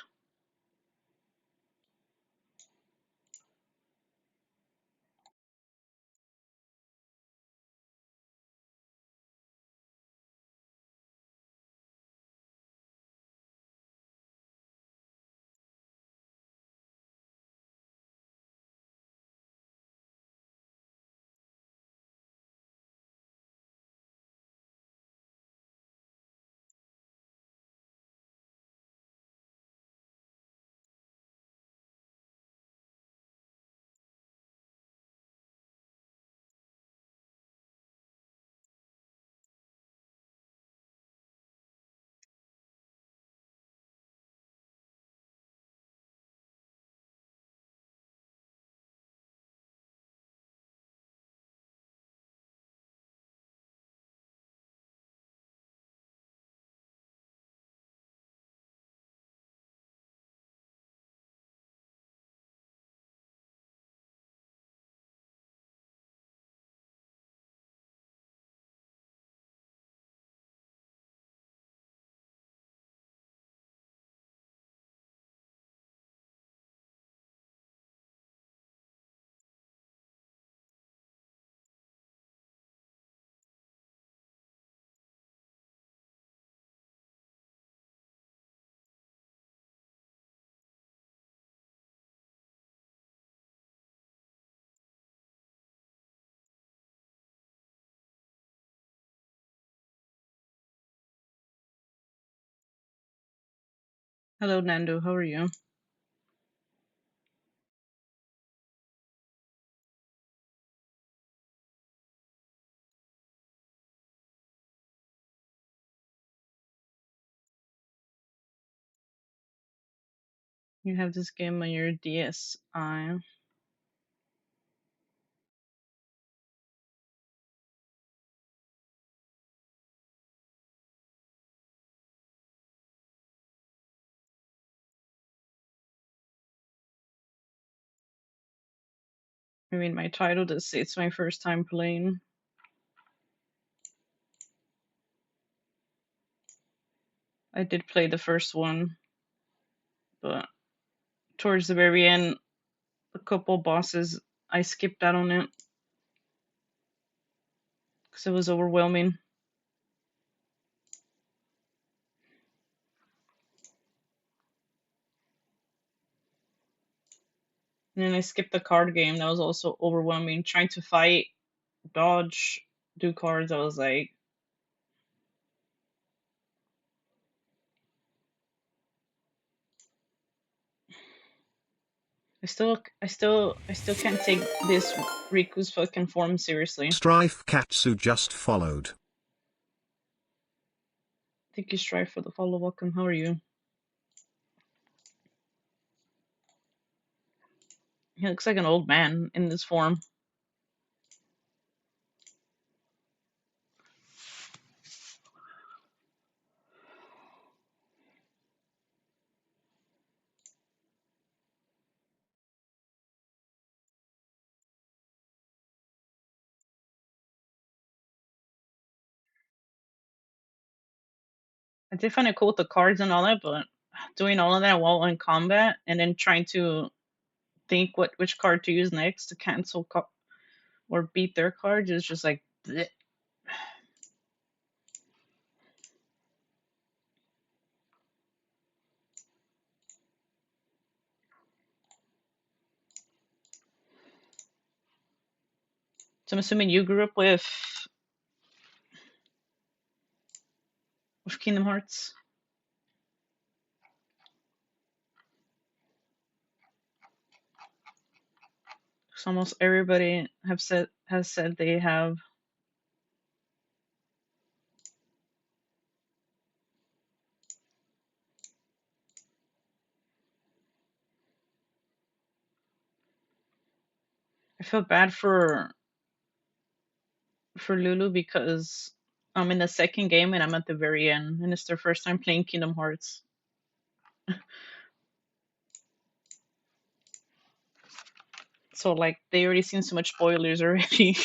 Hello, Nando. How are you? You have this game on your DSi. I mean, my title does say it's my first time playing. I did play the first one, but towards the very end, a couple bosses, I skipped out on it because it was overwhelming. And then I skipped the card game. That was also overwhelming. Trying to fight, dodge, do cards. I was like, I still can't take this Riku's fucking form seriously. Strife Katsu just followed. Thank you, Strife, for the follow. Welcome. How are you? He looks like an old man in this form. I did find it cool with the cards and all that, but doing all of that while in combat and then trying to think which card to use next to cancel or beat their cards is just like bleh. So I'm assuming you grew up with Kingdom Hearts. So almost everybody has said they have. I feel bad for Lulu because I'm in the second game and I'm at the very end, and it's their first time playing Kingdom Hearts. So like they already seen so much spoilers already.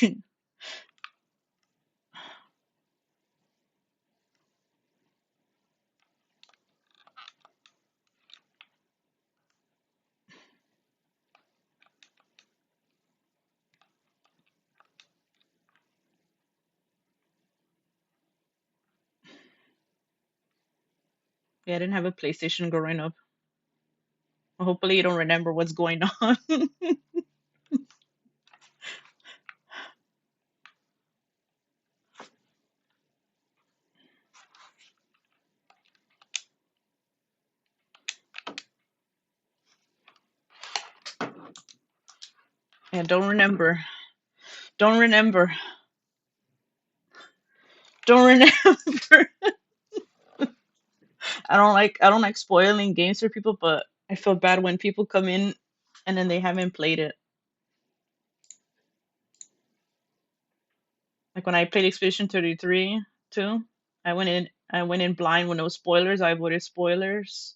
Yeah, I didn't have a PlayStation growing up. Hopefully you don't remember what's going on. Yeah, don't remember. Don't remember. Don't remember. I don't like spoiling games for people, but I feel bad when people come in and then they haven't played it. Like when I played Expedition 33 too, I went in blind with no spoilers. I avoided spoilers.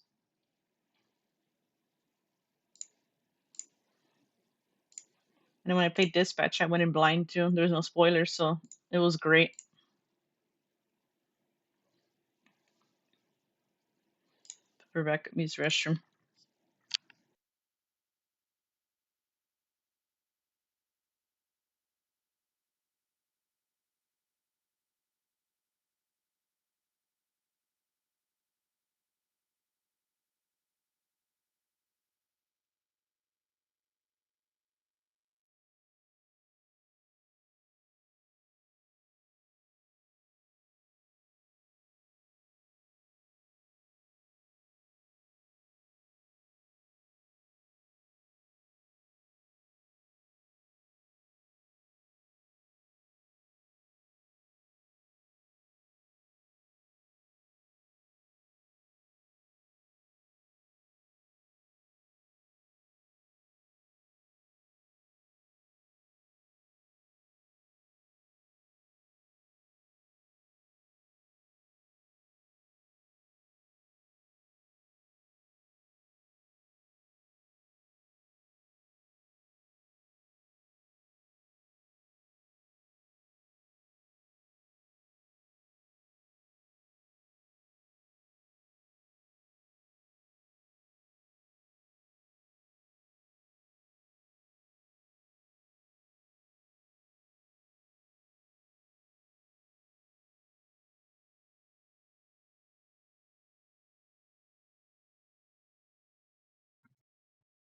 And then when I played Dispatch, I went in blind too. There's no spoilers, so it was great. Rebecca meets restroom.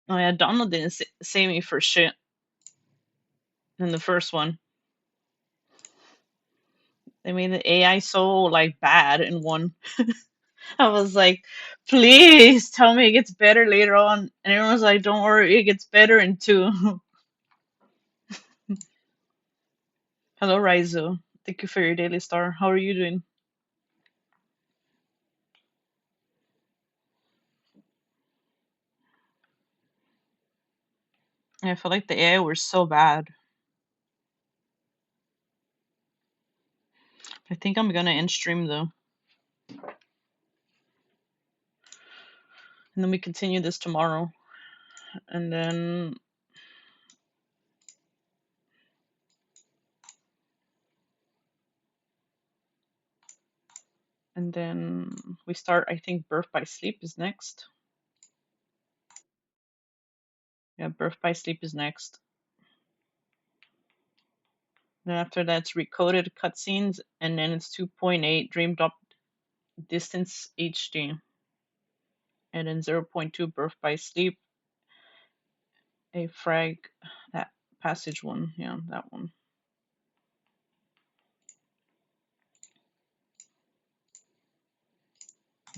Oh yeah, Donald didn't say me for shit in the first one. They made the AI so like bad in one. I was like, please tell me it gets better later on. And everyone was like, don't worry, it gets better in two. Hello, Raizo. Thank you for your daily star. How are you doing? I feel like the AI were so bad. I think I'm gonna end stream though. And then we continue this tomorrow. And then we start, I think Birth by Sleep is next. Yeah, Birth by Sleep is next. Then after that, it's Recoded Cutscenes, and then it's 2.8 Dream Drop Distance HD. And then 0.2 Birth by Sleep, a frag, that passage one, yeah, that one.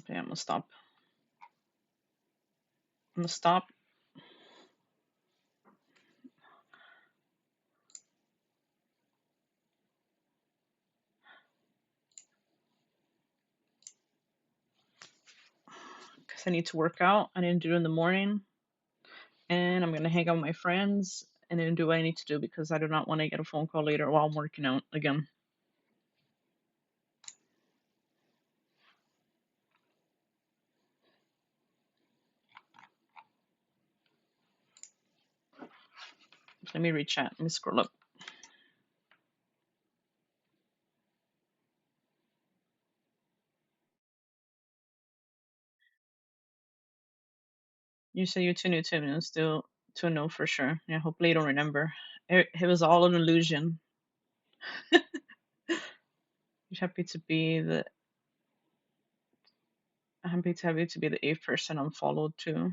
Okay, I'm gonna stop. I'm gonna stop. Because I need to work out. I didn't do it in the morning. And I'm gonna hang out with my friends and then do what I need to do because I do not want to get a phone call later while I'm working out again. Let me read chat. Let me scroll up. You say you're too new to him and still to know for sure. Yeah, hopefully you don't remember. It was all an illusion. You're happy to be the happy to have you to be the eighth person unfollowed too.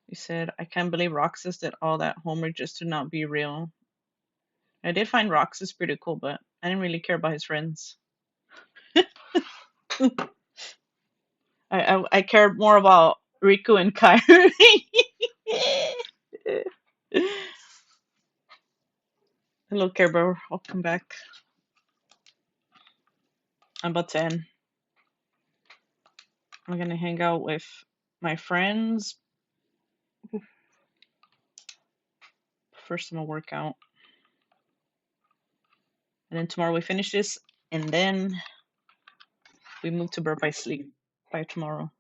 You said, I can't believe Roxas did all that homework just to not be real. I did find Roxas pretty cool, but I didn't really care about his friends. I cared more about Riku and Kairi. Hello, Kerber. Welcome back. I'm about to end. I'm gonna hang out with my friends. First, I'm gonna work out, and then tomorrow we finish this, and then we move to Birth by Sleep by tomorrow.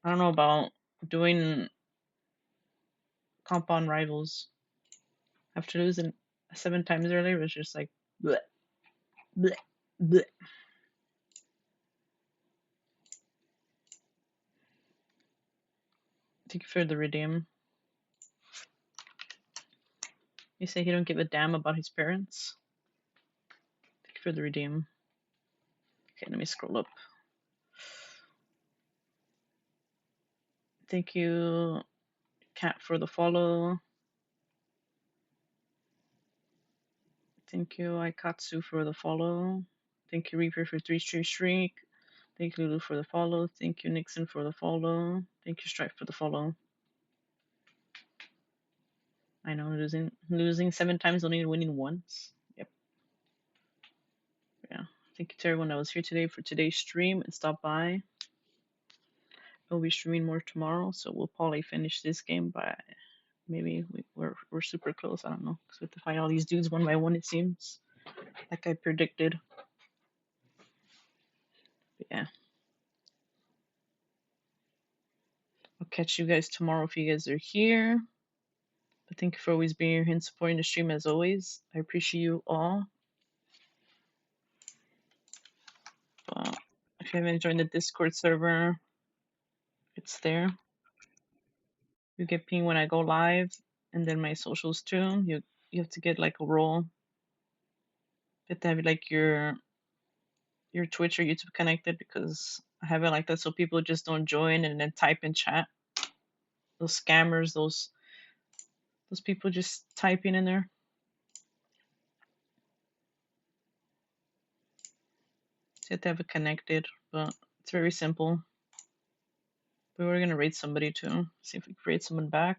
I don't know about doing Compound Rivals. After losing 7 times earlier, it was just like bleh, bleh, bleh. Thank you for the redeem. You say he don't give a damn about his parents. Thank you for the redeem. Okay, let me scroll up. Thank you, Cat, for the follow. Thank you, Aikatsu, for the follow. Thank you, Reaper, for 3-streak streak. Thank you, Lulu, for the follow. Thank you, Nixon, for the follow. Thank you, Stripe, for the follow. I know, losing 7 times, only winning once. Yep. Yeah. Thank you to everyone that was here today for today's stream and stop by. We'll be streaming more tomorrow, so we'll probably finish this game by maybe we're super close. I don't know, because we have to fight all these dudes one by one. It seems like I predicted. But yeah. I'll catch you guys tomorrow if you guys are here. But thank you for always being here and supporting the stream as always. I appreciate you all. If you haven't joined the Discord server, it's there. You get pinged when I go live, and then my socials too. You have to get like a role. You have to have like your Twitch or YouTube connected because I have it like that so people just don't join and then type in chat. those scammers, those people just typing in there. So you have to have it connected, but it's very simple. We were gonna raid somebody too. See if we can raid someone back.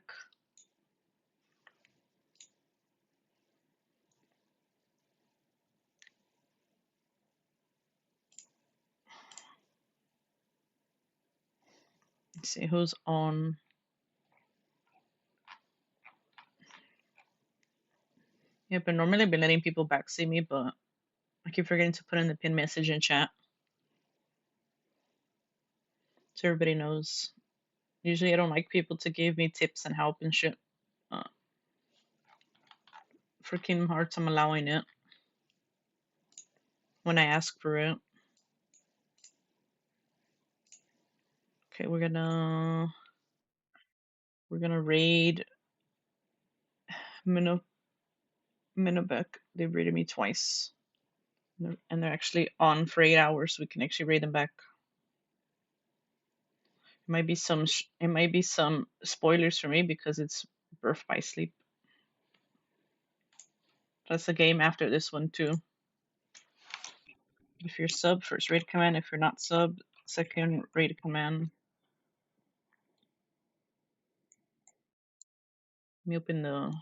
Let's see who's on. Yeah, but normally I've been letting people back see me, but I keep forgetting to put in the pin message in chat so everybody knows. Usually I don't like people to give me tips and help and shit. For Kingdom Hearts, I'm allowing it when I ask for it. Okay, we're gonna raid Minobek. They've raided me twice, and they're actually on for 8 hours, so we can actually raid them back. It might be some spoilers for me because it's Birth by Sleep. That's a game after this one too. If you're sub, first raid command. If you're not sub, second raid command. Let me open the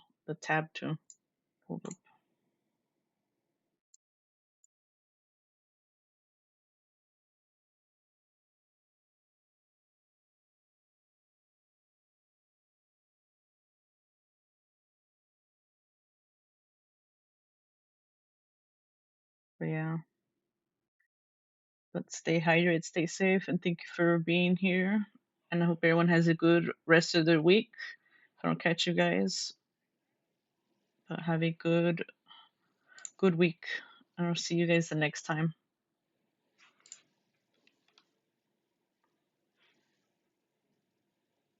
tab too. Hold up. But yeah. But stay hydrated, stay safe, and thank you for being here. And I hope everyone has a good rest of their week. If I don't catch you guys, but have a good week. And I'll see you guys the next time.